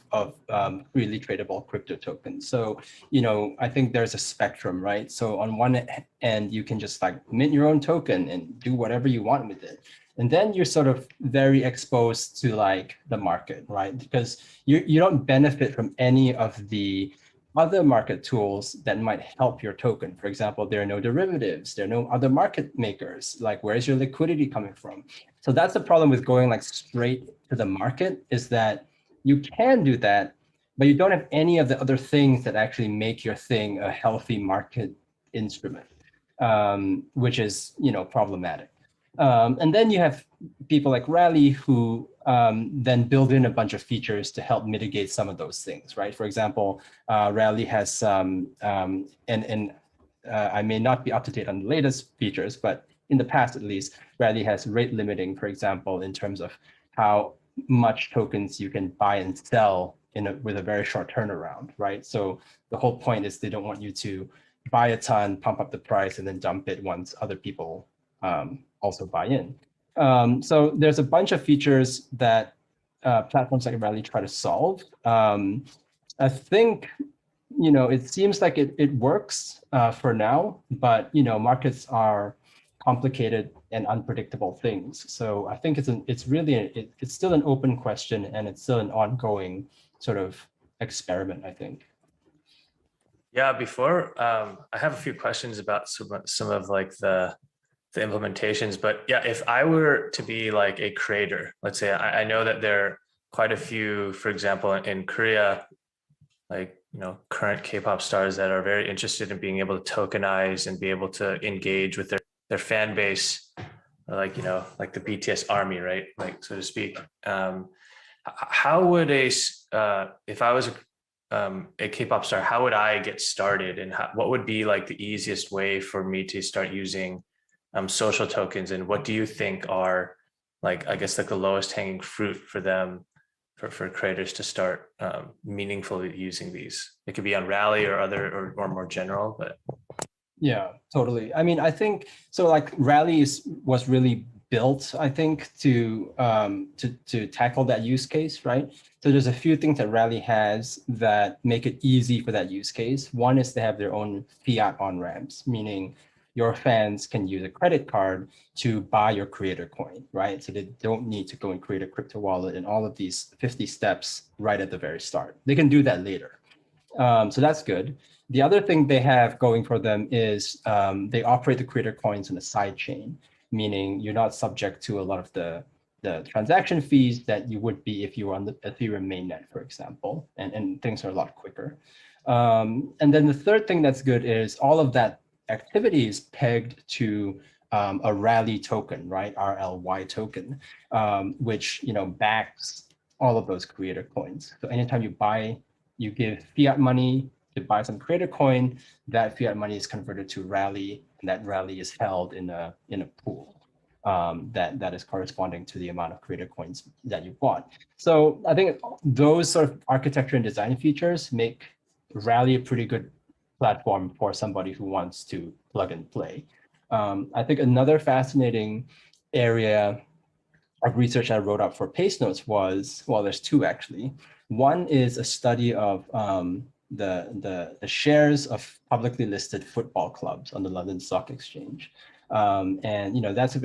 freely tradable crypto tokens. So, I think there's a spectrum, right? So on one end, you can just mint your own token and do whatever you want with it. And then you're sort of very exposed to the market, right? Because you don't benefit from any of the other market tools that might help your token. For example, there are no derivatives, there are no other market makers. Where's your liquidity coming from? So that's the problem with going straight to the market, is that you can do that, but you don't have any of the other things that actually make your thing a healthy market instrument, which is problematic. And then you have people like Rally who then build in a bunch of features to help mitigate some of those things, right? For example, Rally has, and I may not be up to date on the latest features, but in the past at least, Rally has rate limiting, for example, in terms of how much tokens you can buy and sell with a very short turnaround, right? So the whole point is they don't want you to buy a ton, pump up the price, and then dump it once other people also buy in. So there's a bunch of features that platforms like Rally try to solve. I think, it seems like it works for now, but, markets are complicated and unpredictable things. So I think it's really it's still an open question, and it's still an ongoing sort of experiment, I think. Yeah, before I have a few questions about some of like the implementations, but yeah, if I were to be like a creator, let's say I know that there are quite a few, for example, in Korea, like, you know, current K-pop stars that are very interested in being able to tokenize and be able to engage with their fan base, like, you know, like the BTS army, right? Like, so to speak. How would if I was a K-pop star, how would I get started, and what would be like the easiest way for me to start using social tokens? And what do you think are, like, I guess, like the lowest hanging fruit for them, for creators to start meaningfully using these? It could be on Rally or other or more general, but yeah, totally. I mean, I think so. Like Rally was really built, I think, to tackle that use case, right? So there's a few things that Rally has that make it easy for that use case. One is they have their own fiat on-ramps, meaning your fans can use a credit card to buy your creator coin, right? So they don't need to go and create a crypto wallet and all of these 50 steps right at the very start. They can do that later. So that's good. The other thing they have going for them is they operate the creator coins in a side chain, meaning you're not subject to a lot of the transaction fees that you would be if you were on the Ethereum mainnet, for example, and things are a lot quicker. And then the third thing that's good is all of that activity is pegged to a Rally token, right? RLY token, which, you know, backs all of those creator coins. So anytime you give fiat money to buy some creator coin, that fiat money is converted to Rally, and that Rally is held in a pool that is corresponding to the amount of creator coins that you bought. So I think those sort of architecture and design features make Rally a pretty good platform for somebody who wants to plug and play. I think another fascinating area of research I wrote up for Pace Notes was, well, there's two actually. One is a study of the shares of publicly listed football clubs on the London Stock Exchange. And, you know, that's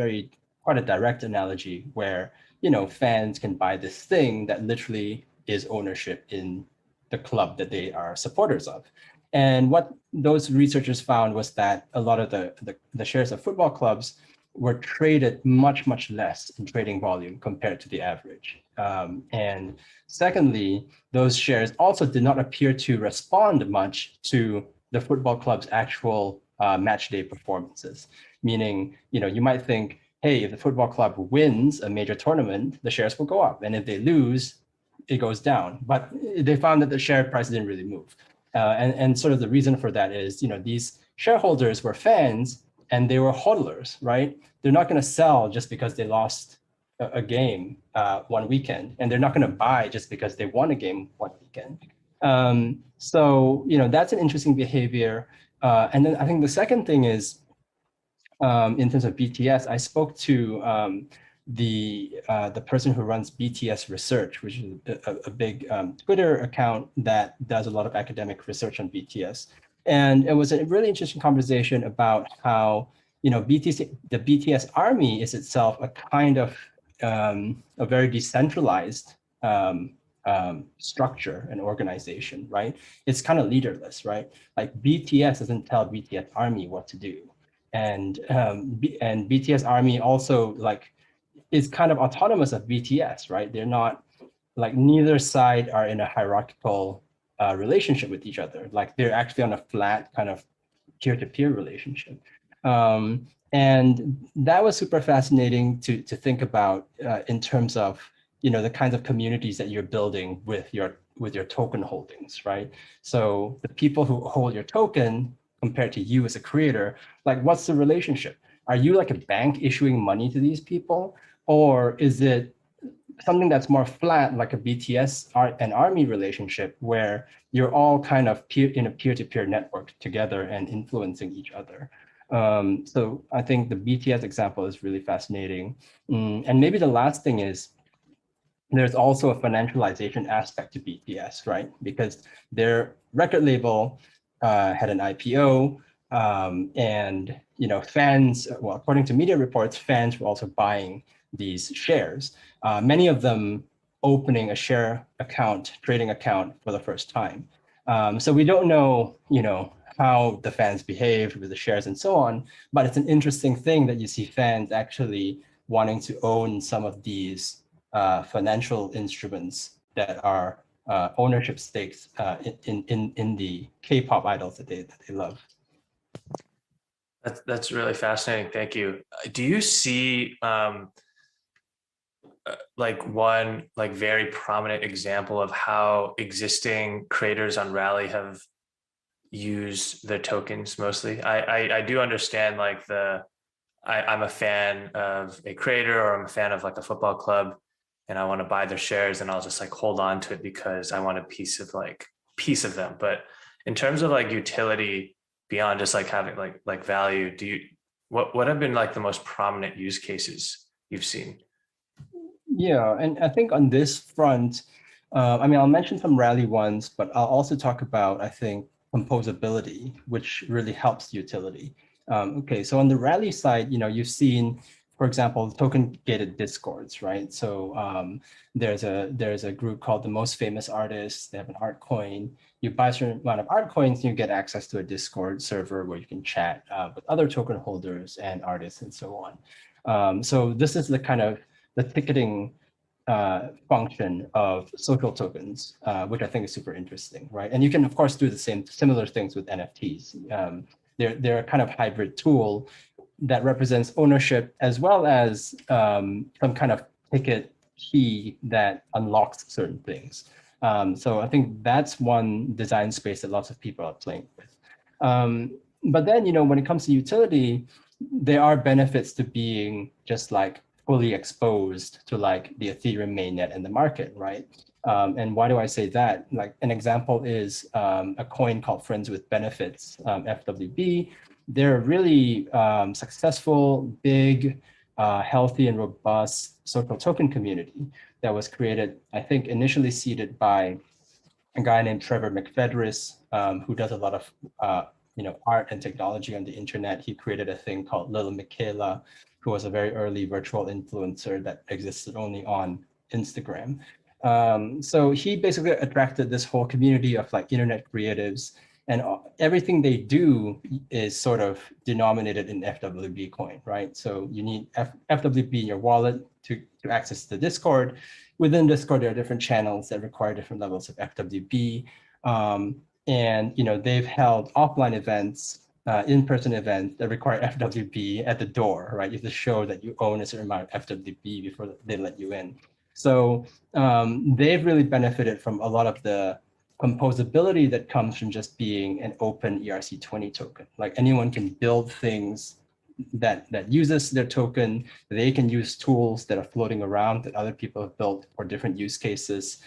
quite a direct analogy where, you know, fans can buy this thing that literally is ownership in the club that they are supporters of. And what those researchers found was that a lot of the shares of football clubs were traded much, much less in trading volume compared to the average. And secondly, those shares also did not appear to respond much to the football club's actual match day performances. Meaning, you know, you might think, hey, if the football club wins a major tournament, the shares will go up. And if they lose, it goes down. But they found that the share price didn't really move. And sort of the reason for that is, you know, these shareholders were fans and they were hodlers, right? They're not going to sell just because they lost a game one weekend, and they're not going to buy just because they won a game one weekend. So, you know, that's an interesting behavior. And then I think the second thing is, in terms of BTS, I spoke to the person who runs BTS Research, which is a big Twitter account that does a lot of academic research on BTS. And it was a really interesting conversation about how, you know, the BTS army is itself a kind of a very decentralized structure and organization, right? It's kind of leaderless, right? Like BTS doesn't tell BTS army what to do. And BTS army also like is kind of autonomous of BTS, right? They're not, like, neither side are in a hierarchical relationship with each other. Like they're actually on a flat kind of peer-to-peer relationship. And that was super fascinating to think about in terms of, you know, the kinds of communities that you're building with your token holdings, right? So the people who hold your token compared to you as a creator, like, what's the relationship? Are you like a bank issuing money to these people? Or is it something that's more flat, like a BTS and army relationship, where you're all kind of in a peer-to-peer network together and influencing each other? So I think the BTS example is really fascinating. And maybe the last thing is, there's also a financialization aspect to BTS, right? Because their record label had an IPO, and, fans, well, according to media reports, fans were also buying these shares. Many of them opening a share account, trading account for the first time. So we don't know, how the fans behave with the shares and so on, but it's an interesting thing that you see fans actually wanting to own some of these financial instruments that are ownership stakes in the K-pop idols that they love. That's really fascinating. Thank you. Do you see one very prominent example of how existing creators on Rally have used their tokens mostly? I do understand I'm a fan of a creator, or I'm a fan of a football club, and I want to buy their shares, and I'll just hold on to it because I want a piece of them. But in terms of utility beyond just having value, what have been the most prominent use cases you've seen? Yeah, and I think on this front, I'll mention some Rally ones, but I'll also talk about, I think, composability, which really helps utility. Okay, so on the Rally side, you've seen, for example, token-gated discords, right? So there's a group called the Most Famous Artists. They have an art coin. You buy a certain amount of art coins, and you get access to a Discord server where you can chat with other token holders and artists and so on. So this is the ticketing function of social tokens, which I think is super interesting, right? And you can, of course, do the similar things with NFTs. They're a kind of hybrid tool that represents ownership as well as some kind of ticket key that unlocks certain things. So I think that's one design space that lots of people are playing with. But then, when it comes to utility, there are benefits to being just fully exposed to the Ethereum mainnet and the market, right? And why do I say that? An example is a coin called Friends with Benefits, FWB. They're a really successful, big, healthy, and robust social token community that was created, I think, initially seeded by a guy named Trevor McFedris, who does a lot of art and technology on the internet. He created a thing called Little Michaela, who was a very early virtual influencer that existed only on Instagram. So he basically attracted this whole community of internet creatives, and everything they do is sort of denominated in FWB coin, right? So you need FWB in your wallet to access the Discord. Within Discord, there are different channels that require different levels of FWB. And they've held offline events, in-person events that require FWB at the door, right? You have to show that you own a certain amount of FWB before they let you in. So they've really benefited from a lot of the composability that comes from just being an open ERC20 token. Anyone can build things that uses their token. They can use tools that are floating around that other people have built for different use cases.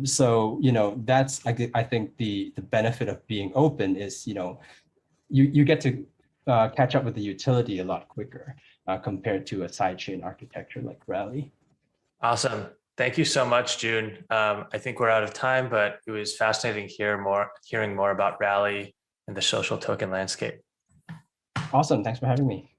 So that's I think the benefit of being open is you get to catch up with the utility a lot quicker compared to a sidechain architecture like Rally. Awesome. Thank you so much, June. I think we're out of time, but it was fascinating hearing more about Rally and the social token landscape. Awesome. Thanks for having me.